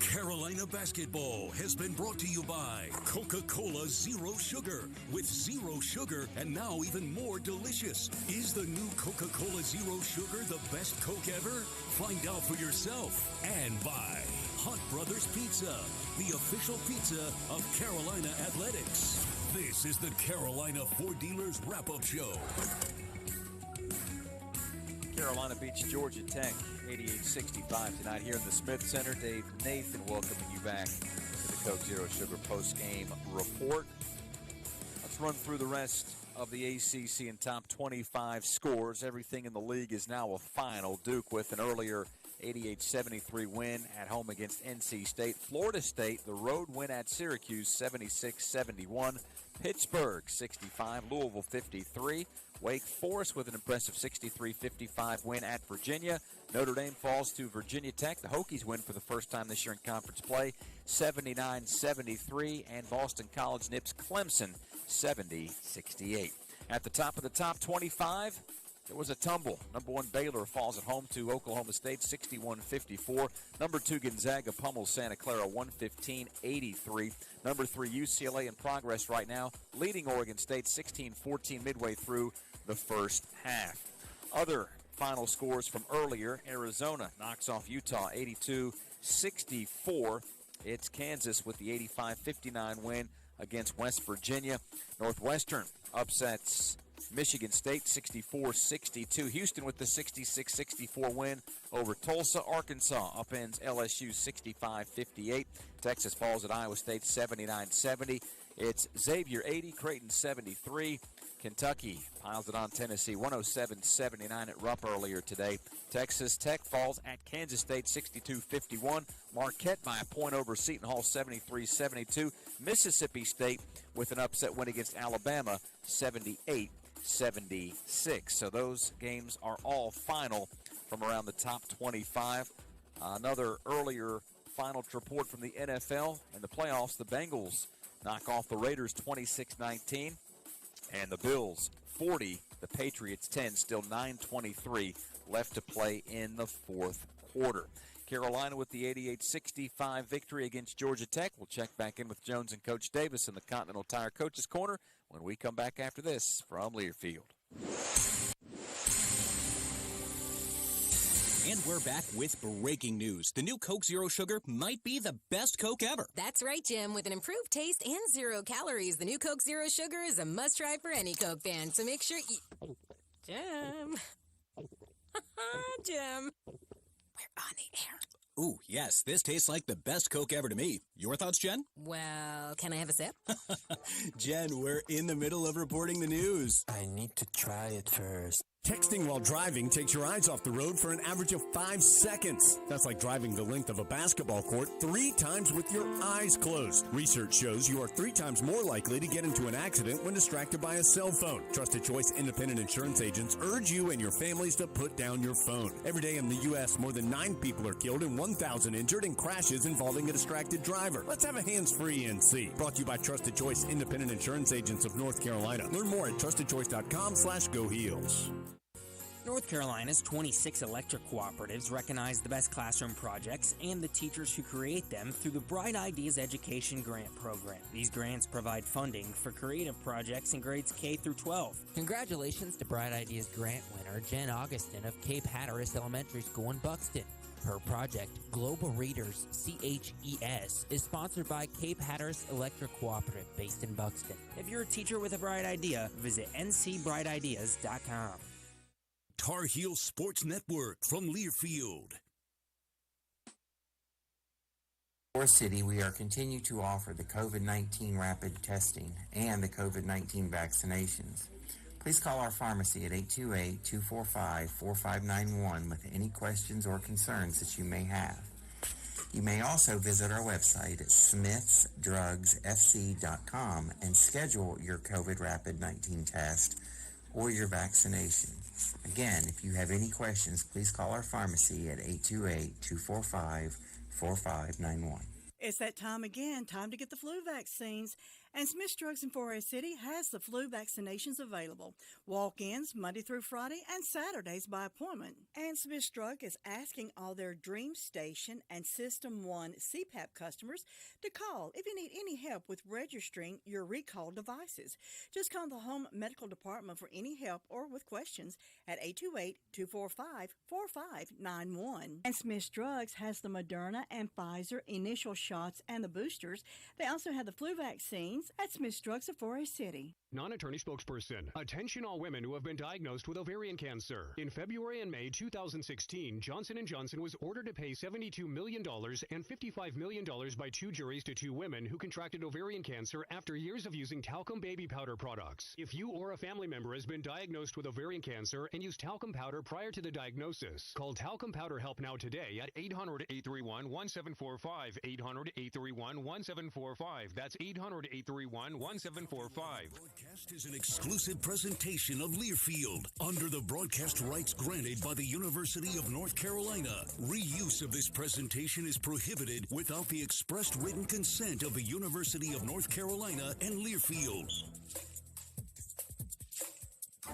Carolina basketball has been brought to you by Coca-Cola Zero Sugar. With zero sugar and now even more delicious. Is the new Coca-Cola Zero Sugar the best Coke ever? Find out for yourself. And by Hunt Brothers Pizza, the official pizza of Carolina Athletics. This is the Carolina Ford Dealers Wrap-Up Show. Carolina beats Georgia Tech 88-65 tonight here in the Smith Center. Dave Nathan welcoming you back to the Coke Zero Sugar post-game report. Let's run through the rest of the ACC and top 25 scores. Everything in the league is now a final. Duke with an earlier 88-73 win at home against NC State. Florida State, the road win at Syracuse, 76-71. Pittsburgh, 65. Louisville, 53. Wake Forest with an impressive 63-55 win at Virginia. Notre Dame falls to Virginia Tech. The Hokies win for the first time this year in conference play, 79-73. And Boston College nips Clemson, 70-68. At the top of the top 25, there was a tumble. Number 1 Baylor falls at home to Oklahoma State, 61-54. Number 2 Gonzaga pummels Santa Clara, 115-83. Number 3 UCLA in progress right now, leading Oregon State 16-14 midway through the first half. Other final scores from earlier: Arizona knocks off Utah 82-64. It's Kansas with the 85-59 win against West Virginia. Northwestern upsets Michigan State 64-62. Houston with the 66-64 win over Tulsa. Arkansas upends LSU 65-58. Texas falls at Iowa State 79-70. It's Xavier 80, Creighton 73. Kentucky piles it on Tennessee 107-79 at Rupp earlier today. Texas Tech falls at Kansas State 62-51. Marquette by a point over Seton Hall 73-72. Mississippi State with an upset win against Alabama 78-76. So those games are all final from around the top 25. Another earlier final report from the NFL and the playoffs. The Bengals knock off the Raiders 26-19. And the Bills 40, the Patriots 10, still 9:23 left to play in the fourth quarter. Carolina with the 88-65 victory against Georgia Tech. We'll check back in with Jones and Coach Davis in the Continental Tire Coaches Corner when we come back after this from Learfield. And we're back with breaking news. The new Coke Zero Sugar might be the best Coke ever. That's right, Jim. With an improved taste and 0 calories, the new Coke Zero Sugar is a must-try for any Coke fan. So make sure you... Jim. Jim. We're on the air. Ooh, yes, this tastes like the best Coke ever to me. Your thoughts, Jen? Well, can I have a sip? Jen, we're in the middle of reporting the news. I need to try it first. Texting while driving takes your eyes off the road for an average of 5 seconds. That's like driving the length of a basketball court 3 times with your eyes closed. Research shows you are 3 times more likely to get into an accident when distracted by a cell phone. Trusted Choice independent insurance agents urge you and your families to put down your phone. Every day in the U.S., more than 9 people are killed and 1,000 injured in crashes involving a distracted driver. Let's have a hands-free NC. Brought to you by Trusted Choice independent insurance agents of North Carolina. Learn more at trustedchoice.com/GoHeels. North Carolina's 26 electric cooperatives recognize the best classroom projects and the teachers who create them through the Bright Ideas Education Grant Program. These grants provide funding for creative projects in grades K through 12. Congratulations to Bright Ideas grant winner Jen Augustin of Cape Hatteras Elementary School in Buxton. Her project, Global Readers CHES, is sponsored by Cape Hatteras Electric Cooperative based in Buxton. If you're a teacher with a bright idea, visit ncbrightideas.com. Tar Heel Sports Network from Learfield. For City, we are continue to offer the COVID-19 rapid testing and the COVID-19 vaccinations. Please call our pharmacy at 828-245-4591 with any questions or concerns that you may have. You may also visit our website at smithsdrugsfc.com and schedule your COVID rapid 19 test or your vaccination. Again, if you have any questions, please call our pharmacy at 828-245-4591. It's that time again, time to get the flu vaccines. And Smith's Drugs in Forest City has the flu vaccinations available. Walk-ins Monday through Friday and Saturdays by appointment. And Smith's Drug is asking all their Dream Station and System 1 CPAP customers to call if you need any help with registering your recalled devices. Just call the Home Medical Department for any help or with questions at 828-245-4591. And Smith's Drugs has the Moderna and Pfizer initial shots and the boosters. They also have the flu vaccines at Smith's Drugs of Forest City. Non-attorney spokesperson. Attention all women who have been diagnosed with ovarian cancer. In February and May 2016, Johnson & Johnson was ordered to pay $72 million and $55 million by 2 juries to 2 women who contracted ovarian cancer after years of using talcum baby powder products. If you or a family member has been diagnosed with ovarian cancer and used talcum powder prior to the diagnosis, call Talcum Powder Help Now today at 800-831-1745. 800-831-1745. That's 800-831-1745. Broadcast is an exclusive presentation of Learfield under the broadcast rights granted by the University of North Carolina. Reuse of this presentation is prohibited without the expressed written consent of the University of North Carolina and Learfield.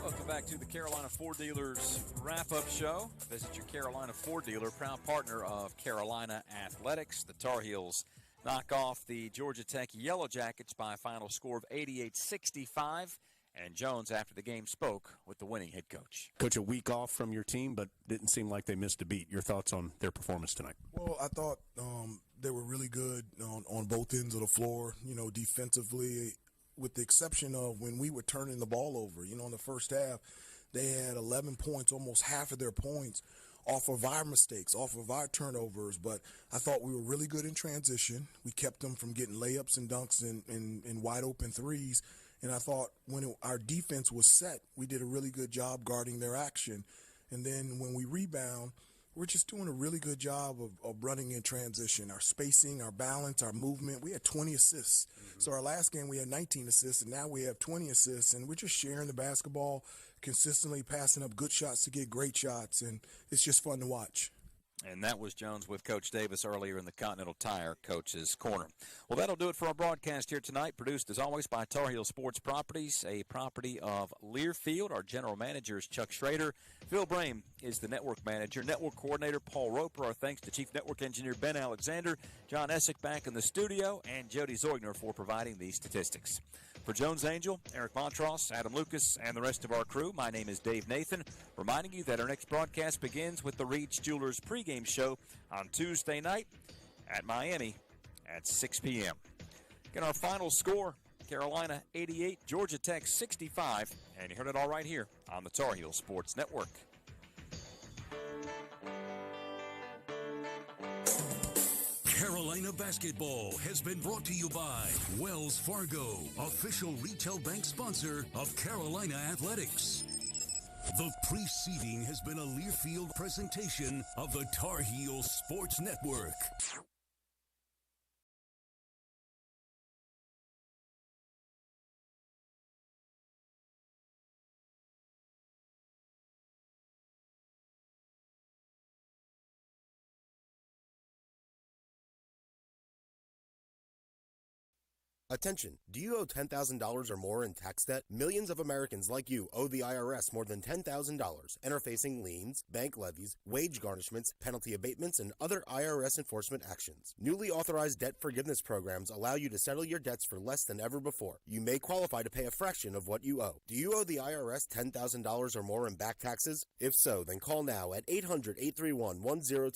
Welcome back to the Carolina Ford Dealers Wrap-Up Show. Visit your Carolina Ford dealer, proud partner of Carolina Athletics. The Tar Heels knock off the Georgia Tech Yellow Jackets by a final score of 88-65. And Jones, after the game, spoke with the winning head coach. Coach, a week off from your team, but didn't seem like they missed a beat. Your thoughts on their performance tonight? Well, I thought they were really good on both ends of the floor. You know, defensively, with the exception of when we were turning the ball over. In the first half, they had 11 points, almost half of their points off of our mistakes, off of our turnovers. But I thought we were really good in transition. We kept them from getting layups and dunks and wide open threes. And I thought when our defense was set, we did a really good job guarding their action. And then when we rebound, we're just doing a really good job of running in transition. Our spacing, our balance, our movement. We had 20 assists. So our last game we had 19 assists, and now we have 20 assists. And we're just sharing the basketball, consistently passing up good shots to get great shots. And it's just fun to watch. And that was Jones with Coach Davis earlier in the Continental Tire Coach's Corner. Well, that'll do it for our broadcast here tonight, produced as always by Tar Heel Sports Properties, a property of Learfield. Our general manager is Chuck Schrader. Phil Brame is the network manager. Network coordinator Paul Roper. Our thanks to Chief Network Engineer Ben Alexander, John Essick back in the studio, and Jody Zeugner for providing these statistics. For Jones Angel, Eric Montross, Adam Lucas, and the rest of our crew, my name is Dave Nathan, reminding you that our next broadcast begins with the Reed's Jewelers pregame show on Tuesday night at Miami at 6 p.m. Again, our final score, Carolina 88, Georgia Tech 65, and you heard it all right here on the Tar Heel Sports Network. Carolina basketball has been brought to you by Wells Fargo, official retail bank sponsor of Carolina Athletics. The preceding has been a Learfield presentation of the Tar Heel Sports Network. Attention, do you owe $10,000 or more in tax debt? Millions of Americans like you owe the IRS more than $10,000 and are facing liens, bank levies, wage garnishments, penalty abatements, and other IRS enforcement actions. Newly authorized debt forgiveness programs allow you to settle your debts for less than ever before. You may qualify to pay a fraction of what you owe. Do you owe the IRS $10,000 or more in back taxes? If so, then call now at 800-831-1020